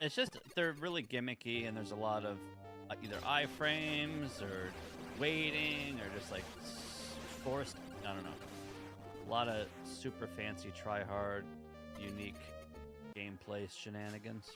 It's just, they're really gimmicky, and there's a lot of either iframes or waiting or just like forced, I don't know. A lot of super fancy, try-hard, unique gameplay shenanigans.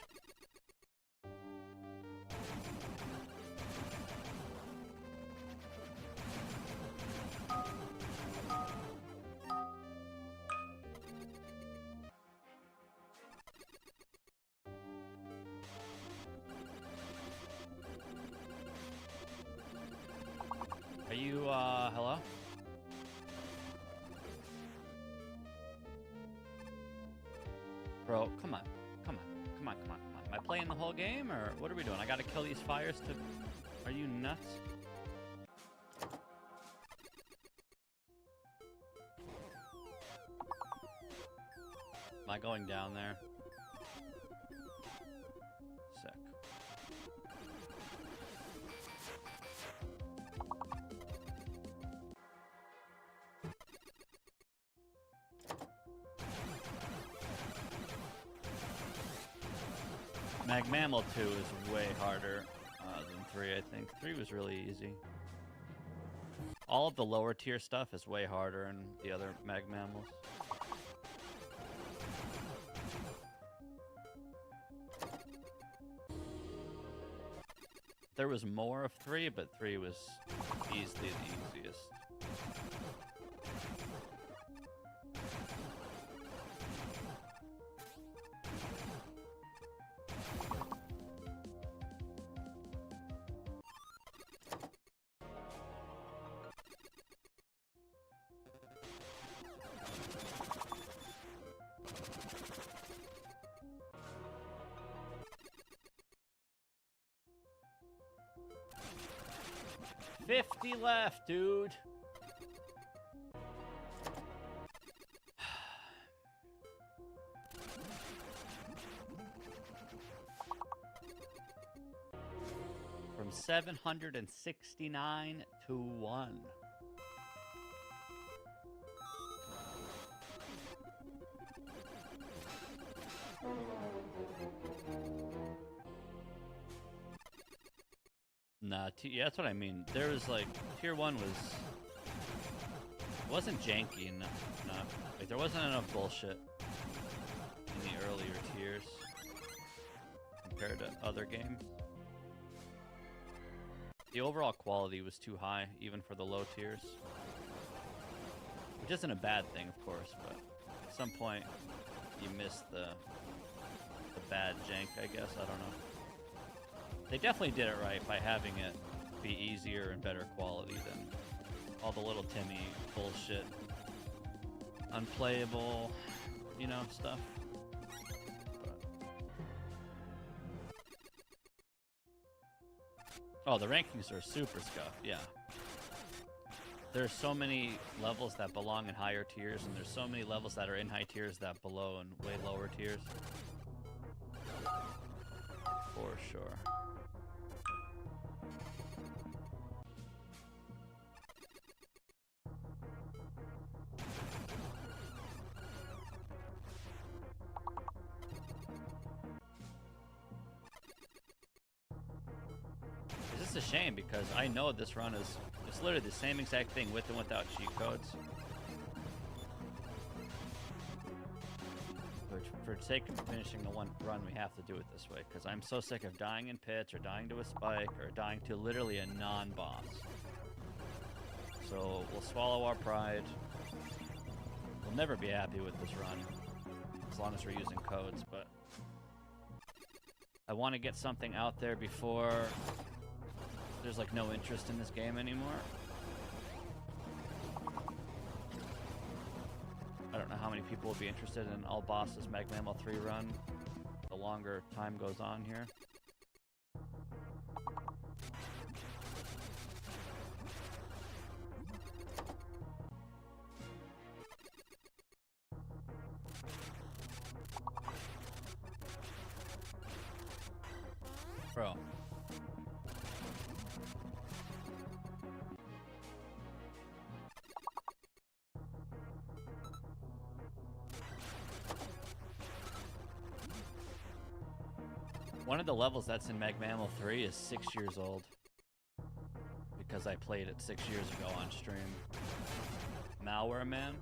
Are you, hello? Bro, come on. Come on. Come on, come on, come on. Am I playing the whole game, or what are we doing? I gotta kill these fires to... Are you nuts? Am I going down there? Sick. Mag Mammal 2 is way harder than 3, I think. 3 was really easy. All of the lower tier stuff is way harder in the other Mag Mammals. There was more of 3, but 3 was easily the easiest. 50 left, dude. From 769 to 1. Nah, yeah, that's what I mean. There was like tier 1 wasn't janky enough. Like there wasn't enough bullshit in the earlier tiers compared to other games. The overall quality was too high, even for the low tiers. Which isn't a bad thing, of course, but at some point you miss the bad jank, I guess. I don't know. They definitely did it right by having it be easier and better quality than all the little Timmy bullshit, unplayable, you know, stuff. But... oh, the rankings are super scuffed, yeah. There's so many levels that belong in higher tiers, and there's so many levels that are in high tiers that below in way lower tiers. For sure. It's a shame because I know this run is it's literally the same exact thing with and without cheat codes. But for the sake of finishing the one run, we have to do it this way because I'm so sick of dying in pits or dying to a spike or dying to literally a non-boss. So we'll swallow our pride. We'll never be happy with this run as long as we're using codes, but I want to get something out there before there's like no interest in this game anymore. I don't know how many people will be interested in all bosses Mag Mammal 3 run the longer time goes on here. Bro. One of the levels that's in Mag Mammal 3 is 6 years old. Because I played it 6 years ago on stream. Malware Man?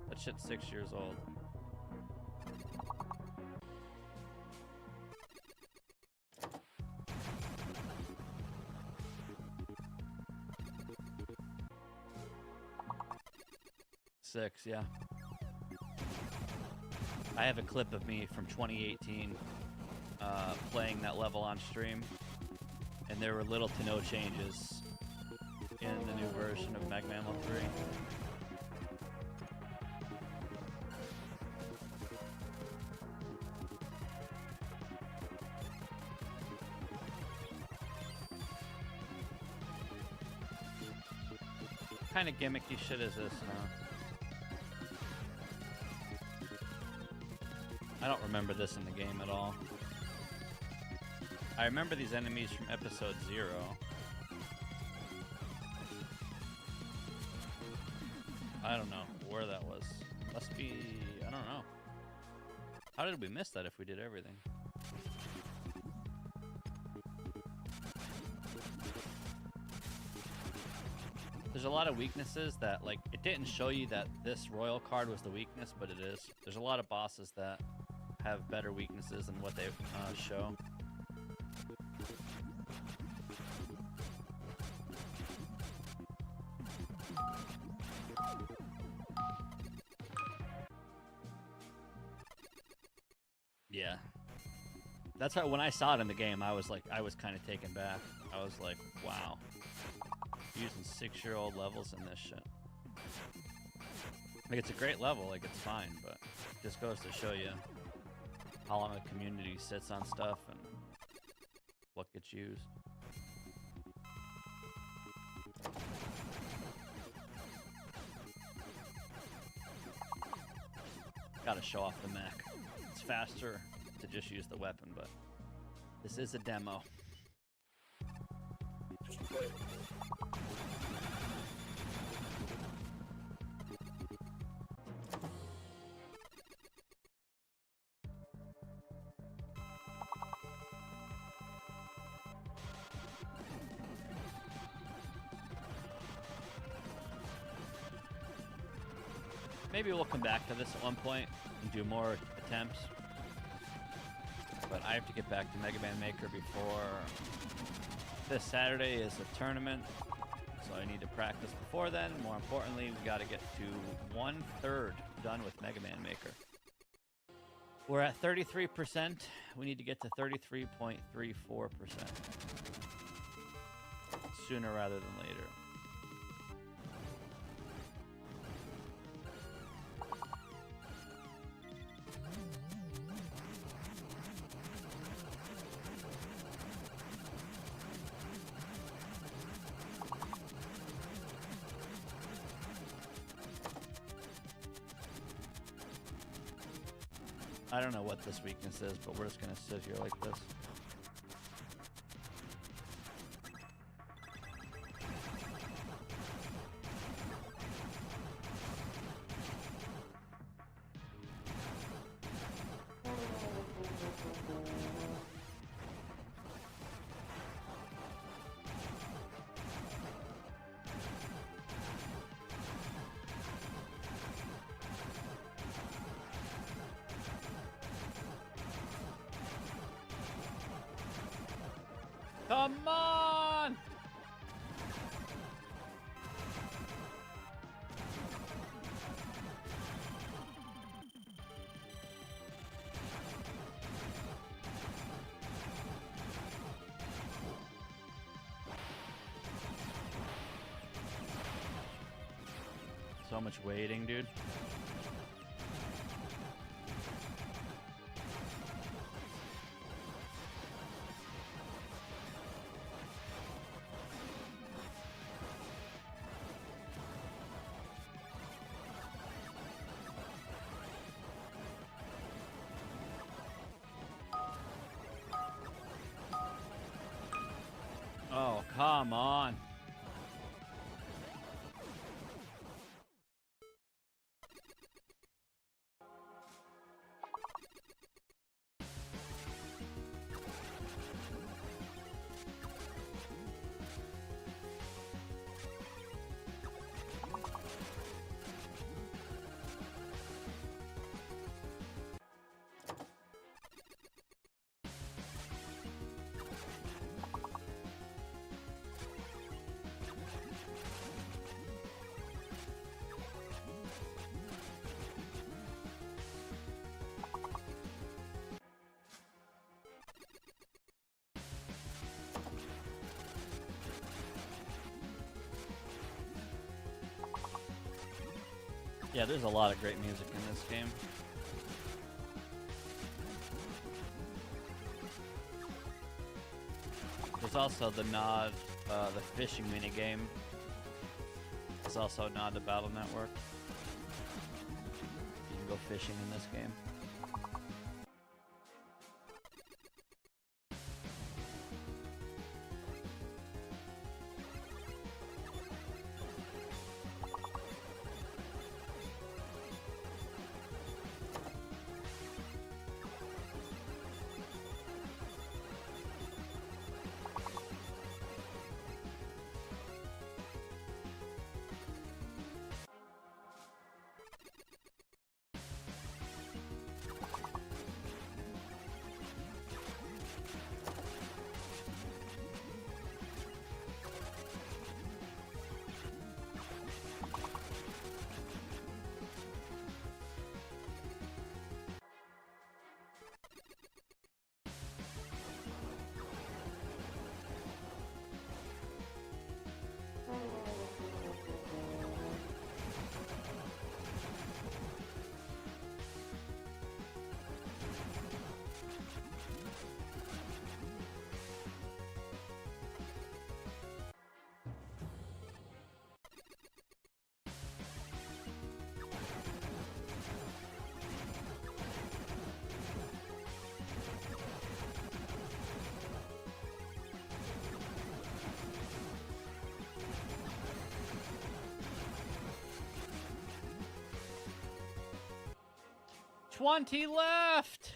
That shit's 6 years old. Six, yeah. I have a clip of me from 2018 playing that level on stream, and there were little to no changes in the new version of Mag Mammal 3. What kind of gimmicky shit is this now? I don't remember this in the game at all. I remember these enemies from episode 0. I don't know where that was. Must be... I don't know. How did we miss that if we did everything? There's a lot of weaknesses that, like, it didn't show you that this royal card was the weakness, but it is. There's a lot of bosses that have better weaknesses than what they show. Yeah. That's how, when I saw it in the game, I was kind of taken back. I was like, wow. Using 6-year-old levels in this shit. Like, it's a great level, like, it's fine, but it just goes to show you how long a community sits on stuff and what gets used. Gotta show off the mech. It's faster to just use the weapon, but this is a demo. Maybe we'll come back to this at one point and do more attempts. But I have to get back to Mega Man Maker before this Saturday is a tournament. So I need to practice before then. More importantly, we got to get to 1/3 done with Mega Man Maker. We're at 33%. We need to get to 33.34%. Sooner rather than later. I don't know what this weakness is, but we're just gonna sit here like this. Come on! So much waiting, dude. Oh, come on. Yeah, there's a lot of great music in this game. There's also the nod, the fishing minigame. There's also a nod to Battle Network. You can go fishing in this game. 20 left.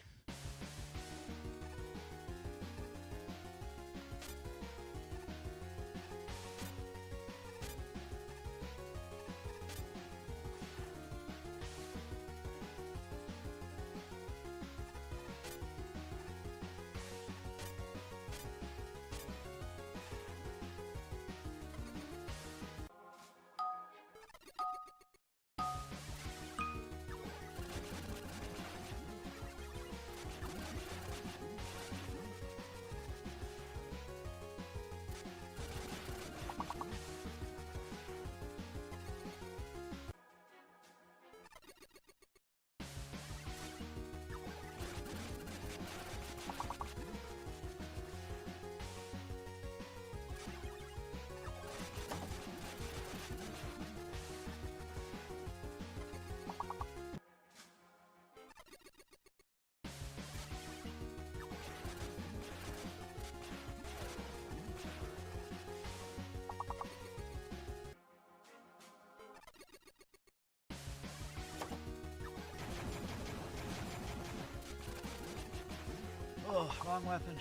Oh, wrong weapon.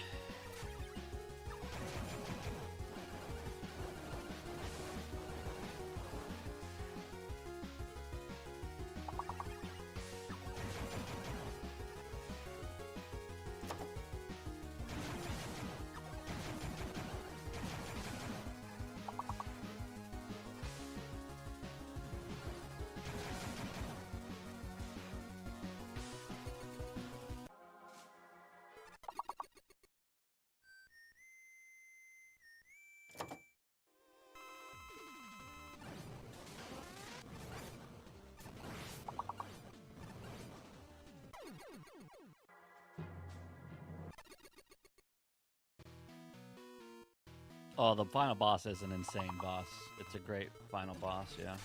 Oh, the final boss is an insane boss. It's a great final boss, yeah.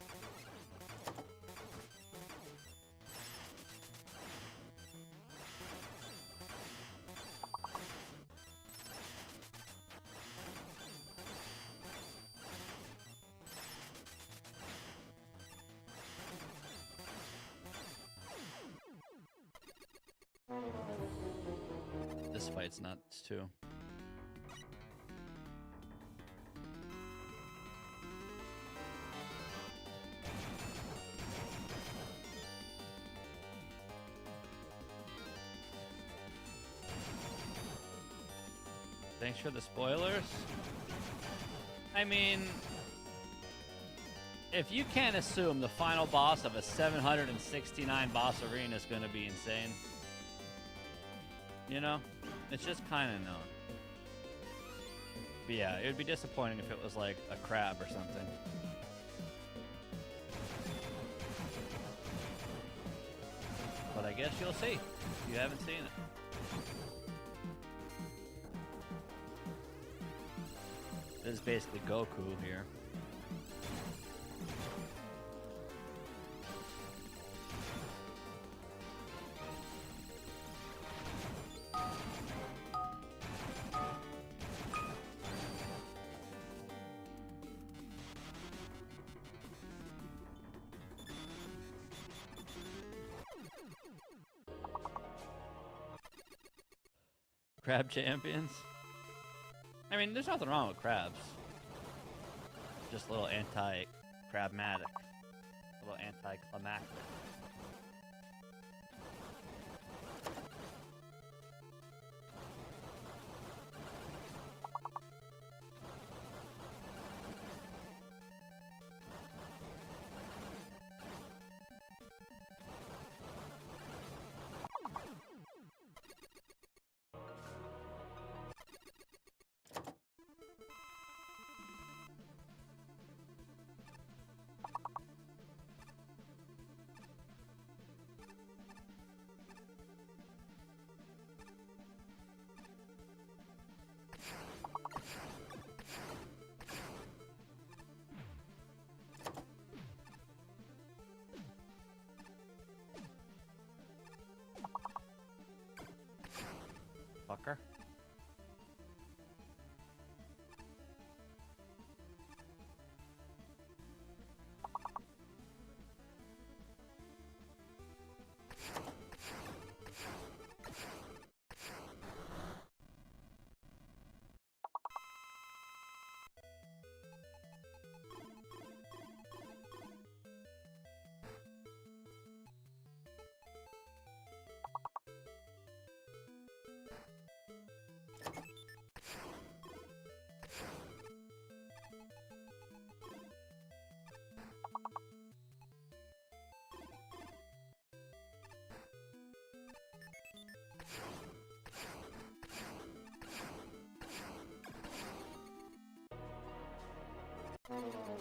This fight's nuts too. Thanks for the spoilers. I mean, if you can't assume the final boss of a 769 boss arena is going to be insane, you know, it's just kind of known. But yeah, it would be disappointing if it was like a crab or something. But I guess you'll see if you haven't seen it. This is basically Goku here. Crab champions? I mean, there's nothing wrong with crabs. Just a little anti-crabmatic. A little anti-climactic.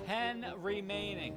10 remaining.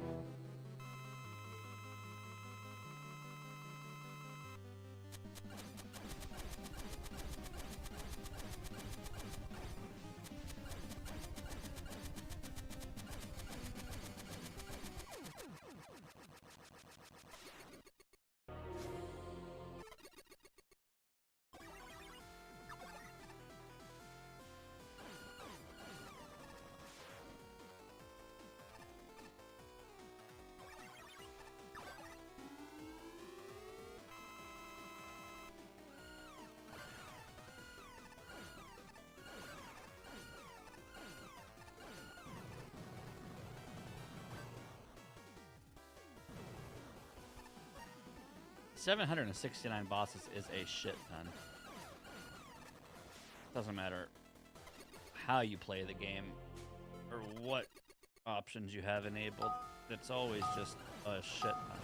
$769 bosses is a shit ton. Doesn't matter how you play the game or what options you have enabled. It's always just a shit ton.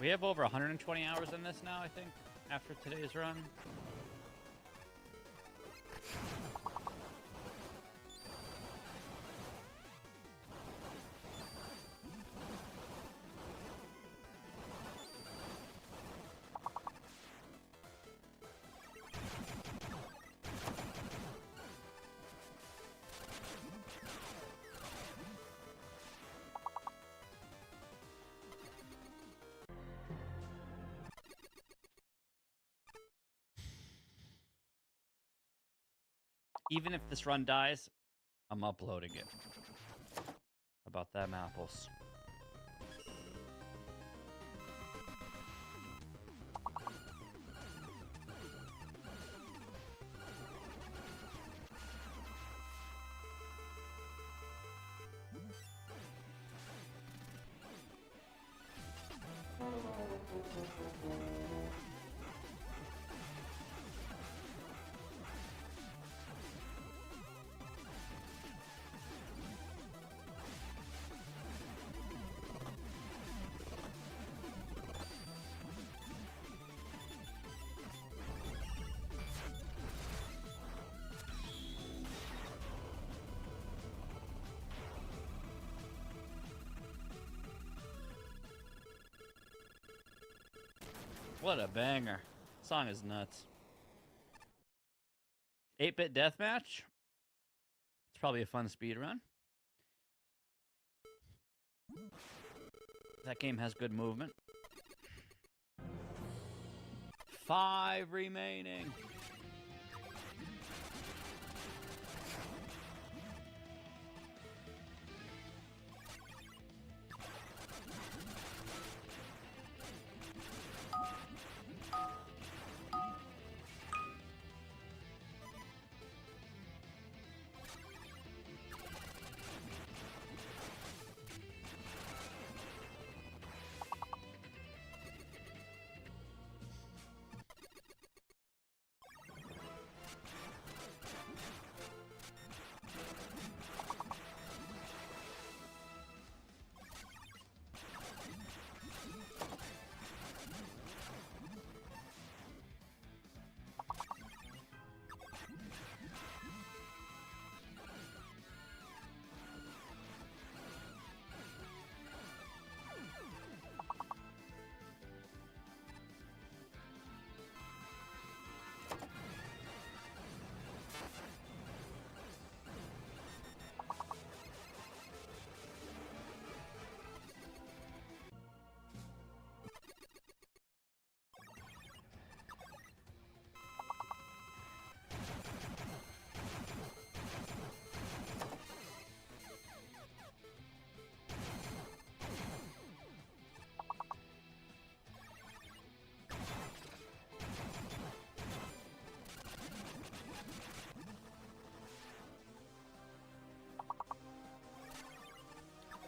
We have over 120 hours in this now, I think, after today's run. Even if this run dies, I'm uploading it. How about them apples? What a banger. Song is nuts. 8-bit deathmatch. It's probably a fun speed run. That game has good movement. 5 remaining.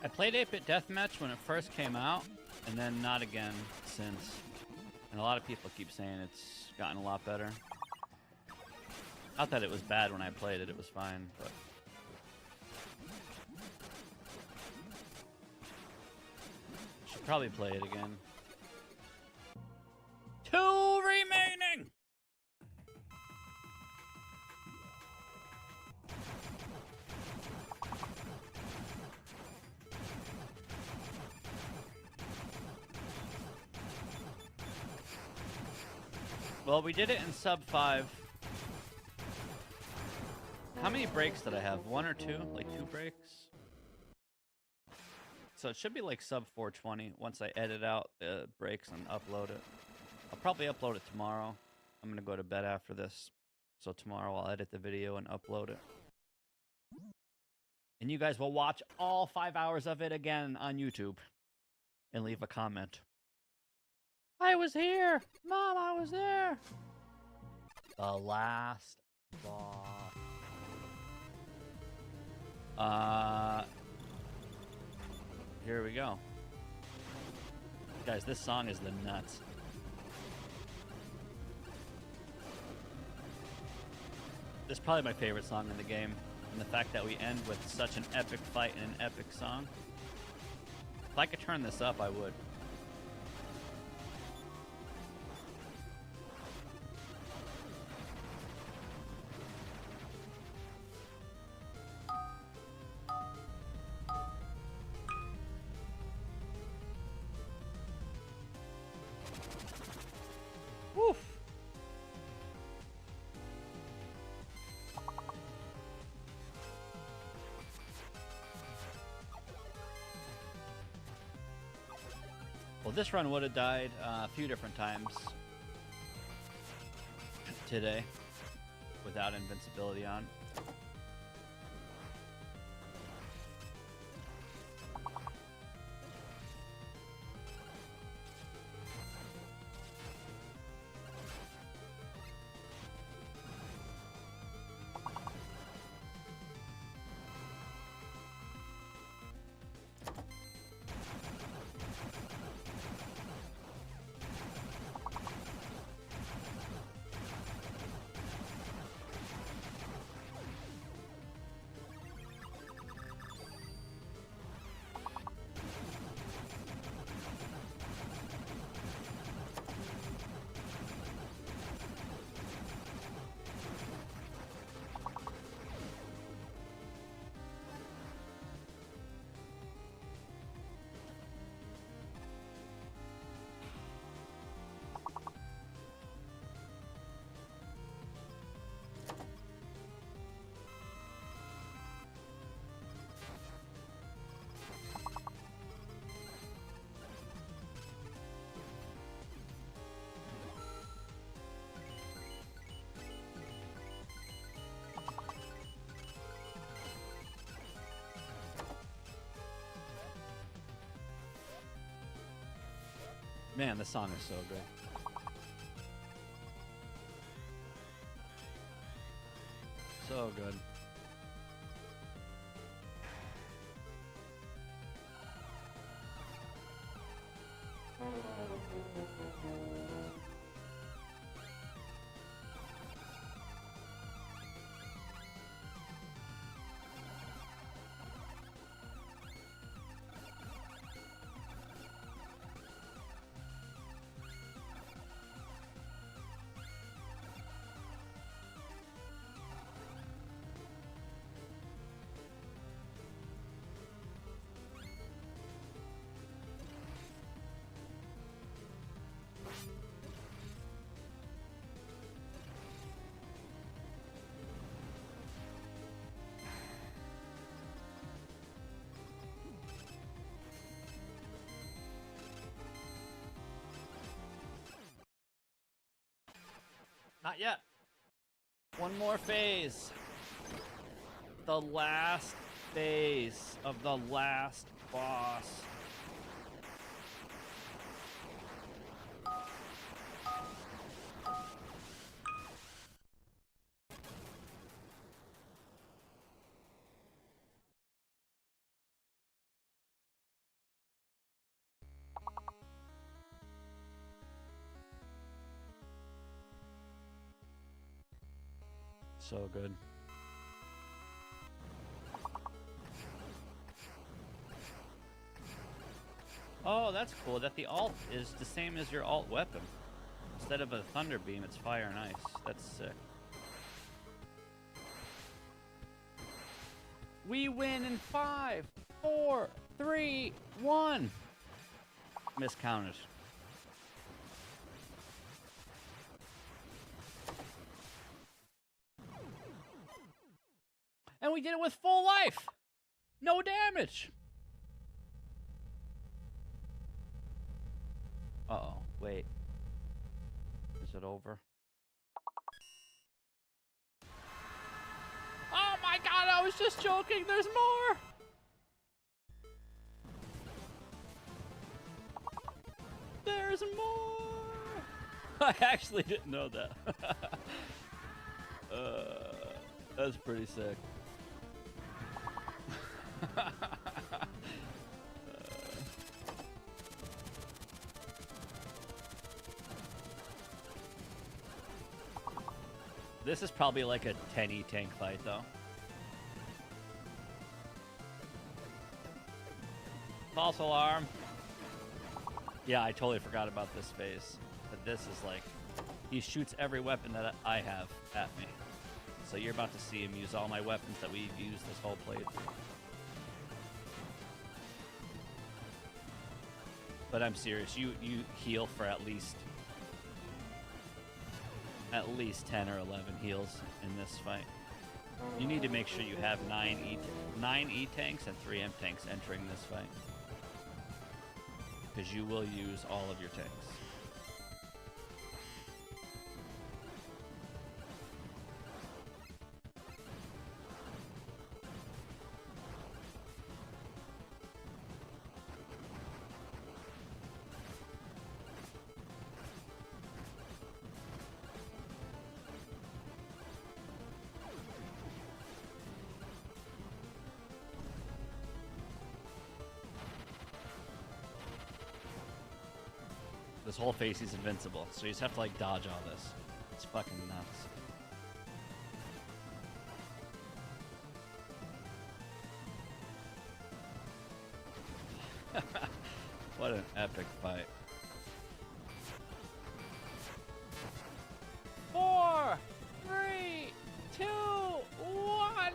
I played 8-Bit Deathmatch when it first came out, and then not again since. And a lot of people keep saying it's gotten a lot better. Not that it was bad when I played it, it was fine, but... Should probably play it again. 2 remaining! Well, we did it in sub 5. How many breaks did I have? 1 or 2? Like 2 breaks? So it should be like sub 420 once I edit out the breaks and upload it. I'll probably upload it tomorrow. I'm gonna go to bed after this. So tomorrow I'll edit the video and upload it. And you guys will watch all 5 hours of it again on YouTube. And leave a comment. I was here! Mom, I was there! The last boss. Here we go. Guys, this song is the nuts. This is probably my favorite song in the game. And the fact that we end with such an epic fight and an epic song. If I could turn this up, I would. Woof. Well, this run would have died a few different times today without invincibility on. Man, this song is so good. So good. Not yet. One more phase. The last phase of the last boss. So good. Oh, that's cool that the alt is the same as your alt weapon. Instead of a thunder beam, it's fire and ice. That's sick. We win in 5, 4, 3, 1. Miscounted. And we did it with full life. No damage. Uh-oh, wait. Is it over? Oh my god, I was just joking. There's more. There's more. I actually didn't know that. That's pretty sick. This is probably like a 10E tank fight, though. False alarm. Yeah, I totally forgot about this phase. But this is like, he shoots every weapon that I have at me. So you're about to see him use all my weapons that we've used this whole playthrough. But I'm serious, you heal for at least 10 or 11 heals in this fight. You need to make sure you have 9 E tanks and 3 M tanks entering this fight. Because you will use all of your tanks. This whole phase is invincible, so you just have to like dodge all this. It's fucking nuts. What an epic fight. 4, 3, 2, 1.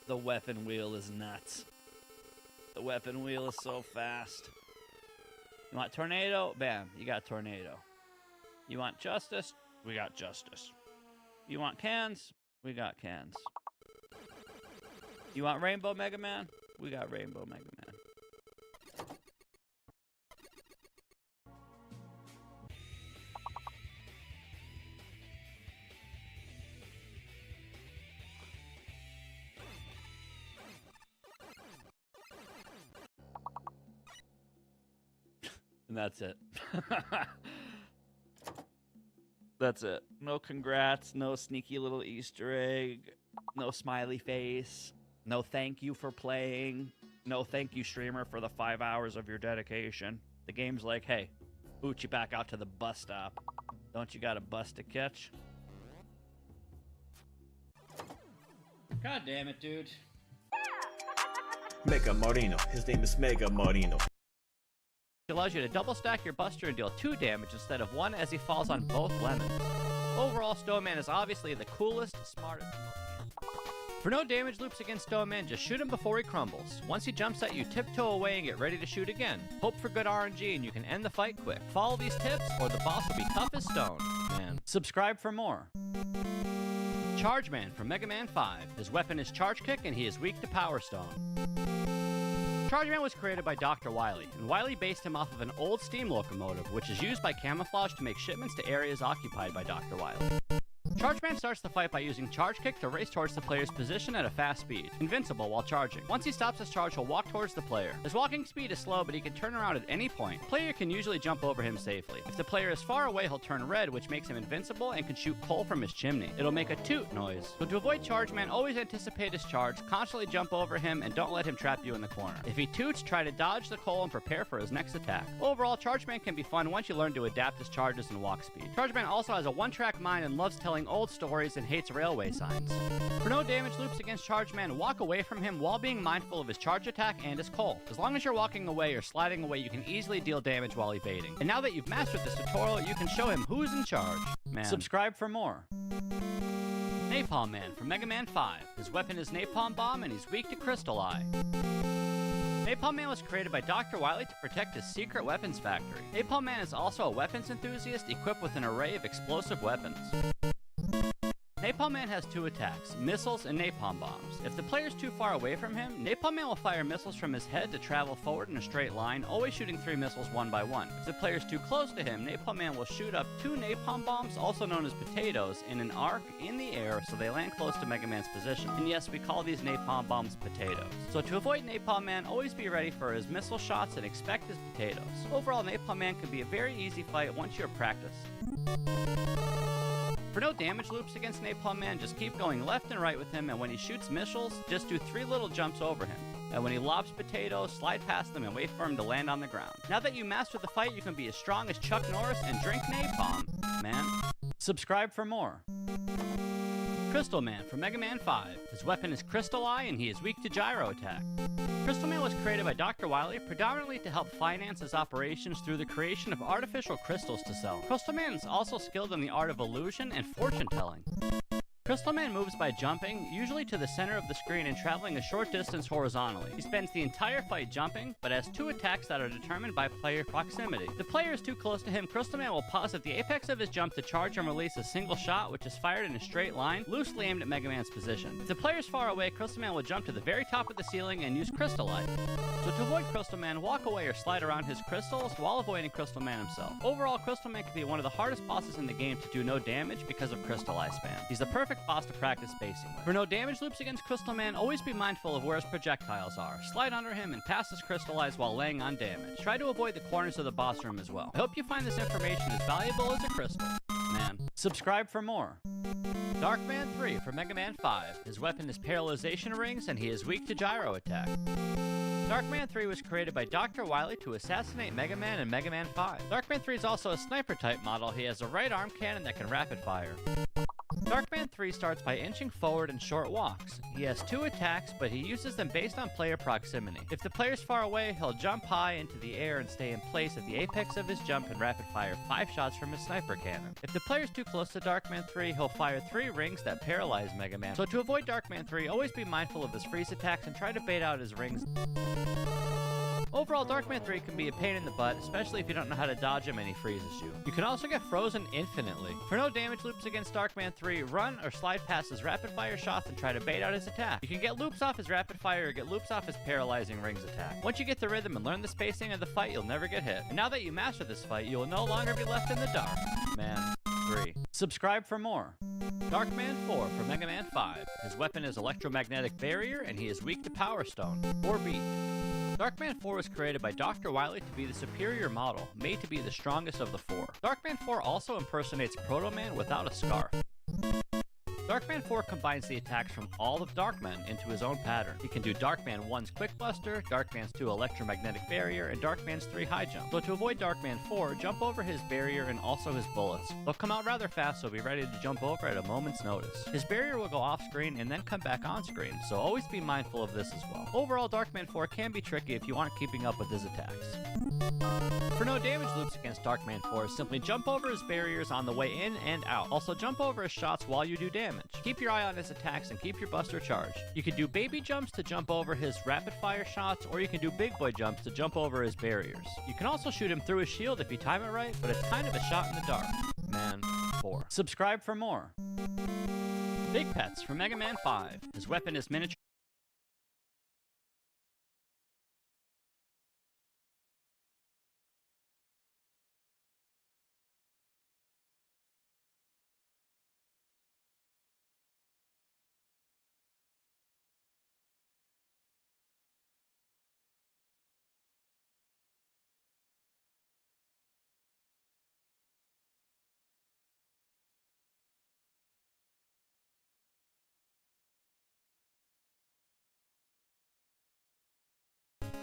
The weapon wheel is nuts. The weapon wheel is so fast. You want tornado? Bam, you got tornado. You want justice? We got justice. You want cans? We got cans. You want Rainbow Mega Man? We got Rainbow Mega Man. And that's it. That's it. No congrats, no sneaky little Easter egg, no smiley face, no thank you for playing, no thank you streamer for the 5 hours of your dedication. The game's like, hey, boot you back out to the bus stop. Don't you got a bus to catch? God damn it, dude. Mega Marino. His name is Mega Marino. It allows you to double stack your buster and deal 2 damage instead of 1 as he falls on both lemons. Overall, Snowman is obviously the coolest, smartest. For no damage loops against Snowman, just shoot him before he crumbles. Once he jumps at you, tiptoe away and get ready to shoot again. Hope for good RNG and you can end the fight quick. Follow these tips or the boss will be tough as stone. Man. Subscribe for more. Charge Man from Mega Man 5. His weapon is Charge Kick and he is weak to Power Stone. Charge Man was created by Dr. Wily, and Wily based him off of an old steam locomotive, which is used by camouflage to make shipments to areas occupied by Dr. Wily. Charge Man starts the fight by using Charge Kick to race towards the player's position at a fast speed, invincible while charging. Once he stops his charge, he'll walk towards the player. His walking speed is slow, but he can turn around at any point. The player can usually jump over him safely. If the player is far away, he'll turn red, which makes him invincible and can shoot coal from his chimney. It'll make a toot noise. So to avoid Charge Man, always anticipate his charge, constantly jump over him, and don't let him trap you in the corner. If he toots, try to dodge the coal and prepare for his next attack. Overall, Charge Man can be fun once you learn to adapt his charges and walk speed. Charge Man also has a one-track mind and loves telling old stories and hates railway signs. For no damage loops against Charge Man, walk away from him while being mindful of his charge attack and his coal. As long as you're walking away or sliding away, you can easily deal damage while evading. And now that you've mastered this tutorial, you can show him who's in charge. Man. Subscribe for more. Napalm Man from Mega Man 5. His weapon is Napalm Bomb and he's weak to Crystal Eye. Napalm Man was created by Dr. Wily to protect his secret weapons factory. Napalm Man is also a weapons enthusiast equipped with an array of explosive weapons. Napalm Man has two attacks, missiles and napalm bombs. If the player's too far away from him, Napalm Man will fire missiles from his head to travel forward in a straight line, always shooting 3 missiles one by one. If the player's too close to him, Napalm Man will shoot up 2 napalm bombs, also known as potatoes, in an arc in the air so they land close to Mega Man's position. And yes, we call these napalm bombs potatoes. So to avoid Napalm Man, always be ready for his missile shots and expect his potatoes. Overall, Napalm Man can be a very easy fight once you're practiced. For no damage loops against Napalm Man, just keep going left and right with him, and when he shoots missiles, just do 3 little jumps over him. And when he lobs potatoes, slide past them and wait for him to land on the ground. Now that you master the fight, you can be as strong as Chuck Norris and drink napalm, man. Subscribe for more. Crystal Man from Mega Man 5. His weapon is Crystal Eye and he is weak to gyro attack. Crystal Man was created by Dr. Wily predominantly to help finance his operations through the creation of artificial crystals to sell. Crystal Man is also skilled in the art of illusion and fortune telling. Crystal Man moves by jumping, usually to the center of the screen and traveling a short distance horizontally. He spends the entire fight jumping, but has 2 attacks that are determined by player proximity. If the player is too close to him, Crystal Man will pause at the apex of his jump to charge and release a single shot, which is fired in a straight line, loosely aimed at Mega Man's position. If the player is far away, Crystal Man will jump to the very top of the ceiling and use Crystal Eye. So to avoid Crystal Man, walk away or slide around his crystals while avoiding Crystal Man himself. Overall, Crystal Man can be one of the hardest bosses in the game to do no damage because of Crystal Eye spam. He's the perfect boss to practice spacing with. For no damage loops against Crystal Man, always be mindful of where his projectiles are. Slide under him and pass his Crystal Eyes while laying on damage. Try to avoid the corners of the boss room as well. I hope you find this information as valuable as a crystal. Man. Subscribe for more. Dark Man 3 for Mega Man 5. His weapon is Paralyzation Rings and he is weak to gyro attack. Dark Man 3 was created by Dr. Wily to assassinate Mega Man and Mega Man 5. Dark Man 3 is also a sniper type model. He has a right arm cannon that can rapid fire. Dark Man 3 starts by inching forward in short walks. He has 2 attacks, but he uses them based on player proximity. If the player's far away, he'll jump high into the air and stay in place at the apex of his jump and rapid fire 5 shots from his sniper cannon. If the player's too close to Dark Man 3, he'll fire 3 rings that paralyze Mega Man. So to avoid Dark Man 3, always be mindful of his freeze attacks and try to bait out his rings. Overall, Dark Man 3 can be a pain in the butt, especially if you don't know how to dodge him and he freezes you. You can also get frozen infinitely. For no damage loops against Dark Man 3, run or slide past his rapid fire shots and try to bait out his attack. You can get loops off his rapid fire or get loops off his paralyzing rings attack. Once you get the rhythm and learn the spacing of the fight, you'll never get hit. And now that you master this fight, you will no longer be left in the dark. Man 3. Subscribe for more. Dark Man 4 for Mega Man 5. His weapon is Electromagnetic Barrier and he is weak to Power Stone, or Beat. Dark Man 4 was created by Dr. Wily to be the superior model, made to be the strongest of the 4. Dark Man 4 also impersonates Proto Man without a scarf. Dark Man 4 combines the attacks from all of Darkman into his own pattern. He can do Dark Man 1's Quick Buster, Dark Man's 2 Electromagnetic Barrier, and Dark Man's 3 High Jump. So to avoid Dark Man 4, jump over his barrier and also his bullets. They'll come out rather fast, so be ready to jump over at a moment's notice. His barrier will go off screen and then come back on screen, so always be mindful of this as well. Overall, Dark Man 4 can be tricky if you aren't keeping up with his attacks. For no damage loops against Dark Man 4, simply jump over his barriers on the way in and out. Also jump over his shots while you do damage. Keep your eye on his attacks and keep your buster charged. You can do baby jumps to jump over his rapid fire shots, or you can do big boy jumps to jump over his barriers. You can also shoot him through his shield if you time it right, but it's kind of a shot in the dark. Man 4. Subscribe for more. Big Pets from Mega Man 5. His weapon is miniature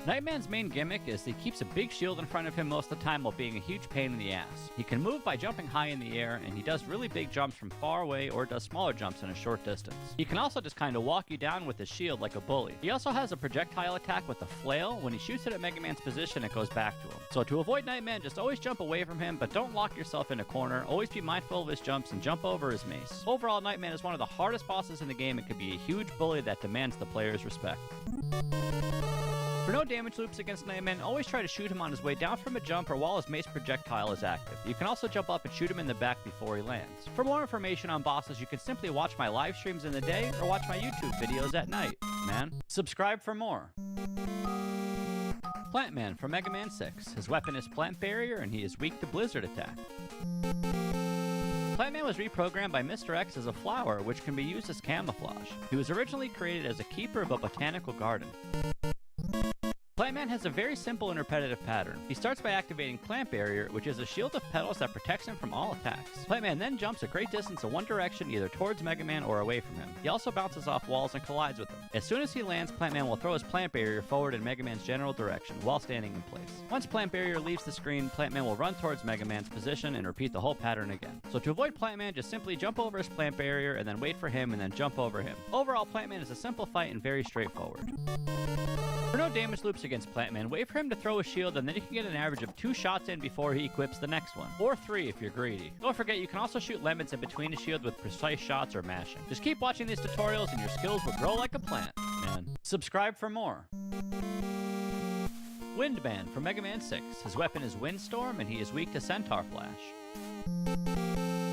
Nightman's main gimmick is he keeps a big shield in front of him most of the time while being a huge pain in the ass. He can move by jumping high in the air, and he does really big jumps from far away or does smaller jumps in a short distance. He can also just kind of walk you down with his shield like a bully. He also has a projectile attack with a flail. When he shoots it at Mega Man's position, it goes back to him. So to avoid Nightman, just always jump away from him, but don't lock yourself in a corner. Always be mindful of his jumps and jump over his mace. Overall, Nightman is one of the hardest bosses in the game and could be a huge bully that demands the player's respect. For no damage loops against Nightman, always try to shoot him on his way down from a jump or while his mace projectile is active. You can also jump up and shoot him in the back before he lands. For more information on bosses, you can simply watch my live streams in the day or watch my YouTube videos at night, man. Subscribe for more. Plant Man from Mega Man 6. His weapon is Plant Barrier and he is weak to Blizzard attack. Plant Man was reprogrammed by Mr. X as a flower, which can be used as camouflage. He was originally created as a keeper of a botanical garden. Plant Man has a very simple and repetitive pattern. He starts by activating Plant Barrier, which is a shield of petals that protects him from all attacks. Plant Man then jumps a great distance in one direction, either towards Mega Man or away from him. He also bounces off walls and collides with them. As soon as he lands, Plant Man will throw his Plant Barrier forward in Mega Man's general direction, while standing in place. Once Plant Barrier leaves the screen, Plant Man will run towards Mega Man's position and repeat the whole pattern again. So to avoid Plant Man, just simply jump over his Plant Barrier and then wait for him and then jump over him. Overall, Plant Man is a simple fight and very straightforward. For no damage loops against Plant Man, wait for him to throw a shield and then you can get an average of 2 shots in before he equips the next one. Or 3 if you're greedy. Don't forget you can also shoot lemons in between a shield with precise shots or mashing. Just keep watching these tutorials and your skills will grow like a plant, man. Subscribe for more. Windman from Mega Man 6. His weapon is Windstorm and he is weak to Centaur Flash.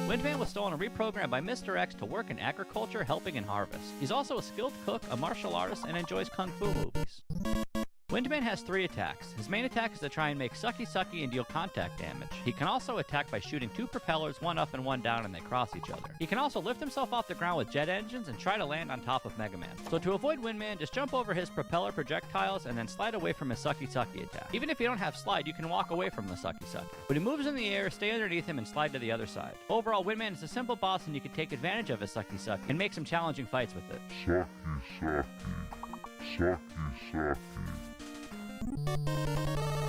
Windman was stolen and reprogrammed by Mr. X to work in agriculture, helping in harvest. He's also a skilled cook, a martial artist, and enjoys kung fu movies. Windman has 3 attacks. His main attack is to try and make sucky and deal contact damage. He can also attack by shooting 2 propellers, one up and one down, and they cross each other. He can also lift himself off the ground with jet engines and try to land on top of Mega Man. So to avoid Windman, just jump over his propeller projectiles and then slide away from his sucky attack. Even if you don't have slide, you can walk away from the sucky. When he moves in the air, stay underneath him and slide to the other side. Overall, Windman is a simple boss and you can take advantage of his sucky and make some challenging fights with it. Sucky.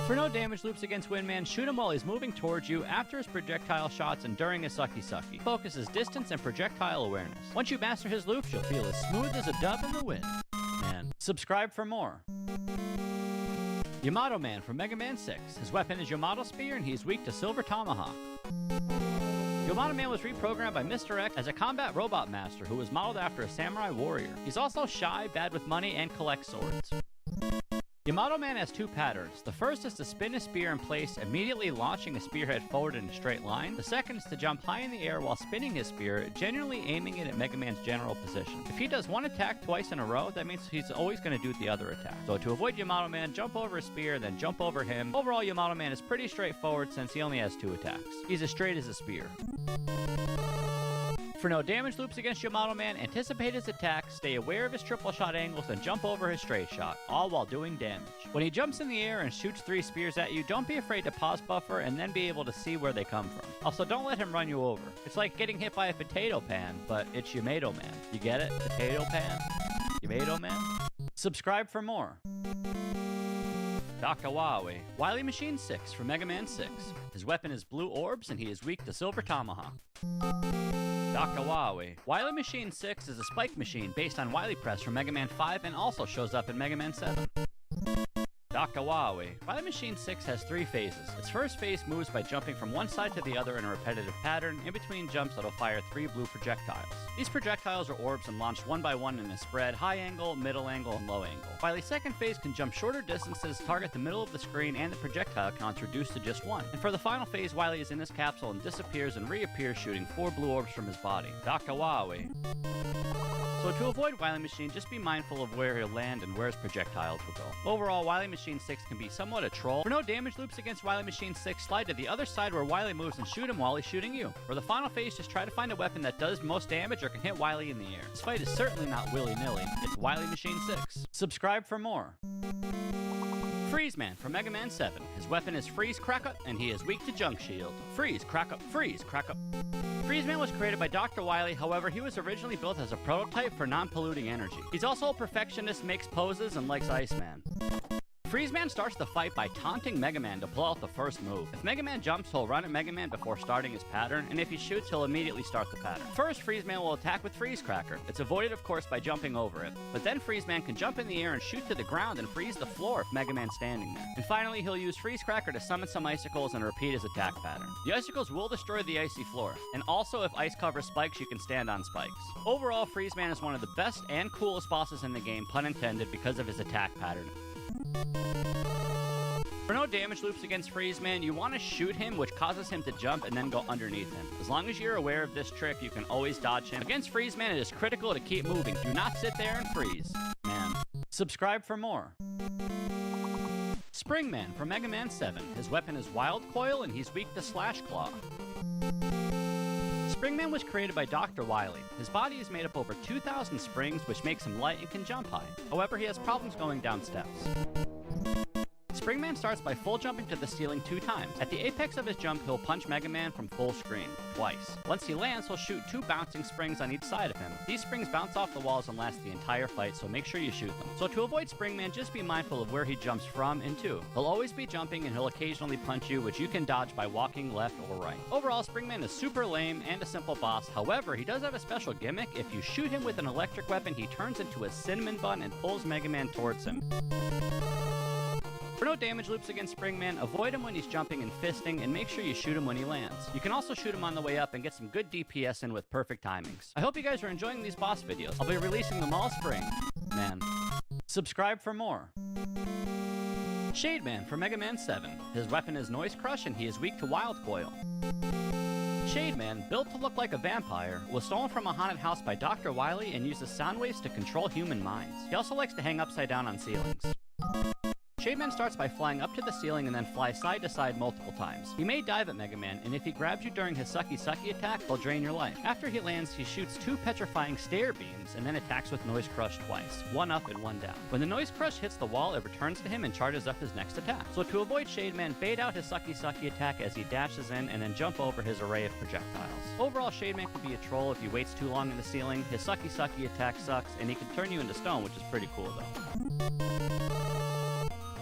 For no damage loops against Windman, shoot him while he's moving towards you, after his projectile shots, and during his sucky. Focus his distance and projectile awareness. Once you master his loops, you'll feel as smooth as a dove in the wind. Man. Subscribe for more. Yamato Man from Mega Man 6. His weapon is Yamato Spear and he's weak to Silver Tomahawk. Yamato Man was reprogrammed by Mr. X as a combat robot master who was modeled after a samurai warrior. He's also shy, bad with money, and collects swords. Yamato Man has 2 patterns. The first is to spin a spear in place, immediately launching a spearhead forward in a straight line. The second is to jump high in the air while spinning his spear, generally aiming it at Mega Man's general position. If he does one attack twice in a row, that means he's always going to do the other attack. So to avoid Yamato Man, jump over his spear, then jump over him. Overall, Yamato Man is pretty straightforward since he only has 2 attacks. He's as straight as a spear. For no damage loops against Yamato Man, anticipate his attacks, stay aware of his triple shot angles, and jump over his straight shot, all while doing damage. When he jumps in the air and shoots 3 spears at you, don't be afraid to pause buffer and then be able to see where they come from. Also, don't let him run you over. It's like getting hit by a potato pan, but it's Yamato Man. You get it? Potato pan? Yamato Man? Subscribe for more. Dr. Wily Machine 6 from Mega Man 6. His weapon is Blue Orbs and he is weak to Silver Tomahawk. Dr. Wily Machine 6 is a spike machine based on Wily Press from Mega Man 5 and also shows up in Mega Man 7. Dr. Wily Machine 6 has 3 phases. Its first phase moves by jumping from one side to the other in a repetitive pattern. In between jumps, it'll fire 3 blue projectiles. These projectiles are orbs and launched one by one in a spread, high angle, middle angle, and low angle. Wily's second phase can jump shorter distances, target the middle of the screen, and the projectile count's reduced to just 1. And for the final phase, Wily is in his capsule and disappears and reappears shooting 4 blue orbs from his body. Dr. Wily. So to avoid Wily Machine, just be mindful of where he'll land and where his projectiles will go. Overall, Wily Machine 6 can be somewhat a troll. For no damage loops against Wily Machine 6, slide to the other side where Wily moves and shoot him while he's shooting you. For the final phase, just try to find a weapon that does most damage or can hit Wily in the air. This fight is certainly not willy-nilly. It's Wily Machine 6. Subscribe for more. Freeze Man from Mega Man 7. His weapon is Freeze Crack-Up, and he is weak to Junk Shield. Freeze Crack-Up, Freeze Crack-Up. Freeze Man was created by Dr. Wily, however, he was originally built as a prototype for non-polluting energy. He's also a perfectionist, makes poses, and likes Iceman. Freeze Man starts the fight by taunting Mega Man to pull out the first move. If Mega Man jumps, he'll run at Mega Man before starting his pattern, and if he shoots, he'll immediately start the pattern. First, Freeze Man will attack with Freeze Cracker. It's avoided, of course, by jumping over it. But then Freeze Man can jump in the air and shoot to the ground and freeze the floor if Mega Man's standing there. And finally, he'll use Freeze Cracker to summon some icicles and repeat his attack pattern. The icicles will destroy the icy floor, and also if ice covers spikes, you can stand on spikes. Overall, Freeze Man is one of the best and coolest bosses in the game, pun intended, because of his attack pattern. For no damage loops against Freeze Man, you want to shoot him, which causes him to jump and then go underneath him. As long as you're aware of this trick, you can always dodge him. Against Freeze Man, it is critical to keep moving. Do not sit there and freeze. Man. Subscribe for more. Spring Man from Mega Man 7. His weapon is Wild Coil, and he's weak to Slash Claw. Spring Man was created by Dr. Wily. His body is made up over 2,000 springs, which makes him light and can jump high. However, he has problems going down steps. Springman starts by full jumping to the ceiling 2 times. At the apex of his jump, he'll punch Mega Man from full screen, twice. Once he lands, he'll shoot 2 bouncing springs on each side of him. These springs bounce off the walls and last the entire fight, so make sure you shoot them. So to avoid Springman, just be mindful of where he jumps from and to. He'll always be jumping and he'll occasionally punch you, which you can dodge by walking left or right. Overall, Springman is super lame and a simple boss. However, he does have a special gimmick. If you shoot him with an electric weapon, he turns into a cinnamon bun and pulls Mega Man towards him. For no damage loops against Springman, avoid him when he's jumping and fisting, and make sure you shoot him when he lands. You can also shoot him on the way up and get some good DPS in with perfect timings. I hope you guys are enjoying these boss videos. I'll be releasing them all spring. Man. Subscribe for more. Shade Man from Mega Man 7. His weapon is Noise Crush, and he is weak to Wild Coil. Shade Man, built to look like a vampire, was stolen from a haunted house by Dr. Wily and uses sound waves to control human minds. He also likes to hang upside down on ceilings. Shademan starts by flying up to the ceiling and then fly side to side multiple times. He may dive at Mega Man, and if he grabs you during his Sucky Sucky attack, he'll drain your life. After he lands, he shoots 2 petrifying stare beams and then attacks with Noise Crush twice, 1 up and 1 down. When the Noise Crush hits the wall, it returns to him and charges up his next attack. So to avoid Shademan, bait out his Sucky Sucky attack as he dashes in and then jump over his array of projectiles. Overall, Shademan can be a troll if he waits too long in the ceiling. His Sucky Sucky attack sucks, and he can turn you into stone, which is pretty cool though.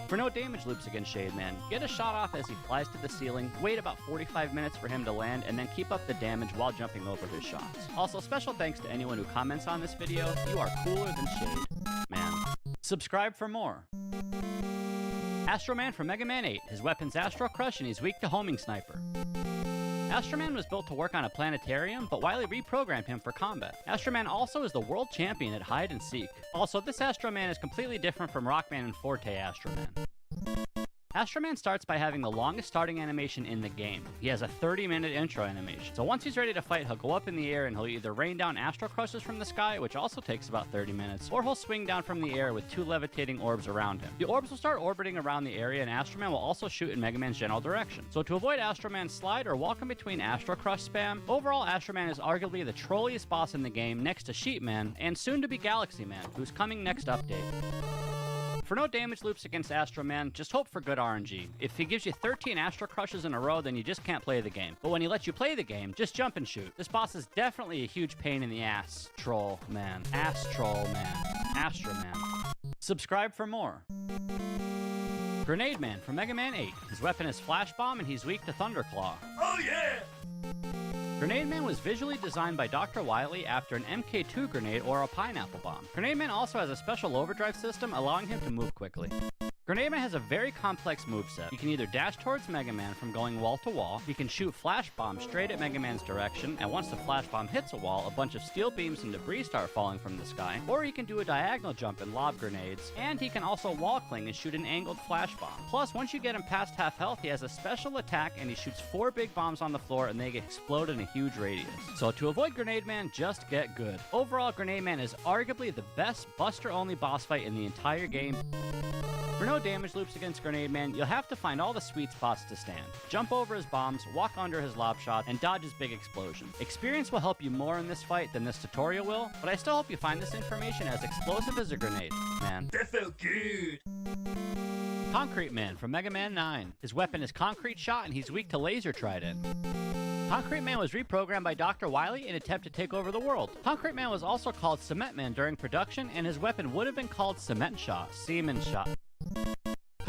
For no damage loops against Shademan, get a shot off as he flies to the ceiling, wait about 45 minutes for him to land, and then keep up the damage while jumping over his shots. Also, special thanks to anyone who comments on this video. You are cooler than Shade. Man. Subscribe for more. Astro Man from Mega Man 8. His weapon's Astro Crush, and he's weak to Homing Sniper. Astro Man was built to work on a planetarium, but Wily reprogrammed him for combat. Astro Man also is the world champion at hide and seek. Also, this Astro Man is completely different from Rockman and Forte Astro Man. Astro Man starts by having the longest starting animation in the game. He has a 30-minute intro animation. So once he's ready to fight, he'll go up in the air and he'll either rain down Astro Crushes from the sky, which also takes about 30 minutes, or he'll swing down from the air with 2 levitating orbs around him. The orbs will start orbiting around the area, and Astro Man will also shoot in Mega Man's general direction. So to avoid Astro Man's slide or walk in between Astro Crush spam, overall Astro Man is arguably the trolliest boss in the game next to Sheep Man, and soon to be Galaxy Man, who's coming next update. For no damage loops against Astro Man, just hope for good RNG. If he gives you 13 Astro Crushes in a row, then you just can't play the game. But when he lets you play the game, just jump and shoot. This boss is definitely a huge pain in the ass. Troll Man. Ass Troll Man. Astro Man. Subscribe for more. Grenade Man from Mega Man 8. His weapon is Flash Bomb, and he's weak to Thunderclaw. Oh yeah! Grenade Man was visually designed by Dr. Wily after an MK2 grenade or a pineapple bomb. Grenade Man also has a special overdrive system allowing him to move quickly. Grenade Man has a very complex moveset. You can either dash towards Mega Man from going wall to wall, you can shoot flash bombs straight at Mega Man's direction, and once the flash bomb hits a wall, a bunch of steel beams and debris start falling from the sky, or he can do a diagonal jump and lob grenades, and he can also wall cling and shoot an angled flash bomb. Plus, once you get him past half health, he has a special attack and he shoots 4 big bombs on the floor and they explode in a huge radius. So to avoid Grenade Man, just get good. Overall, Grenade Man is arguably the best Buster-only boss fight in the entire game. For no damage loops against Grenade Man, you'll have to find all the sweet spots to stand. Jump over his bombs, walk under his lob shots, and dodge his big explosions. Experience will help you more in this fight than this tutorial will, but I still hope you find this information as explosive as a grenade. Man. That felt good. Concrete Man from Mega Man 9. His weapon is Concrete Shot, and he's weak to Laser Trident. Concrete Man was reprogrammed by Dr. Wily in an attempt to take over the world. Concrete Man was also called Cement Man during production, and his weapon would have been called Cement Shot, Semen Shot.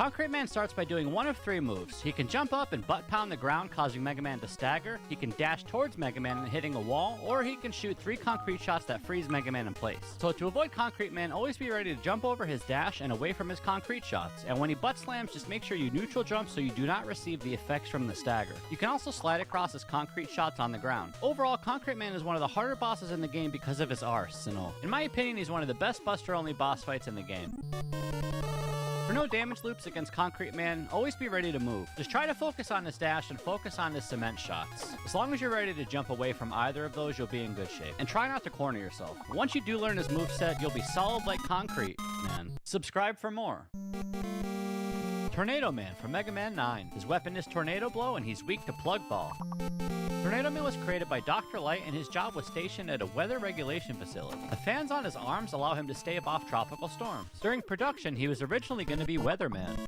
Concrete Man starts by doing one of 3 moves. He can jump up and butt pound the ground, causing Mega Man to stagger. He can dash towards Mega Man and hitting a wall, or he can shoot 3 concrete shots that freeze Mega Man in place. So to avoid Concrete Man, always be ready to jump over his dash and away from his concrete shots. And when he butt slams, just make sure you neutral jump so you do not receive the effects from the stagger. You can also slide across his concrete shots on the ground. Overall, Concrete Man is one of the harder bosses in the game because of his arsenal. In my opinion, he's one of the best Buster-only boss fights in the game. For no damage loops against Concrete Man, always be ready to move. Just try to focus on his dash and focus on his cement shots. As long as you're ready to jump away from either of those, you'll be in good shape. And try not to corner yourself. Once you do learn his moveset, you'll be solid like Concrete Man. Subscribe for more. Tornado Man from Mega Man 9. His weapon is Tornado Blow and he's weak to Plug Ball. Tornado Man was created by Dr. Light and his job was stationed at a weather regulation facility. The fans on his arms allow him to stave off tropical storms. During production, he was originally going to be Weatherman.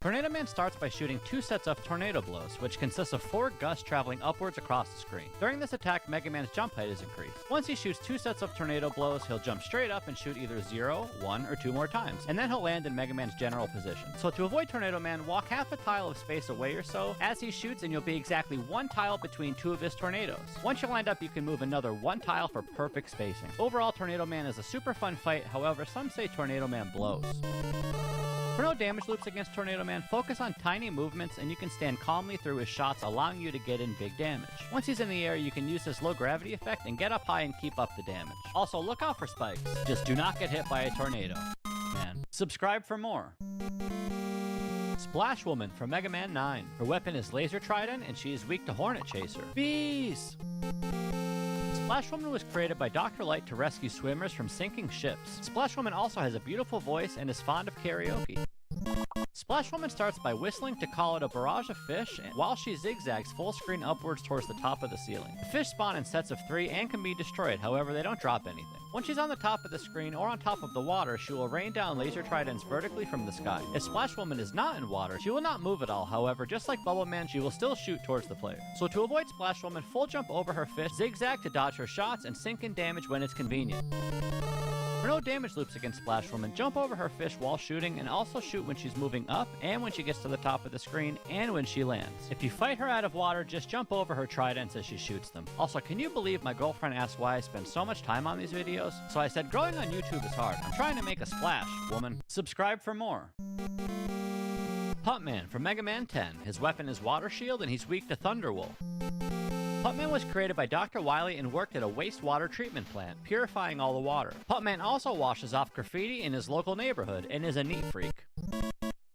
Tornado Man starts by shooting 2 sets of tornado blows, which consists of 4 gusts traveling upwards across the screen. During this attack, Mega Man's jump height is increased. Once he shoots 2 sets of tornado blows, he'll jump straight up and shoot either 0, 1, or 2 more times, and then he'll land in Mega Man's general position. So to avoid Tornado Man, walk half a tile of space away or so as he shoots, and you'll be exactly 1 tile between 2 of his tornadoes. Once you land up, you can move another 1 tile for perfect spacing. Overall, Tornado Man is a super fun fight, however, some say Tornado Man blows. For no damage loops against Tornado Man, focus on tiny movements and you can stand calmly through his shots, allowing you to get in big damage. Once he's in the air, you can use his low gravity effect and get up high and keep up the damage. Also, look out for spikes. Just do not get hit by a tornado. Man. Subscribe for more. Splash Woman from Mega Man 9. Her weapon is Laser Trident and she is weak to Hornet Chaser. Bees! Splash Woman was created by Dr. Light to rescue swimmers from sinking ships. Splash Woman also has a beautiful voice and is fond of karaoke. Splash Woman starts by whistling to call out a barrage of fish while she zigzags full screen upwards towards the top of the ceiling. The fish spawn in sets of 3 and can be destroyed, however they don't drop anything. Once she's on the top of the screen or on top of the water, she will rain down laser tridents vertically from the sky. If Splash Woman is not in water, she will not move at all, however, just like Bubble Man, she will still shoot towards the player. So to avoid Splash Woman, full jump over her fish, zigzag to dodge her shots, and sink in damage when it's convenient. For no damage loops against Splash Woman, jump over her fish while shooting and also shoot when she's moving up and when she gets to the top of the screen and when she lands. If you fight her out of water, just jump over her tridents as she shoots them. Also, can you believe my girlfriend asked why I spend so much time on these videos? So I said, growing on YouTube is hard. I'm trying to make a splash, woman. Subscribe for more. Pump Man from Mega Man 10. His weapon is Water Shield and he's weak to Thunderwool. Pumpman was created by Dr. Wily and worked at a wastewater treatment plant, purifying all the water. Pumpman also washes off graffiti in his local neighborhood and is a neat freak.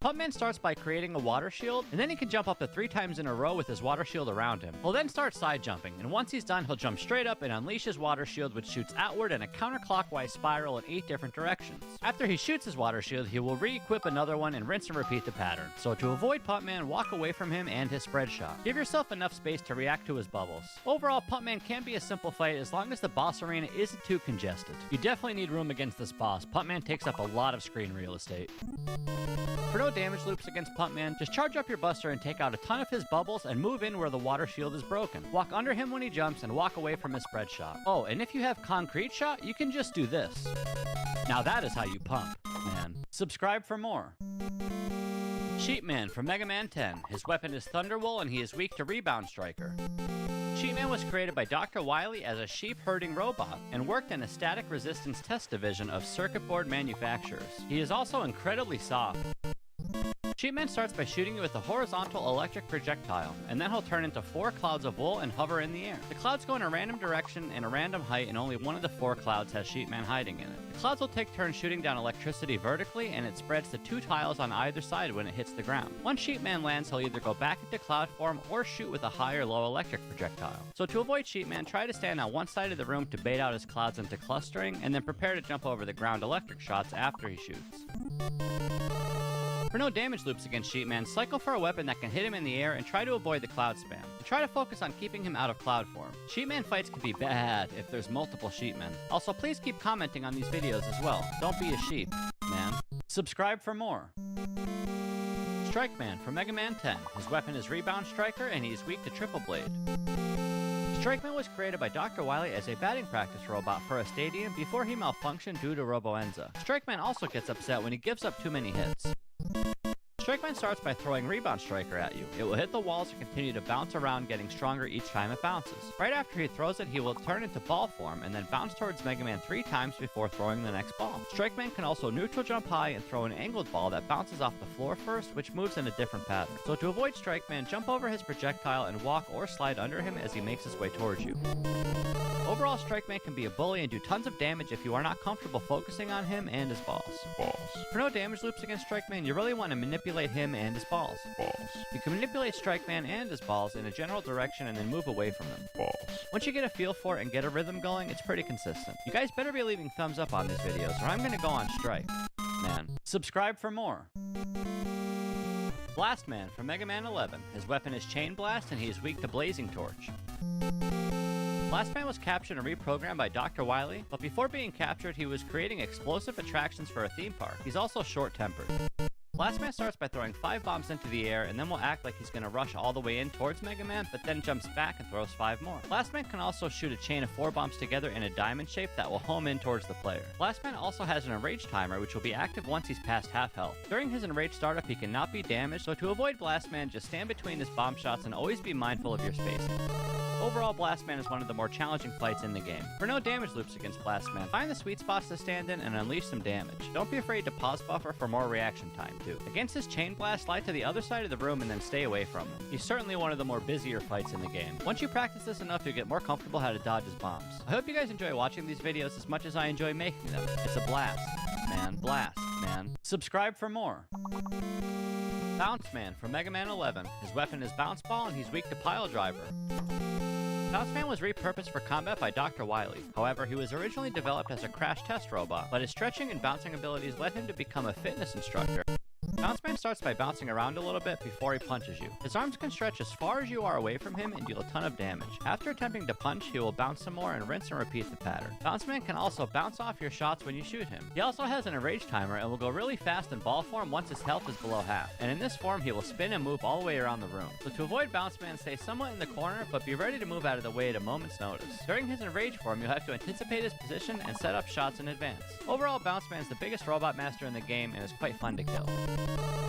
Pumpman starts by creating a water shield, and then he can jump up to 3 times in a row with his water shield around him. He'll then start side jumping, and once he's done, he'll jump straight up and unleash his water shield, which shoots outward in a counterclockwise spiral in 8 different directions. After he shoots his water shield, he will re-equip another one and rinse and repeat the pattern. So to avoid Pumpman, walk away from him and his spread shot. Give yourself enough space to react to his bubbles. Overall, Pumpman can be a simple fight as long as the boss arena isn't too congested. You definitely need room against this boss. Pumpman takes up a lot of screen real estate. For no damage loops against Pumpman, just charge up your Buster and take out a ton of his bubbles and move in where the water shield is broken. Walk under him when he jumps and walk away from his spread shot. Oh, and if you have concrete shot, you can just do this. Now that is how you pump, man. Subscribe for more. Sheepman from Mega Man 10. His weapon is Thunderwool and he is weak to Rebound Striker. Sheepman was created by Dr. Wily as a sheep herding robot and worked in a static resistance test division of circuit board manufacturers. He is also incredibly soft. Sheepman starts by shooting you with a horizontal electric projectile, and then he'll turn into 4 clouds of wool and hover in the air. The clouds go in a random direction and a random height, and only one of the 4 clouds has Sheepman hiding in it. The clouds will take turns shooting down electricity vertically, and it spreads to 2 tiles on either side when it hits the ground. Once Sheepman lands, he'll either go back into cloud form or shoot with a high or low electric projectile. So to avoid Sheepman, try to stand on one side of the room to bait out his clouds into clustering, and then prepare to jump over the ground electric shots after he shoots. For no damage loops against Sheepman, cycle for a weapon that can hit him in the air and try to avoid the cloud spam. And try to focus on keeping him out of cloud form. Sheepman fights can be bad if there's multiple Sheepmen. Also, please keep commenting on these videos as well. Don't be a sheep, man. Subscribe for more. Strike Man from Mega Man 10. His weapon is Rebound Striker and he is weak to Triple Blade. Strike Man was created by Dr. Wily as a batting practice robot for a stadium before he malfunctioned due to Roboenza. Strike Man also gets upset when he gives up too many hits. Strike Man starts by throwing Rebound Striker at you. It will hit the walls and continue to bounce around, getting stronger each time it bounces. Right after he throws it, he will turn into ball form and then bounce towards Mega Man 3 times before throwing the next ball. Strike Man can also neutral jump high and throw an angled ball that bounces off the floor first, which moves in a different pattern. So to avoid Strike Man, jump over his projectile and walk or slide under him as he makes his way towards you. Overall, Strike Man can be a bully and do tons of damage if you are not comfortable focusing on him and his balls. For no damage loops against Strike Man, you really want to manipulate him and his balls. You can manipulate Strike Man and his balls in a general direction and then move away from them. Once you get a feel for it and get a rhythm going, it's pretty consistent. You guys better be leaving thumbs up on these videos or I'm gonna go on strike. Man. Subscribe for more. Blast Man from Mega Man 11. His weapon is Chain Blast and he is weak to Blazing Torch. Blast Man was captured and reprogrammed by Dr. Wily, but before being captured, he was creating explosive attractions for a theme park. He's also short-tempered. Blast Man starts by throwing 5 bombs into the air and then will act like he's going to rush all the way in towards Mega Man, but then jumps back and throws 5 more. Blast Man can also shoot a chain of 4 bombs together in a diamond shape that will home in towards the player. Blast Man also has an enrage timer which will be active once he's past half health. During his enrage startup he cannot be damaged, so to avoid Blast Man, just stand between his bomb shots and always be mindful of your spacing. Overall, Blast Man is one of the more challenging fights in the game. For no damage loops against Blast Man, find the sweet spots to stand in and unleash some damage. Don't be afraid to pause buffer for more reaction time too. Against his Chain Blast, slide to the other side of the room and then stay away from him. He's certainly one of the more busier fights in the game. Once you practice this enough, you'll get more comfortable how to dodge his bombs. I hope you guys enjoy watching these videos as much as I enjoy making them. It's a blast, man. Blast, man. Subscribe for more. Bounce Man from Mega Man 11. His weapon is Bounce Ball and he's weak to Pile Driver. Bounce Man was repurposed for combat by Dr. Wily. However, he was originally developed as a crash test robot, but his stretching and bouncing abilities led him to become a fitness instructor. Bounce Man starts by bouncing around a little bit before he punches you. His arms can stretch as far as you are away from him and deal a ton of damage. After attempting to punch, he will bounce some more and rinse and repeat the pattern. Bounce Man can also bounce off your shots when you shoot him. He also has an enrage timer and will go really fast in ball form once his health is below half. And in this form, he will spin and move all the way around the room. So to avoid Bounce Man, stay somewhat in the corner, but be ready to move out of the way at a moment's notice. During his enrage form, you'll have to anticipate his position and set up shots in advance. Overall, Bounce Man is the biggest robot master in the game and is quite fun to kill.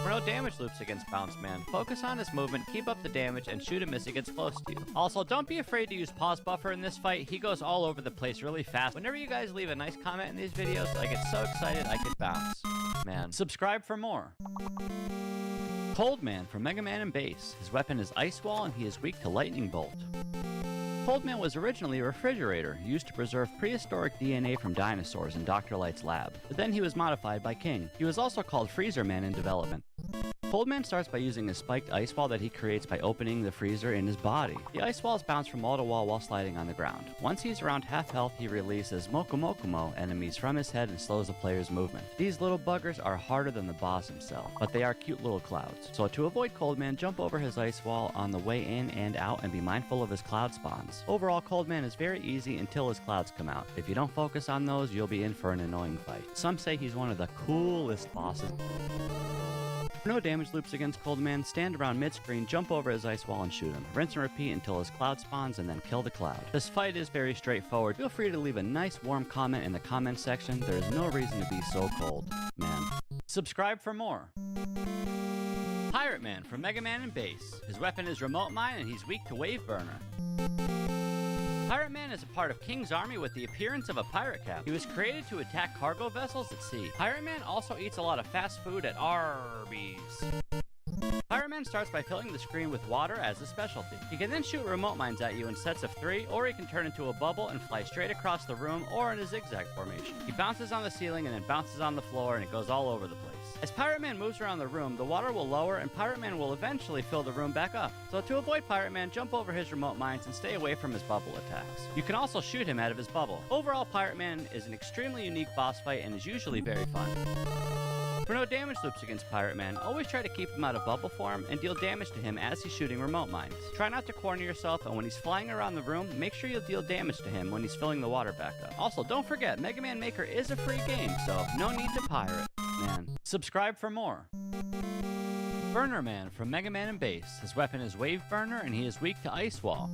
For no damage loops against Bounce Man, focus on his movement, keep up the damage, and shoot him as he gets close to you. Also, don't be afraid to use pause buffer in this fight. He goes all over the place really fast. Whenever you guys leave a nice comment in these videos, I get so excited I could bounce. Man. Subscribe for more. Cold Man from Mega Man and Bass. His weapon is Ice Wall and he is weak to Lightning Bolt. Cold Man was originally a refrigerator used to preserve prehistoric DNA from dinosaurs in Dr. Light's lab, but then he was modified by King. He was also called Freezer Man in development. Cold Man starts by using a spiked ice wall that he creates by opening the freezer in his body. The ice walls bounce from wall to wall while sliding on the ground. Once he's around half health, he releases Mokumokumo enemies from his head and slows the player's movement. These little buggers are harder than the boss himself, but they are cute little clouds. So to avoid Cold Man, jump over his ice wall on the way in and out and be mindful of his cloud spawns. Overall, Cold Man is very easy until his clouds come out. If you don't focus on those, you'll be in for an annoying fight. Some say he's one of the coolest bosses. For no damage loops against Cold Man, stand around mid-screen, jump over his ice wall and shoot him. Rinse and repeat until his cloud spawns and then kill the cloud. This fight is very straightforward. Feel free to leave a nice warm comment in the comment section. There is no reason to be so cold, man. Subscribe for more. Pirate Man from Mega Man and Bass. His weapon is Remote Mine and he's weak to Wave Burner. Pirate Man is a part of King's army with the appearance of a pirate cap. He was created to attack cargo vessels at sea. Pirate Man also eats a lot of fast food at Arby's. Pirate Man starts by filling the screen with water as a specialty. He can then shoot remote mines at you in sets of 3, or he can turn into a bubble and fly straight across the room or in a zigzag formation. He bounces on the ceiling and then bounces on the floor and it goes all over the place. As Pirate Man moves around the room, the water will lower and Pirate Man will eventually fill the room back up. So to avoid Pirate Man, jump over his remote mines and stay away from his bubble attacks. You can also shoot him out of his bubble. Overall, Pirate Man is an extremely unique boss fight and is usually very fun. For no damage loops against Pirate Man, always try to keep him out of bubble form and deal damage to him as he's shooting remote mines. Try not to corner yourself, and when he's flying around the room, make sure you'll deal damage to him when he's filling the water back up. Also, don't forget, Mega Man Maker is a free game, so no need to pirate. Man. Subscribe for more. Burner Man from Mega Man and Bass. His weapon is Wave Burner and he is weak to Ice Wall.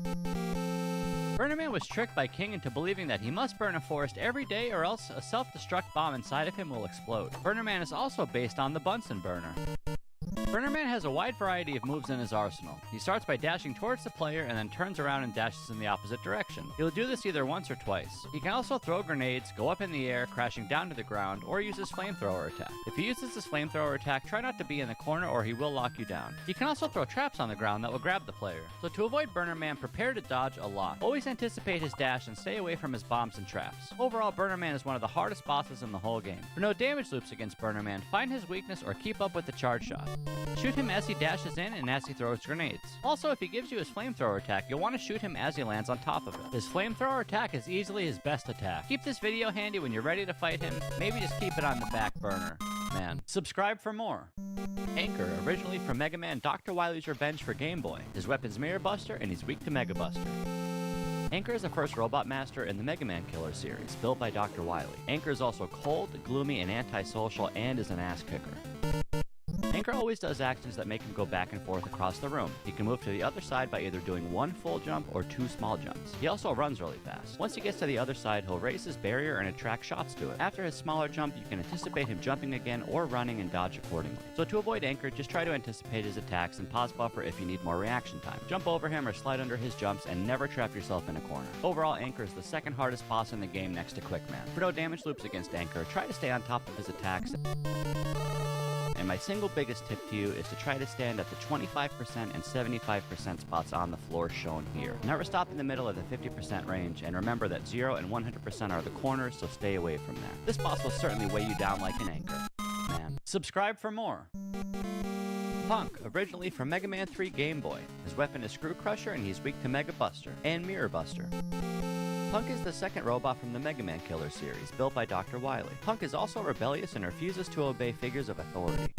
Burner Man was tricked by King into believing that he must burn a forest every day or else a self-destruct bomb inside of him will explode. Burner Man is also based on the Bunsen burner. Burner Man has a wide variety of moves in his arsenal. He starts by dashing towards the player and then turns around and dashes in the opposite direction. He'll do this either once or twice. He can also throw grenades, go up in the air, crashing down to the ground, or use his flamethrower attack. If he uses his flamethrower attack, try not to be in the corner or he will lock you down. He can also throw traps on the ground that will grab the player. So to avoid Burner Man, prepare to dodge a lot. Always anticipate his dash and stay away from his bombs and traps. Overall, Burner Man is one of the hardest bosses in the whole game. For no damage loops against Burner Man, find his weakness or keep up with the charge shot. Shoot him as he dashes in and as he throws grenades. Also, if he gives you his flamethrower attack, you'll want to shoot him as he lands on top of it. His flamethrower attack is easily his best attack. Keep this video handy when you're ready to fight him. Maybe just keep it on the back burner. Man. Subscribe for more. Anchor, originally from Mega Man Dr. Wily's Revenge for Game Boy. His weapon's Mirror Buster and he's weak to Mega Buster. Anchor is the first robot master in the Mega Man Killer series, built by Dr. Wily. Anchor is also cold, gloomy, and antisocial, and is an ass kicker. Anchor always does actions that make him go back and forth across the room. He can move to the other side by either doing one full jump or two small jumps. He also runs really fast. Once he gets to the other side, he'll raise his barrier and attract shots to it. After his smaller jump, you can anticipate him jumping again or running and dodge accordingly. So to avoid Anchor, just try to anticipate his attacks and pause buffer if you need more reaction time. Jump over him or slide under his jumps and never trap yourself in a corner. Overall, Anchor is the second hardest boss in the game next to Quickman. For no damage loops against Anchor, try to stay on top of his attacks. And my single biggest tip to you is to try to stand at the 25% and 75% spots on the floor shown here. Never stop in the middle of the 50% range, and remember that 0 and 100% are the corners, so stay away from there. This boss will certainly weigh you down like an anchor. Man. Subscribe for more. Punk, originally from Mega Man 3 Game Boy. His weapon is Screw Crusher and he's weak to Mega Buster and Mirror Buster. Punk is the second robot from the Mega Man Killer series, built by Dr. Wily. Punk is also rebellious and refuses to obey figures of authority.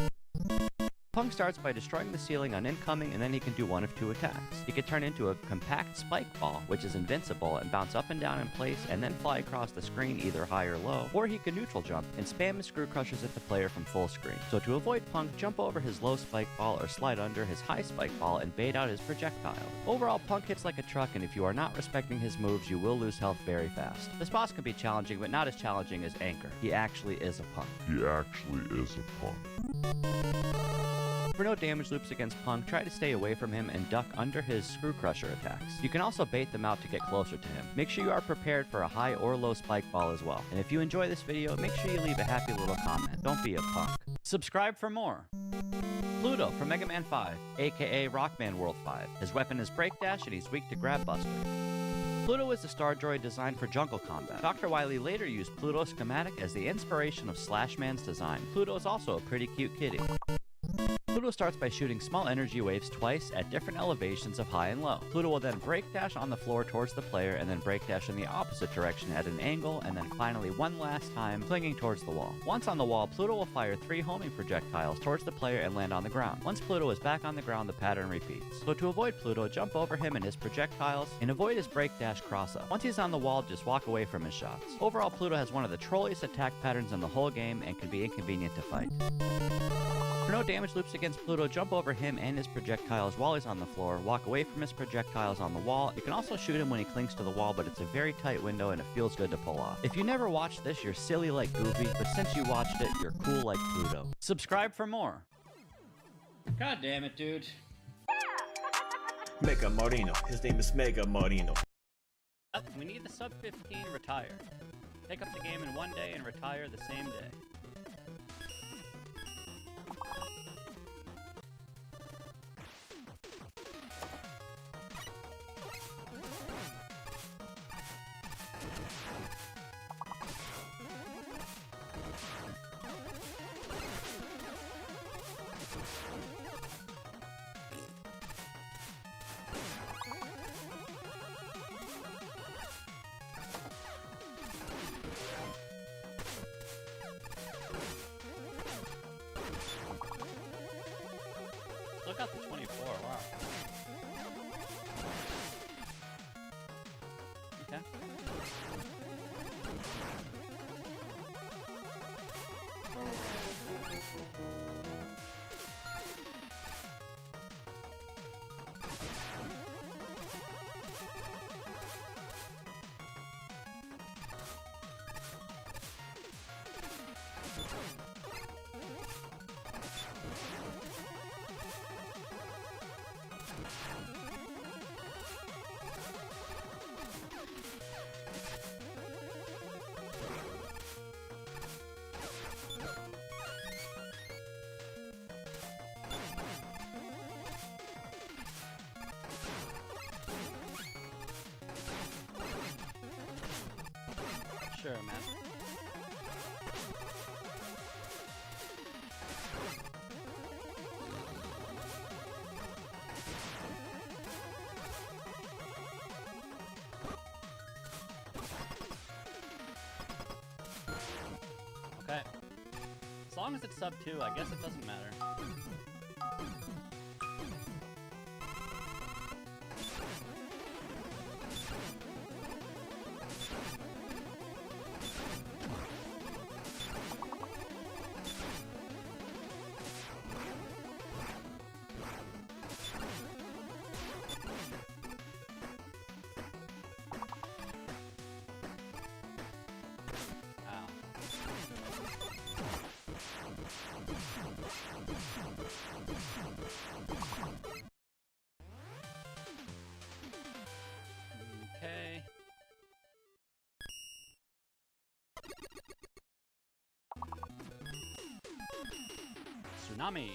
Punk starts by destroying the ceiling on incoming, and then he can do one of two attacks. He can turn into a compact spike ball, which is invincible, and bounce up and down in place, and then fly across the screen either high or low, or he can neutral jump and spam his screw crushers at the player from full screen. So to avoid Punk, jump over his low spike ball or slide under his high spike ball and bait out his projectile. Overall, Punk hits like a truck, and if you are not respecting his moves, you will lose health very fast. This boss can be challenging, but not as challenging as Anchor. He actually is a punk. For no damage loops against Punk, try to stay away from him and duck under his Screw Crusher attacks. You can also bait them out to get closer to him. Make sure you are prepared for a high or low spike ball as well. And if you enjoy this video, make sure you leave a happy little comment. Don't be a punk. Subscribe for more. Pluto from Mega Man 5, aka Rockman World 5. His weapon is Break Dash and he's weak to Grab Buster. Pluto is a star droid designed for jungle combat. Dr. Wily later used Pluto's schematic as the inspiration of Slashman's design. Pluto is also a pretty cute kitty. Pluto starts by shooting small energy waves twice at different elevations of high and low. Pluto will then break dash on the floor towards the player and then break dash in the opposite direction at an angle, and then finally one last time clinging towards the wall. Once on the wall, Pluto will fire 3 homing projectiles towards the player and land on the ground. Once Pluto is back on the ground, the pattern repeats. So to avoid Pluto, jump over him and his projectiles and avoid his break dash cross up. Once he's on the wall, just walk away from his shots. Overall, Pluto has one of the trolliest attack patterns in the whole game and can be inconvenient to fight. For no damage loops against Pluto, jump over him and his projectiles while he's on the floor, walk away from his projectiles on the wall. You can also shoot him when he clings to the wall, but it's a very tight window and it feels good to pull off. If you never watched this, you're silly like Goofy, but since you watched it, you're cool like Pluto. Subscribe for more. God damn it, dude. Mega Marino. His name is Mega Marino. We need the sub-15 retired. Pick up the game in one day and retire the same day. Sure, man. Okay. As long as it's sub 2, I guess it doesn't matter. Okay. Tsunami.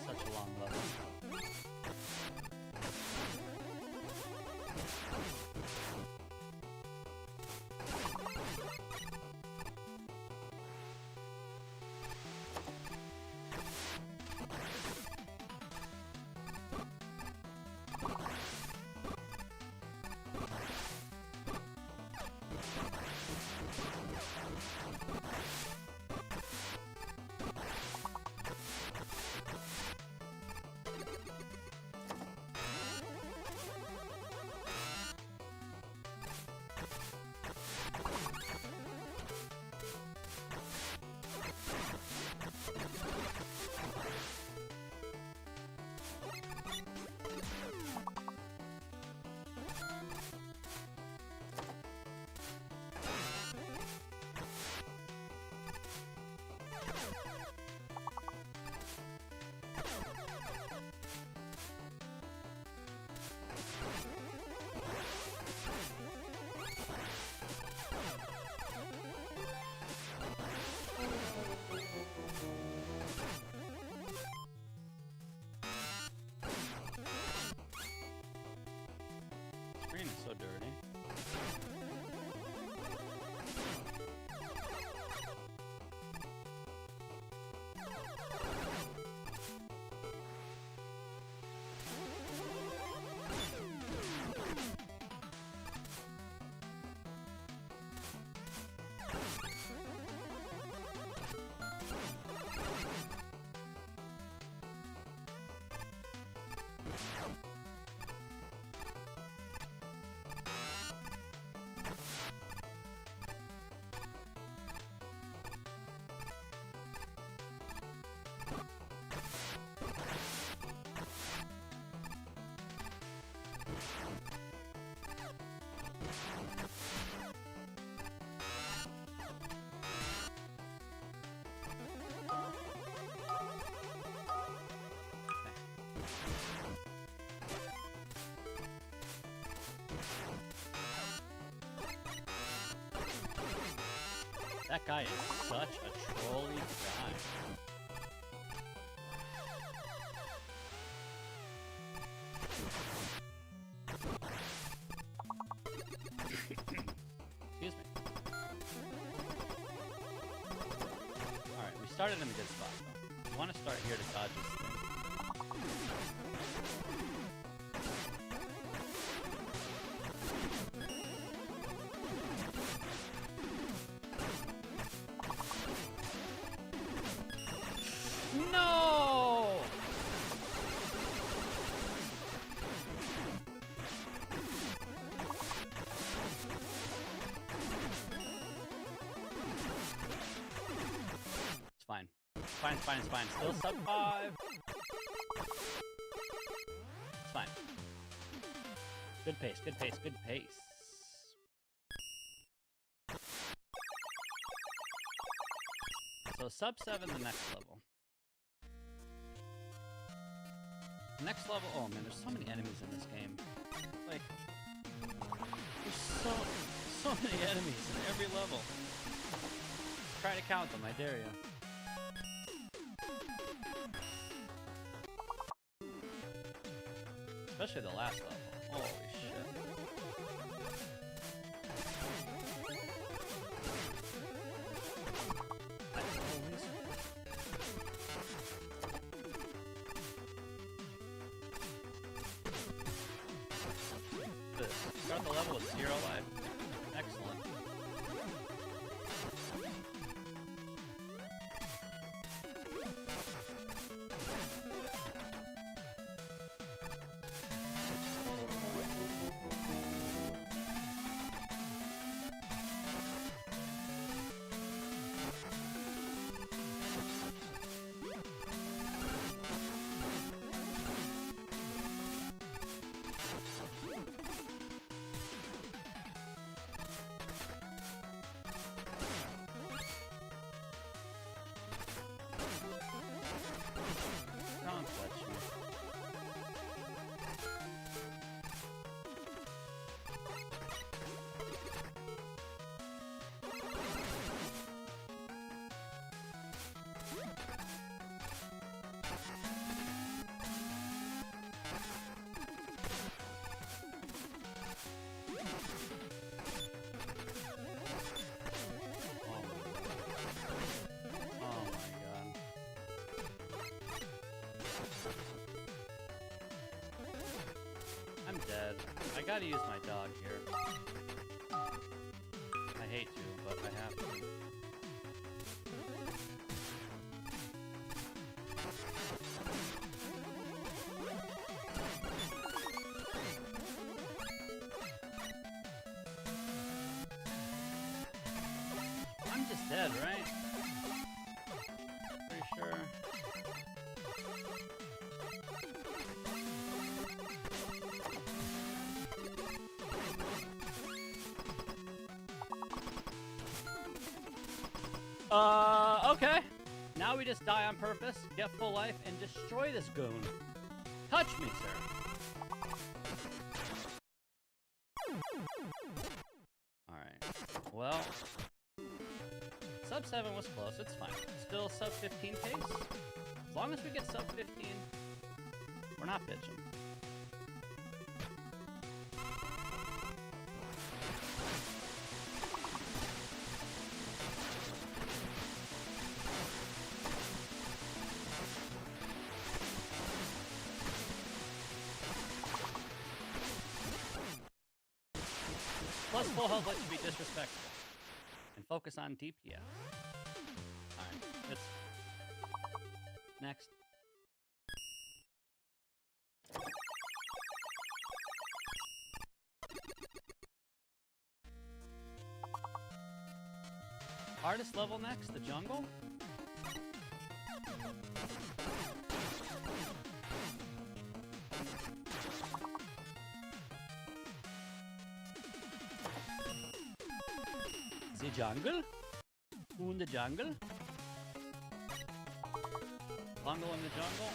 Such a long level. Screen is so dirty. That guy is such a trolly guy. Excuse me. Alright, we started in a good spot though. We want to start here to dodge this thing. No! It's fine. It's fine, it's fine. Still sub 5. It's fine. Good pace, good pace, good pace. So sub 7 the next level. Next level, oh man, there's so many enemies in this game. Like, there's so many enemies in every level. Try to count them, I dare you. Especially the last level. Holy shit. Start the level with 0 life. Excellent. Dead. I gotta use my dog here. I hate to, but I have to. I'm just dead, right? Pretty sure. Okay. Now we just die on purpose, get full life, and destroy this goon. Touch me, sir. Alright. Well, sub 7 was close, it's fine. Still sub 15 pace. As long as we get sub 15, we're not bitching. Plus full health lets you be disrespectful. And focus on DPS. Alright, it's... Next. Hardest level next, the jungle? The jungle? Who in the jungle? Bungle in the jungle?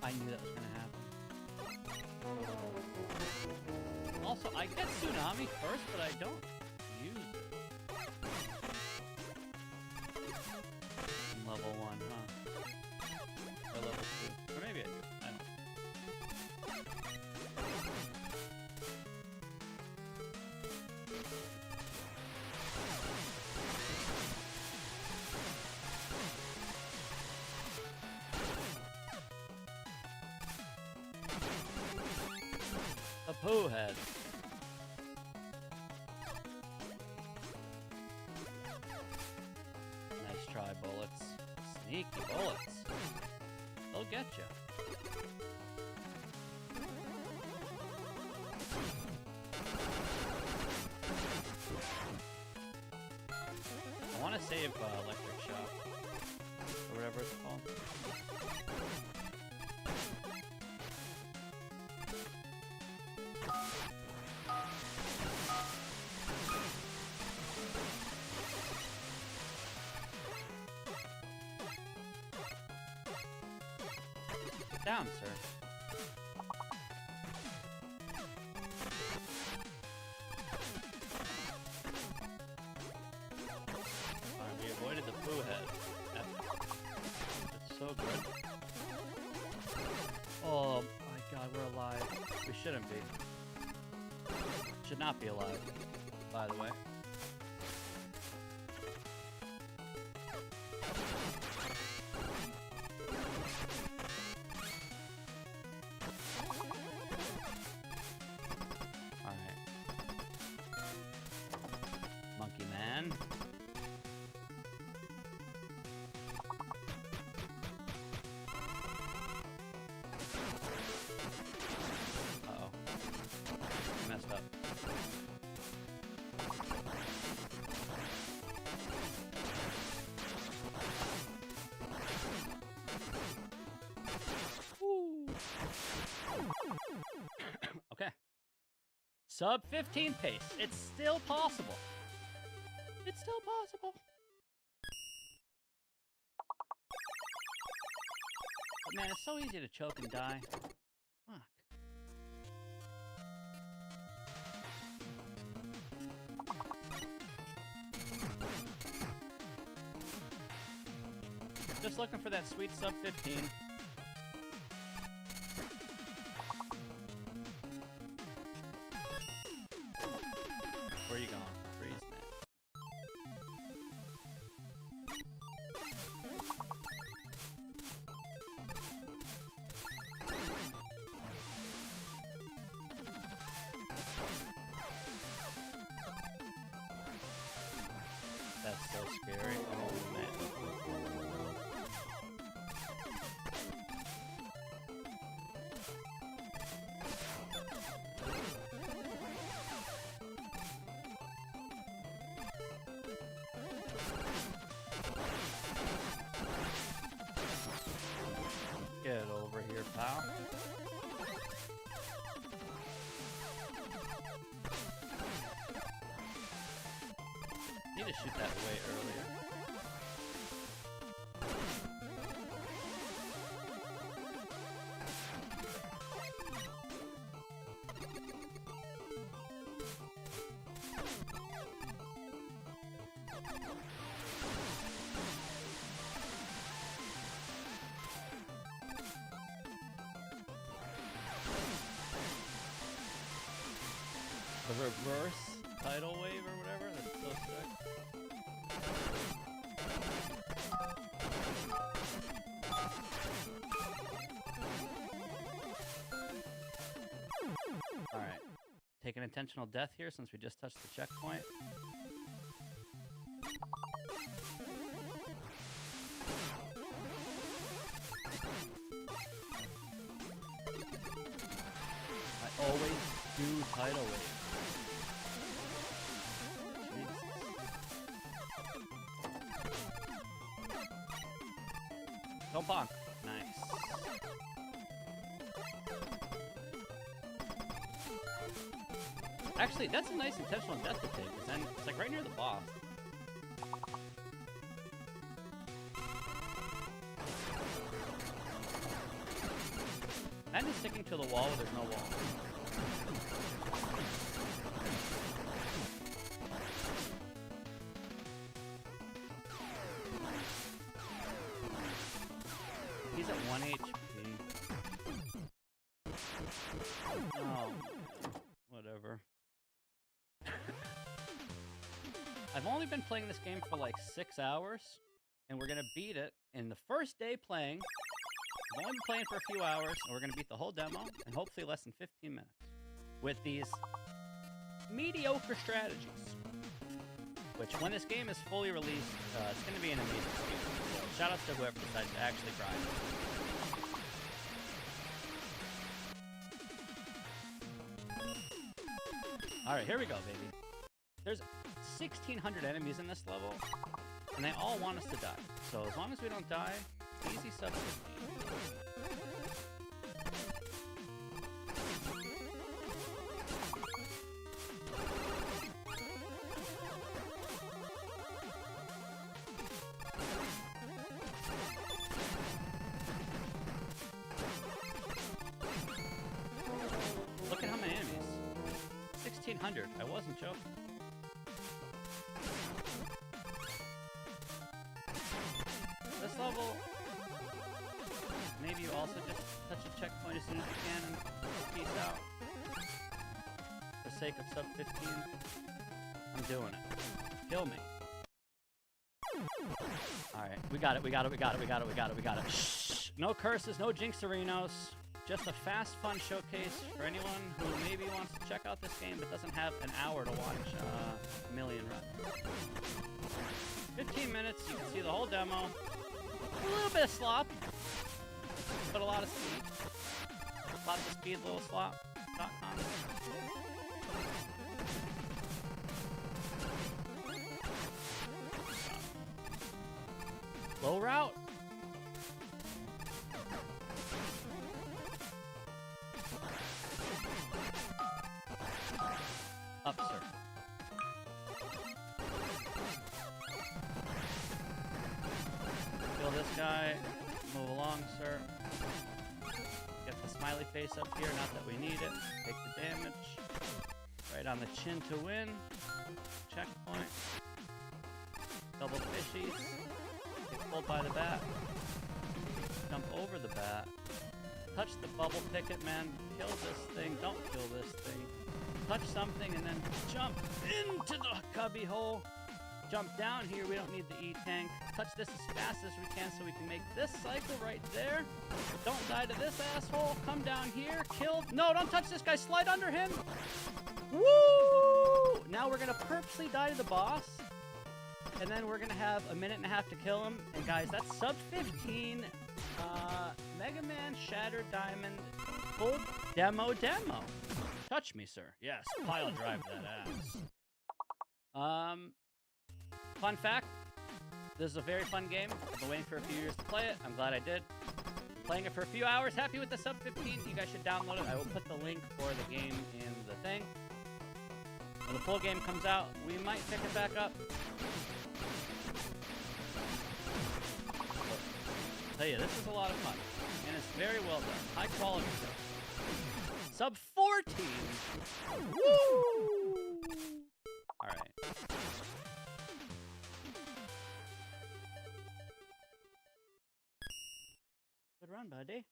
I knew that was gonna happen. Also, I get Tsunami first, but I don't use it. Level 1, huh? Or level 2. Or maybe I do. I don't know. A poo head. Nice try, bullets. Sneaky bullets. They'll get you. I want to save Electric Shock. Or whatever it's called. Down, sir. We shouldn't be. Should not be alive, by the way. Alright. Monkey Man. Uh-oh. I messed up. Woo. Okay. Sub 15 pace. It's still possible. It's still possible. But man, it's so easy to choke and die. Fuck. Just looking for that sweet sub 15. Where are you going? Freeze, man. That's so scary. Oh, man. Get over here, pal. Need to shoot that way earlier. The reverse tidal wave or whatever? That's so sick. Alright. Take an intentional death here since we just touched the checkpoint. I always do tidal wave. Don't bonk. Nice. Actually, that's a nice intentional death to take, because then it's like right near the boss. I'm just sticking to the wall where there's no wall. He's at 1 HP. Oh, whatever. I've only been playing this game for like 6 hours, and we're gonna beat it in the first day playing. I've only been playing for a few hours, and we're gonna beat the whole demo in hopefully less than 15 minutes with these mediocre strategies. Which, when this game is fully released, it's gonna be an amazing game. So, shout out to whoever decides to actually try it. Alright, here we go, baby. There's 1,600 enemies in this level, and they all want us to die. So as long as we don't die, easy sub 15. Look at how many enemies. 1,600. I wasn't joking. This level, maybe you also just touch a checkpoint as soon as you can and peace out. For the sake of sub 15, I'm doing it. Kill me. Alright, we got it. Shh! No curses, no jinxerinos. Just a fast, fun showcase for anyone who maybe wants to check out this game but doesn't have an hour to watch a million runs. 15 minutes, you can see the whole demo. A little bit of slop, but a lot of speed. Lots of speed, little slop. Low route. Up, sir. Kill this guy. Move along, sir. Get the smiley face up here, not that we need it. Take the damage. Right on the chin to win. Checkpoint. Double fishies. Get pulled by the bat. Jump over the bat. Touch the bubble ticket, man. Kill this thing. Don't kill this thing. Touch something and then jump into the cubby hole. Jump down here. We don't need the E-tank. Touch this as fast as we can so we can make this cycle right there. Don't die to this asshole. Come down here. Kill. No, don't touch this guy. Slide under him. Woo! Now we're going to purposely die to the boss. And then we're going to have a minute and a half to kill him. And guys, that's sub 15. Mega Man Shattered Diamond full demo. Touch me, sir. Yes, pile drive that ass. Fun fact, this is a very fun game. I've been waiting for a few years to play it. I'm glad I did. Playing it for a few hours. Happy with the sub 15. You guys should download it. I will put the link for the game in the thing. When the full game comes out, we might pick it back up. I'll tell you, this is a lot of fun. And it's very well done. High quality stuff. Sub 14! Woo! Alright. Good run, buddy.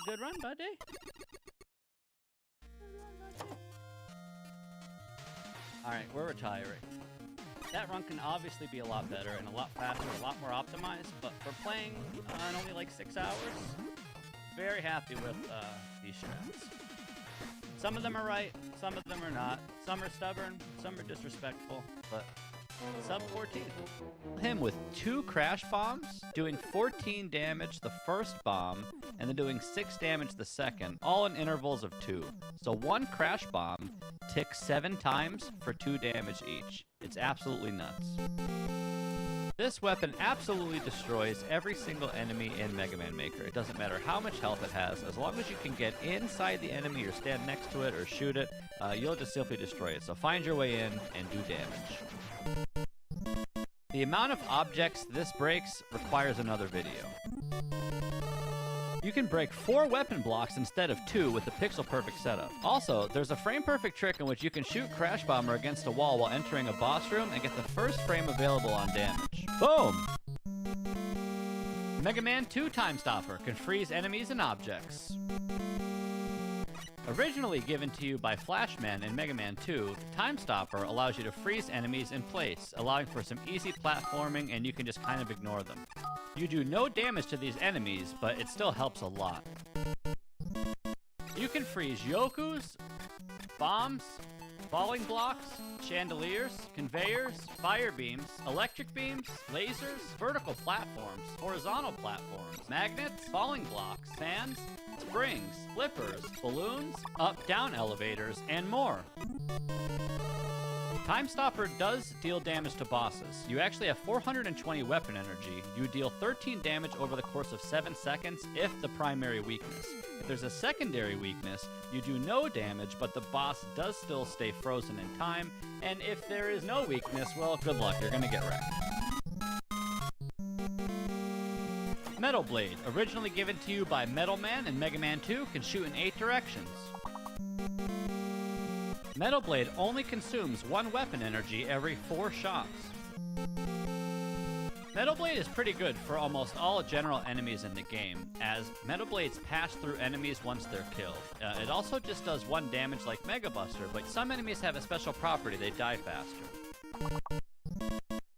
Good run, buddy. Alright, we're retiring. That run can obviously be a lot better and a lot faster, a lot more optimized, but for playing in only like 6 hours, very happy with these strats. Some of them are right, some of them are not. Some are stubborn, some are disrespectful, but sub 14. Him with 2 crash bombs, doing 14 damage the first bomb, and then doing 6 damage the second, all in intervals of 2. So 1 crash bomb ticks 7 times for 2 damage each. It's absolutely nuts. This weapon absolutely destroys every single enemy in Mega Man Maker. It doesn't matter how much health it has, as long as you can get inside the enemy or stand next to it or shoot it, you'll just simply destroy it. So find your way in and do damage. The amount of objects this breaks requires another video. You can break 4 weapon blocks instead of 2 with the pixel perfect setup. Also, there's a frame perfect trick in which you can shoot Crash Bomber against a wall while entering a boss room and get the first frame available on damage. Boom! Mega Man 2 Time Stopper can freeze enemies and objects. Originally given to you by Flashman in Mega Man 2, Time Stopper allows you to freeze enemies in place, allowing for some easy platforming and you can just kind of ignore them. You do no damage to these enemies, but it still helps a lot. You can freeze Yokus, bombs, falling blocks, chandeliers, conveyors, fire beams, electric beams, lasers, vertical platforms, horizontal platforms, magnets, falling blocks, fans, springs, flippers, balloons, up-down elevators, and more. Time Stopper does deal damage to bosses. You actually have 420 weapon energy. You deal 13 damage over the course of 7 seconds if the primary weakness. If there's a secondary weakness, you do no damage, but the boss does still stay frozen in time. And if there is no weakness, well, good luck, you're gonna get wrecked. Metal Blade, originally given to you by Metal Man in Mega Man 2, can shoot in 8 directions. Metal Blade only consumes 1 weapon energy every 4 shots. Metal Blade is pretty good for almost all general enemies in the game, as Metal Blades pass through enemies once they're killed. It also just does 1 damage like Mega Buster, but some enemies have a special property, they die faster.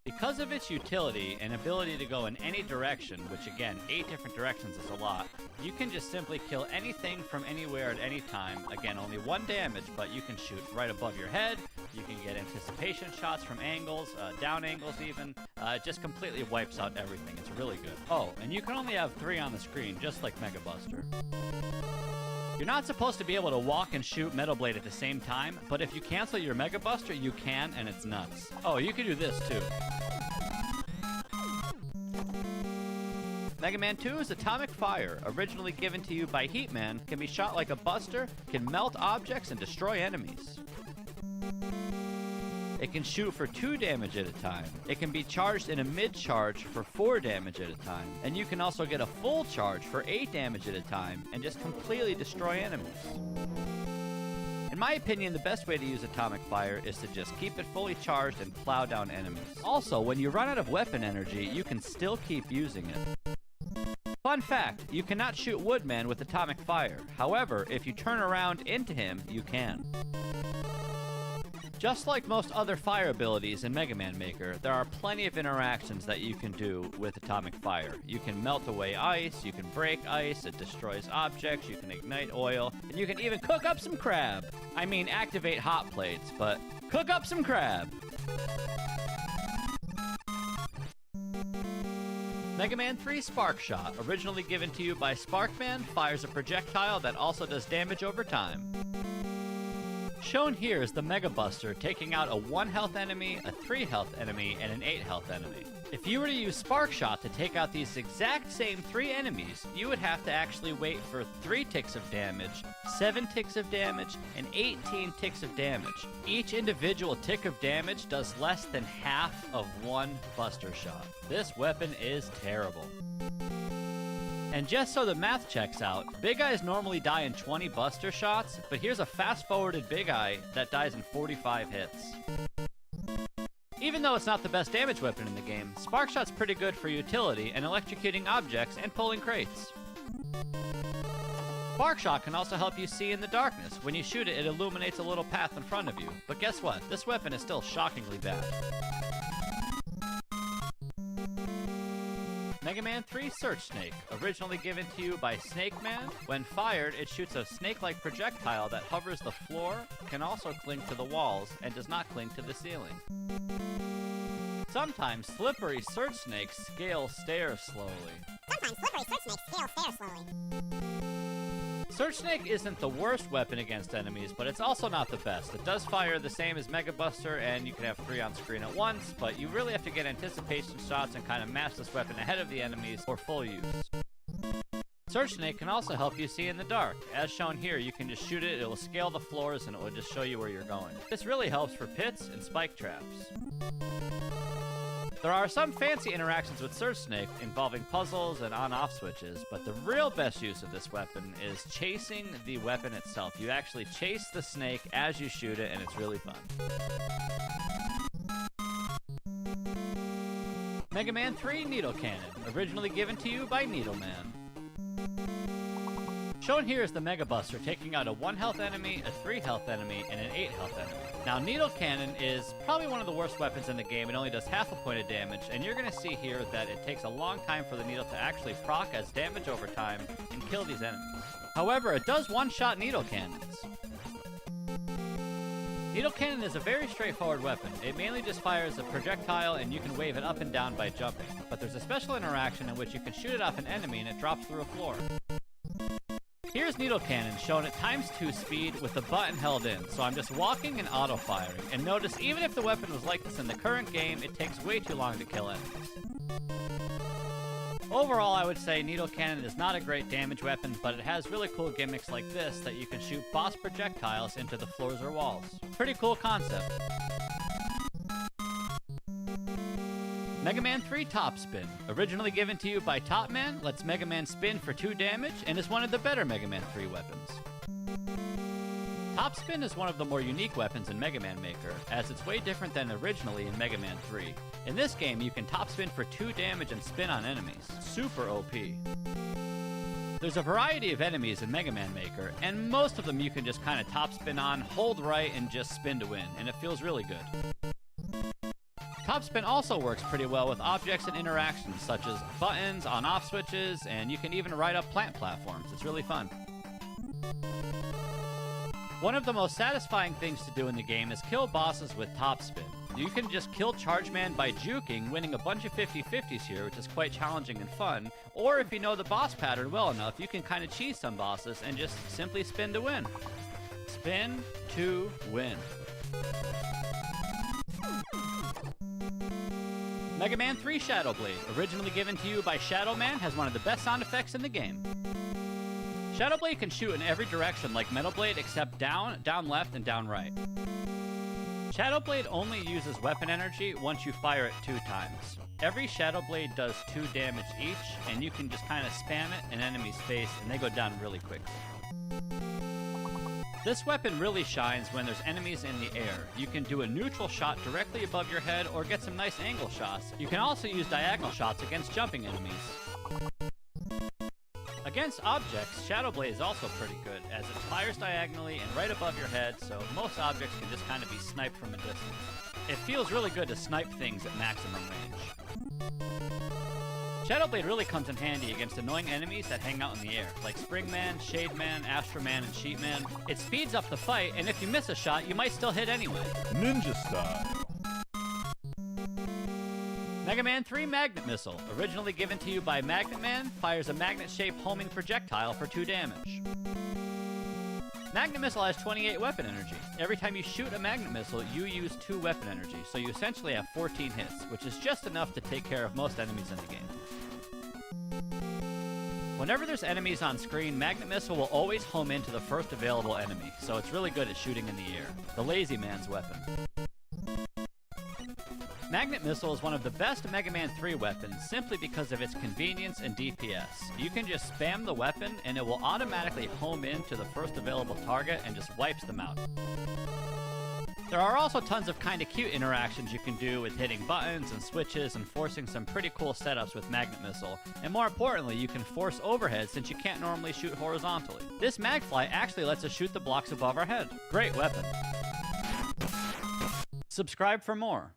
Because of its utility and ability to go in any direction, which again, 8 different directions is a lot, you can just simply kill anything from anywhere at any time. Again, only 1 damage, but you can shoot right above your head, you can get anticipation shots from angles, down angles even. It just completely wipes out everything. It's really good. Oh, and you can only have 3 on the screen, just like Mega Buster. You're not supposed to be able to walk and shoot Metal Blade at the same time, but if you cancel your Mega Buster, you can, and it's nuts. Oh, you can do this too. Mega Man 2's Atomic Fire, originally given to you by Heatman, can be shot like a buster, can melt objects, and destroy enemies. It can shoot for 2 damage at a time. It can be charged in a mid-charge for 4 damage at a time. And you can also get a full charge for 8 damage at a time and just completely destroy enemies. In my opinion, the best way to use Atomic Fire is to just keep it fully charged and plow down enemies. Also, when you run out of weapon energy, you can still keep using it. Fun fact, you cannot shoot Woodman with Atomic Fire. However, if you turn around into him, you can. Just like most other fire abilities in Mega Man Maker, there are plenty of interactions that you can do with Atomic Fire. You can melt away ice, you can break ice, it destroys objects, you can ignite oil, and you can even cook up some crab. I mean, activate hot plates, but cook up some crab. Mega Man 3 Spark Shot, originally given to you by Sparkman, fires a projectile that also does damage over time. Shown here is the Mega Buster taking out a 1 health enemy, a 3 health enemy, and an 8 health enemy. If you were to use Spark Shot to take out these exact same 3 enemies, you would have to actually wait for 3 ticks of damage, 7 ticks of damage, and 18 ticks of damage. Each individual tick of damage does less than half of 1 Buster Shot. This weapon is terrible. And just so the math checks out, Big Eyes normally die in 20 Buster Shots, but here's a fast-forwarded Big Eye that dies in 45 hits. Even though it's not the best damage weapon in the game, Spark Shot's pretty good for utility and electrocuting objects and pulling crates. Spark Shot can also help you see in the darkness. When you shoot it, it illuminates a little path in front of you. But guess what? This weapon is still shockingly bad. Mega Man 3 Search Snake, originally given to you by Snake Man. When fired, it shoots a snake-like projectile that hovers the floor, can also cling to the walls, and does not cling to the ceiling. Sometimes slippery Search Snakes scale stairs slowly. Search Snake isn't the worst weapon against enemies, but it's also not the best. It does fire the same as Mega Buster, and you can have 3 on screen at once, but you really have to get anticipation shots and kind of match this weapon ahead of the enemies for full use. Search Snake can also help you see in the dark. As shown here, you can just shoot it, it will scale the floors, and it will just show you where you're going. This really helps for pits and spike traps. There are some fancy interactions with Search Snake involving puzzles and on-off switches, but the real best use of this weapon is chasing the weapon itself. You actually chase the snake as you shoot it, and it's really fun. Mega Man 3 Needle Cannon, originally given to you by Needleman. Shown here is the Mega Buster taking out a 1 health enemy, a 3 health enemy, and an 8 health enemy. Now, Needle Cannon is probably one of the worst weapons in the game. It only does half a point of damage, and you're going to see here that it takes a long time for the needle to actually proc as damage over time and kill these enemies. However, it does one-shot Needle Cannons. Needle Cannon is a very straightforward weapon. It mainly just fires a projectile and you can wave it up and down by jumping. But there's a special interaction in which you can shoot it off an enemy and it drops through a floor. Here's Needle Cannon shown at ×2 speed with the button held in, so I'm just walking and auto-firing. And notice, even if the weapon was like this in the current game, it takes way too long to kill enemies. Overall, I would say Needle Cannon is not a great damage weapon, but it has really cool gimmicks like this that you can shoot boss projectiles into the floors or walls. Pretty cool concept. Mega Man 3 Top Spin, originally given to you by Top Man, lets Mega Man spin for 2 damage and is one of the better Mega Man 3 weapons. Top Spin is one of the more unique weapons in Mega Man Maker, as it's way different than originally in Mega Man 3. In this game, you can top spin for 2 damage and spin on enemies. Super OP. There's a variety of enemies in Mega Man Maker, and most of them you can just kind of top spin on, hold right, and just spin to win, and it feels really good. Top spin also works pretty well with objects and interactions, such as buttons, on-off switches, and you can even ride up plant platforms. It's really fun. One of the most satisfying things to do in the game is kill bosses with top spin. You can just kill Charge Man by juking, winning a bunch of 50-50s here, which is quite challenging and fun. Or if you know the boss pattern well enough, you can kind of cheese some bosses and just simply spin to win. Spin to win. Mega Man 3 Shadow Blade, originally given to you by Shadow Man, has one of the best sound effects in the game. Shadow Blade can shoot in every direction like Metal Blade except down, down left, and down right. Shadow Blade only uses weapon energy once you fire it 2 times. Every Shadow Blade does 2 damage each, and you can just kind of spam it in enemy's face and they go down really quickly. This weapon really shines when there's enemies in the air. You can do a neutral shot directly above your head or get some nice angle shots. You can also use diagonal shots against jumping enemies. Against objects, Shadow Blade is also pretty good, as it fires diagonally and right above your head, so most objects can just kind of be sniped from a distance. It feels really good to snipe things at maximum range. Shadow Blade really comes in handy against annoying enemies that hang out in the air, like Spring Man, Shade Man, Astro Man, and Sheep Man. It speeds up the fight, and if you miss a shot, you might still hit anyway. Ninja style. Mega Man 3 Magnet Missile, originally given to you by Magnet Man, fires a magnet-shaped homing projectile for 2 damage. Magnet Missile has 28 weapon energy. Every time you shoot a Magnet Missile, you use 2 weapon energy, so you essentially have 14 hits, which is just enough to take care of most enemies in the game. Whenever there's enemies on screen, Magnet Missile will always home into the first available enemy, so it's really good at shooting in the air. The lazy man's weapon. Magnet Missile is one of the best Mega Man 3 weapons simply because of its convenience and DPS. You can just spam the weapon and it will automatically home in to the first available target and just wipes them out. There are also tons of kinda cute interactions you can do with hitting buttons and switches and forcing some pretty cool setups with Magnet Missile. And more importantly, you can force overhead since you can't normally shoot horizontally. This Magfly actually lets us shoot the blocks above our head. Great weapon. Subscribe for more.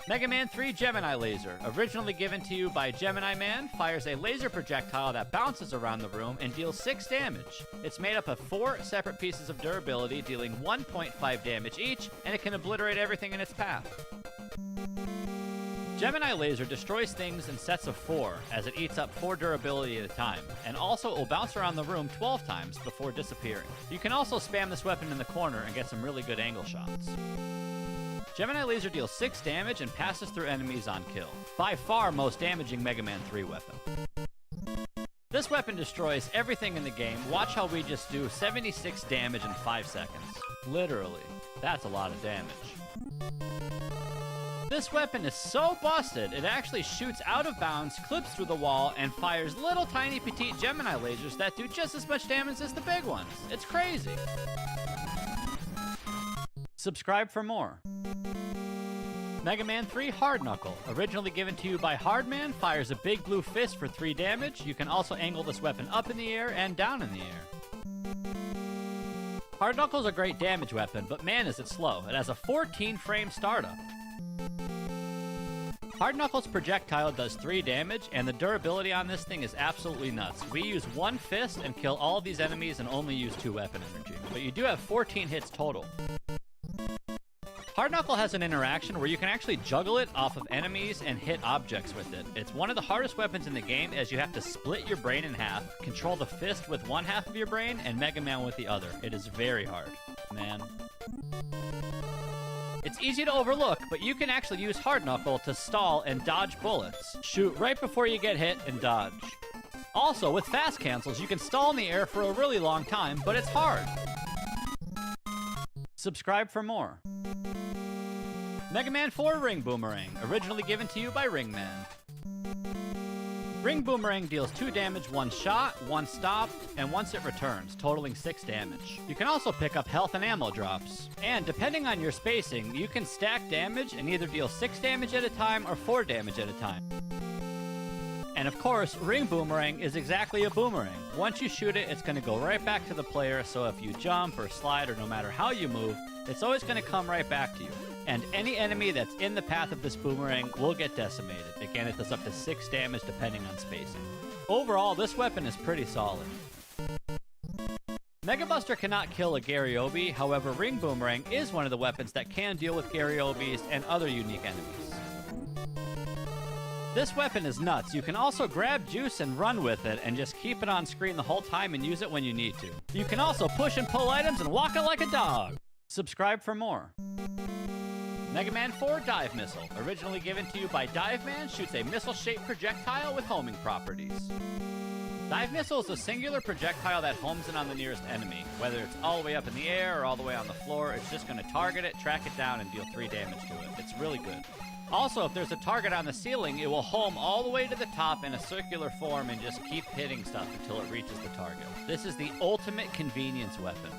Mega Man 3 Gemini Laser, originally given to you by Gemini Man, fires a laser projectile that bounces around the room and deals 6 damage. It's made up of 4 separate pieces of durability, dealing 1.5 damage each, and it can obliterate everything in its path. Gemini Laser destroys things in sets of 4, as it eats up 4 durability at a time, and also will bounce around the room 12 times before disappearing. You can also spam this weapon in the corner and get some really good angle shots. Gemini Laser deals 6 damage and passes through enemies on kill. By far most damaging Mega Man 3 weapon. This weapon destroys everything in the game. Watch how we just do 76 damage in 5 seconds. Literally. That's a lot of damage. This weapon is so busted, it actually shoots out of bounds, clips through the wall, and fires little tiny petite Gemini lasers that do just as much damage as the big ones. It's crazy. Subscribe for more. Mega Man 3 Hard Knuckle, originally given to you by Hardman, fires a big blue fist for 3 damage. You can also angle this weapon up in the air and down in the air. Hard Knuckle is a great damage weapon, but man is it slow. It has a 14-frame startup. Hard Knuckle's projectile does 3 damage, and the durability on this thing is absolutely nuts. We use 1 fist and kill all of these enemies and only use 2 weapon energy. But you do have 14 hits total. Hard Knuckle has an interaction where you can actually juggle it off of enemies and hit objects with it. It's one of the hardest weapons in the game, as you have to split your brain in half, control the fist with one half of your brain, and Mega Man with the other. It is very hard, man. It's easy to overlook, but you can actually use Hard Knuckle to stall and dodge bullets. Shoot right before you get hit and dodge. Also, with fast cancels, you can stall in the air for a really long time, but it's hard. Subscribe for more. Mega Man 4 Ring Boomerang, originally given to you by Ringman. Ring Boomerang deals 2 damage 1 shot, 1 stop, and once it returns, totaling 6 damage. You can also pick up health and ammo drops. And depending on your spacing, you can stack damage and either deal 6 damage at a time or 4 damage at a time. And of course, Ring Boomerang is exactly a boomerang. Once you shoot it, it's going to go right back to the player, so if you jump or slide or no matter how you move, it's always going to come right back to you. And any enemy that's in the path of this boomerang will get decimated. Again, it does up to 6 damage depending on spacing. Overall, this weapon is pretty solid. Mega Buster cannot kill a Garyobi, however, Ring Boomerang is one of the weapons that can deal with Garyobis and other unique enemies. This weapon is nuts. You can also grab juice and run with it and just keep it on screen the whole time and use it when you need to. You can also push and pull items and walk it like a dog. Subscribe for more. Mega Man 4 Dive Missile, originally given to you by Dive Man, shoots a missile-shaped projectile with homing properties. Dive Missile is a singular projectile that homes in on the nearest enemy. Whether it's all the way up in the air or all the way on the floor, it's just going to target it, track it down, and deal 3 damage to it. It's really good. Also, if there's a target on the ceiling, it will home all the way to the top in a circular form and just keep hitting stuff until it reaches the target. This is the ultimate convenience weapon.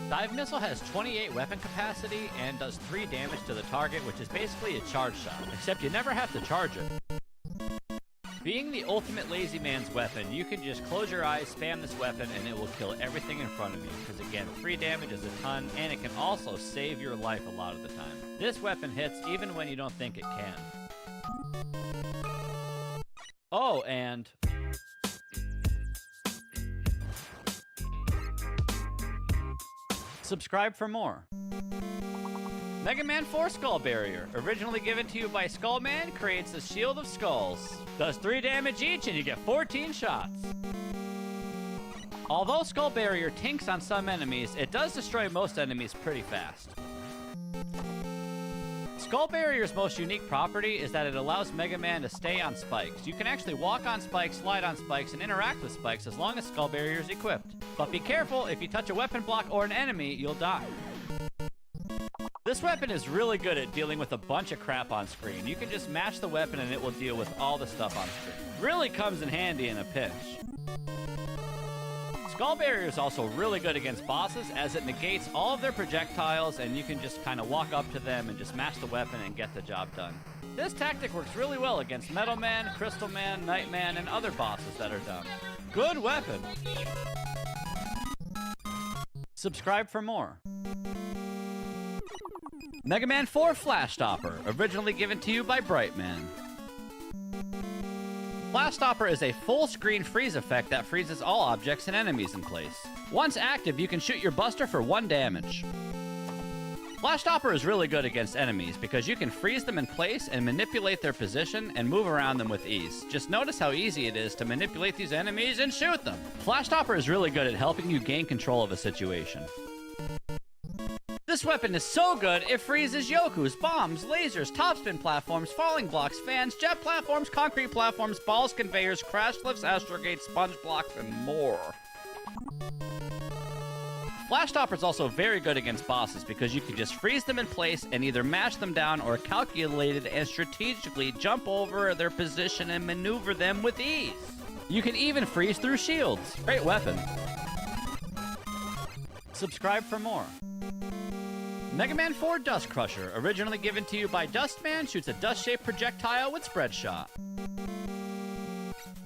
Dive Missile has 28 weapon capacity and does 3 damage to the target, which is basically a charge shot, except you never have to charge it. Being the ultimate lazy man's weapon, you can just close your eyes, spam this weapon, and it will kill everything in front of you, because again, 3 damage is a ton, and it can also save your life a lot of the time. This weapon hits even when you don't think it can. Oh, and subscribe for more. Mega Man 4 Skull Barrier, originally given to you by Skullman, creates a shield of skulls. Does 3 damage each and you get 14 shots. Although Skull Barrier tinks on some enemies, it does destroy most enemies pretty fast. Skull Barrier's most unique property is that it allows Mega Man to stay on spikes. You can actually walk on spikes, slide on spikes, and interact with spikes as long as Skull Barrier is equipped. But be careful, if you touch a weapon block or an enemy, you'll die. This weapon is really good at dealing with a bunch of crap on screen. You can just mash the weapon and it will deal with all the stuff on screen. Really comes in handy in a pinch. Skull Barrier is also really good against bosses as it negates all of their projectiles and you can just kind of walk up to them and just mash the weapon and get the job done. This tactic works really well against Metal Man, Crystal Man, Night Man, and other bosses that are dumb. Good weapon! Subscribe for more. Mega Man 4 Flash Stopper, originally given to you by Brightman. Flash Stopper is a full-screen freeze effect that freezes all objects and enemies in place. Once active, you can shoot your buster for 1 damage. Flash Stopper is really good against enemies because you can freeze them in place and manipulate their position and move around them with ease. Just notice how easy it is to manipulate these enemies and shoot them. Flash Stopper is really good at helping you gain control of a situation. This weapon is so good, it freezes Yokus, bombs, lasers, topspin platforms, falling blocks, fans, jet platforms, concrete platforms, balls, conveyors, crash lifts, astrogates, sponge blocks, and more. Flash Stopper is also very good against bosses because you can just freeze them in place and either mash them down or calculated and strategically jump over their position and maneuver them with ease. You can even freeze through shields. Great weapon. Subscribe for more. Mega Man 4 Dust Crusher, originally given to you by Dustman, shoots a dust-shaped projectile with spread shot.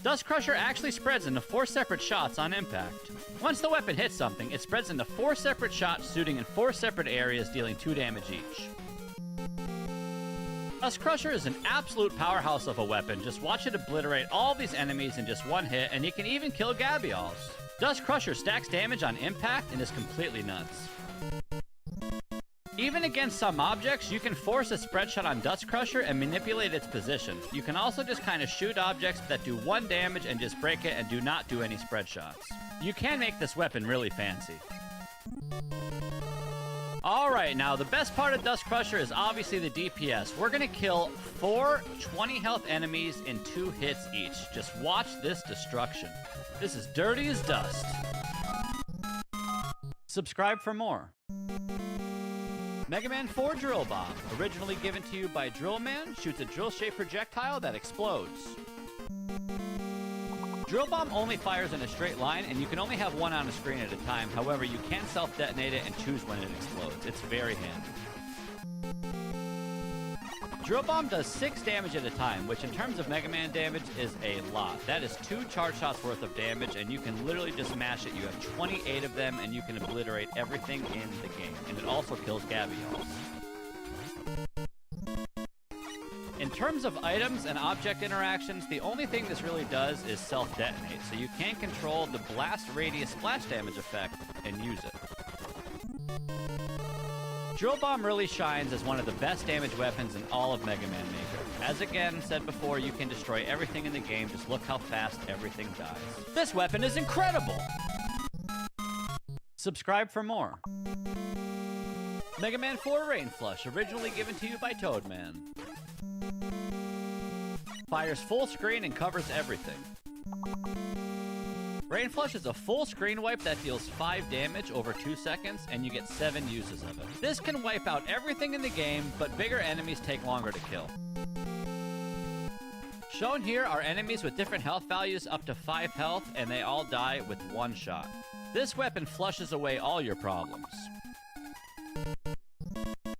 Dust Crusher actually spreads into 4 separate shots on impact. Once the weapon hits something, it spreads into 4 separate shots, shooting in 4 separate areas, dealing 2 damage each. Dust Crusher is an absolute powerhouse of a weapon. Just watch it obliterate all these enemies in just 1 hit, and you can even kill Gabiols. Dust Crusher stacks damage on impact and is completely nuts. Even against some objects, you can force a spread shot on Dust Crusher and manipulate its position. You can also just kind of shoot objects that do 1 damage and just break it and do not do any spread shots. You can make this weapon really fancy. Alright, now the best part of Dust Crusher is obviously the DPS. We're gonna kill 4 20 health enemies in 2 hits each. Just watch this destruction. This is dirty as dust. Subscribe for more. Mega Man 4 Drill Bomb, originally given to you by Drill Man, shoots a drill-shaped projectile that explodes. Drill Bomb only fires in a straight line, and you can only have one on a screen at a time. However, you can self-detonate it and choose when it explodes. It's very handy. Drill Bomb does 6 damage at a time, which in terms of Mega Man damage is a lot. That is 2 charge shots worth of damage, and you can literally just mash it. You have 28 of them, and you can obliterate everything in the game. And it also kills Gabbios. In terms of items and object interactions, the only thing this really does is self-detonate, so you can control the blast radius splash damage effect and use it. Drill Bomb really shines as one of the best damage weapons in all of Mega Man Maker. As again said before, you can destroy everything in the game, just look how fast everything dies. This weapon is incredible! Subscribe for more. Mega Man 4 Rain Flush, originally given to you by Toadman. Fires full screen and covers everything. Rain Flush is a full screen wipe that deals 5 damage over 2 seconds, and you get 7 uses of it. This can wipe out everything in the game, but bigger enemies take longer to kill. Shown here are enemies with different health values up to 5 health, and they all die with 1 shot. This weapon flushes away all your problems.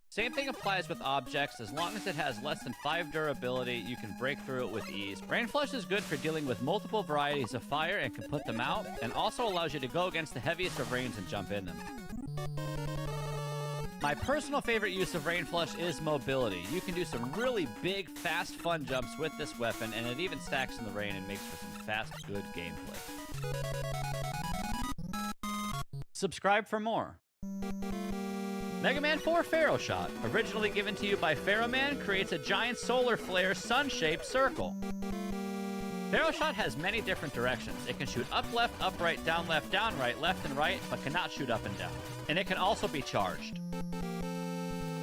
Same thing applies with objects. As long as it has less than 5 durability, you can break through it with ease. Rain Flush is good for dealing with multiple varieties of fire and can put them out, and also allows you to go against the heaviest of rains and jump in them. My personal favorite use of Rain Flush is mobility. You can do some really big, fast, fun jumps with this weapon, and it even stacks in the rain and makes for some fast, good gameplay. Subscribe for more. Mega Man 4 Pharaoh Shot, originally given to you by Pharaoh Man, creates a giant solar flare sun-shaped circle. Pharaoh Shot has many different directions. It can shoot up left, up right, down left, down right, left and right, but cannot shoot up and down. And it can also be charged.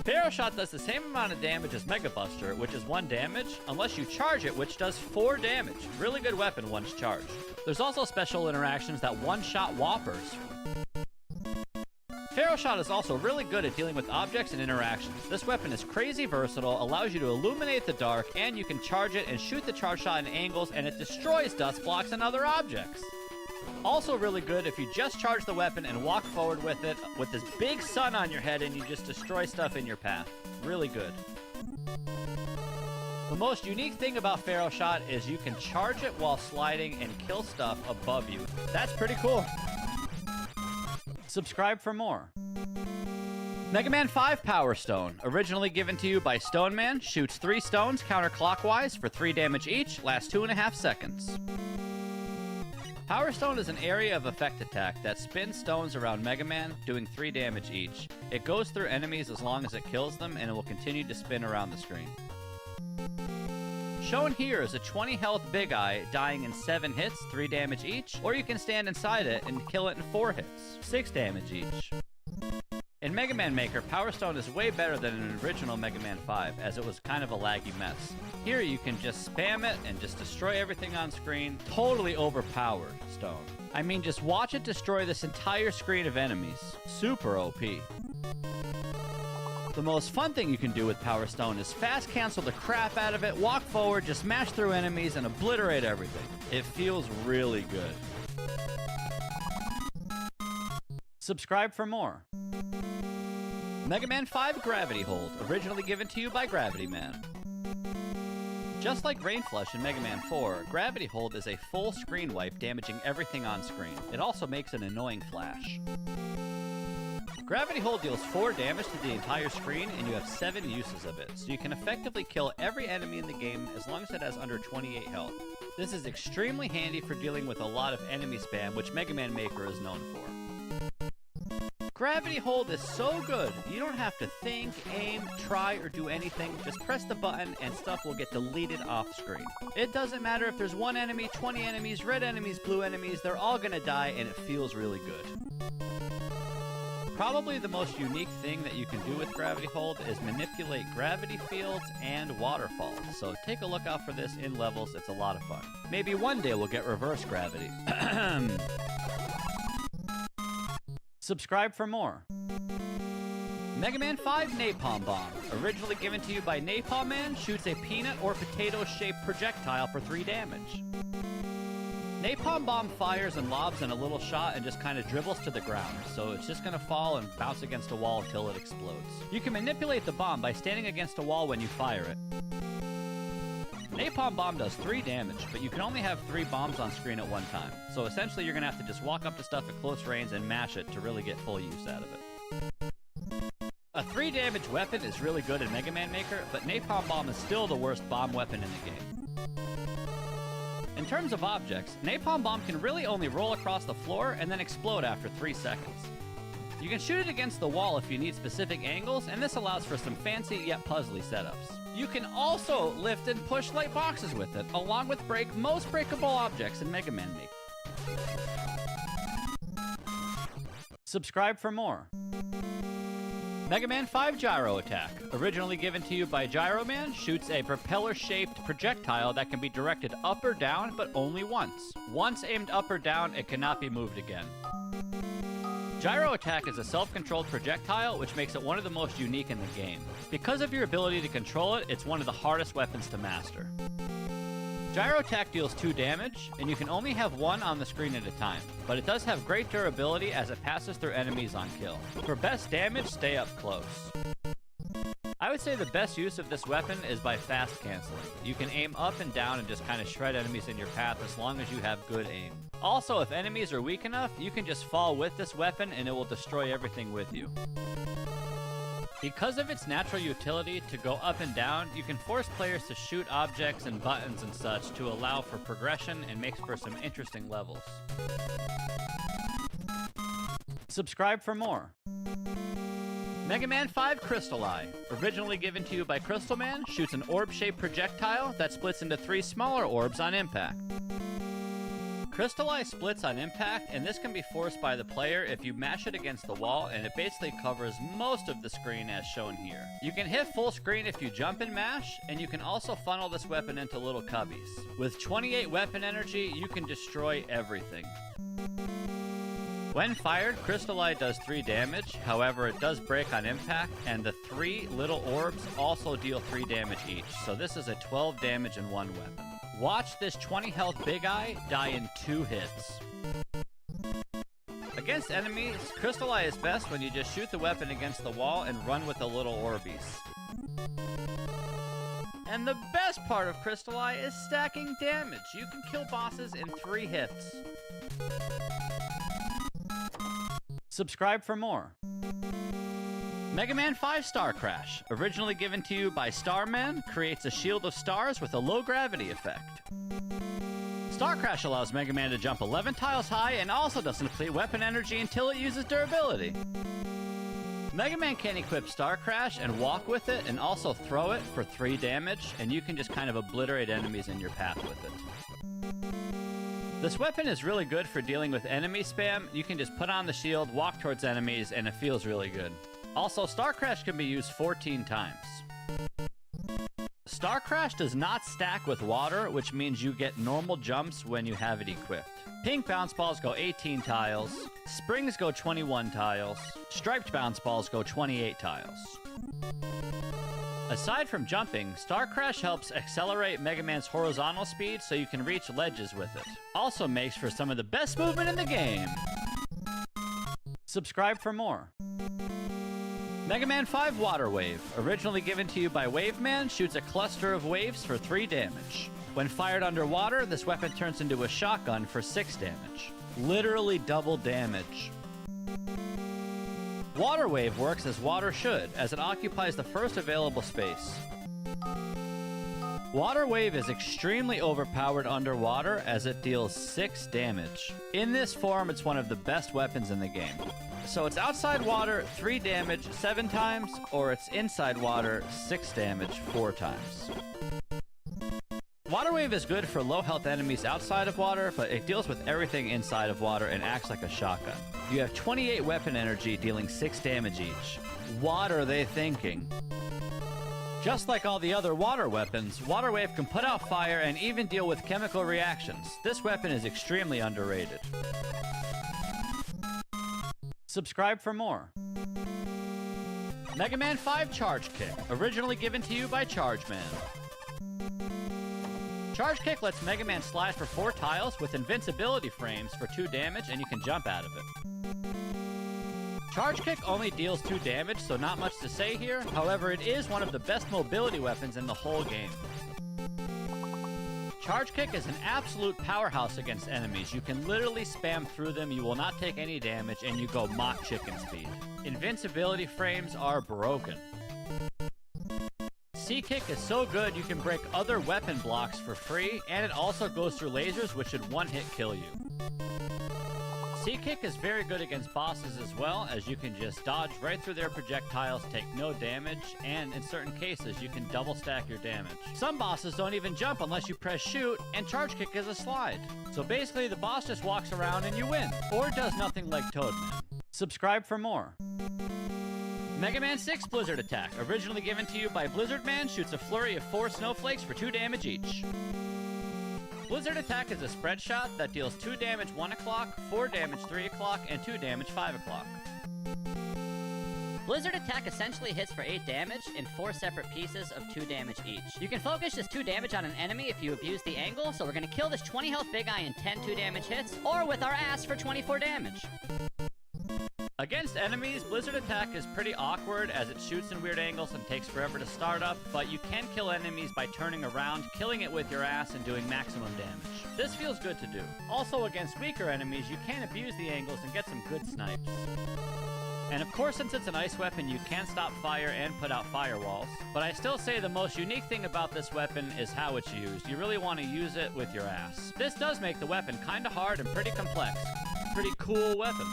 Pharaoh Shot does the same amount of damage as Mega Buster, which is 1 damage, unless you charge it, which does 4 damage. Really good weapon once charged. There's also special interactions that one-shot whoppers. Pharaoh Shot is also really good at dealing with objects and interactions. This weapon is crazy versatile, allows you to illuminate the dark, and you can charge it and shoot the charge shot in angles, and it destroys dust blocks and other objects. Also really good if you just charge the weapon and walk forward with it with this big sun on your head and you just destroy stuff in your path. Really good. The most unique thing about Pharaoh Shot is you can charge it while sliding and kill stuff above you. That's pretty cool. Subscribe for more. Mega Man 5 Power Stone, originally given to you by Stone Man, shoots 3 stones counterclockwise for 3 damage each, lasts 2.5 seconds. Power Stone is an area of effect attack that spins stones around Mega Man, doing 3 damage each. It goes through enemies as long as it kills them, and it will continue to spin around the screen. Shown here is a 20 health Big Eye dying in 7 hits, 3 damage each, or you can stand inside it and kill it in 4 hits, 6 damage each. In Mega Man Maker, Power Stone is way better than in original Mega Man 5, as it was kind of a laggy mess. Here you can just spam it and just destroy everything on screen. Totally overpowered Stone. I mean, just watch it destroy this entire screen of enemies. Super OP. The most fun thing you can do with Power Stone is fast cancel the crap out of it, walk forward, just smash through enemies, and obliterate everything. It feels really good. Subscribe for more. Mega Man 5 Gravity Hold, originally given to you by Gravity Man. Just like Rain Flush in Mega Man 4, Gravity Hold is a full screen wipe damaging everything on screen. It also makes an annoying flash. Gravity Hold deals 4 damage to the entire screen, and you have 7 uses of it, so you can effectively kill every enemy in the game as long as it has under 28 health. This is extremely handy for dealing with a lot of enemy spam, which Mega Man Maker is known for. Gravity Hold is so good, you don't have to think, aim, try, or do anything. Just press the button and stuff will get deleted off screen. It doesn't matter if there's 1 enemy, 20 enemies, red enemies, blue enemies, they're all gonna die, and it feels really good. Probably the most unique thing that you can do with Gravity Hold is manipulate gravity fields and waterfalls. So take a look out for this in levels, it's a lot of fun. Maybe one day we'll get reverse gravity. Subscribe for more. Mega Man 5 Napalm Bomb, originally given to you by Napalm Man, shoots a peanut or potato-shaped projectile for 3 damage. Napalm Bomb fires and lobs in a little shot and just kind of dribbles to the ground, so it's just going to fall and bounce against a wall until it explodes. You can manipulate the bomb by standing against a wall when you fire it. Napalm Bomb does 3 damage, but you can only have 3 bombs on screen at one time, so essentially you're going to have to just walk up to stuff at close range and mash it to really get full use out of it. A 3 damage weapon is really good in Mega Man Maker, but Napalm Bomb is still the worst bomb weapon in the game. In terms of objects, Napalm Bomb can really only roll across the floor and then explode after 3 seconds. You can shoot it against the wall if you need specific angles, and this allows for some fancy yet puzzly setups. You can also lift and push light boxes with it, along with break most breakable objects in Mega Man Maker. Subscribe for more. Mega Man 5 Gyro Attack, originally given to you by Gyro Man, shoots a propeller-shaped projectile that can be directed up or down, but only once. Once aimed up or down, it cannot be moved again. Gyro Attack is a self-controlled projectile, which makes it one of the most unique in the game. Because of your ability to control it, it's one of the hardest weapons to master. Gyro Attack deals 2 damage, and you can only have 1 on the screen at a time, but it does have great durability as it passes through enemies on kill. For best damage, stay up close. I would say the best use of this weapon is by fast canceling. You can aim up and down and just kind of shred enemies in your path as long as you have good aim. Also, if enemies are weak enough, you can just fall with this weapon and it will destroy everything with you. Because of its natural utility to go up and down, you can force players to shoot objects and buttons and such to allow for progression and makes for some interesting levels. Subscribe for more. Mega Man 5 Crystal Eye, originally given to you by Crystal Man, shoots an orb-shaped projectile that splits into 3 smaller orbs on impact. Crystal Eye splits on impact, and this can be forced by the player if you mash it against the wall, and it basically covers most of the screen as shown here. You can hit full screen if you jump and mash, and you can also funnel this weapon into little cubbies. With 28 weapon energy, you can destroy everything. When fired, Crystal Eye does 3 damage, however it does break on impact, and the 3 little orbs also deal 3 damage each, so this is a 12 damage in one weapon. Watch this 20 health Big Eye die in 2 hits. Against enemies, Crystal Eye is best when you just shoot the weapon against the wall and run with the little orbies. And the best part of Crystal Eye is stacking damage. You can kill bosses in 3 hits. Subscribe for more. Mega Man 5 Star Crash, originally given to you by Starman, creates a shield of stars with a low gravity effect. Star Crash allows Mega Man to jump 11 tiles high and also doesn't deplete weapon energy until it uses durability. Mega Man can equip Star Crash and walk with it and also throw it for 3 damage, and you can just kind of obliterate enemies in your path with it. This weapon is really good for dealing with enemy spam. You can just put on the shield, walk towards enemies, and it feels really good. Also, Star Crash can be used 14 times. Star Crash does not stack with water, which means you get normal jumps when you have it equipped. Pink bounce balls go 18 tiles, springs go 21 tiles, striped bounce balls go 28 tiles. Aside from jumping, Star Crash helps accelerate Mega Man's horizontal speed so you can reach ledges with it. Also makes for some of the best movement in the game. Subscribe for more. Mega Man 5 Water Wave, originally given to you by Waveman, shoots a cluster of waves for 3 damage. When fired underwater, this weapon turns into a shotgun for 6 damage. Literally double damage. Water Wave works as water should, as it occupies the first available space. Water Wave is extremely overpowered underwater as it deals 6 damage. In this form, it's one of the best weapons in the game. So it's outside water, 3 damage 7 times, or it's inside water, 6 damage 4 times. Water Wave is good for low health enemies outside of water, but it deals with everything inside of water and acts like a shotgun. You have 28 weapon energy dealing 6 damage each. What are they thinking? Just like all the other water weapons, Water Wave can put out fire and even deal with chemical reactions. This weapon is extremely underrated. Subscribe for more. Mega Man 5 Charge Kick, originally given to you by Charge Man. Charge Kick lets Mega Man slide for 4 tiles with invincibility frames for 2 damage, and you can jump out of it. Charge Kick only deals 2 damage, so not much to say here. However, it is one of the best mobility weapons in the whole game. Charge Kick is an absolute powerhouse against enemies. You can literally spam through them, you will not take any damage, and you go Mach chicken speed. Invincibility frames are broken. C-Kick is so good you can break other weapon blocks for free, and it also goes through lasers, which should one-hit kill you. C-Kick is very good against bosses as well, as you can just dodge right through their projectiles, take no damage, and in certain cases you can double stack your damage. Some bosses don't even jump unless you press shoot, and Charge Kick is a slide. So basically the boss just walks around and you win, or does nothing like Toadman. Subscribe for more. Mega Man 6 Blizzard Attack, originally given to you by Blizzard Man, shoots a flurry of 4 snowflakes for 2 damage each. Blizzard Attack is a spread shot that deals 2 damage 1 o'clock, 4 damage 3 o'clock, and 2 damage 5 o'clock. Blizzard Attack essentially hits for 8 damage in 4 separate pieces of 2 damage each. You can focus just 2 damage on an enemy if you abuse the angle, so we're gonna kill this 20 health big eye in 10 2 damage hits, or with our ass for 24 damage. Against enemies, Blizzard Attack is pretty awkward as it shoots in weird angles and takes forever to start up, but you can kill enemies by turning around, killing it with your ass, and doing maximum damage. This feels good to do. Also, against weaker enemies, you can abuse the angles and get some good snipes. And of course, since it's an ice weapon, you can stop fire and put out firewalls. But I still say the most unique thing about this weapon is how it's used. You really want to use it with your ass. This does make the weapon kinda hard and pretty complex. Pretty cool weapon.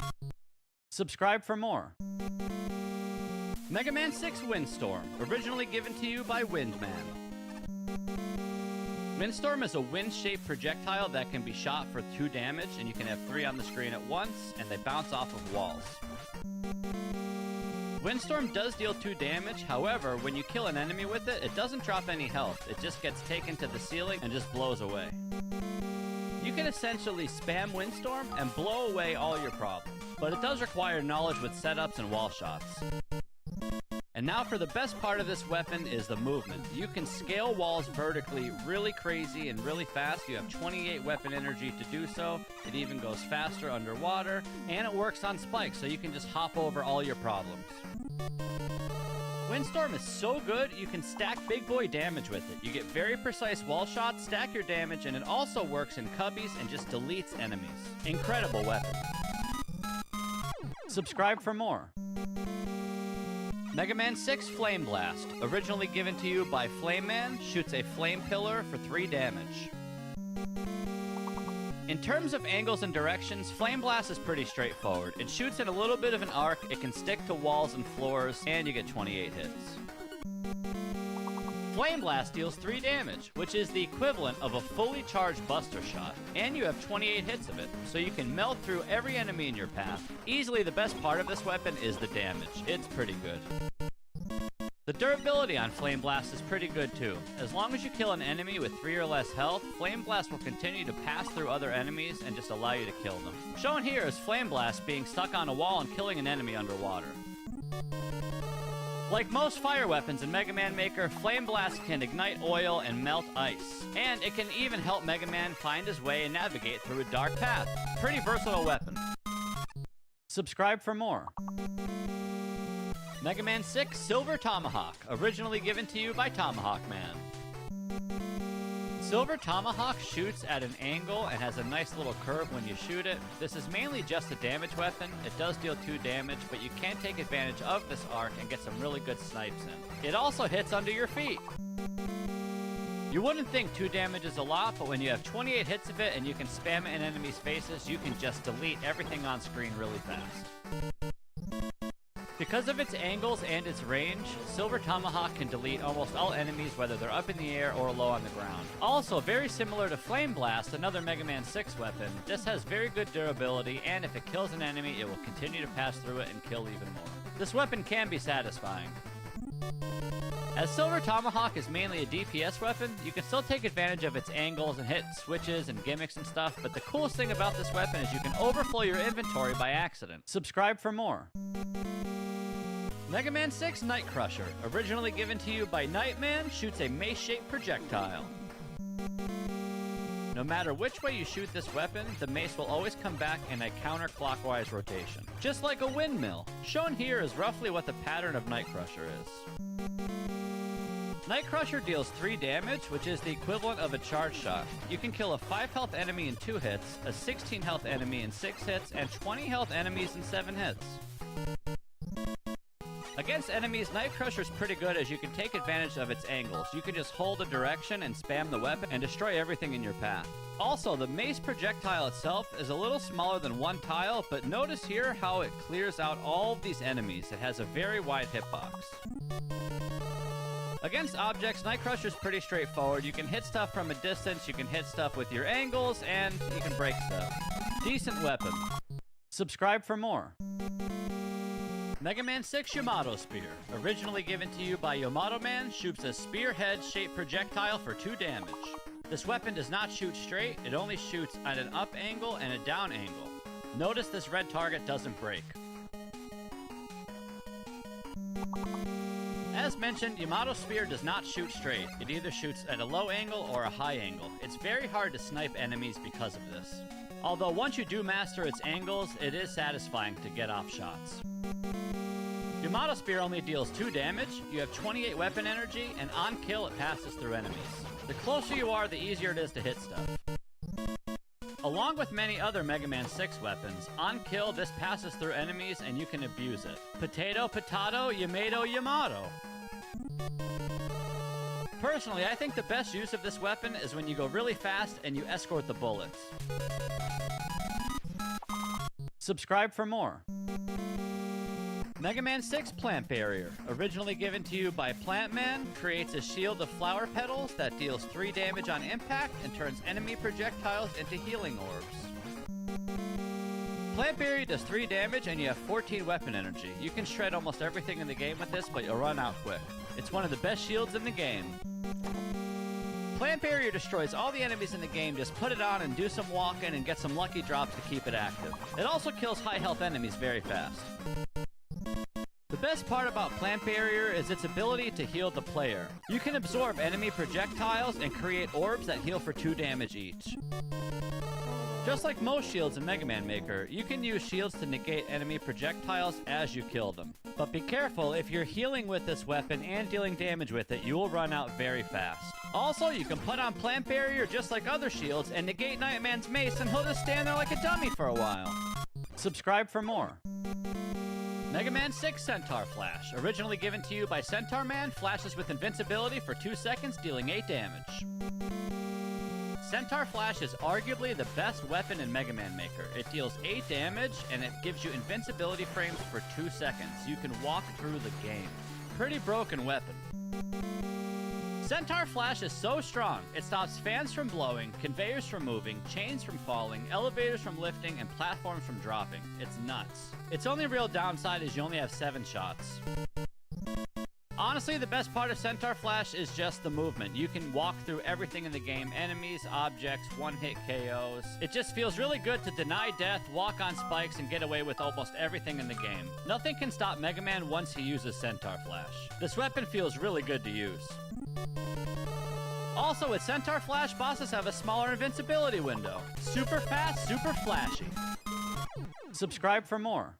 Subscribe for more. Mega Man 6 Windstorm, originally given to you by Windman. Windstorm is a wind-shaped projectile that can be shot for 2 damage, and you can have 3 on the screen at once, and they bounce off of walls. Windstorm does deal 2 damage, however, when you kill an enemy with it, it doesn't drop any health. It just gets taken to the ceiling and just blows away. You can essentially spam Windstorm and blow away all your problems, but it does require knowledge with setups and wall shots. And now for the best part of this weapon is the movement. You can scale walls vertically really crazy and really fast. You have 28 weapon energy to do so. It even goes faster underwater, and it works on spikes, so you can just hop over all your problems. Windstorm is so good, you can stack big boy damage with it. You get very precise wall shots, stack your damage, and it also works in cubbies and just deletes enemies. Incredible weapon. Subscribe for more. Mega Man 6 Flame Blast, originally given to you by Flame Man, shoots a flame pillar for 3 damage. In terms of angles and directions, Flame Blast is pretty straightforward. It shoots in a little bit of an arc, it can stick to walls and floors, and you get 28 hits. Flame Blast deals 3 damage, which is the equivalent of a fully charged Buster Shot, and you have 28 hits of it, so you can melt through every enemy in your path. Easily the best part of this weapon is the damage. It's pretty good. The durability on Flame Blast is pretty good too. As long as you kill an enemy with 3 or less health, Flame Blast will continue to pass through other enemies and just allow you to kill them. Shown here is Flame Blast being stuck on a wall and killing an enemy underwater. Like most fire weapons in Mega Man Maker, Flame Blast can ignite oil and melt ice. And it can even help Mega Man find his way and navigate through a dark path. Pretty versatile weapon. Subscribe for more. Mega Man 6 Silver Tomahawk, originally given to you by Tomahawk Man. Silver Tomahawk shoots at an angle and has a nice little curve when you shoot it. This is mainly just a damage weapon. It does deal 2 damage, but you can take advantage of this arc and get some really good snipes in. It also hits under your feet. You wouldn't think 2 damage is a lot, but when you have 28 hits of it and you can spam it in enemies' faces, you can just delete everything on screen really fast. Because of its angles and its range, Silver Tomahawk can delete almost all enemies whether they're up in the air or low on the ground. Also, very similar to Flame Blast, another Mega Man 6 weapon, this has very good durability, and if it kills an enemy, it will continue to pass through it and kill even more. This weapon can be satisfying. As Silver Tomahawk is mainly a DPS weapon, you can still take advantage of its angles and hit switches and gimmicks and stuff, but the coolest thing about this weapon is you can overflow your inventory by accident. Subscribe for more. Mega Man 6 Night Crusher, originally given to you by Nightman, shoots a mace-shaped projectile. No matter which way you shoot this weapon, the mace will always come back in a counterclockwise rotation. Just like a windmill. Shown here is roughly what the pattern of Night Crusher is. Night Crusher deals 3 damage, which is the equivalent of a charge shot. You can kill a 5 health enemy in 2 hits, a 16 health enemy in 6 hits, and 20 health enemies in 7 hits. Against enemies, Night Crusher is pretty good as you can take advantage of its angles. You can just hold a direction and spam the weapon and destroy everything in your path. Also, the mace projectile itself is a little smaller than 1 tile, but notice here how it clears out all of these enemies. It has a very wide hitbox. Against objects, Night Crusher is pretty straightforward. You can hit stuff from a distance, you can hit stuff with your angles, and you can break stuff. Decent weapon. Subscribe for more. Mega Man 6 Yamato Spear. Originally given to you by Yamato Man, shoots a spearhead-shaped projectile for 2 damage. This weapon does not shoot straight, it only shoots at an up angle and a down angle. Notice this red target doesn't break. As mentioned, Yamato Spear does not shoot straight. It either shoots at a low angle or a high angle. It's very hard to snipe enemies because of this. Although once you do master its angles, it is satisfying to get off shots. Yamato Spear only deals 2 damage, you have 28 weapon energy, and on kill it passes through enemies. The closer you are, the easier it is to hit stuff. Along with many other Mega Man 6 weapons, on kill this passes through enemies and you can abuse it. Potato, potato, Yamato, Yamato. Personally, I think the best use of this weapon is when you go really fast and you escort the bullets. Subscribe for more. Mega Man 6 Plant Barrier, originally given to you by Plant Man, creates a shield of flower petals that deals 3 damage on impact and turns enemy projectiles into healing orbs. Plant Barrier does 3 damage and you have 14 weapon energy. You can shred almost everything in the game with this, but you'll run out quick. It's one of the best shields in the game. Plant Barrier destroys all the enemies in the game, just put it on and do some walking and get some lucky drops to keep it active. It also kills high health enemies very fast. The best part about Plant Barrier is its ability to heal the player. You can absorb enemy projectiles and create orbs that heal for 2 damage each. Just like most shields in Mega Man Maker, you can use shields to negate enemy projectiles as you kill them. But be careful, if you're healing with this weapon and dealing damage with it, you will run out very fast. Also, you can put on Plant Barrier just like other shields and negate Nightman's mace and he'll just stand there like a dummy for a while. Subscribe for more. Mega Man 6 Centaur Flash, originally given to you by Centaur Man, flashes with invincibility for 2 seconds, dealing 8 damage. Centaur Flash is arguably the best weapon in Mega Man Maker. It deals 8 damage, and it gives you invincibility frames for 2 seconds. You can walk through the game. Pretty broken weapon. Centaur Flash is so strong, it stops fans from blowing, conveyors from moving, chains from falling, elevators from lifting, and platforms from dropping. It's nuts. Its only real downside is you only have 7 shots. Honestly, the best part of Centaur Flash is just the movement. You can walk through everything in the game, enemies, objects, one-hit KOs. It just feels really good to deny death, walk on spikes, and get away with almost everything in the game. Nothing can stop Mega Man once he uses Centaur Flash. This weapon feels really good to use. Also, with Centaur Flash, bosses have a smaller invincibility window. Super fast, super flashy. Subscribe for more.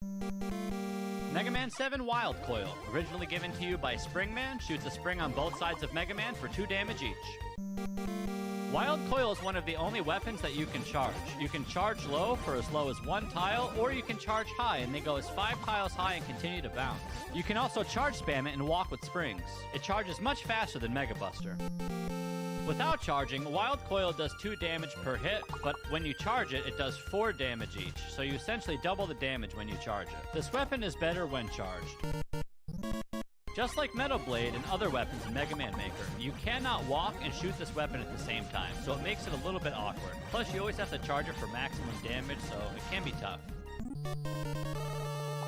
Mega Man 7 Wild Coil, originally given to you by Springman, shoots a spring on both sides of Mega Man for 2 damage each. Wild Coil is one of the only weapons that you can charge. You can charge low for as low as 1 tile, or you can charge high and they go as 5 tiles high and continue to bounce. You can also charge spam it and walk with springs. It charges much faster than Mega Buster. Without charging, Wild Coil does 2 damage per hit, but when you charge it, it does 4 damage each, so you essentially double the damage when you charge it. This weapon is better when charged. Just like Metal Blade and other weapons in Mega Man Maker, you cannot walk and shoot this weapon at the same time, so it makes it a little bit awkward. Plus, you always have to charge it for maximum damage, so it can be tough.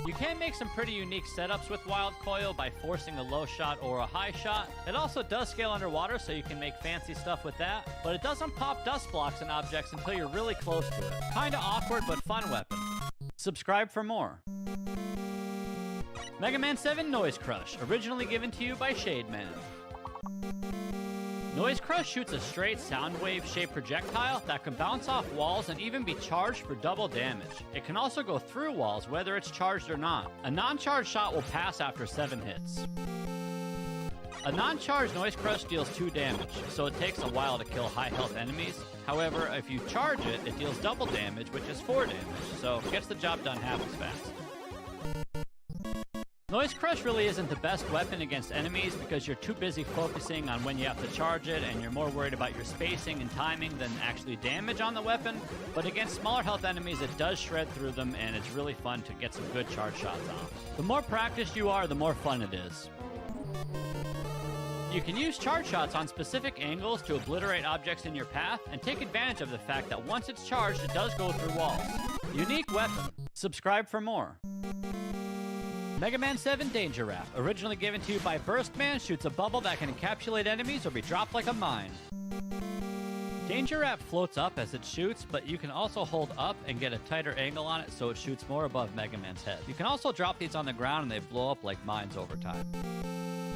You can make some pretty unique setups with Wild Coil by forcing a low shot or a high shot. It also does scale underwater, so you can make fancy stuff with that, but it doesn't pop dust blocks and objects until you're really close to it. Kinda awkward, but fun weapon. Subscribe for more. Mega Man 7 Noise Crush, originally given to you by Shade Man. Noise Crush shoots a straight sound wave shaped projectile that can bounce off walls and even be charged for double damage. It can also go through walls whether it's charged or not. A non-charged shot will pass after 7 hits. A non-charged Noise Crush deals 2 damage, so it takes a while to kill high health enemies. However, if you charge it, it deals double damage, which is 4 damage, so it gets the job done half as fast. Noise Crush really isn't the best weapon against enemies because you're too busy focusing on when you have to charge it and you're more worried about your spacing and timing than actually damage on the weapon. But against smaller health enemies, it does shred through them and it's really fun to get some good charge shots off. The more practiced you are, the more fun it is. You can use charge shots on specific angles to obliterate objects in your path and take advantage of the fact that once it's charged, it does go through walls. Unique weapon. Subscribe for more. Mega Man 7 Danger Wrap, originally given to you by Burst Man, shoots a bubble that can encapsulate enemies or be dropped like a mine. Danger Wrap floats up as it shoots, but you can also hold up and get a tighter angle on it so it shoots more above Mega Man's head. You can also drop these on the ground and they blow up like mines over time.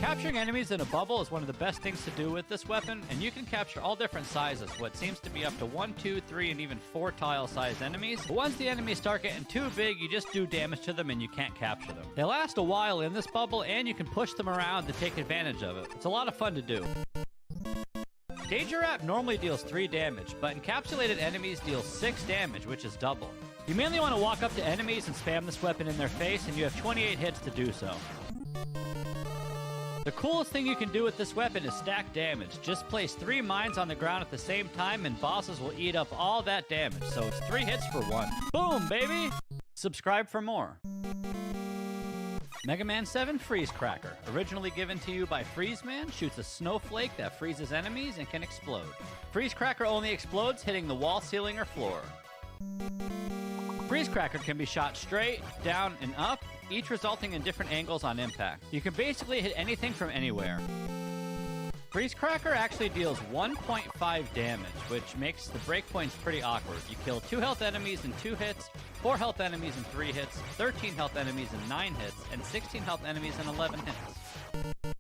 Capturing enemies in a bubble is one of the best things to do with this weapon, and you can capture all different sizes, what seems to be up to 1, 2, 3, and even 4 tile-sized enemies. But once the enemies start getting too big, you just do damage to them and you can't capture them. They last a while in this bubble, and you can push them around to take advantage of it. It's a lot of fun to do. Danger Wrap normally deals 3 damage, but encapsulated enemies deal 6 damage, which is double. You mainly want to walk up to enemies and spam this weapon in their face, and you have 28 hits to do so. The coolest thing you can do with this weapon is stack damage. Just place 3 mines on the ground at the same time and bosses will eat up all that damage, so it's 3 hits for 1. Boom, baby! Subscribe for more. Mega Man 7 Freeze Cracker, originally given to you by Freeze Man, shoots a snowflake that freezes enemies and can explode. Freeze Cracker only explodes hitting the wall, ceiling, or floor. Freeze Cracker can be shot straight, down, and up, each resulting in different angles on impact. You can basically hit anything from anywhere. Freeze Cracker actually deals 1.5 damage, which makes the breakpoints pretty awkward. You kill 2 health enemies in 2 hits, 4 health enemies in 3 hits, 13 health enemies in 9 hits, and 16 health enemies in 11 hits.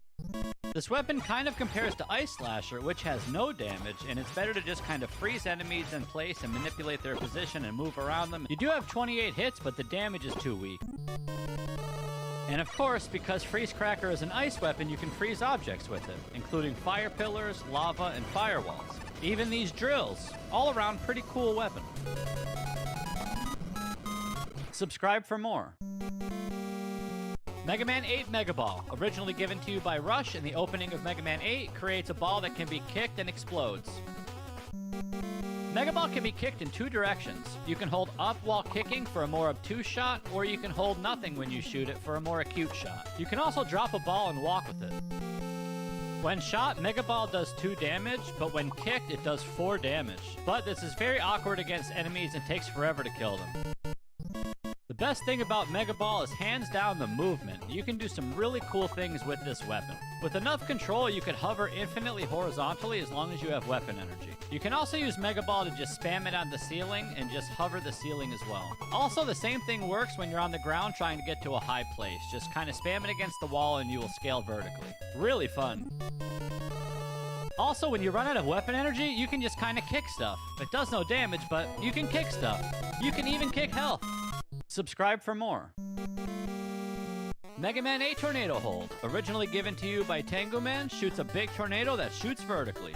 This weapon kind of compares to Ice Slasher, which has no damage, and it's better to just kind of freeze enemies in place and manipulate their position and move around them. You do have 28 hits, but the damage is too weak. And of course, because Freeze Cracker is an ice weapon, you can freeze objects with it, including fire pillars, lava, and firewalls. Even these drills. All around pretty cool weapon. Subscribe for more. Mega Man 8 Mega Ball, originally given to you by Rush in the opening of Mega Man 8, creates a ball that can be kicked and explodes. Mega Ball can be kicked in 2 directions. You can hold up while kicking for a more obtuse shot, or you can hold nothing when you shoot it for a more acute shot. You can also drop a ball and walk with it. When shot, Mega Ball does 2 damage, but when kicked, it does 4 damage. But this is very awkward against enemies and takes forever to kill them. The best thing about Mega Ball is hands down the movement. You can do some really cool things with this weapon. With enough control, you could hover infinitely horizontally as long as you have weapon energy. You can also use Mega Ball to just spam it on the ceiling and just hover the ceiling as well. Also, the same thing works when you're on the ground trying to get to a high place. Just kind of spam it against the wall and you will scale vertically. Really fun. Also, when you run out of weapon energy, you can just kind of kick stuff. It does no damage, but you can kick stuff. You can even kick health. Subscribe for more. Mega Man 8 Tornado Hold, originally given to you by Tango Man, shoots a big tornado that shoots vertically.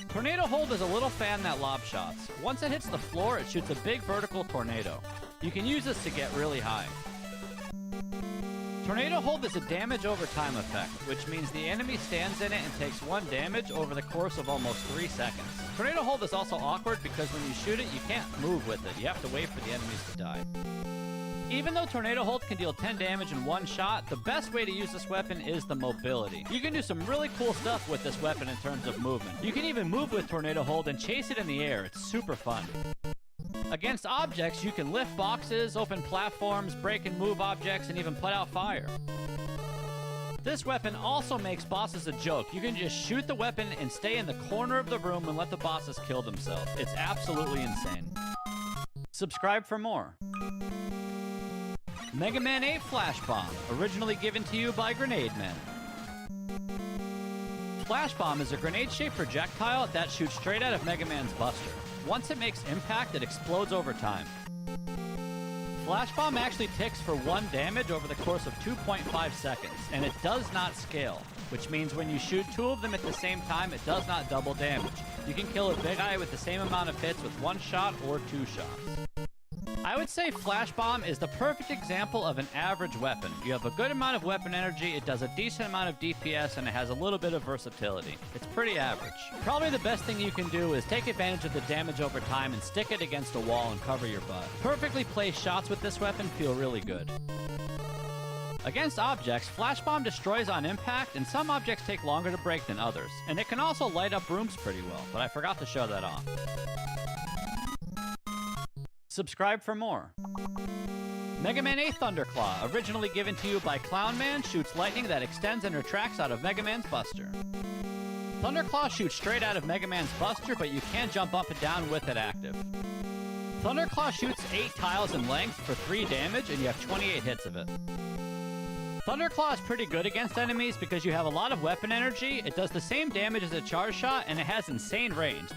Tornado Hold is a little fan that lob shots. Once it hits the floor, it shoots a big vertical tornado. You can use this to get really high. Tornado Hold is a damage over time effect, which means the enemy stands in it and takes 1 damage over the course of almost 3 seconds. Tornado Hold is also awkward because when you shoot it, you can't move with it. You have to wait for the enemies to die. Even though Tornado Hold can deal 10 damage in 1 shot, the best way to use this weapon is the mobility. You can do some really cool stuff with this weapon in terms of movement. You can even move with Tornado Hold and chase it in the air. It's super fun. Against objects, you can lift boxes, open platforms, break and move objects, and even put out fire. This weapon also makes bosses a joke. You can just shoot the weapon and stay in the corner of the room and let the bosses kill themselves. It's absolutely insane. Subscribe for more. Mega Man 8 Flash Bomb, originally given to you by Grenade Man. Flash Bomb is a grenade-shaped projectile that shoots straight out of Mega Man's Buster. Once it makes impact, it explodes over time. Flash Bomb actually ticks for 1 damage over the course of 2.5 seconds, and it does not scale, which means when you shoot 2 of them at the same time, it does not double damage. You can kill a Big Eye with the same amount of hits with 1 shot or 2 shots. I would say Flash Bomb is the perfect example of an average weapon. You have a good amount of weapon energy, it does a decent amount of DPS, and it has a little bit of versatility. It's pretty average. Probably the best thing you can do is take advantage of the damage over time and stick it against a wall and cover your butt. Perfectly placed shots with this weapon feel really good. Against objects, Flash Bomb destroys on impact, and some objects take longer to break than others. And it can also light up rooms pretty well, but I forgot to show that off. Subscribe for more. Mega Man 8 Thunderclaw, originally given to you by Clown Man, shoots lightning that extends and retracts out of Mega Man's Buster. Thunderclaw shoots straight out of Mega Man's Buster, but you can jump up and down with it active. Thunderclaw shoots 8 tiles in length for 3 damage, and you have 28 hits of it. Thunderclaw is pretty good against enemies because you have a lot of weapon energy, it does the same damage as a charge shot, and it has insane range.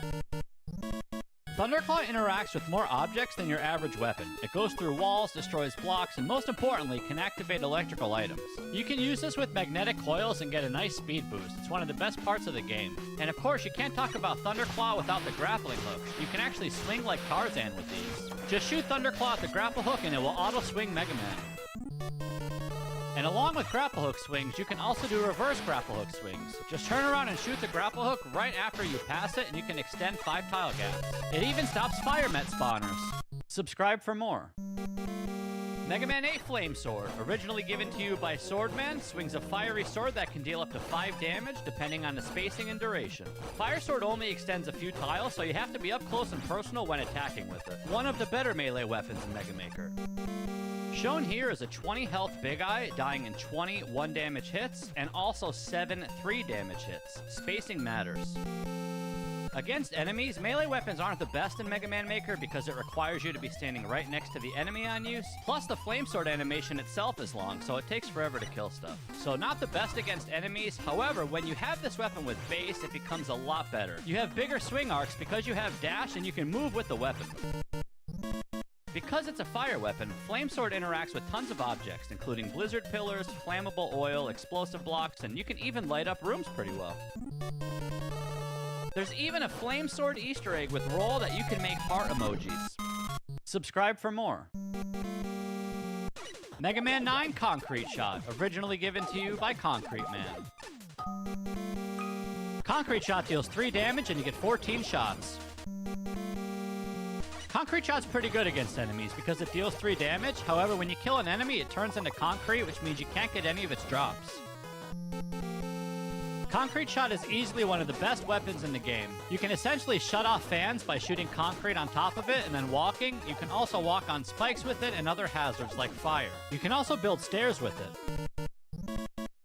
Thunderclaw interacts with more objects than your average weapon. It goes through walls, destroys blocks, and most importantly, can activate electrical items. You can use this with magnetic coils and get a nice speed boost. It's one of the best parts of the game. And of course, you can't talk about Thunderclaw without the grappling hooks. You can actually swing like Tarzan with these. Just shoot Thunderclaw at the grapple hook and it will auto-swing Mega Man. And along with grapple hook swings, you can also do reverse grapple hook swings. Just turn around and shoot the grapple hook right after you pass it, and you can extend 5 tile gaps. It even stops fire met spawners. Subscribe for more. Mega Man 8 Flame Sword, originally given to you by Swordman, swings a fiery sword that can deal up to 5 damage depending on the spacing and duration. Fire Sword only extends a few tiles, so you have to be up close and personal when attacking with it. One of the better melee weapons in Mega Maker. Shown here is a 20 health Big Eye, dying in 20 1 damage hits, and also 7 3 damage hits. Spacing matters. Against enemies, melee weapons aren't the best in Mega Man Maker because it requires you to be standing right next to the enemy on use. Plus, the Flame Sword animation itself is long, so it takes forever to kill stuff. So not the best against enemies, however, when you have this weapon with base, it becomes a lot better. You have bigger swing arcs because you have dash and you can move with the weapon. Because it's a fire weapon, Flame Sword interacts with tons of objects, including blizzard pillars, flammable oil, explosive blocks, and you can even light up rooms pretty well. There's even a Flame Sword Easter egg with roll that you can make heart emojis. Subscribe for more. Mega Man 9 Concrete Shot, originally given to you by Concrete Man. Concrete Shot deals 3 damage and you get 14 shots. Concrete Shot's pretty good against enemies because it deals 3 damage. However, when you kill an enemy, it turns into concrete, which means you can't get any of its drops. Concrete Shot is easily one of the best weapons in the game. You can essentially shut off fans by shooting concrete on top of it and then walking. You can also walk on spikes with it and other hazards like fire. You can also build stairs with it.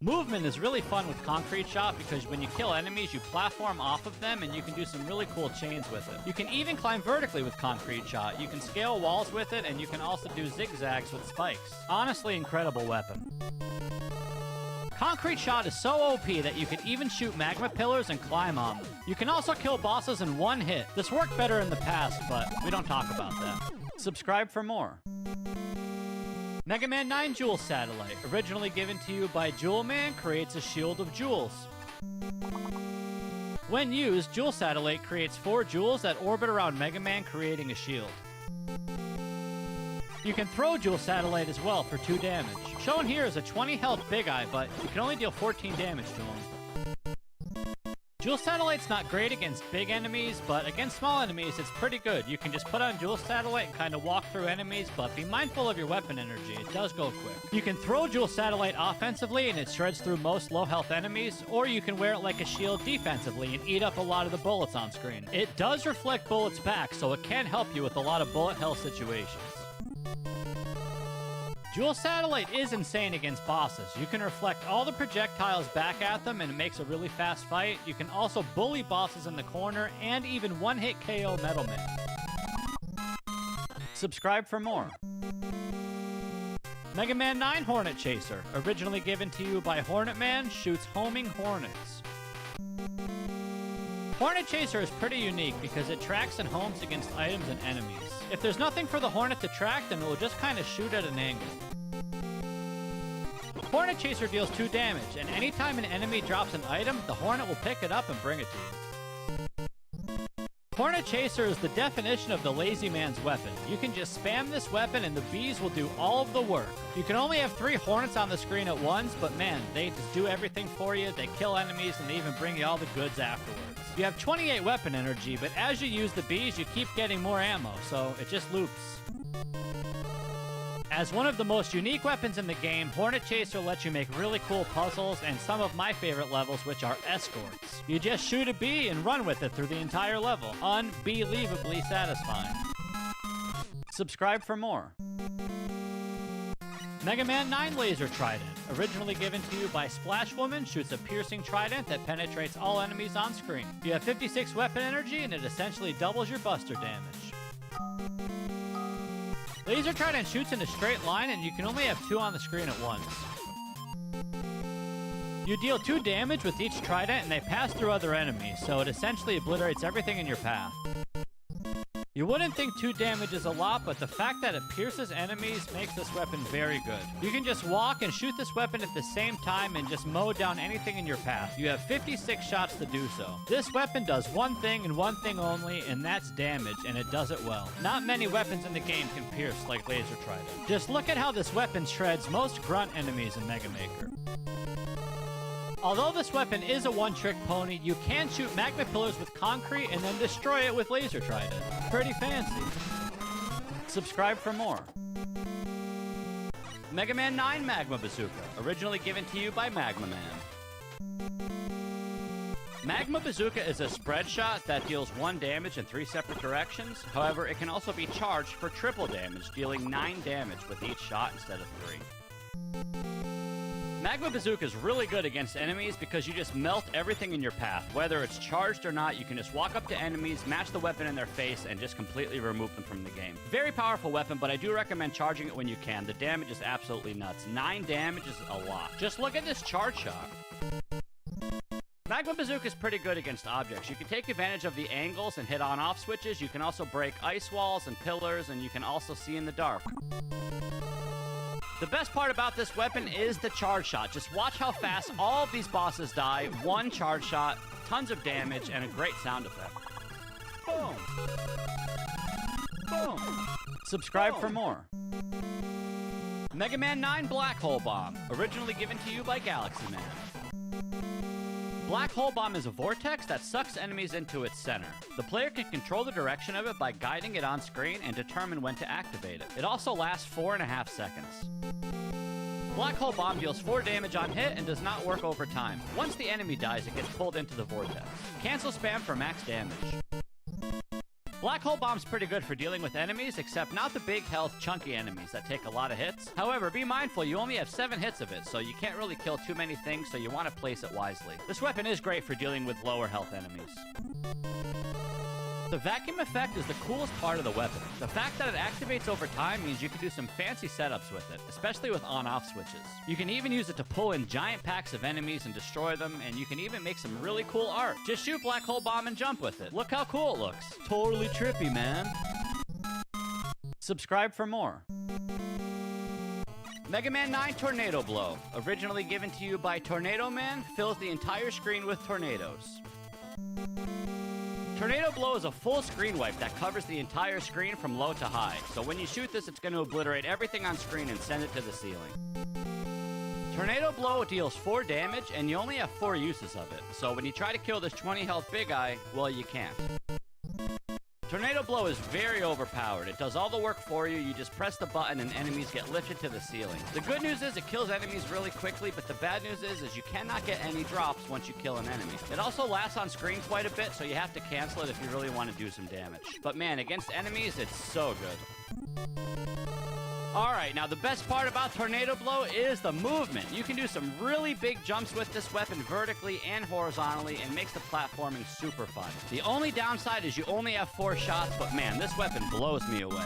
Movement is really fun with Concrete Shot because when you kill enemies, you platform off of them and you can do some really cool chains with it. You can even climb vertically with Concrete Shot. You can scale walls with it and you can also do zigzags with spikes. Honestly, incredible weapon. Concrete Shot is so OP that you can even shoot magma pillars and climb on them. You can also kill bosses in 1 hit. This worked better in the past, but we don't talk about that. Subscribe for more. Mega Man 9 Jewel Satellite, originally given to you by Jewel Man, creates a shield of jewels. When used, Jewel Satellite creates 4 jewels that orbit around Mega Man, creating a shield. You can throw Jewel Satellite as well for 2 damage. Shown here is a 20 health Big Eye, but you can only deal 14 damage to him. Jewel Satellite's not great against big enemies, but against small enemies, it's pretty good. You can just put on Jewel Satellite and kind of walk through enemies, but be mindful of your weapon energy. It does go quick. You can throw Jewel Satellite offensively and it shreds through most low health enemies, or you can wear it like a shield defensively and eat up a lot of the bullets on screen. It does reflect bullets back, so it can help you with a lot of bullet hell situations. Jewel Satellite is insane against bosses. You can reflect all the projectiles back at them and it makes a really fast fight. You can also bully bosses in the corner and even 1-hit KO Metal Man. Subscribe for more. Mega Man 9 Hornet Chaser, originally given to you by Hornet Man, shoots homing hornets. Hornet Chaser is pretty unique because it tracks and homes against items and enemies. If there's nothing for the Hornet to track, then it will just kind of shoot at an angle. Hornet Chaser deals 2 damage, and anytime an enemy drops an item, the Hornet will pick it up and bring it to you. Hornet Chaser is the definition of the lazy man's weapon. You can just spam this weapon and the bees will do all of the work. You can only have 3 Hornets on the screen at once, but man, they just do everything for you. They kill enemies and they even bring you all the goods afterwards. You have 28 weapon energy, but as you use the bees, you keep getting more ammo, so it just loops. As one of the most unique weapons in the game, Hornet Chaser lets you make really cool puzzles and some of my favorite levels, which are escorts. You just shoot a bee and run with it through the entire level. Unbelievably satisfying. Subscribe for more. Mega Man 9 Laser Trident, originally given to you by Splash Woman, shoots a piercing trident that penetrates all enemies on screen. You have 56 weapon energy and it essentially doubles your buster damage. Laser Trident shoots in a straight line and you can only have 2 on the screen at once. You deal 2 damage with each trident and they pass through other enemies, so it essentially obliterates everything in your path. You wouldn't think 2 damage is a lot, but the fact that it pierces enemies makes this weapon very good. You can just walk and shoot this weapon at the same time and just mow down anything in your path. You have 56 shots to do so. This weapon does one thing and one thing only, and that's damage, and it does it well. Not many weapons in the game can pierce like Laser Trident. Just look at how this weapon shreds most grunt enemies in Mega Maker. Although this weapon is a one-trick pony, you can shoot magma pillars with concrete and then destroy it with Laser Trident. Pretty fancy. Subscribe for more. Mega Man 9 Magma Bazooka, originally given to you by Magma Man. Magma Bazooka is a spread shot that deals 1 damage in 3 separate directions. However, it can also be charged for triple damage, dealing 9 damage with each shot instead of 3. Magma Bazooka is really good against enemies because you just melt everything in your path. Whether it's charged or not, you can just walk up to enemies, match the weapon in their face, and just completely remove them from the game. Very powerful weapon, but I do recommend charging it when you can. The damage is absolutely nuts. 9 damage is a lot. Just look at this charge shot. Magma Bazooka is pretty good against objects. You can take advantage of the angles and hit on-off switches. You can also break ice walls and pillars, and you can also see in the dark. The best part about this weapon is the charge shot. Just watch how fast all of these bosses die. 1 charge shot, tons of damage, and a great sound effect. Boom! Boom! Subscribe for more. Mega Man 9 Black Hole Bomb, originally given to you by Galaxy Man. Black Hole Bomb is a vortex that sucks enemies into its center. The player can control the direction of it by guiding it on screen and determine when to activate it. It also lasts 4.5 seconds. Black Hole Bomb deals 4 damage on hit and does not work over time. Once the enemy dies, it gets pulled into the vortex. Cancel spam for max damage. Black Hole Bomb's pretty good for dealing with enemies, except not the big health, chunky enemies that take a lot of hits. However, be mindful, you only have 7 hits of it, so you can't really kill too many things, so you want to place it wisely. This weapon is great for dealing with lower health enemies. The vacuum effect is the coolest part of the weapon. The fact that it activates over time means you can do some fancy setups with it, especially with on-off switches. You can even use it to pull in giant packs of enemies and destroy them, and you can even make some really cool art. Just shoot Black Hole Bomb and jump with it. Look how cool it looks. Totally trippy, man. Subscribe for more. Mega Man 9 Tornado Blow, originally given to you by Tornado Man, fills the entire screen with tornadoes. Tornado Blow is a full screen wipe that covers the entire screen from low to high. So when you shoot this, it's going to obliterate everything on screen and send it to the ceiling. Tornado Blow deals 4 damage, and you only have 4 uses of it. So when you try to kill this 20 health big eye, well, you can't. Tornado Blow is very overpowered. It does all the work for you. You just press the button and enemies get lifted to the ceiling. The good news is it kills enemies really quickly, but the bad news is you cannot get any drops once you kill an enemy. It also lasts on screen quite a bit, so you have to cancel it if you really want to do some damage. But man, against enemies, it's so good. Alright, now the best part about Tornado Blow is the movement. You can do some really big jumps with this weapon vertically and horizontally and makes the platforming super fun. The only downside is you only have 4 shots, but man, this weapon blows me away.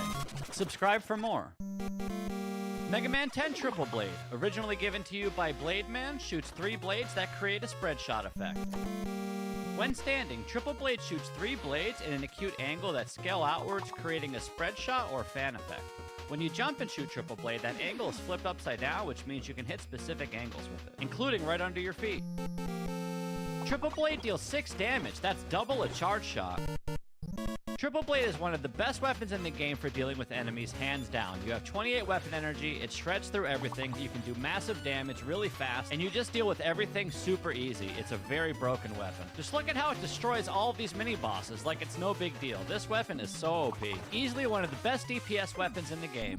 Subscribe for more. Mega Man 10 Triple Blade, originally given to you by Blade Man, shoots 3 blades that create a spread shot effect. When standing, Triple Blade shoots 3 blades in an acute angle that scale outwards, creating a spread shot or fan effect. When you jump and shoot Triple Blade, that angle is flipped upside down, which means you can hit specific angles with it, including right under your feet. Triple Blade deals 6 damage, that's double a charge shot. Triple Blade is one of the best weapons in the game for dealing with enemies, hands down. You have 28 weapon energy, it shreds through everything, you can do massive damage really fast, and you just deal with everything super easy. It's a very broken weapon. Just look at how it destroys all of these mini-bosses like it's no big deal. This weapon is so OP. Easily one of the best DPS weapons in the game.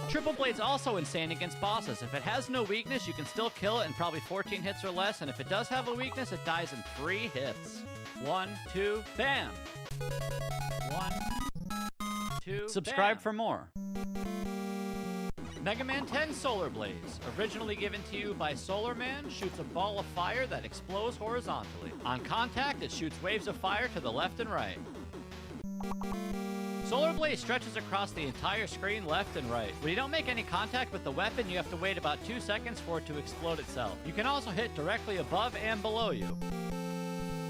Triple Blade's also insane against bosses. If it has no weakness, you can still kill it in probably 14 hits or less, and if it does have a weakness, it dies in 3 hits. 1, 2, bam! 1, 2, subscribe for more. Mega Man 10 Solar Blaze, originally given to you by Solar Man, shoots a ball of fire that explodes horizontally. On contact, it shoots waves of fire to the left and right. Solar Blaze stretches across the entire screen left and right. When you don't make any contact with the weapon, you have to wait about 2 seconds for it to explode itself. You can also hit directly above and below you.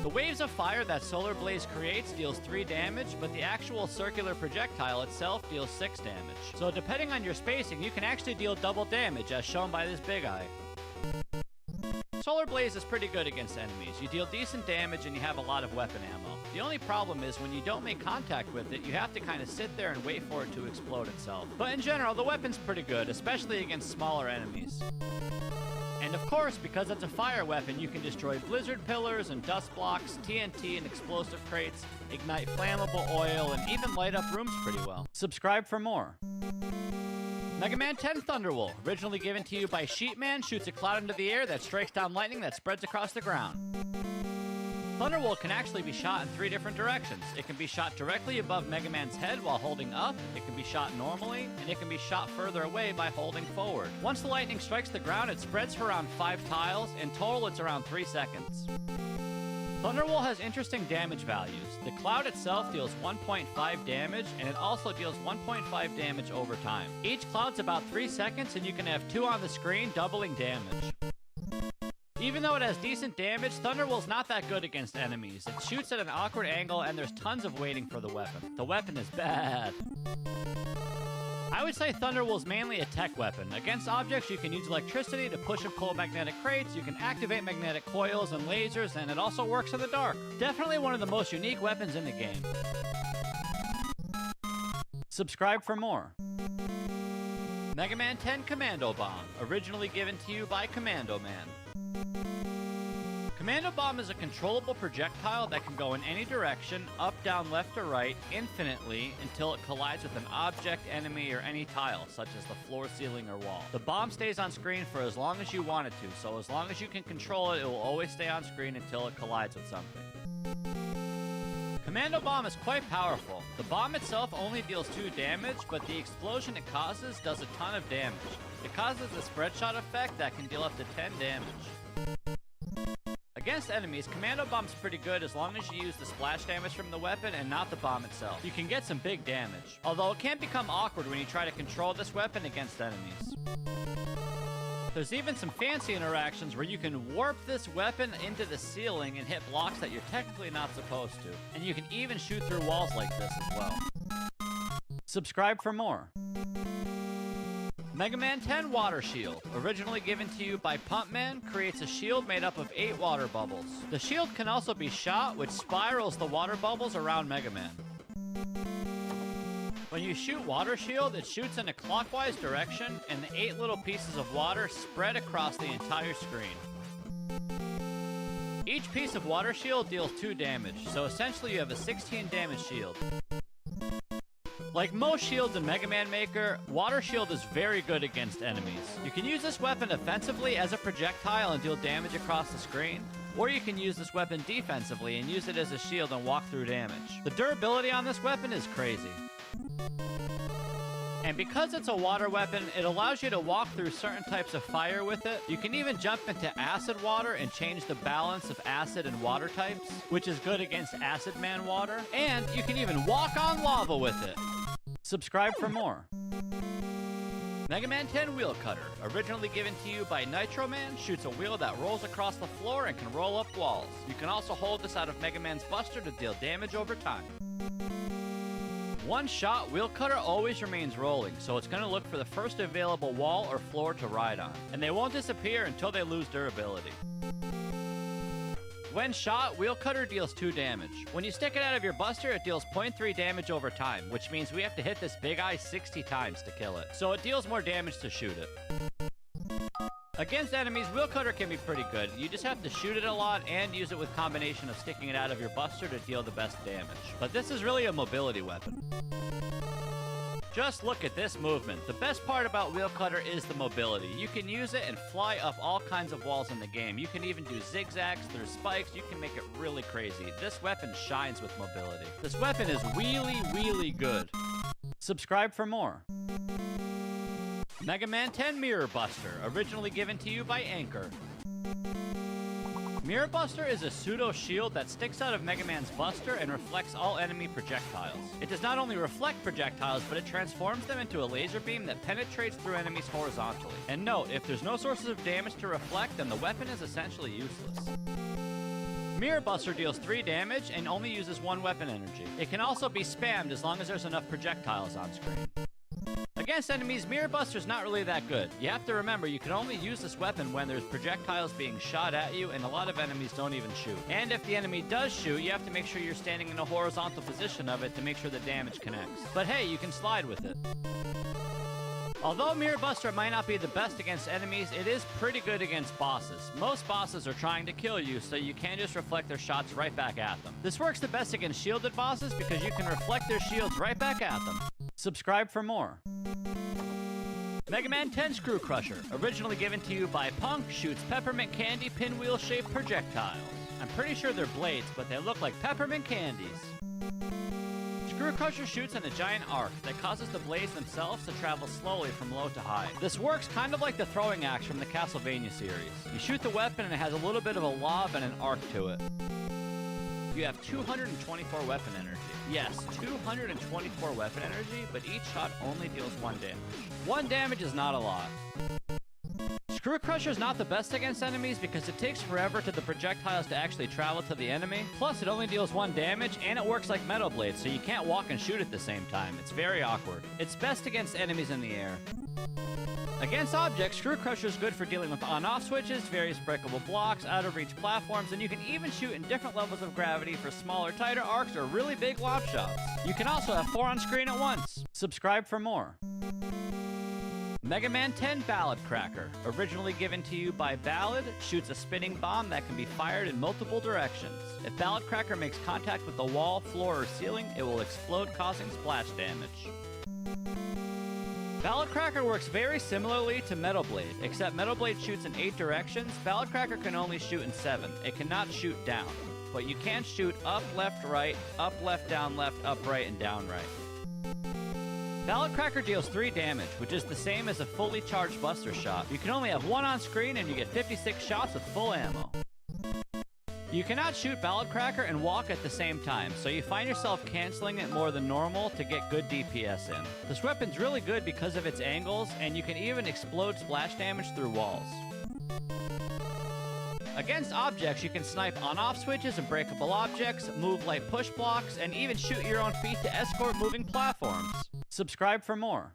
The waves of fire that Solar Blaze creates deals 3 damage, but the actual circular projectile itself deals 6 damage. So depending on your spacing, you can actually deal double damage, as shown by this big eye. Solar Blaze is pretty good against enemies. You deal decent damage and you have a lot of weapon ammo. The only problem is when you don't make contact with it, you have to kind of sit there and wait for it to explode itself. But in general, the weapon's pretty good, especially against smaller enemies. And of course, because it's a fire weapon, you can destroy blizzard pillars and dust blocks, TNT and explosive crates, ignite flammable oil, and even light up rooms pretty well. Subscribe for more. Mega Man 10 Thunderwolf, originally given to you by Sheepman, shoots a cloud into the air that strikes down lightning that spreads across the ground. Thunderwolf can actually be shot in 3 different directions. It can be shot directly above Mega Man's head while holding up, it can be shot normally, and it can be shot further away by holding forward. Once the lightning strikes the ground, it spreads for around 5 tiles. In total, it's around 3 seconds. Thunderwolf has interesting damage values. The cloud itself deals 1.5 damage, and it also deals 1.5 damage over time. Each cloud's about 3 seconds, and you can have 2 on the screen, doubling damage. Even though it has decent damage, Thunderwolf's not that good against enemies. It shoots at an awkward angle, and there's tons of waiting for the weapon. The weapon is bad. I would say Thunderwolf's mainly a tech weapon. Against objects, you can use electricity to push and pull magnetic crates, you can activate magnetic coils and lasers, and it also works in the dark. Definitely one of the most unique weapons in the game. Subscribe for more. Mega Man 10 Commando Bomb, originally given to you by Commando Man. Commando Bomb is a controllable projectile that can go in any direction, up, down, left, or right, infinitely, until it collides with an object, enemy, or any tile, such as the floor, ceiling, or wall. The bomb stays on screen for as long as you want it to, so as long as you can control it, it will always stay on screen until it collides with something. Commando Bomb is quite powerful. The bomb itself only deals 2 damage, but the explosion it causes does a ton of damage. It causes a spread shot effect that can deal up to 10 damage. Against enemies, Commando Bomb's pretty good as long as you use the splash damage from the weapon and not the bomb itself. You can get some big damage, although it can become awkward when you try to control this weapon against enemies. There's even some fancy interactions where you can warp this weapon into the ceiling and hit blocks that you're technically not supposed to. And you can even shoot through walls like this as well. Subscribe for more. Mega Man 10 Water Shield, originally given to you by Pumpman, creates a shield made up of 8 water bubbles. The shield can also be shot, which spirals the water bubbles around Mega Man. When you shoot Water Shield, it shoots in a clockwise direction, and the 8 little pieces of water spread across the entire screen. Each piece of Water Shield deals 2 damage, so essentially you have a 16 damage shield. Like most shields in Mega Man Maker, Water Shield is very good against enemies. You can use this weapon offensively as a projectile and deal damage across the screen, or you can use this weapon defensively and use it as a shield and walk through damage. The durability on this weapon is crazy. And because it's a water weapon, it allows you to walk through certain types of fire with it. You can even jump into acid water and change the balance of acid and water types, which is good against Acid Man water. And you can even walk on lava with it. Subscribe for more. Mega Man 10 Wheel Cutter, originally given to you by Nitro Man, shoots a wheel that rolls across the floor and can roll up walls. You can also hold this out of Mega Man's Buster to deal damage over time. One shot, Wheel Cutter always remains rolling, so it's going to look for the first available wall or floor to ride on, and they won't disappear until they lose durability. When shot, Wheel Cutter deals 2 damage. When you stick it out of your Buster, it deals 0.3 damage over time, which means we have to hit this big eye 60 times to kill it, so it deals more damage to shoot it. Against enemies, Wheel Cutter can be pretty good. You just have to shoot it a lot and use it with combination of sticking it out of your Buster to deal the best damage. But this is really a mobility weapon. Just look at this movement. The best part about Wheel Cutter is the mobility. You can use it and fly up all kinds of walls in the game. You can even do zigzags through spikes. You can make it really crazy. This weapon shines with mobility. This weapon is really good. Subscribe for more. Mega Man 10 Mirror Buster, originally given to you by Anchor. Mirror Buster is a pseudo shield that sticks out of Mega Man's Buster and reflects all enemy projectiles. It does not only reflect projectiles, but it transforms them into a laser beam that penetrates through enemies horizontally. And note, if there's no sources of damage to reflect, then the weapon is essentially useless. Mirror Buster deals 3 damage and only uses 1 weapon energy. It can also be spammed as long as there's enough projectiles on screen. Against enemies, Mirror Buster's not really that good. You have to remember, you can only use this weapon when there's projectiles being shot at you, and a lot of enemies don't even shoot. And if the enemy does shoot, you have to make sure you're standing in a horizontal position of it to make sure the damage connects. But hey, you can slide with it. Although Mirror Buster might not be the best against enemies, it is pretty good against bosses. Most bosses are trying to kill you, so you can't just reflect their shots right back at them. This works the best against shielded bosses because you can reflect their shields right back at them. Subscribe for more. Mega Man 10 Screw Crusher, originally given to you by Punk, shoots peppermint candy pinwheel-shaped projectiles. I'm pretty sure they're blades, but they look like peppermint candies. Screw Crusher shoots in a giant arc that causes the blades themselves to travel slowly from low to high. This works kind of like the throwing axe from the Castlevania series. You shoot the weapon and it has a little bit of a lob and an arc to it. You have 224 weapon energy. Yes, 224 weapon energy, but each shot only deals 1 damage. 1 damage is not a lot. Screw Crusher is not the best against enemies because it takes forever for the projectiles to actually travel to the enemy. Plus, it only deals 1 damage, and it works like Metal Blade, so you can't walk and shoot at the same time. It's very awkward. It's best against enemies in the air. Against objects, Screw Crusher is good for dealing with on-off switches, various breakable blocks, out-of-reach platforms, and you can even shoot in different levels of gravity for smaller, tighter arcs or really big lob shots. You can also have 4 on screen at once. Subscribe for more. Mega Man 10 Ballad Cracker, originally given to you by Ballad, shoots a spinning bomb that can be fired in multiple directions. If Ballad Cracker makes contact with the wall, floor, or ceiling, it will explode, causing splash damage. Ballad Cracker works very similarly to Metal Blade, except Metal Blade shoots in 8 directions. Ballad Cracker can only shoot in 7. It cannot shoot down, but you can shoot up, left, down, left, up, right, and down, right. Ballad Cracker deals 3 damage, which is the same as a fully charged Buster shot. You can only have 1 on screen and you get 56 shots with full ammo. You cannot shoot Ballad Cracker and walk at the same time, so you find yourself canceling it more than normal to get good DPS in. This weapon's really good because of its angles, and you can even explode splash damage through walls. Against objects, you can snipe on-off switches and breakable objects, move light push blocks, and even shoot your own feet to escort moving platforms. Subscribe for more.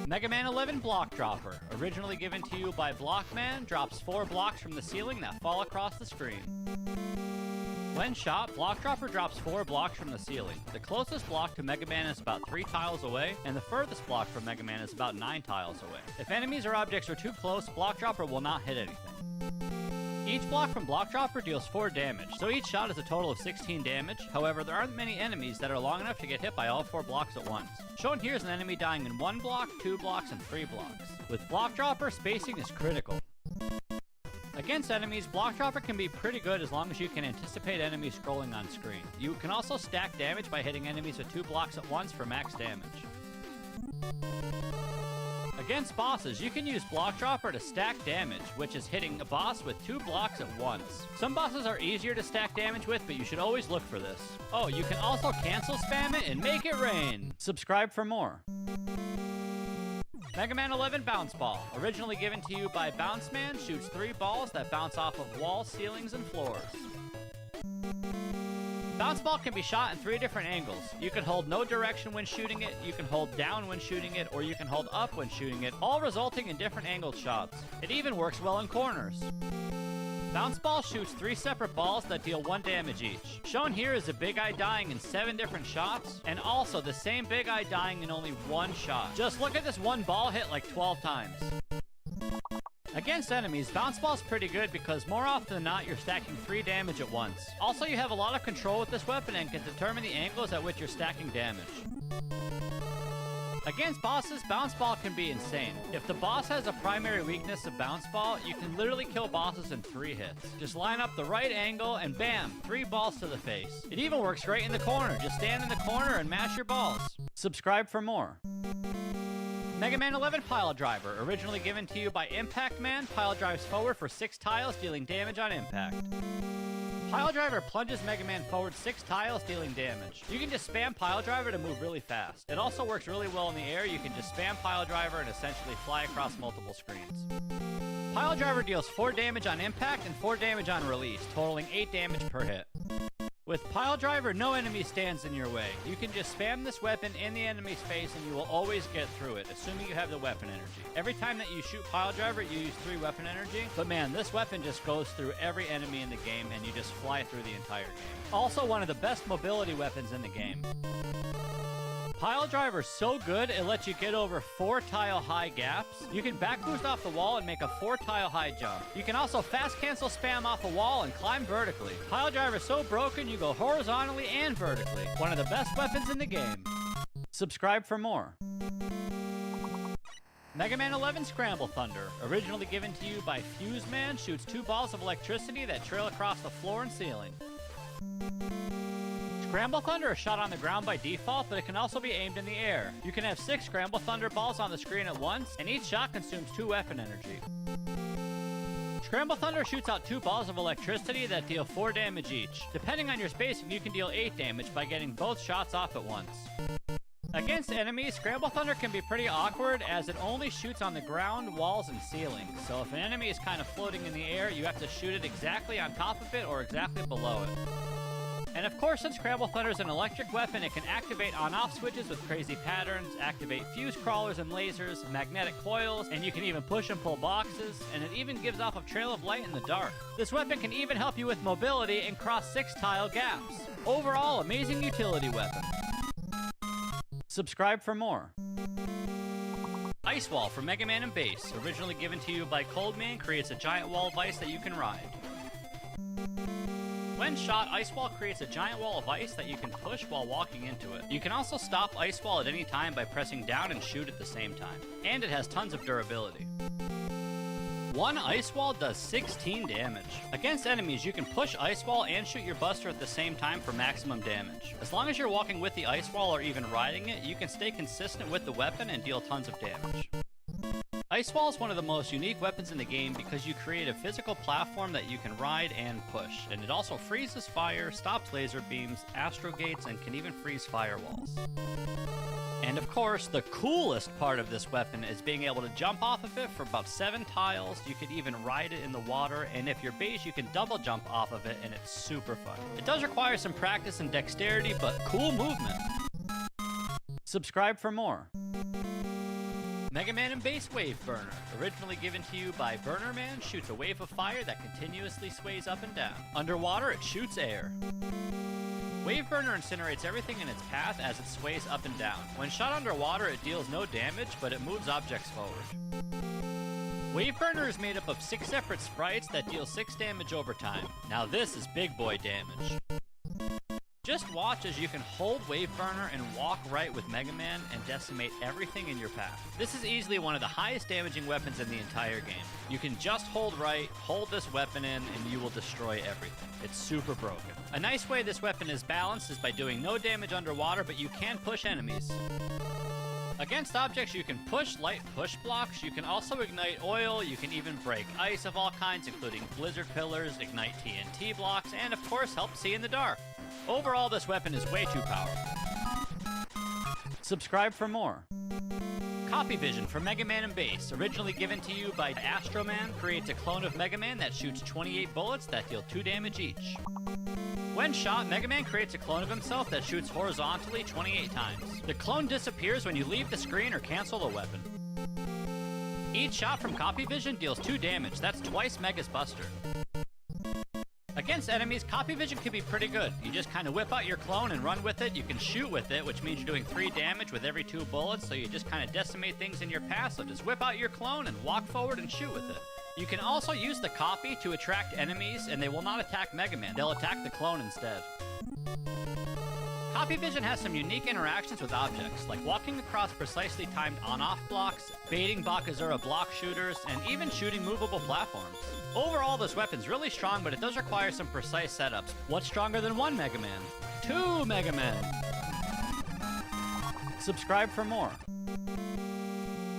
Mega Man 11 Block Dropper, originally given to you by Blockman, drops 4 blocks from the ceiling that fall across the screen. When shot, Block Dropper drops 4 blocks from the ceiling. The closest block to Mega Man is about 3 tiles away, and the furthest block from Mega Man is about 9 tiles away. If enemies or objects are too close, Block Dropper will not hit anything. Each block from Block Dropper deals 4 damage, so each shot is a total of 16 damage. However, there aren't many enemies that are long enough to get hit by all 4 blocks at once. Shown here is an enemy dying in 1 block, 2 blocks, and 3 blocks. With Block Dropper, spacing is critical. Against enemies, Block Dropper can be pretty good as long as you can anticipate enemies scrolling on screen. You can also stack damage by hitting enemies with 2 blocks at once for max damage. Against bosses, you can use Block Dropper to stack damage, which is hitting a boss with 2 blocks at once. Some bosses are easier to stack damage with, but you should always look for this. Oh, you can also cancel spam it and make it rain! Subscribe for more. Mega Man 11 Bounce Ball, originally given to you by Bounce Man, shoots 3 balls that bounce off of walls, ceilings, and floors. Bounce Ball can be shot in 3 different angles. You can hold no direction when shooting it, you can hold down when shooting it, or you can hold up when shooting it, all resulting in different angled shots. It even works well in corners. Bounce Ball shoots 3 separate balls that deal 1 damage each. Shown here is a Big Eye dying in 7 different shots, and also the same Big Eye dying in only 1 shot. Just look at this one ball hit like 12 times. Against enemies, Bounce Ball's pretty good because more often than not, you're stacking 3 damage at once. Also, you have a lot of control with this weapon and can determine the angles at which you're stacking damage. Against bosses, Bounce Ball can be insane. If the boss has a primary weakness of Bounce Ball, you can literally kill bosses in 3 hits. Just line up the right angle and bam, 3 balls to the face. It even works great in the corner. Just stand in the corner and mash your balls. Subscribe for more. Mega Man 11 Pile Driver, originally given to you by Impact Man, pile drives forward for 6 tiles, dealing damage on impact. Pile Driver plunges Mega Man forward 6 tiles, dealing damage. You can just spam Pile Driver to move really fast. It also works really well in the air. You can just spam Pile Driver and essentially fly across multiple screens. Pile Driver deals 4 damage on impact and 4 damage on release, totaling 8 damage per hit. With Pile Driver, no enemy stands in your way. You can just spam this weapon in the enemy's face and you will always get through it, assuming you have the weapon energy. Every time that you shoot Pile Driver, you use 3 weapon energy, but man, this weapon just goes through every enemy in the game and you just fly through the entire game. Also, one of the best mobility weapons in the game. Pile Driver's so good, it lets you get over 4 tile high gaps. You can back boost off the wall and make a 4 tile high jump. You can also fast cancel spam off a wall and climb vertically. Pile Driver's so broken, you go horizontally and vertically. One of the best weapons in the game. Subscribe for more. Mega Man 11 Scramble Thunder, originally given to you by Fuse Man, shoots 2 balls of electricity that trail across the floor and ceiling. Scramble Thunder is shot on the ground by default, but it can also be aimed in the air. You can have 6 Scramble Thunder balls on the screen at once, and each shot consumes 2 weapon energy. Scramble Thunder shoots out 2 balls of electricity that deal 4 damage each. Depending on your spacing, you can deal 8 damage by getting both shots off at once. Against enemies, Scramble Thunder can be pretty awkward as it only shoots on the ground, walls, and ceilings. So if an enemy is kind of floating in the air, you have to shoot it exactly on top of it or exactly below it. And of course, since Scramble Thunder is an electric weapon, it can activate on-off switches with crazy patterns, activate fuse crawlers and lasers, magnetic coils, and you can even push and pull boxes, and it even gives off a trail of light in the dark. This weapon can even help you with mobility and cross 6 tile gaps. Overall, amazing utility weapon. Subscribe for more. Ice Wall for Mega Man and Bass, originally given to you by Cold Man, creates a giant wall of ice that you can ride. When shot, Ice Wall creates a giant wall of ice that you can push while walking into it. You can also stop Ice Wall at any time by pressing down and shoot at the same time. And it has tons of durability. One Ice Wall does 16 damage. Against enemies, you can push Ice Wall and shoot your Buster at the same time for maximum damage. As long as you're walking with the Ice Wall or even riding it, you can stay consistent with the weapon and deal tons of damage. Ice Wall is one of the most unique weapons in the game because you create a physical platform that you can ride and push, and it also freezes fire, stops laser beams, astro gates, and can even freeze firewalls. And of course, the coolest part of this weapon is being able to jump off of it for about 7 tiles. You can even ride it in the water, and if you're base, you can double jump off of it, and it's super fun. It does require some practice and dexterity, but cool movement. Subscribe for more. Mega Man and Bass Wave Burner, originally given to you by Burner Man, shoots a wave of fire that continuously sways up and down. Underwater, it shoots air. Wave Burner incinerates everything in its path as it sways up and down. When shot underwater, it deals no damage, but it moves objects forward. Wave Burner is made up of 6 separate sprites that deal 6 damage over time. Now this is big boy damage. Just watch as you can hold Wave Burner and walk right with Mega Man and decimate everything in your path. This is easily one of the highest damaging weapons in the entire game. You can just hold right, hold this weapon in, and you will destroy everything. It's super broken. A nice way this weapon is balanced is by doing no damage underwater, but you can push enemies. Against objects, you can push light push blocks, you can also ignite oil, you can even break ice of all kinds, including blizzard pillars, ignite TNT blocks, and of course help see in the dark. Overall, this weapon is way too powerful. Subscribe for more. Copy Vision for Mega Man and Bass, originally given to you by Astro Man, creates a clone of Mega Man that shoots 28 bullets that deal 2 damage each. When shot, Mega Man creates a clone of himself that shoots horizontally 28 times. The clone disappears when you leave the screen or cancel the weapon. Each shot from Copy Vision deals 2 damage, that's twice Mega's Buster. Against enemies, Copy Vision can be pretty good. You just kind of whip out your clone and run with it. You can shoot with it, which means you're doing 3 damage with every 2 bullets, so you just kind of decimate things in your path. So just whip out your clone and walk forward and shoot with it. You can also use the copy to attract enemies, and they will not attack Mega Man. They'll attack the clone instead. Copy Vision has some unique interactions with objects, like walking across precisely timed on-off blocks, baiting Bakazura block shooters, and even shooting movable platforms. Overall, this weapon's really strong, but it does require some precise setups. What's stronger than 1 Mega Man? 2 Mega Man! Subscribe for more.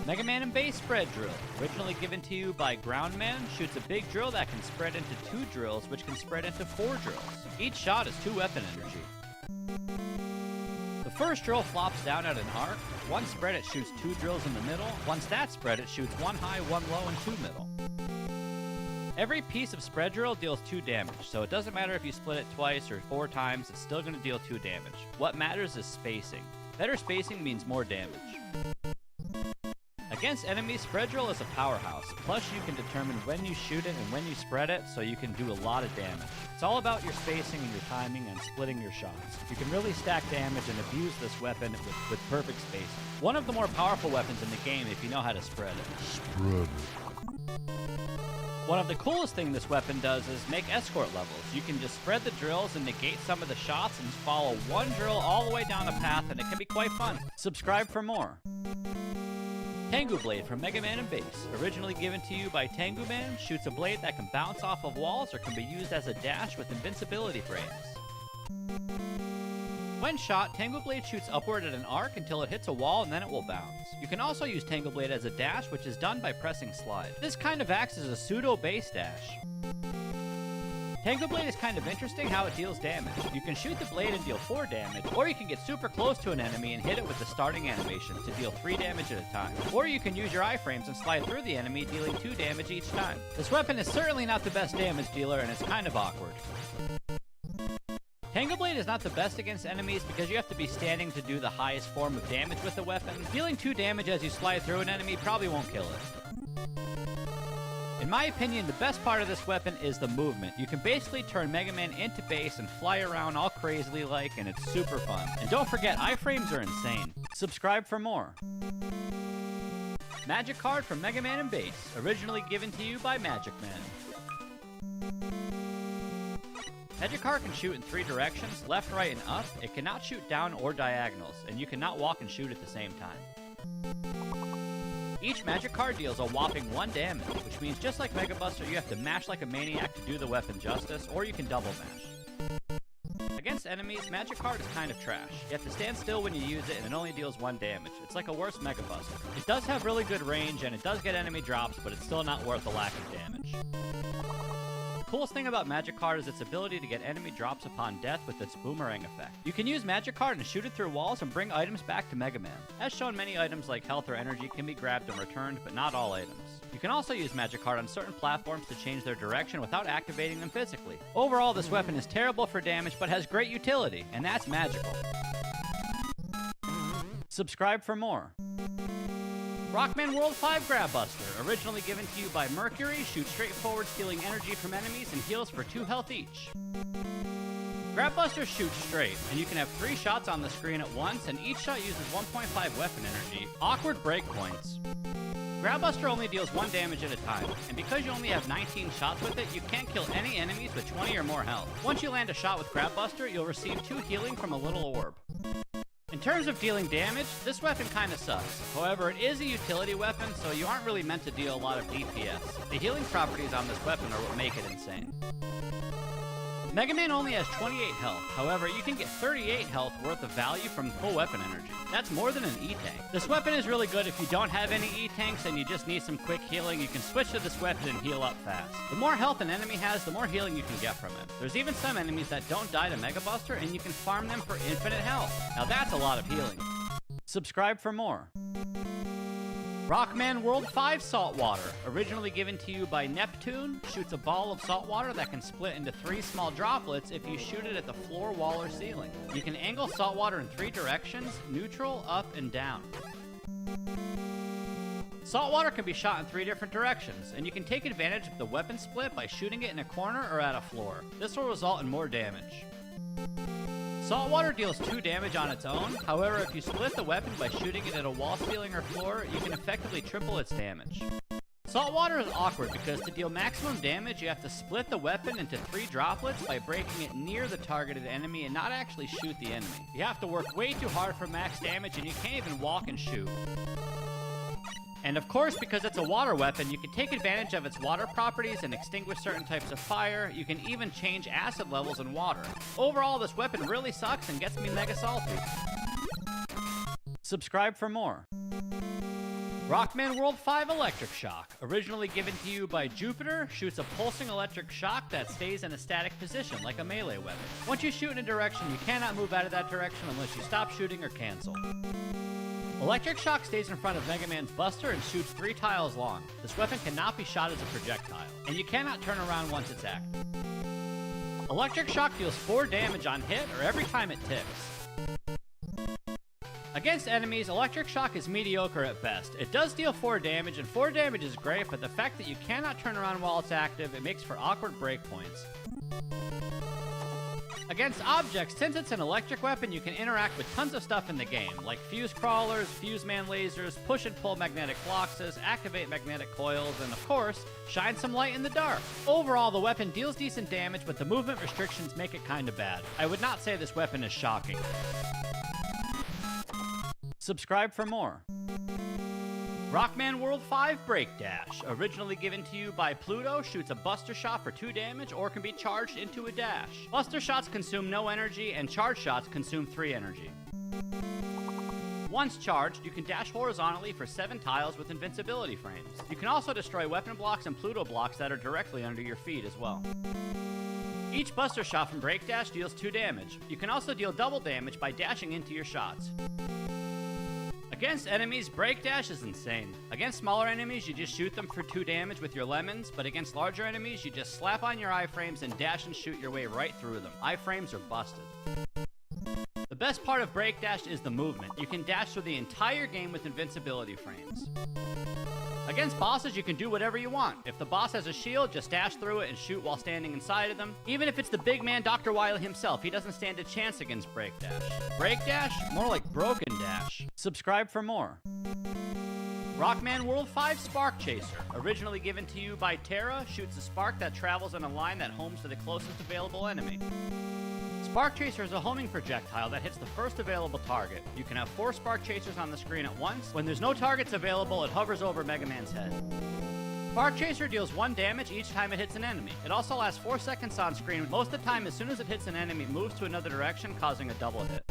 Mega Man and Bass Spread Drill, originally given to you by Groundman, shoots a big drill that can spread into 2 drills, which can spread into 4 drills. Each shot is 2 weapon energy. The first drill flops down at an arc. One spread, it shoots 2 drills in the middle. Once that's spread, it shoots 1 high, 1 low, and 2 middle. Every piece of spread drill deals 2 damage, so it doesn't matter if you split it twice or 4 times, it's still going to deal 2 damage. What matters is spacing. Better spacing means more damage. Against enemies, spread drill is a powerhouse. Plus, you can determine when you shoot it and when you spread it, so you can do a lot of damage. It's all about your spacing and your timing and splitting your shots. You can really stack damage and abuse this weapon with perfect spacing. One of the more powerful weapons in the game if you know how to spread it. Spread it. One of the coolest things this weapon does is make escort levels. You can just spread the drills and negate some of the shots and follow one drill all the way down a path, and it can be quite fun. Subscribe for more. Tengu Blade from Mega Man and Bass, originally given to you by Tengu Man, shoots a blade that can bounce off of walls or can be used as a dash with invincibility frames. When shot, Tengu Blade shoots upward at an arc until it hits a wall and then it will bounce. You can also use Tengu Blade as a dash, which is done by pressing slide. This kind of acts as a pseudo base dash. Tengu Blade is kind of interesting how it deals damage. You can shoot the blade and deal 4 damage, or you can get super close to an enemy and hit it with the starting animation to deal 3 damage at a time. Or you can use your iframes and slide through the enemy, dealing 2 damage each time. This weapon is certainly not the best damage dealer, and it's kind of awkward. Tengu Blade is not the best against enemies because you have to be standing to do the highest form of damage with the weapon. Dealing 2 damage as you slide through an enemy probably won't kill it. In my opinion, the best part of this weapon is the movement. You can basically turn Mega Man into Bass and fly around all crazily like, and it's super fun. And don't forget, iframes are insane. Subscribe for more. Magic Card from Mega Man and Bass, originally given to you by Magic Man. Magic Card can shoot in 3 directions, left, right, and up. It cannot shoot down or diagonals, and you cannot walk and shoot at the same time. Each Magic Card deals a whopping 1 damage, which means just like Mega Buster, you have to mash like a maniac to do the weapon justice, or you can double mash. Against enemies, Magic Card is kind of trash. You have to stand still when you use it, and it only deals 1 damage. It's like a worse Mega Buster. It does have really good range, and it does get enemy drops, but it's still not worth the lack of damage. The coolest thing about Magic Card is its ability to get enemy drops upon death with its boomerang effect. You can use Magic Card and shoot it through walls and bring items back to Mega Man. As shown, many items like health or energy can be grabbed and returned, but not all items. You can also use Magic Card on certain platforms to change their direction without activating them physically. Overall, this weapon is terrible for damage, but has great utility, and that's magical. Subscribe for more. Rockman World 5 Grab Buster, originally given to you by Mercury, shoots straight forward, stealing energy from enemies and heals for 2 health each. Grab Buster shoots straight, and you can have 3 shots on the screen at once, and each shot uses 1.5 weapon energy. Awkward breakpoints. Grab Buster only deals 1 damage at a time, and because you only have 19 shots with it, you can't kill any enemies with 20 or more health. Once you land a shot with Grab Buster, you'll receive 2 healing from a little orb. In terms of dealing damage, this weapon kinda sucks. However, it is a utility weapon, so you aren't really meant to deal a lot of DPS. The healing properties on this weapon are what make it insane. Mega Man only has 28 health, however, you can get 38 health worth of value from full weapon energy. That's more than an E-Tank. This weapon is really good if you don't have any E-Tanks and you just need some quick healing. You can switch to this weapon and heal up fast. The more health an enemy has, the more healing you can get from it. There's even some enemies that don't die to Mega Buster, and you can farm them for infinite health. Now that's a lot of healing. Subscribe for more. Rockman World 5 Saltwater, originally given to you by Neptune, shoots a ball of saltwater that can split into 3 small droplets if you shoot it at the floor, wall, or ceiling. You can angle saltwater in 3 directions: neutral, up, and down. Saltwater can be shot in 3 different directions, and you can take advantage of the weapon split by shooting it in a corner or at a floor. This will result in more damage. Saltwater deals 2 damage on its own. However, if you split the weapon by shooting it at a wall, ceiling, or floor, you can effectively triple its damage. Saltwater is awkward because to deal maximum damage, you have to split the weapon into 3 droplets by breaking it near the targeted enemy and not actually shoot the enemy. You have to work way too hard for max damage, and you can't even walk and shoot. And of course, because it's a water weapon, you can take advantage of its water properties and extinguish certain types of fire. You can even change acid levels in water. Overall, this weapon really sucks and gets me mega salty. Subscribe for more. Rockman World 5 Electric Shock, originally given to you by Jupiter, shoots a pulsing electric shock that stays in a static position, like a melee weapon. Once you shoot in a direction, you cannot move out of that direction unless you stop shooting or cancel. Electric Shock stays in front of Mega Man's Buster and shoots 3 tiles long. This weapon cannot be shot as a projectile, and you cannot turn around once it's active. Electric Shock deals 4 damage on hit or every time it ticks. Against enemies, Electric Shock is mediocre at best. It does deal 4 damage, and 4 damage is great, but the fact that you cannot turn around while it's active, it makes for awkward breakpoints. Against objects, since it's an electric weapon, you can interact with tons of stuff in the game, like fuse crawlers, fuse man lasers, push and pull magnetic boxes, activate magnetic coils, and of course, shine some light in the dark. Overall, the weapon deals decent damage, but the movement restrictions make it kinda bad. I would not say this weapon is shocking. Subscribe for more. Rockman World 5 Break Dash, originally given to you by Pluto, shoots a Buster Shot for 2 damage or can be charged into a dash. Buster Shots consume no energy, and Charge Shots consume 3 energy. Once charged, you can dash horizontally for 7 tiles with invincibility frames. You can also destroy weapon blocks and Pluto blocks that are directly under your feet as well. Each Buster Shot from Break Dash deals 2 damage. You can also deal double damage by dashing into your shots. Against enemies, Break Dash is insane. Against smaller enemies, you just shoot them for 2 damage with your lemons, but against larger enemies, you just slap on your iframes and dash and shoot your way right through them. Iframes are busted. The best part of Break Dash is the movement. You can dash through the entire game with invincibility frames. Against bosses, you can do whatever you want. If the boss has a shield, just dash through it and shoot while standing inside of them. Even if it's the big man Dr. Wily himself, he doesn't stand a chance against Break Dash. Break Dash? More like Broken Dash. Subscribe for more. Rockman World 5 Spark Chaser, originally given to you by Terra, shoots a spark that travels in a line that homes to the closest available enemy. Spark Chaser is a homing projectile that hits the first available target. You can have 4 Spark Chasers on the screen at once. When there's no targets available, it hovers over Mega Man's head. Spark Chaser deals 1 damage each time it hits an enemy. It also lasts 4 seconds on screen. Most of the time, as soon as it hits an enemy, it moves to another direction, causing a double hit.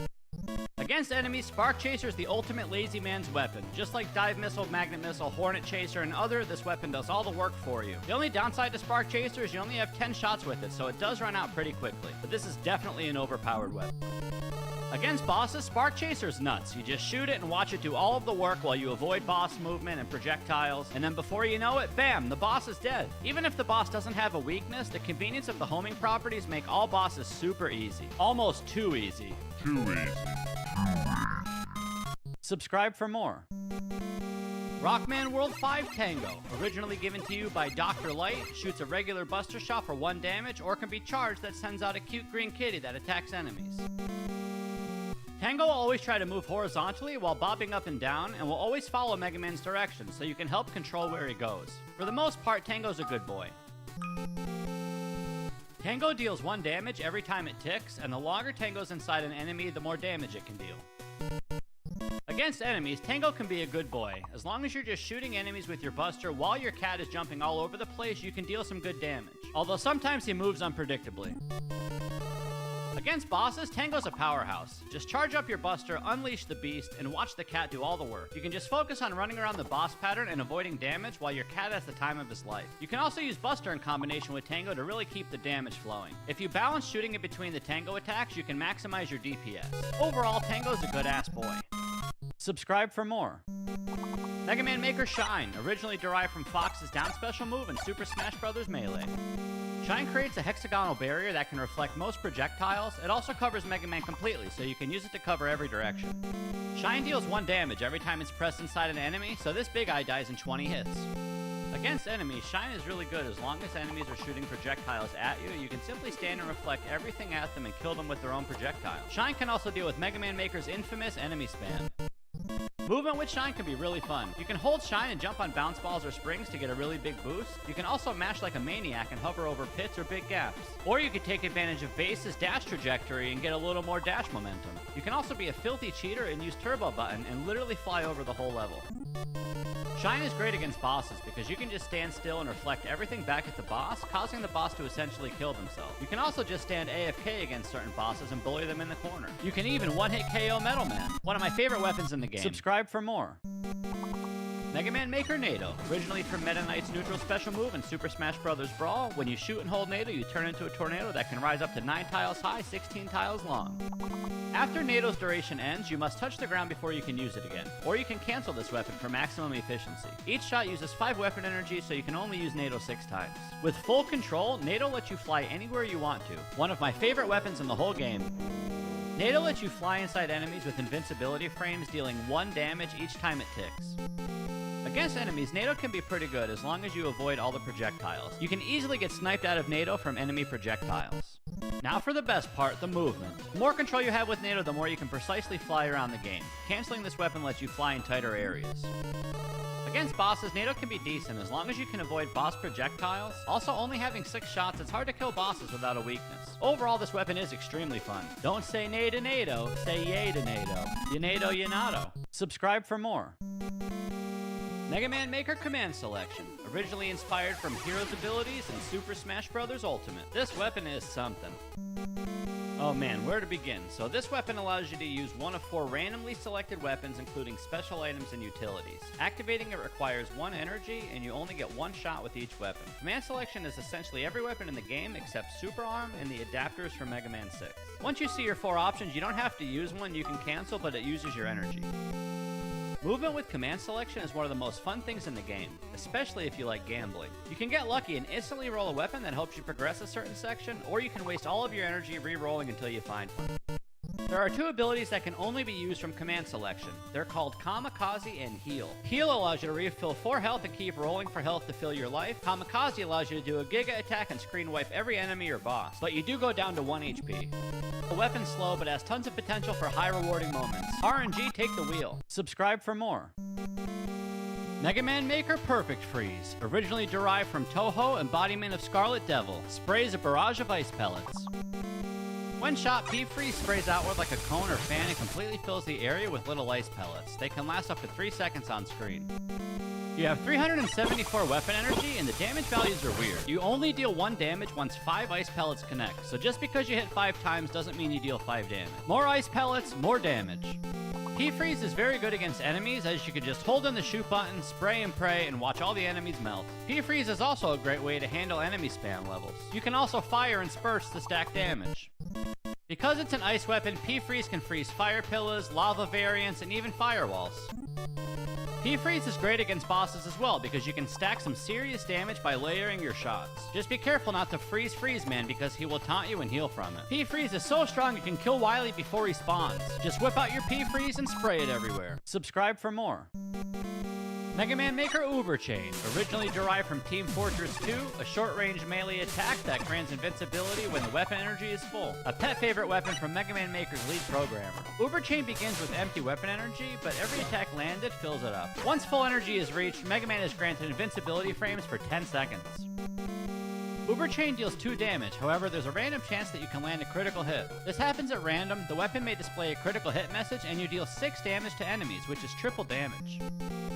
Against enemies, Spark Chaser is the ultimate lazy man's weapon. Just like Dive Missile, Magnet Missile, Hornet Chaser, and other, this weapon does all the work for you. The only downside to Spark Chaser is you only have 10 shots with it, so it does run out pretty quickly. But this is definitely an overpowered weapon. Against bosses, Spark Chaser is nuts. You just shoot it and watch it do all of the work while you avoid boss movement and projectiles, and then before you know it, bam, the boss is dead. Even if the boss doesn't have a weakness, the convenience of the homing properties make all bosses super easy. Almost too easy. Too easy. Subscribe for more. Rockman World 5 Tango, originally given to you by Dr. Light, shoots a regular Buster Shot for 1 damage or can be charged that sends out a cute green kitty that attacks enemies. Tango will always try to move horizontally while bobbing up and down, and will always follow Mega Man's direction, so you can help control where he goes. For the most part, Tango's a good boy. Tango deals 1 damage every time it ticks, and the longer Tango's inside an enemy, the more damage it can deal. Against enemies, Tango can be a good boy. As long as you're just shooting enemies with your Buster while your cat is jumping all over the place, you can deal some good damage. Although sometimes he moves unpredictably. Against bosses, Tango's a powerhouse. Just charge up your Buster, unleash the beast, and watch the cat do all the work. You can just focus on running around the boss pattern and avoiding damage while your cat has the time of his life. You can also use Buster in combination with Tango to really keep the damage flowing. If you balance shooting it between the Tango attacks, you can maximize your DPS. Overall, Tango's a good-ass boy. Subscribe for more. Mega Man Maker Shine, originally derived from Fox's down special move in Super Smash Bros. Melee. Shine creates a hexagonal barrier that can reflect most projectiles. It also covers Mega Man completely, so you can use it to cover every direction. Shine deals 1 damage every time it's pressed inside an enemy, so this big eye dies in 20 hits. Against enemies, Shine is really good as long as enemies are shooting projectiles at you. You can simply stand and reflect everything at them and kill them with their own projectile. Shine can also deal with Mega Man Maker's infamous enemy spam. Movement with Shine can be really fun. You can hold Shine and jump on bounce balls or springs to get a really big boost. You can also mash like a maniac and hover over pits or big gaps. Or you could take advantage of Base's dash trajectory and get a little more dash momentum. You can also be a filthy cheater and use Turbo Button and literally fly over the whole level. Shine is great against bosses because you can just stand still and reflect everything back at the boss, causing the boss to essentially kill themselves. You can also just stand AFK against certain bosses and bully them in the corner. You can even one-hit KO Metal Man, one of my favorite weapons in the game. Subscribe for more. Mega Man Maker NATO, originally from Meta Knight's neutral special move in Super Smash Bros. Brawl. When you shoot and hold NATO, you turn into a tornado that can rise up to 9 tiles high, 16 tiles long. After NATO's duration ends, you must touch the ground before you can use it again, or you can cancel this weapon for maximum efficiency. Each shot uses 5 weapon energy, so you can only use NATO 6 times. With full control, NATO lets you fly anywhere you want to. One of my favorite weapons in the whole game. NATO lets you fly inside enemies with invincibility frames, dealing 1 damage each time it ticks. Against enemies, NATO can be pretty good as long as you avoid all the projectiles. You can easily get sniped out of NATO from enemy projectiles. Now for the best part, the movement. The more control you have with NATO, the more you can precisely fly around the game. Canceling this weapon lets you fly in tighter areas. Against bosses, NATO can be decent as long as you can avoid boss projectiles. Also, only having 6 shots, it's hard to kill bosses without a weakness. Overall, this weapon is extremely fun. Don't say nay to NATO, say yay to NATO. You NATO, you NATO. Subscribe for more. Mega Man Maker Command Selection, originally inspired from Hero's abilities in Super Smash Bros. Ultimate. This weapon is something. Oh man, where to begin? So this weapon allows you to use one of 4 randomly selected weapons, including special items and utilities. Activating it requires 1 energy, and you only get 1 shot with each weapon. Command Selection is essentially every weapon in the game except Super Arm and the adapters from Mega Man 6. Once you see your 4 options, you don't have to use one, you can cancel, but it uses your energy. Movement with command selection is one of the most fun things in the game, especially if you like gambling. You can get lucky and instantly roll a weapon that helps you progress a certain section, or you can waste all of your energy re-rolling until you find one. There are 2 abilities that can only be used from command selection. They're called Kamikaze and Heal. Heal allows you to refill 4 health and keep rolling for health to fill your life. Kamikaze allows you to do a Giga attack and screen wipe every enemy or boss, but you do go down to 1 HP. The weapon's slow, but has tons of potential for high rewarding moments. RNG, take the wheel. Subscribe for more. Mega Man Maker Perfect Freeze, originally derived from Toho, embodiment of Scarlet Devil, sprays a barrage of ice pellets. When shot, P-Freeze sprays outward like a cone or fan and completely fills the area with little ice pellets. They can last up to 3 seconds on screen. You have 374 weapon energy, and the damage values are weird. You only deal 1 damage once 5 ice pellets connect, so just because you hit 5 times doesn't mean you deal 5 damage. More ice pellets, more damage. P-Freeze is very good against enemies, as you can just hold in the shoot button, spray and pray, and watch all the enemies melt. P-Freeze is also a great way to handle enemy spam levels. You can also fire in spurts to stack damage. Because it's an ice weapon, P-Freeze can freeze fire pillars, lava variants, and even firewalls. P-Freeze is great against bosses as well, because you can stack some serious damage by layering your shots. Just be careful not to freeze Man, because he will taunt you and heal from it. P-Freeze is so strong you can kill Wily before he spawns. Just whip out your P-Freeze and spray it everywhere. Subscribe for more. Mega Man Maker Uber Chain, originally derived from Team Fortress 2, a short-range melee attack that grants invincibility when the weapon energy is full. A pet favorite weapon from Mega Man Maker's lead programmer. Uber Chain begins with empty weapon energy, but every attack landed fills it up. Once full energy is reached, Mega Man is granted invincibility frames for 10 seconds. Uber Chain deals 2 damage, however there's a random chance that you can land a critical hit. This happens at random, the weapon may display a critical hit message, and you deal 6 damage to enemies, which is triple damage.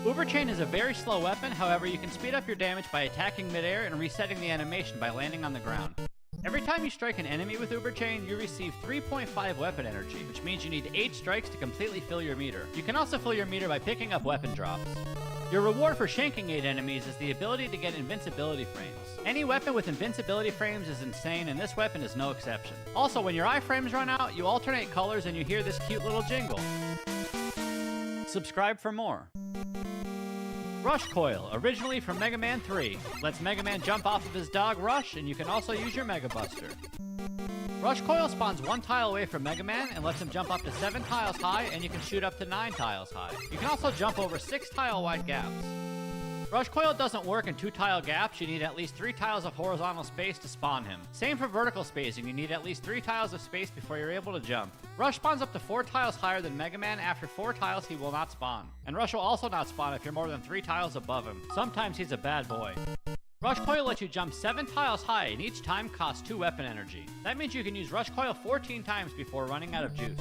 Uber Chain is a very slow weapon, however you can speed up your damage by attacking midair and resetting the animation by landing on the ground. Every time you strike an enemy with Uber Chain, you receive 3.5 weapon energy, which means you need 8 strikes to completely fill your meter. You can also fill your meter by picking up weapon drops. Your reward for shanking 8 enemies is the ability to get invincibility frames. Any weapon with invincibility frames is insane, and this weapon is no exception. Also, when your iframes run out, you alternate colors and you hear this cute little jingle. Subscribe for more. Rush Coil, originally from Mega Man 3. Lets Mega Man jump off of his dog Rush, and you can also use your Mega Buster. Rush Coil spawns 1 tile away from Mega Man and lets him jump up to 7 tiles high, and you can shoot up to 9 tiles high. You can also jump over 6 tile wide gaps. Rush Coil doesn't work in 2 tile gaps. You need at least 3 tiles of horizontal space to spawn him. Same for vertical spacing. You need at least 3 tiles of space before you're able to jump. Rush spawns up to 4 tiles higher than Mega Man. After 4 tiles, he will not spawn. And Rush will also not spawn if you're more than 3 tiles above him. Sometimes he's a bad boy. Rush Coil lets you jump 7 tiles high, and each time costs 2 weapon energy. That means you can use Rush Coil 14 times before running out of juice.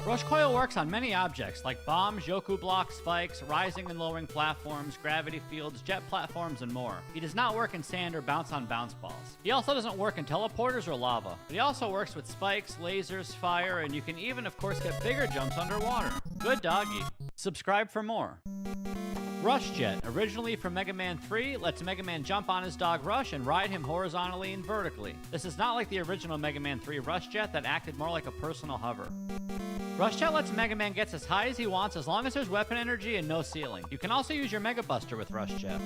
Rush Coil works on many objects like bombs, Yoku blocks, spikes, rising and lowering platforms, gravity fields, jet platforms, and more. He does not work in sand or bounce on bounce balls. He also doesn't work in teleporters or lava, but he also works with spikes, lasers, fire, and you can even, of course, get bigger jumps underwater. Good doggy. Subscribe for more. Rush Jet, originally from Mega Man 3, lets Mega Man jump on his dog Rush and ride him horizontally and vertically. This is not like the original Mega Man 3 Rush Jet that acted more like a personal hover. Rush Jet lets Mega Man get as high as he wants as long as there's weapon energy and no ceiling. You can also use your Mega Buster with Rush Jet.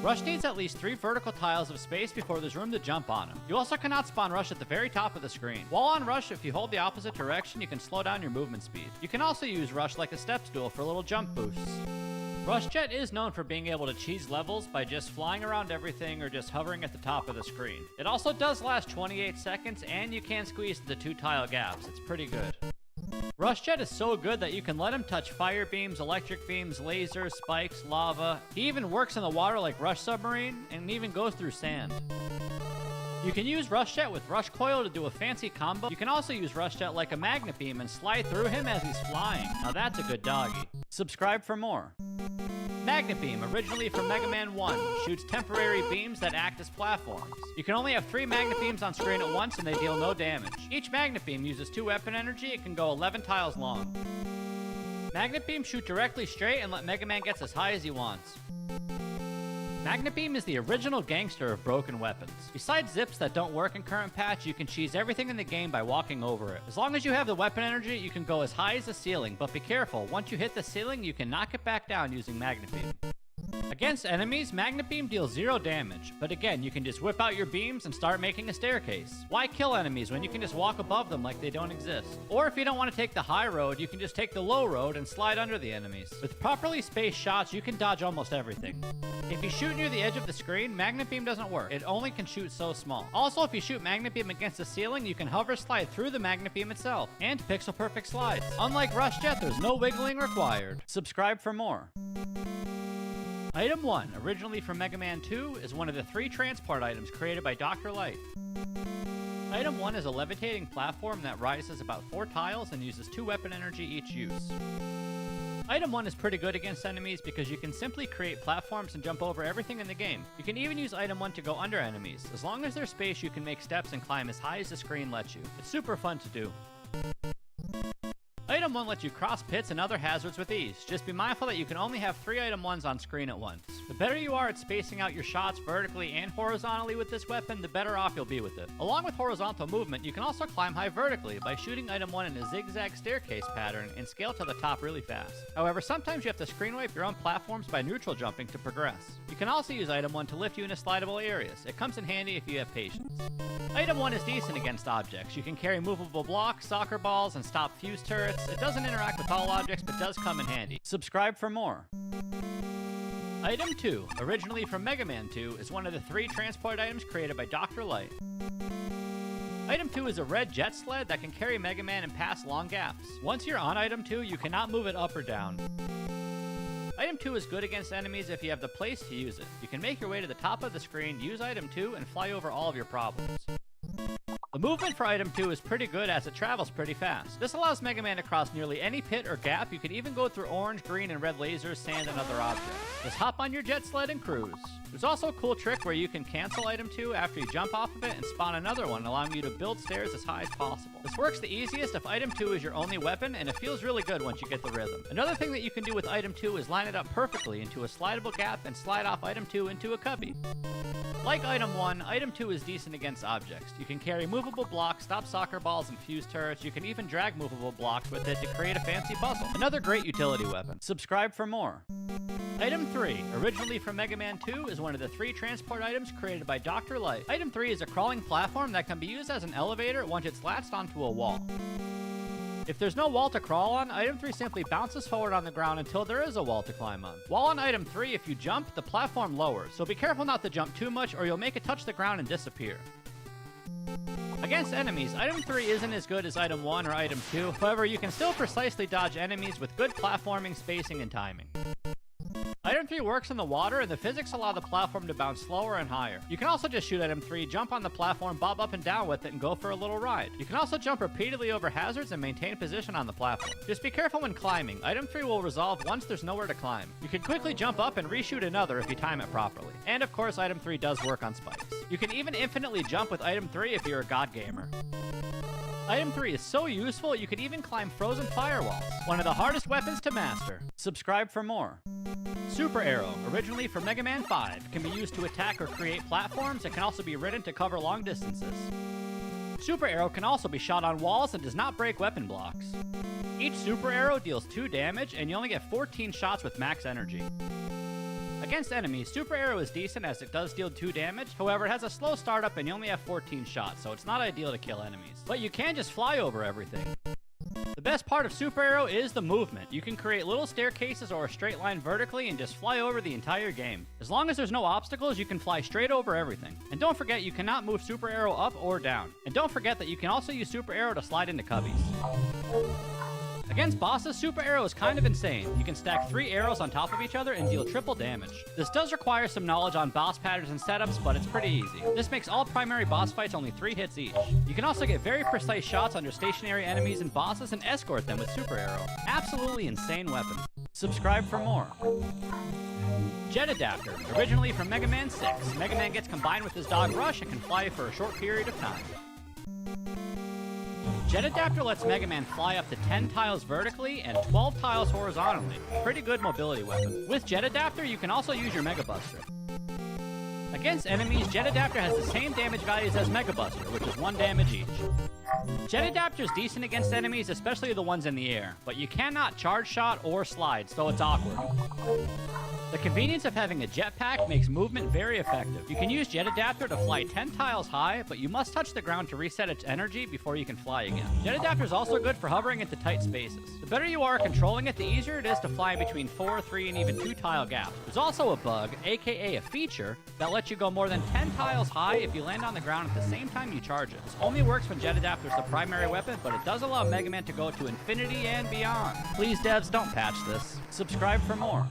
Rush needs at least 3 vertical tiles of space before there's room to jump on him. You also cannot spawn Rush at the very top of the screen. While on Rush, if you hold the opposite direction, you can slow down your movement speed. You can also use Rush like a step stool for little jump boosts. Rush Jet is known for being able to cheese levels by just flying around everything or just hovering at the top of the screen. It also does last 28 seconds, and you can squeeze the 2 tile gaps. It's pretty good. Rush Jet is so good that you can let him touch fire beams, electric beams, lasers, spikes, lava. He even works in the water like Rush Submarine, and even goes through sand. You can use Rush Jet with Rush Coil to do a fancy combo. You can also use Rush Jet like a magnet beam and slide through him as he's flying. Now that's a good doggy. Subscribe for more. Magnet Beam, originally from Mega Man 1, shoots temporary beams that act as platforms. You can only have 3 magnet beams on screen at once and they deal no damage. Each magnet beam uses 2 weapon energy. It can go 11 tiles long. Magnet Beam shoot directly straight and let Mega Man get as high as he wants. Magnet Beam is the original gangster of broken weapons. Besides zips that don't work in current patch, you can cheese everything in the game by walking over it. As long as you have the weapon energy, you can go as high as the ceiling, but be careful, once you hit the ceiling, you can knock it back down using Magnet Beam. Against enemies, Magnet Beam deals 0 damage, but again, you can just whip out your beams and start making a staircase. Why kill enemies when you can just walk above them like they don't exist? Or if you don't want to take the high road, you can just take the low road and slide under the enemies. With properly spaced shots, you can dodge almost everything. If you shoot near the edge of the screen, Magnet Beam doesn't work. It only can shoot so small. Also, if you shoot Magnet Beam against the ceiling, you can hover slide through the Magnet Beam itself, and pixel perfect slides. Unlike Rush Jet, there's no wiggling required. Subscribe for more. Item 1, originally from Mega Man 2, is one of the 3 transport items created by Dr. Light. Item 1 is a levitating platform that rises about 4 tiles and uses 2 weapon energy each use. Item 1 is pretty good against enemies because you can simply create platforms and jump over everything in the game. You can even use Item 1 to go under enemies. As long as there's space, you can make steps and climb as high as the screen lets you. It's super fun to do. Item 1 lets you cross pits and other hazards with ease. Just be mindful that you can only have 3 Item 1s on screen at once. The better you are at spacing out your shots vertically and horizontally with this weapon, the better off you'll be with it. Along with horizontal movement, you can also climb high vertically by shooting Item 1 in a zigzag staircase pattern and scale to the top really fast. However, sometimes you have to screen wipe your own platforms by neutral jumping to progress. You can also use Item 1 to lift you into slidable areas. It comes in handy if you have patience. Item 1 is decent against objects. You can carry movable blocks, soccer balls, and stop fuse turrets. It doesn't interact with all objects, but does come in handy. Subscribe for more. Item 2, originally from Mega Man 2, is one of the 3 transport items created by Dr. Light. Item 2 is a red jet sled that can carry Mega Man and pass long gaps. Once you're on Item 2, you cannot move it up or down. Item 2 is good against enemies if you have the place to use it. You can make your way to the top of the screen, use Item 2, and fly over all of your problems. The movement for Item 2 is pretty good as it travels pretty fast. This allows Mega Man to cross nearly any pit or gap. You can even go through orange, green, and red lasers, sand, and other objects. Just hop on your jet sled and cruise. There's also a cool trick where you can cancel Item 2 after you jump off of it and spawn another one, allowing you to build stairs as high as possible. This works the easiest if Item 2 is your only weapon, and it feels really good once you get the rhythm. Another thing that you can do with Item 2 is line it up perfectly into a slidable gap and slide off Item 2 into a cubby. Like Item 1, Item 2 is decent against objects. You can carry movable blocks, stop soccer balls, and fuse turrets. You can even drag movable blocks with it to create a fancy puzzle. Another great utility weapon. Subscribe for more. Item 3, originally from Mega Man 2, is one of the 3 transport items created by Dr. Light. Item 3 is a crawling platform that can be used as an elevator once it's latched onto a wall. If there's no wall to crawl on, Item 3 simply bounces forward on the ground until there is a wall to climb on. While on Item 3, if you jump, the platform lowers, so be careful not to jump too much or you'll make it touch the ground and disappear. Against enemies, Item 3 isn't as good as Item 1 or Item 2, however you can still precisely dodge enemies with good platforming, spacing, and timing. Item 3 works in the water, and the physics allow the platform to bounce slower and higher. You can also just shoot Item 3, jump on the platform, bob up and down with it, and go for a little ride. You can also jump repeatedly over hazards and maintain position on the platform. Just be careful when climbing. Item 3 will resolve once there's nowhere to climb. You can quickly jump up and reshoot another if you time it properly. And of course, Item 3 does work on spikes. You can even infinitely jump with Item 3 if you're a god gamer. Item 3 is so useful, you could even climb frozen firewalls. One of the hardest weapons to master. Subscribe for more. Super Arrow, originally from Mega Man 5, can be used to attack or create platforms and can also be ridden to cover long distances. Super Arrow can also be shot on walls and does not break weapon blocks. Each Super Arrow deals 2 damage and you only get 14 shots with max energy. Against enemies, Super Arrow is decent as it does deal 2 damage, however it has a slow startup and you only have 14 shots, so it's not ideal to kill enemies. But you can just fly over everything. The best part of Super Arrow is the movement. You can create little staircases or a straight line vertically and just fly over the entire game. As long as there's no obstacles, you can fly straight over everything. And don't forget, you cannot move Super Arrow up or down. And don't forget that you can also use Super Arrow to slide into cubbies. Against bosses, Super Arrow is kind of insane. You can stack 3 arrows on top of each other and deal triple damage. This does require some knowledge on boss patterns and setups, but it's pretty easy. This makes all primary boss fights only 3 hits each. You can also get very precise shots under stationary enemies and bosses and escort them with Super Arrow. Absolutely insane weapon. Subscribe for more. Jet Adapter, originally from Mega Man 6. Mega Man gets combined with his dog Rush and can fly for a short period of time. Jet Adapter lets Mega Man fly up to 10 tiles vertically and 12 tiles horizontally. Pretty good mobility weapon. With Jet Adapter, you can also use your Mega Buster. Against enemies, Jet Adapter has the same damage values as Mega Buster, which is 1 damage each. Jet Adapter is decent against enemies, especially the ones in the air, but you cannot charge shot or slide, so it's awkward. The convenience of having a jetpack makes movement very effective. You can use Jet Adapter to fly 10 tiles high, but you must touch the ground to reset its energy before you can fly again. Jet Adapter is also good for hovering into tight spaces. The better you are at controlling it, the easier it is to fly between 4, 3, and even 2 tile gaps. There's also a bug, aka a feature, that lets you go more than 10 tiles high if you land on the ground at the same time you charge it. This only works when Jet Adapter is the primary weapon, but it does allow Mega Man to go to infinity and beyond. Please devs, don't patch this. Subscribe for more.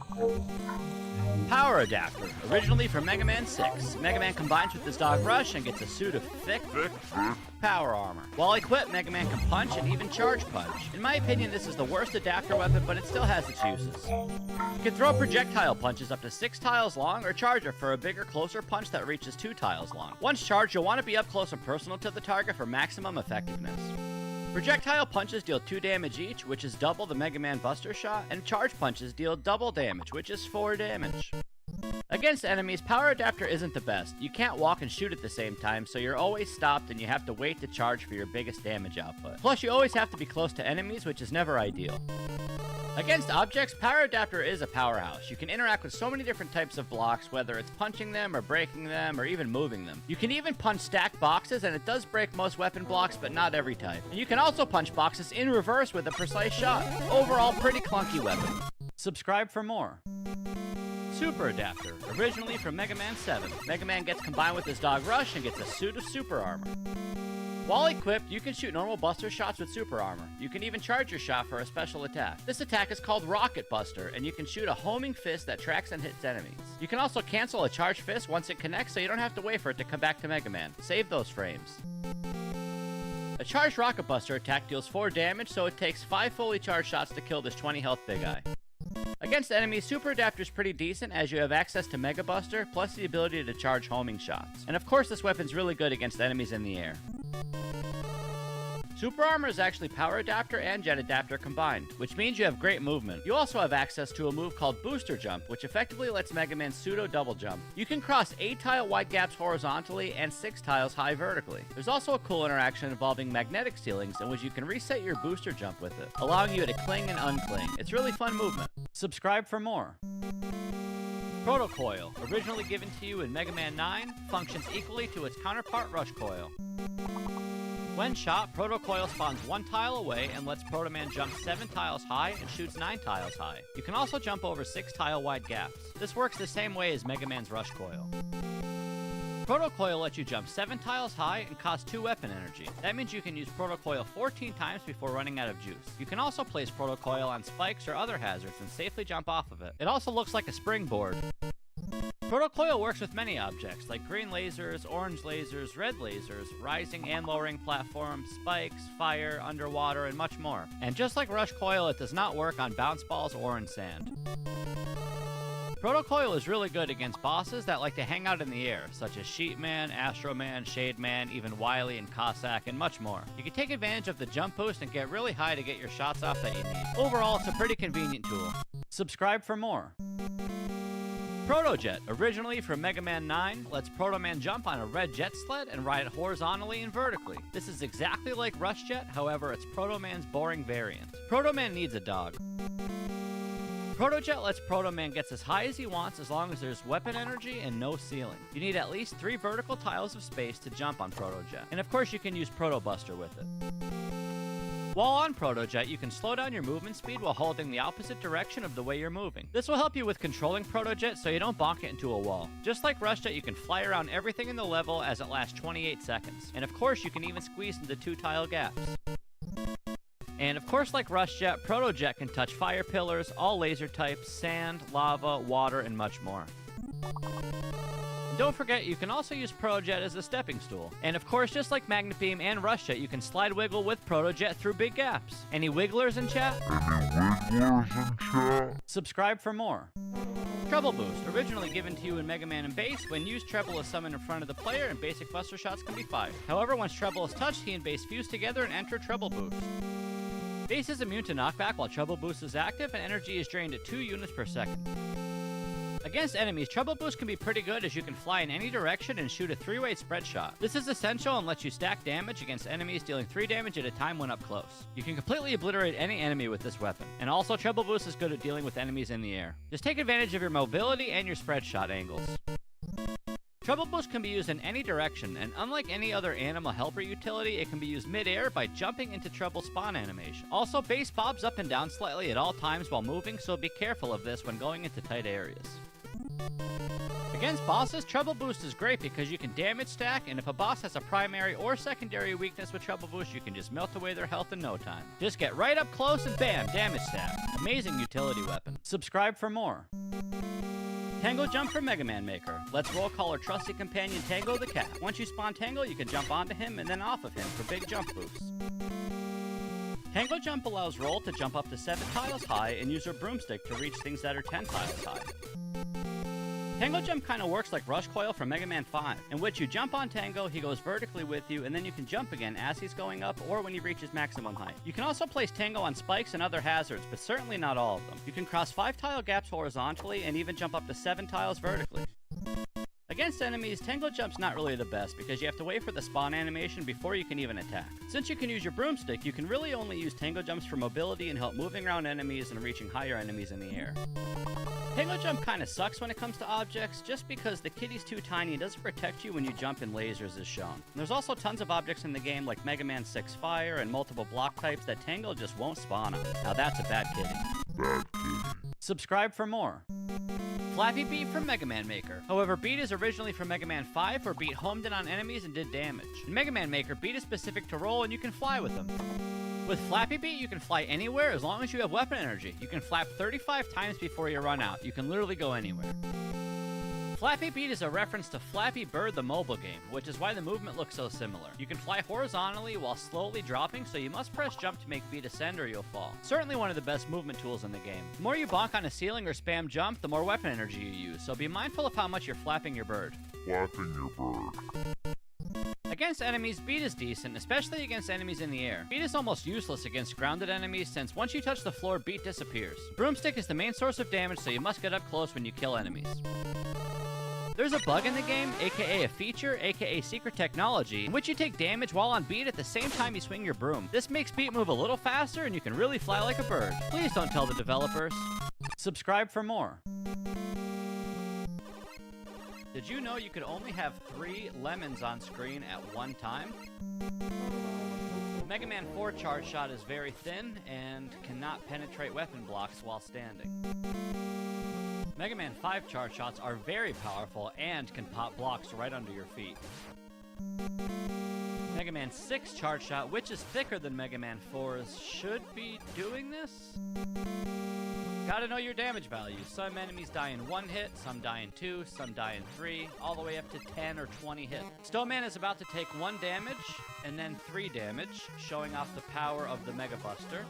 Power Adapter, originally from Mega Man 6. Mega Man combines with his dog Rush and gets a suit of thick power armor. While equipped, Mega Man can punch and even charge punch. In my opinion, this is the worst adapter weapon, but it still has its uses. You can throw projectile punches up to 6 tiles long, or charge it for a bigger, closer punch that reaches 2 tiles long. Once charged, you'll want to be up close and personal to the target for maximum effectiveness. Projectile punches deal 2 damage each, which is double the Mega Man Buster Shot, and charge punches deal double damage, which is 4 damage. Against enemies, Power Adapter isn't the best. You can't walk and shoot at the same time, so you're always stopped and you have to wait to charge for your biggest damage output. Plus, you always have to be close to enemies, which is never ideal. Against objects, Power Adapter is a powerhouse. You can interact with so many different types of blocks, whether it's punching them or breaking them or even moving them. You can even punch stacked boxes, and it does break most weapon blocks, but not every type. And you can also punch boxes in reverse with a precise shot. Overall, pretty clunky weapon. Subscribe for more. Super Adapter, originally from Mega Man 7. Mega Man gets combined with his dog Rush and gets a suit of super armor. While equipped, you can shoot normal buster shots with super armor. You can even charge your shot for a special attack. This attack is called Rocket Buster, and you can shoot a homing fist that tracks and hits enemies. You can also cancel a charged fist once it connects, so you don't have to wait for it to come back to Mega Man. Save those frames. A charged Rocket Buster attack deals 4 damage, so it takes 5 fully charged shots to kill this 20 health big eye. Against enemies, Super Adapter is pretty decent as you have access to Mega Buster, plus the ability to charge homing shots. And of course, this weapon's really good against enemies in the air. Super Armor is actually Power Adapter and Jet Adapter combined, which means you have great movement. You also have access to a move called Booster Jump, which effectively lets Mega Man pseudo-double jump. You can cross 8 tile wide gaps horizontally and 6 tiles high vertically. There's also a cool interaction involving magnetic ceilings in which you can reset your booster jump with it, allowing you to cling and uncling. It's really fun movement. Subscribe for more. Proto Coil, originally given to you in Mega Man 9, functions equally to its counterpart Rush Coil. When shot, Proto Coil spawns 1 tile away and lets Proto Man jump 7 tiles high and shoots 9 tiles high. You can also jump over 6 tile wide gaps. This works the same way as Mega Man's Rush Coil. Proto Coil lets you jump 7 tiles high and costs 2 weapon energy. That means you can use Proto Coil 14 times before running out of juice. You can also place Proto Coil on spikes or other hazards and safely jump off of it. It also looks like a springboard. Proto Coil works with many objects, like green lasers, orange lasers, red lasers, rising and lowering platforms, spikes, fire, underwater, and much more. And just like Rush Coil, it does not work on bounce balls or in sand. Proto Coil is really good against bosses that like to hang out in the air, such as Sheepman, Astro Man, Shade Man, even Wily and Cossack, and much more. You can take advantage of the jump boost and get really high to get your shots off that you need. Overall, it's a pretty convenient tool. Subscribe for more. Proto Jet, originally from Mega Man 9, lets Proto Man jump on a red jet sled and ride it horizontally and vertically. This is exactly like Rush Jet, however, it's Proto Man's boring variant. Proto Man needs a dog. Proto Jet lets Proto Man get as high as he wants as long as there's weapon energy and no ceiling. You need at least 3 vertical tiles of space to jump on Proto Jet. And of course you can use Proto Buster with it. While on Proto Jet, you can slow down your movement speed while holding the opposite direction of the way you're moving. This will help you with controlling Proto Jet so you don't bonk it into a wall. Just like Rush Jet, you can fly around everything in the level as it lasts 28 seconds. And of course, you can even squeeze into 2 tile gaps. And of course, like Rush Jet, Proto Jet can touch fire pillars, all laser types, sand, lava, water, and much more. Don't forget, you can also use Proto Jet as a stepping stool. And of course, just like Magnet Beam and Rush Jet, you can slide wiggle with Proto Jet through big gaps. Any wigglers in chat? Subscribe for more. Treble Boost, originally given to you in Mega Man and Bass, when used, Treble is summoned in front of the player and basic buster shots can be fired. However, once Treble is touched, he and Bass fuse together and enter Treble Boost. Bass is immune to knockback while Treble Boost is active and energy is drained at 2 units per second. Against enemies, Treble Boost can be pretty good as you can fly in any direction and shoot a 3-way spread shot. This is essential and lets you stack damage against enemies, dealing 3 damage at a time when up close. You can completely obliterate any enemy with this weapon. And also, Treble Boost is good at dealing with enemies in the air. Just take advantage of your mobility and your spread shot angles. Treble Boost can be used in any direction, and unlike any other animal helper utility, it can be used mid-air by jumping into Treble spawn animation. Also, Bass bobs up and down slightly at all times while moving, so be careful of this when going into tight areas. Against bosses, Treble Boost is great because you can damage stack, and if a boss has a primary or secondary weakness with Treble Boost, you can just melt away their health in no time. Just get right up close and bam, damage stack. Amazing utility weapon. Subscribe for more. Tango Jump from Mega Man Maker. Let's roll call our trusty companion Tango the cat. Once you spawn Tango, you can jump onto him and then off of him for big jump boosts. Tango Jump allows Roll to jump up to 7 tiles high and use her broomstick to reach things that are 10 tiles high. Tango Jump kind of works like Rush Coil from Mega Man 5, in which you jump on Tango, he goes vertically with you, and then you can jump again as he's going up or when he reaches maximum height. You can also place Tango on spikes and other hazards, but certainly not all of them. You can cross 5 tile gaps horizontally and even jump up to 7 tiles vertically. Against enemies, Tango Jump's not really the best because you have to wait for the spawn animation before you can even attack. Since you can use your broomstick, you can really only use Tango Jumps for mobility and help moving around enemies and reaching higher enemies in the air. Tango Jump kinda sucks when it comes to objects, just because the kitty's too tiny and doesn't protect you when you jump in lasers as shown. And there's also tons of objects in the game like Mega Man 6 Fire and multiple block types that Tango just won't spawn on. Now that's a bad kitty. Subscribe for more. Flappy Beat from Mega Man Maker. However, Beat is originally from Mega Man 5, where Beat homed in on enemies and did damage. In Mega Man Maker, Beat is specific to Roll and you can fly with him. With Flappy Beat, you can fly anywhere as long as you have weapon energy. You can flap 35 times before you run out. You can literally go anywhere. Flappy Beat is a reference to Flappy Bird the mobile game, which is why the movement looks so similar. You can fly horizontally while slowly dropping, so you must press jump to make Beat ascend or you'll fall. Certainly one of the best movement tools in the game. The more you bonk on a ceiling or spam jump, the more weapon energy you use, so be mindful of how much you're flapping your bird. Against enemies, Beat is decent, especially against enemies in the air. Beat is almost useless against grounded enemies since once you touch the floor, Beat disappears. Broomstick is the main source of damage, so you must get up close when you kill enemies. There's a bug in the game, aka a feature, aka secret technology, in which you take damage while on Beat at the same time you swing your broom. This makes Beat move a little faster and you can really fly like a bird. Please don't tell the developers. Subscribe for more. Did you know you could only have 3 lemons on screen at one time? Mega Man 4 charge shot is very thin and cannot penetrate weapon blocks while standing. Mega Man 5 charge shots are very powerful and can pop blocks right under your feet. Mega Man 6 charge shot, which is thicker than Mega Man 4's, should be doing this? Gotta know your damage values. Some enemies die in 1 hit, some die in 2, some die in 3, all the way up to 10 or 20 hits. Snowman is about to take 1 damage, and then 3 damage, showing off the power of the Mega Buster.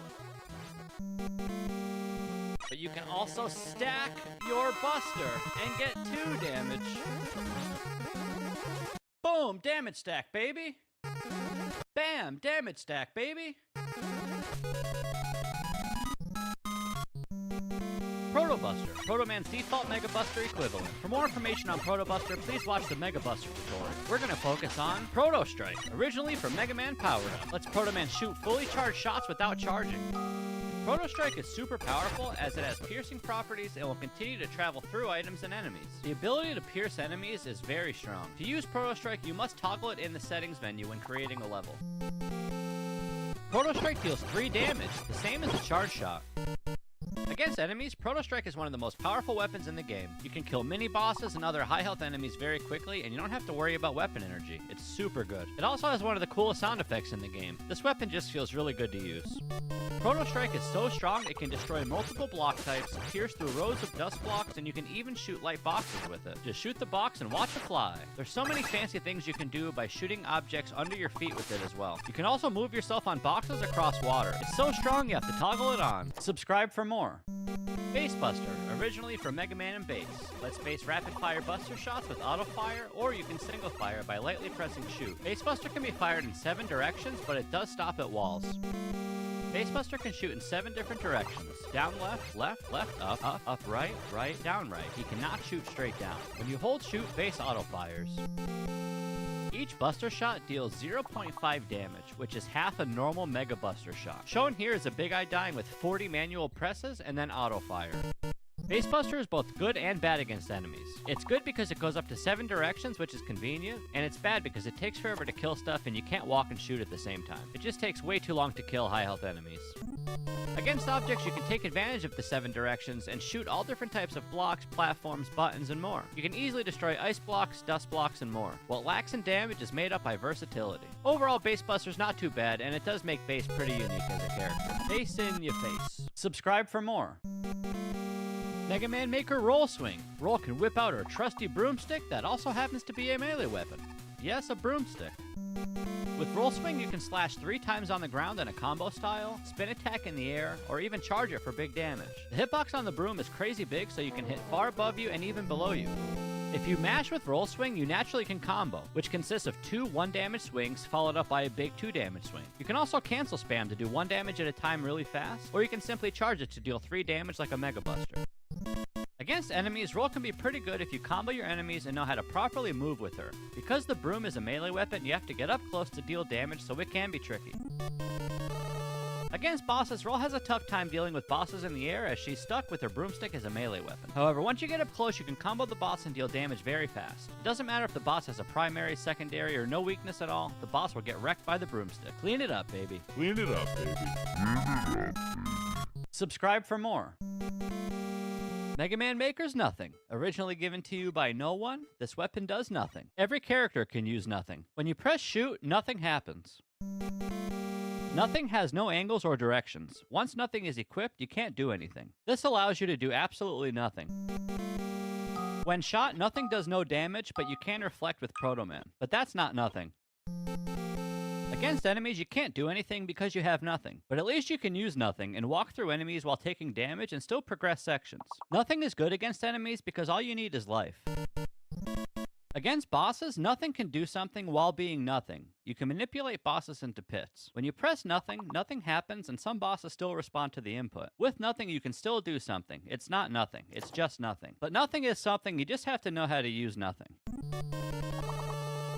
But you can also stack your Buster and get 2 damage. Boom! Damage stack, baby! Bam! Damage stack, baby! Proto Buster, Proto Man's default Mega Buster equivalent. For more information on Proto Buster, please watch the Mega Buster tutorial. We're gonna focus on Proto Strike, originally from Mega Man Power Up. Lets Proto Man shoot fully charged shots without charging. Proto Strike is super powerful as it has piercing properties and will continue to travel through items and enemies. The ability to pierce enemies is very strong. To use Proto Strike, you must toggle it in the settings menu when creating a level. Proto Strike deals 3 damage, the same as a charge shot. Against enemies, Proto Strike is one of the most powerful weapons in the game. You can kill mini-bosses and other high-health enemies very quickly, and you don't have to worry about weapon energy. It's super good. It also has one of the coolest sound effects in the game. This weapon just feels really good to use. Proto Strike is so strong it can destroy multiple block types, pierce through rows of dust blocks, and you can even shoot light boxes with it. Just shoot the box and watch it fly. There's so many fancy things you can do by shooting objects under your feet with it as well. You can also move yourself on boxes across water. It's so strong you have to toggle it on. Subscribe for more. Base Buster, originally from Mega Man and Base. Lets base rapid fire buster shots with auto fire, or you can single fire by lightly pressing shoot. Base Buster can be fired in 7 directions, but it does stop at walls. Base Buster can shoot in 7 different directions. Down left, left, left, up, right, right, down right. He cannot shoot straight down. When you hold shoot, base auto fires. Each Buster shot deals 0.5 damage, which is half a normal Mega Buster shot. Shown here is a Big Eye dying with 40 manual presses and then auto fire. Base Buster is both good and bad against enemies. It's good because it goes up to 7 directions, which is convenient, and it's bad because it takes forever to kill stuff and you can't walk and shoot at the same time. It just takes way too long to kill high health enemies. Against objects, you can take advantage of the 7 directions and shoot all different types of blocks, platforms, buttons, and more. You can easily destroy ice blocks, dust blocks, and more. What lacks in damage is made up by versatility. Overall, Base Buster's not too bad, and it does make Base pretty unique as a character. Base in your face. Subscribe for more. Mega Man Maker Roll Swing. Roll can whip out her trusty broomstick that also happens to be a melee weapon. Yes, a broomstick. With Roll Swing, you can slash 3 times on the ground in a combo style, spin attack in the air, or even charge it for big damage. The hitbox on the broom is crazy big, so you can hit far above you and even below you. If you mash with Roll Swing, you naturally can combo, which consists of 2 1-damage swings followed up by a big 2-damage swing. You can also cancel spam to do 1 damage at a time really fast, or you can simply charge it to deal 3 damage like a Mega Buster. Against enemies, Roll can be pretty good if you combo your enemies and know how to properly move with her. Because the broom is a melee weapon, you have to get up close to deal damage, so it can be tricky. Against bosses, Roll has a tough time dealing with bosses in the air as she's stuck with her broomstick as a melee weapon. However, once you get up close, you can combo the boss and deal damage very fast. It doesn't matter if the boss has a primary, secondary, or no weakness at all, the boss will get wrecked by the broomstick. Clean it up, baby. Clean it up, baby. Subscribe for more. Mega Man Maker's Nothing. Originally given to you by no one, this weapon does nothing. Every character can use nothing. When you press shoot, nothing happens. Nothing has no angles or directions. Once nothing is equipped, you can't do anything. This allows you to do absolutely nothing. When shot, nothing does no damage, but you can reflect with Proto Man. But that's not nothing. Against enemies, you can't do anything because you have nothing. But at least you can use nothing and walk through enemies while taking damage and still progress sections. Nothing is good against enemies because all you need is life. Against bosses, nothing can do something while being nothing. You can manipulate bosses into pits. When you press nothing, nothing happens and some bosses still respond to the input. With nothing, you can still do something. It's not nothing. It's just nothing. But nothing is something, you just have to know how to use nothing.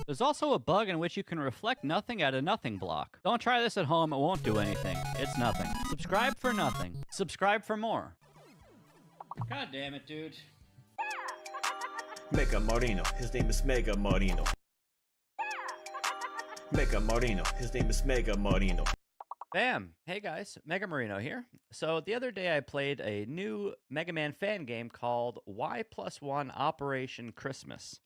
There's also a bug in which you can reflect nothing at a nothing block. Don't try this at home, it won't do anything. It's nothing. Subscribe for nothing. Subscribe for more. God damn it, dude. Mega Marino, his name is Mega Marino. Mega Marino, his name is Mega Marino. Bam! Hey guys, Mega Marino here. So the other day I played a new Mega Man fan game called Y+1 Operation Christmas.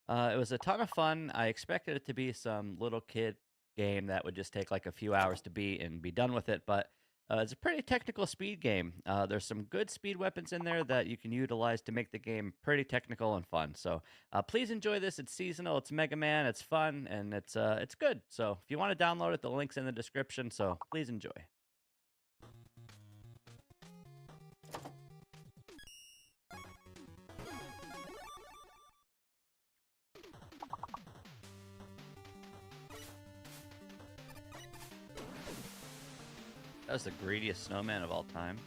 It was a ton of fun. I expected it to be some little kid game that would just take like a few hours to beat and be done with it, but it's a pretty technical speed game. There's some good speed weapons in there that you can utilize to make the game pretty technical and fun. So please enjoy this. It's seasonal. It's Mega Man. It's fun and it's good. So if you want to download it, the link's in the description. So please enjoy. That was the greediest snowman of all time.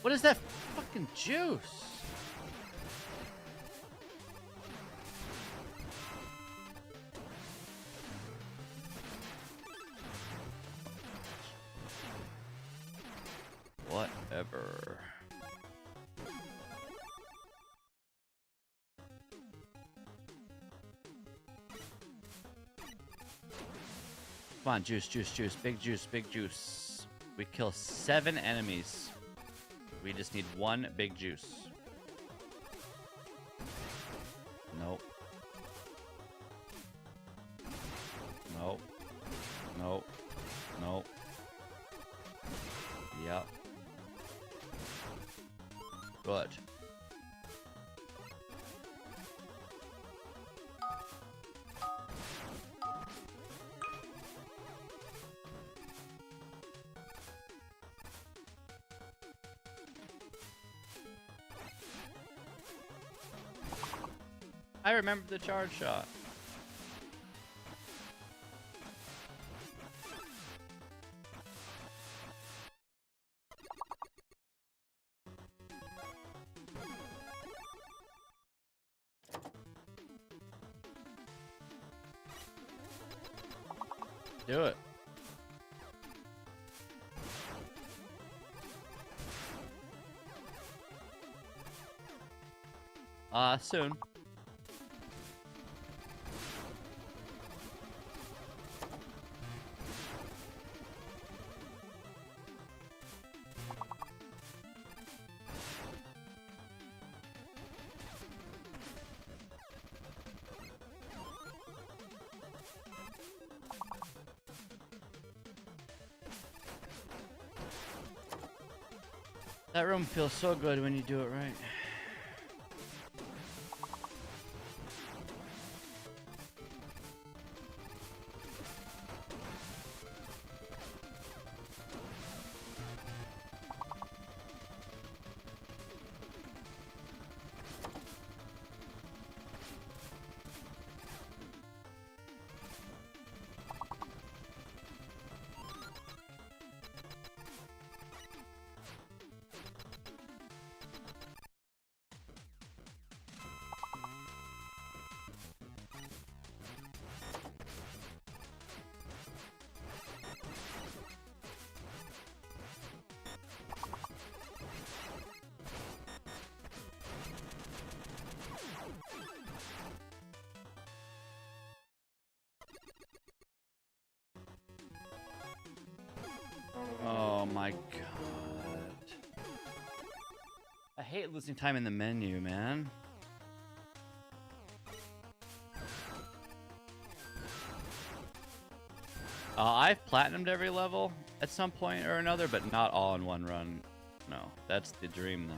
What is that fucking juice? Whatever. Come on, juice, juice, juice. Big juice, big juice. We kill 7 enemies. We just need 1 big juice. Nope. Nope. Nope. Nope. Yep. Good. I remember the charge shot. Do it. Soon. That room feels so good when you do it right. Oh my god. I hate losing time in the menu, man. I've platinumed every level at some point or another, but not all in one run. No, that's the dream though.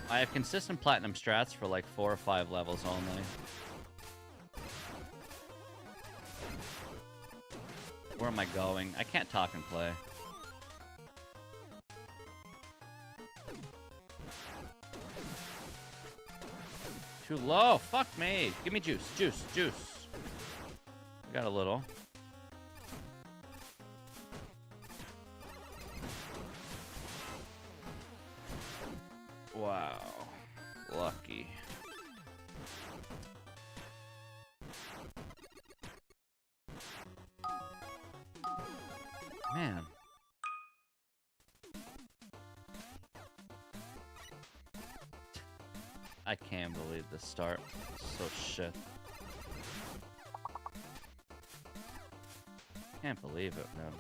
I have consistent platinum strats for like 4 or 5 levels only. Where am I going? I can't talk and play. Too low. Fuck me. Give me juice. Juice. Juice. I got a little. Wow. Lucky. Man. I can't believe the start. So shit. Can't believe it, man.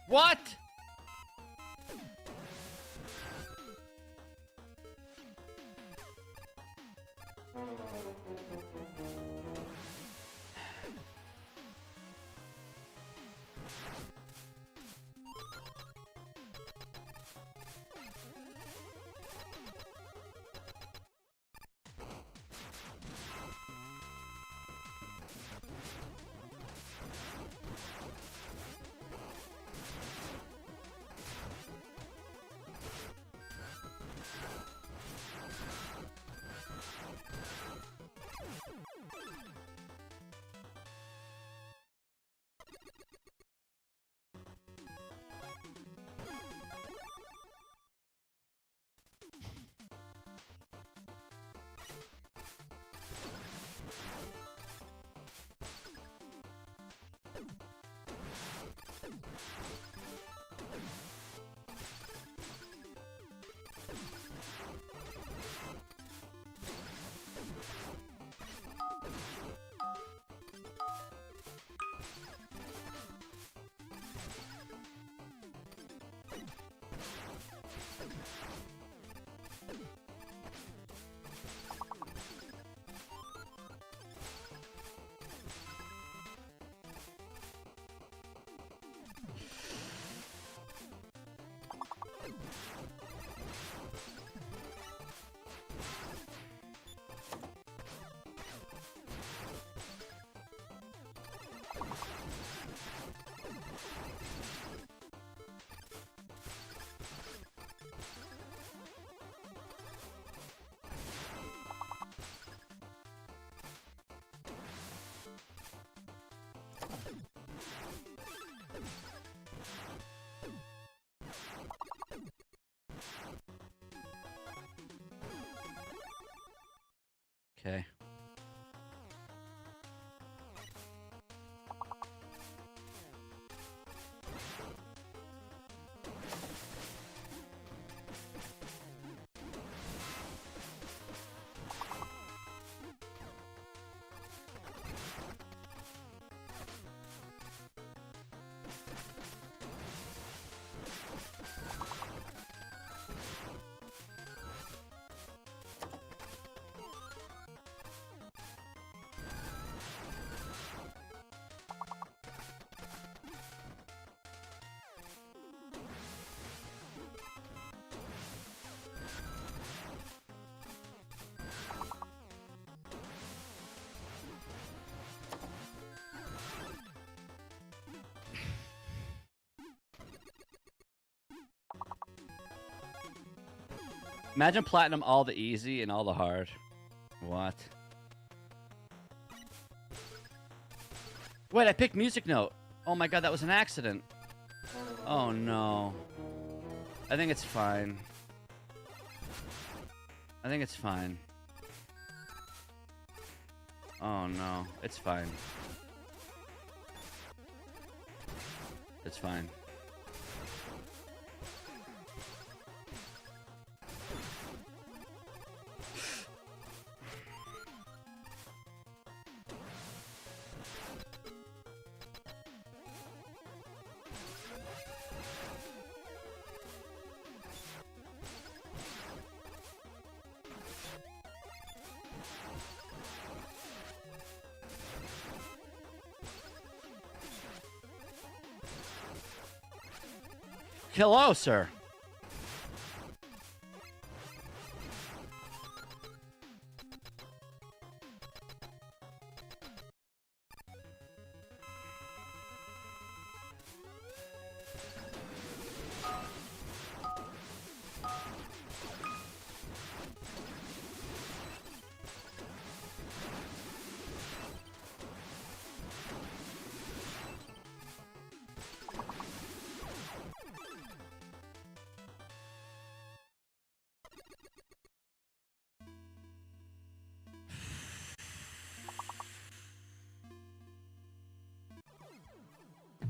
What? Okay. Imagine platinum all the easy and all the hard. What? Wait, I picked music note. Oh my god, that was an accident. Oh no. I think it's fine. I think it's fine. Oh no, it's fine. It's fine. Hello, sir.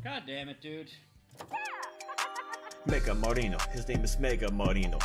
God damn it, dude. Mega Marino. His name is Mega Marino.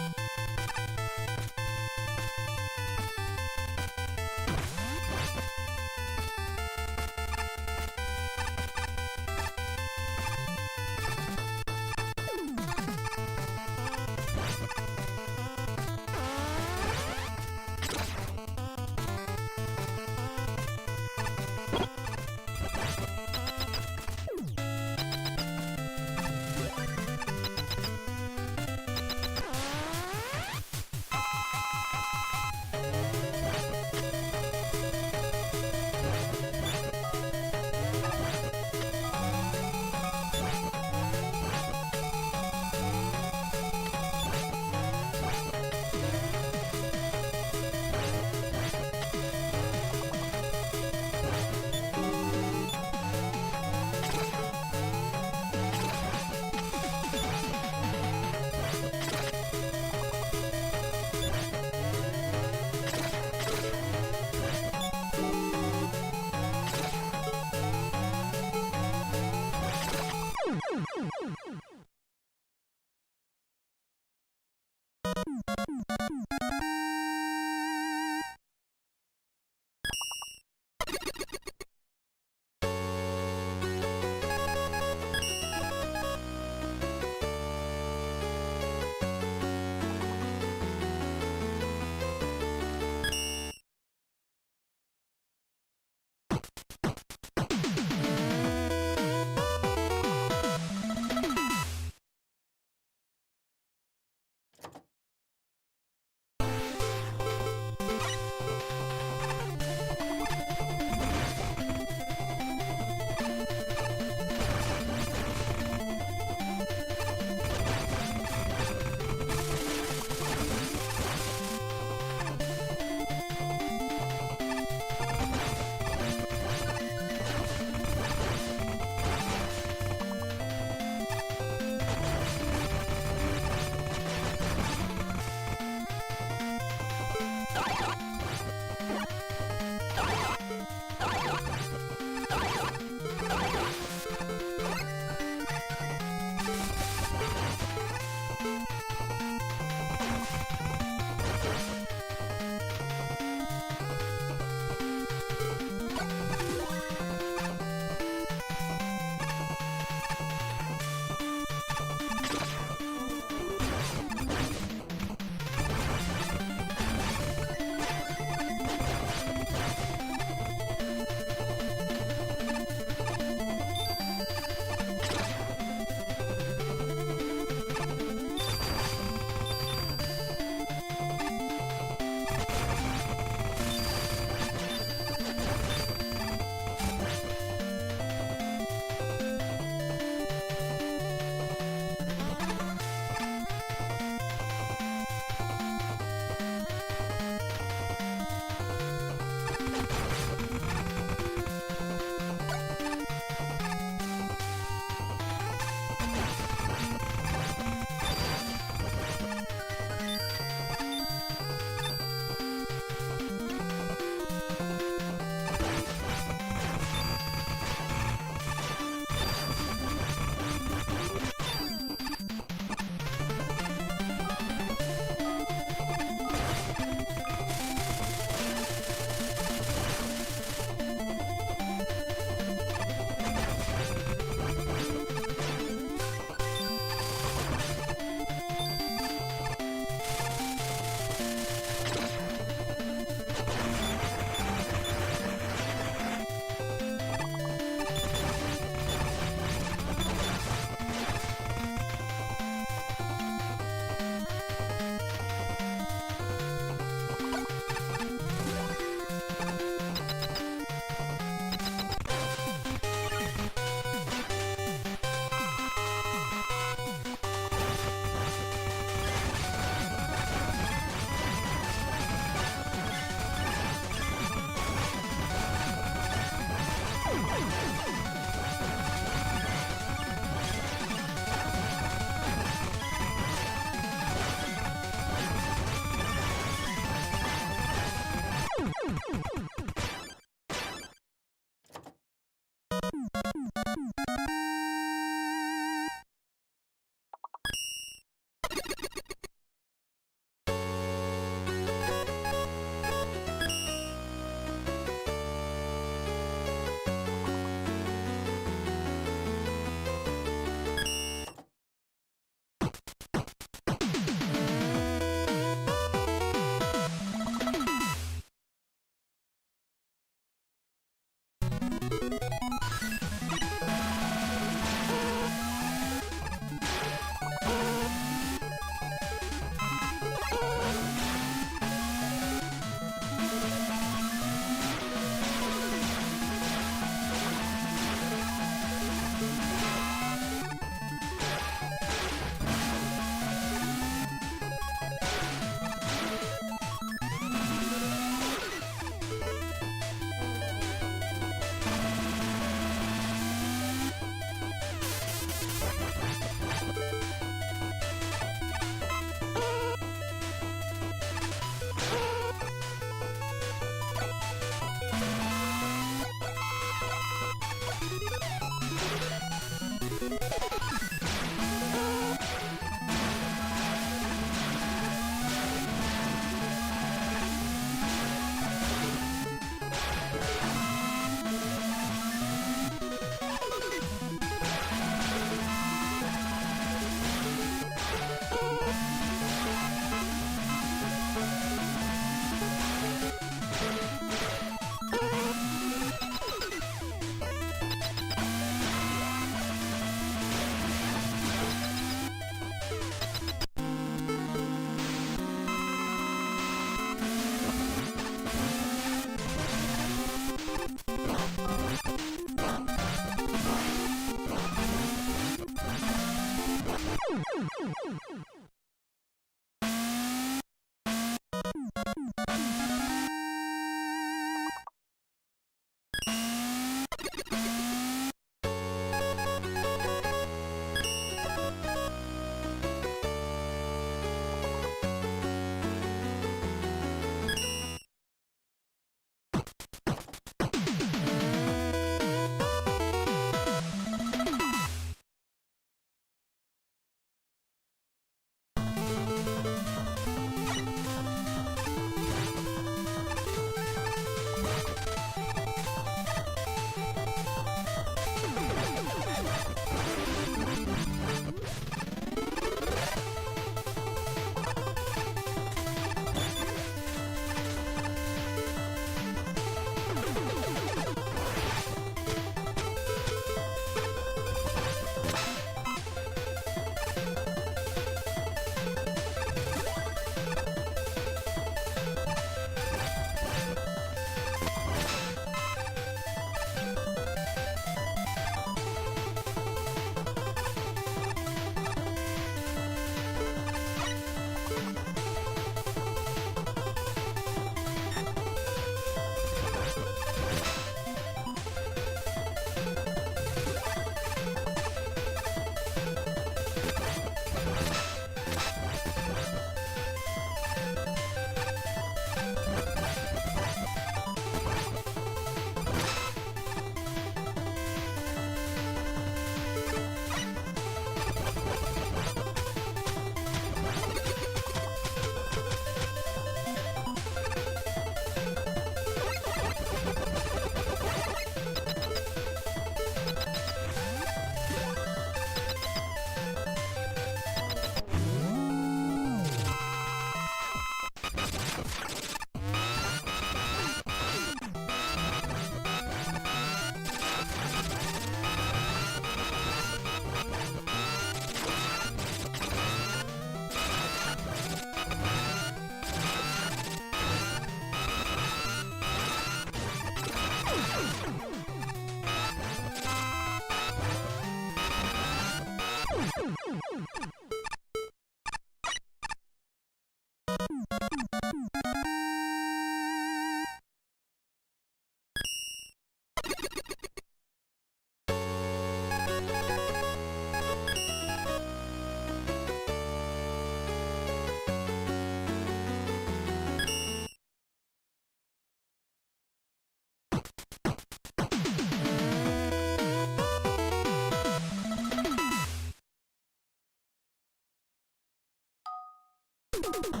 Bye.